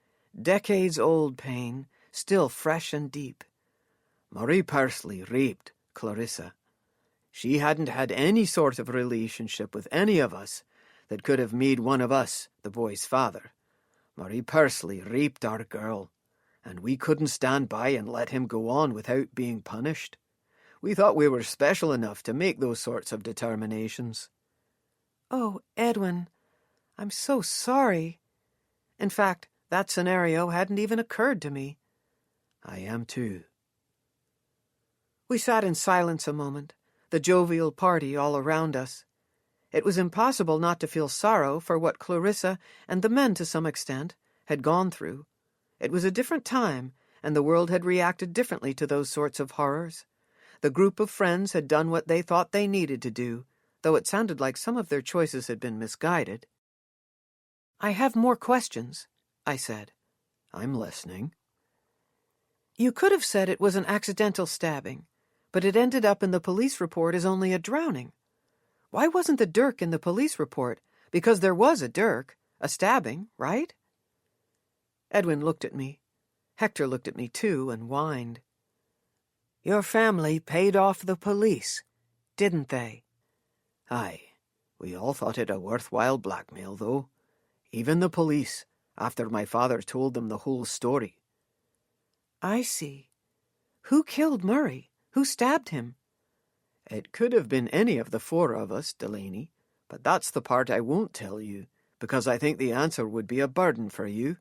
Decades-old pain, still fresh and deep. "Murray Persley raped Clarissa. She hadn't had any sort of relationship with any of us that could have made one of us the boy's father. Murray Persley raped our girl, and we couldn't stand by and let him go on without being punished. We thought we were special enough to make those sorts of determinations." "Oh, Edwin, I'm so sorry. In fact, that scenario hadn't even occurred to me." "I am too." We sat in silence a moment, the jovial party all around us. It was impossible not to feel sorrow for what Clarissa, and the men to some extent, had gone through. It was a different time, and the world had reacted differently to those sorts of horrors. The group of friends had done what they thought they needed to do, though it sounded like some of their choices had been misguided. "I have more questions," I said. "I'm listening." "You could have said it was an accidental stabbing, but it ended up in the police report as only a drowning. Why wasn't the dirk in the police report? Because there was a dirk, a stabbing, right?" Edwin looked at me. Hector looked at me too and whined. "Your family paid off the police, didn't they?" "Aye. We all thought it a worthwhile blackmail, though. Even the police, after my father told them the whole story." "I see. Who killed Murray? Who stabbed him?" "It could have been any of the four of us, Delaney, but that's the part I won't tell you, because I think the answer would be a burden for you.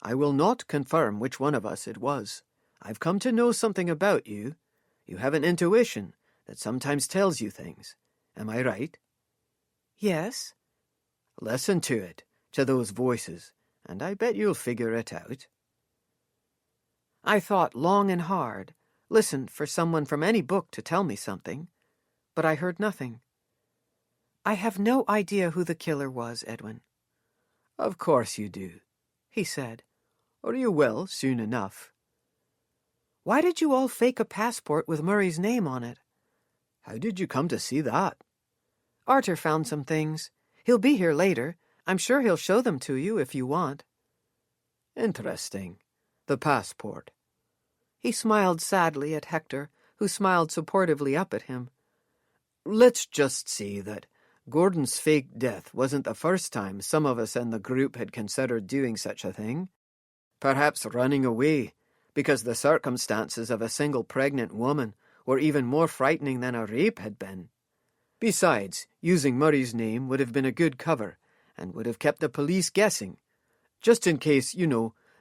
I will not confirm which one of us it was. I've come to know something about you. You have an intuition that sometimes tells you things. Am I right?" "Yes." "Listen to it, to those voices, and I bet you'll figure it out." I thought long and hard, listened for someone from any book to tell me something, but I heard nothing. "I have no idea who the killer was, Edwin." "Of course you do," he said, "or you will soon enough." "Why did you all fake a passport with Murray's name on it?" "How did you come to see that?" "Arthur found some things. He'll be here later. I'm sure he'll show them to you if you want." "Interesting. The passport. He smiled sadly at Hector, who smiled supportively up at him. Let's just say that Gordon's fake death wasn't the first time some of us in the group had considered doing such a thing. Perhaps running away, because the circumstances of a single pregnant woman were even more frightening than a rape had been. Besides, using Murray's name would have been a good cover, and would have kept the police guessing, just in case,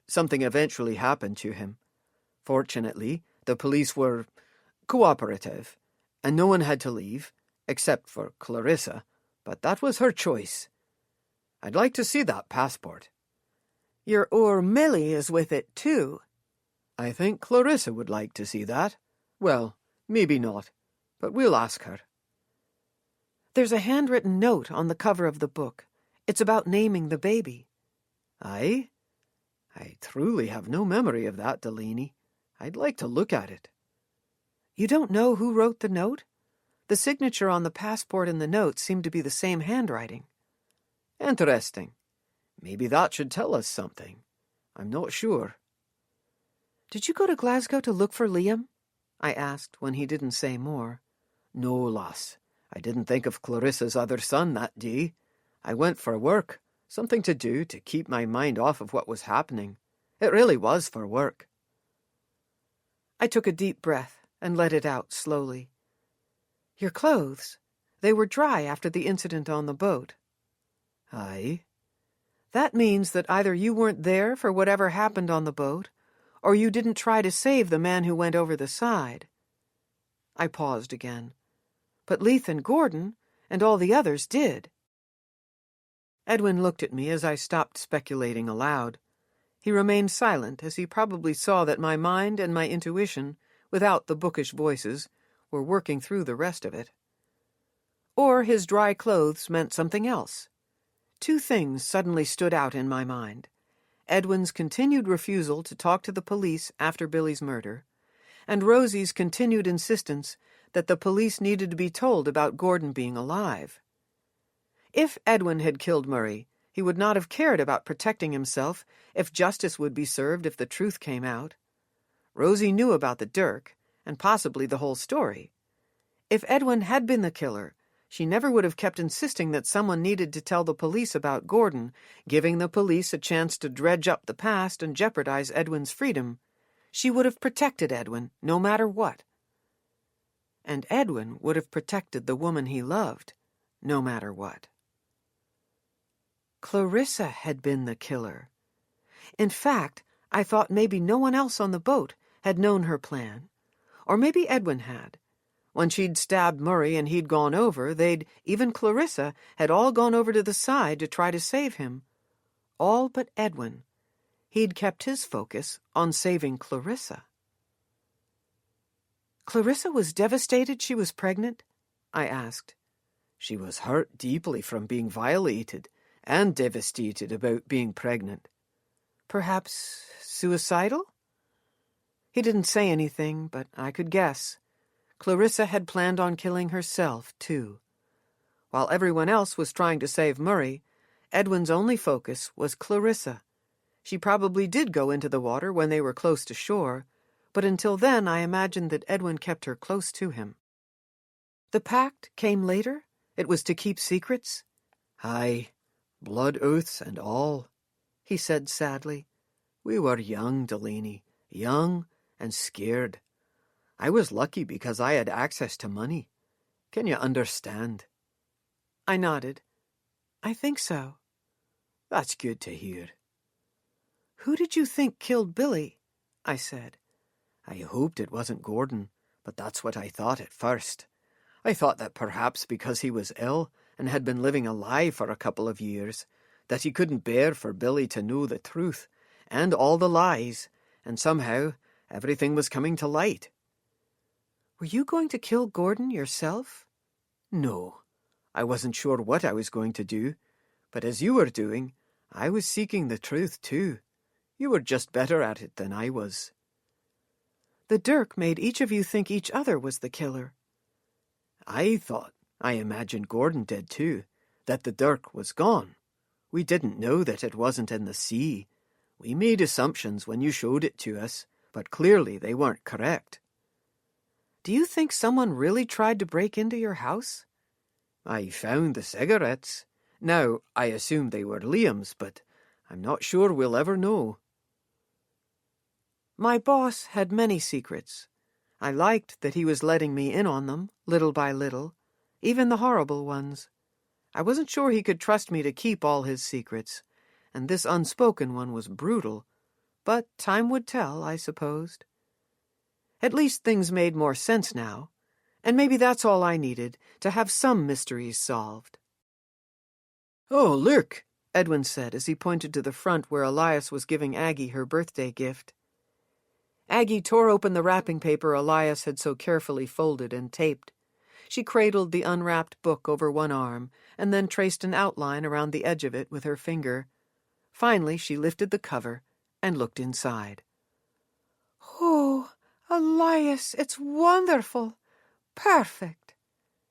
something eventually happened to him. Fortunately, the police were cooperative, and no one had to leave, except for Clarissa, but that was her choice. I'd like to see that passport. Your oor Millie is with it, too. I think Clarissa would like to see that. Well, maybe not, but we'll ask her. There's a handwritten note on the cover of the book. It's about naming the baby. Aye? I truly have no memory of that, Delaney. I'd like to look at it. You don't know who wrote the note? The signature on the passport and the note seem to be the same handwriting. Interesting. Maybe that should tell us something. I'm not sure. Did you go to Glasgow to look for Liam? I asked when he didn't say more. No, lass. I didn't think of Clarissa's other son that day. I went for work, something to do to keep my mind off of what was happening. It really was for work. I took a deep breath and let it out slowly. Your clothes, they were dry after the incident on the boat. Aye. That means that either you weren't there for whatever happened on the boat, or you didn't try to save the man who went over the side. I paused again. But Leith and Gordon and all the others did. Edwin looked at me as I stopped speculating aloud. He remained silent, as he probably saw that my mind and my intuition, without the bookish voices, were working through the rest of it. Or his dry clothes meant something else. Two things suddenly stood out in my mind. Edwin's continued refusal to talk to the police after Billy's murder, and Rosie's continued insistence that the police needed to be told about Gordon being alive. If Edwin had killed Murray, he would not have cared about protecting himself if justice would be served if the truth came out. Rosie knew about the dirk, and possibly the whole story. If Edwin had been the killer, she never would have kept insisting that someone needed to tell the police about Gordon, giving the police a chance to dredge up the past and jeopardize Edwin's freedom. She would have protected Edwin, no matter what. And Edwin would have protected the woman he loved, no matter what. Clarissa had been the killer. In fact, I thought maybe no one else on the boat had known her plan. Or maybe Edwin had. When she'd stabbed Murray and he'd gone over, even Clarissa, had all gone over to the side to try to save him. All but Edwin. He'd kept his focus on saving Clarissa. Clarissa was devastated she was pregnant? I asked. She was hurt deeply from being violated, and devastated about being pregnant. Perhaps suicidal? He didn't say anything, but I could guess. Clarissa had planned on killing herself, too. While everyone else was trying to save Murray, Edwin's only focus was Clarissa. She probably did go into the water when they were close to shore, but until then I imagined that Edwin kept her close to him. The pact came later? It was to keep secrets? Aye, blood oaths and all, he said sadly. We were young, Delaney, young and scared. I was lucky because I had access to money. Can you understand? I nodded. I think so. That's good to hear. Who did you think killed Billy? I said. I hoped it wasn't Gordon, but that's what I thought at first. I thought that perhaps because he was ill and had been living a lie for a couple of years, that he couldn't bear for Billy to know the truth, and all the lies, and somehow everything was coming to light. Were you going to kill Gordon yourself? No. I wasn't sure what I was going to do, but as you were doing, I was seeking the truth too. You were just better at it than I was. The dirk made each of you think each other was the killer. I imagined Gordon did too, that the dirk was gone. We didn't know that it wasn't in the sea. We made assumptions when you showed it to us, but clearly they weren't correct. Do you think someone really tried to break into your house? I found the cigarettes. Now, I assume they were Liam's, but I'm not sure we'll ever know. My boss had many secrets. I liked that he was letting me in on them, little by little, even the horrible ones. I wasn't sure he could trust me to keep all his secrets, and this unspoken one was brutal, but time would tell, I supposed. At least things made more sense now, and maybe that's all I needed, to have some mysteries solved. Oh, look, Edwin said as he pointed to the front where Elias was giving Aggie her birthday gift. Aggie tore open the wrapping paper Elias had so carefully folded and taped. She cradled the unwrapped book over one arm and then traced an outline around the edge of it with her finger. Finally, she lifted the cover and looked inside. Oh, Elias, it's wonderful. Perfect,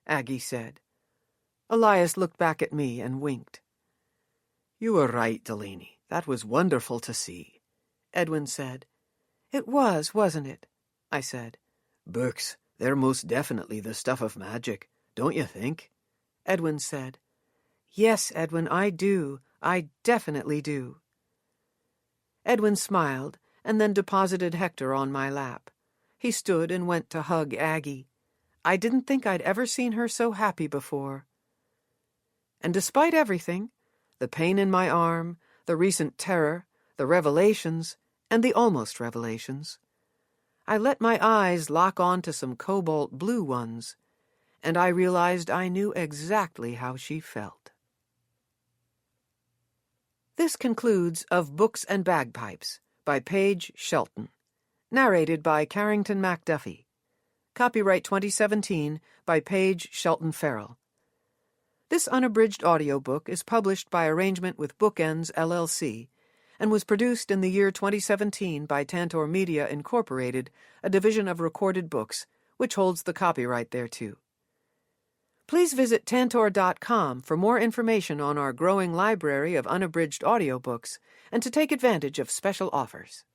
Aggie said. Elias looked back at me and winked. You were right, Delaney. That was wonderful to see, Edwin said. It was, wasn't it? I said. Books, they're most definitely the stuff of magic, don't you think? Edwin said. Yes, Edwin, I do. I definitely do. Edwin smiled and then deposited Hector on my lap. He stood and went to hug Aggie. I didn't think I'd ever seen her so happy before. And despite everything, the pain in my arm, the recent terror, the revelations, and the almost revelations, I let my eyes lock on to some cobalt blue ones, and I realized I knew exactly how she felt. This concludes Of Books and Bagpipes by Paige Shelton, narrated by Carrington MacDuffie. Copyright 2017 by Paige Shelton Farrell. This unabridged audiobook is published by arrangement with Bookends, LLC, and was produced in the year 2017 by Tantor Media, Incorporated, a division of Recorded Books, which holds the copyright thereto. Please visit Tantor.com for more information on our growing library of unabridged audiobooks and to take advantage of special offers.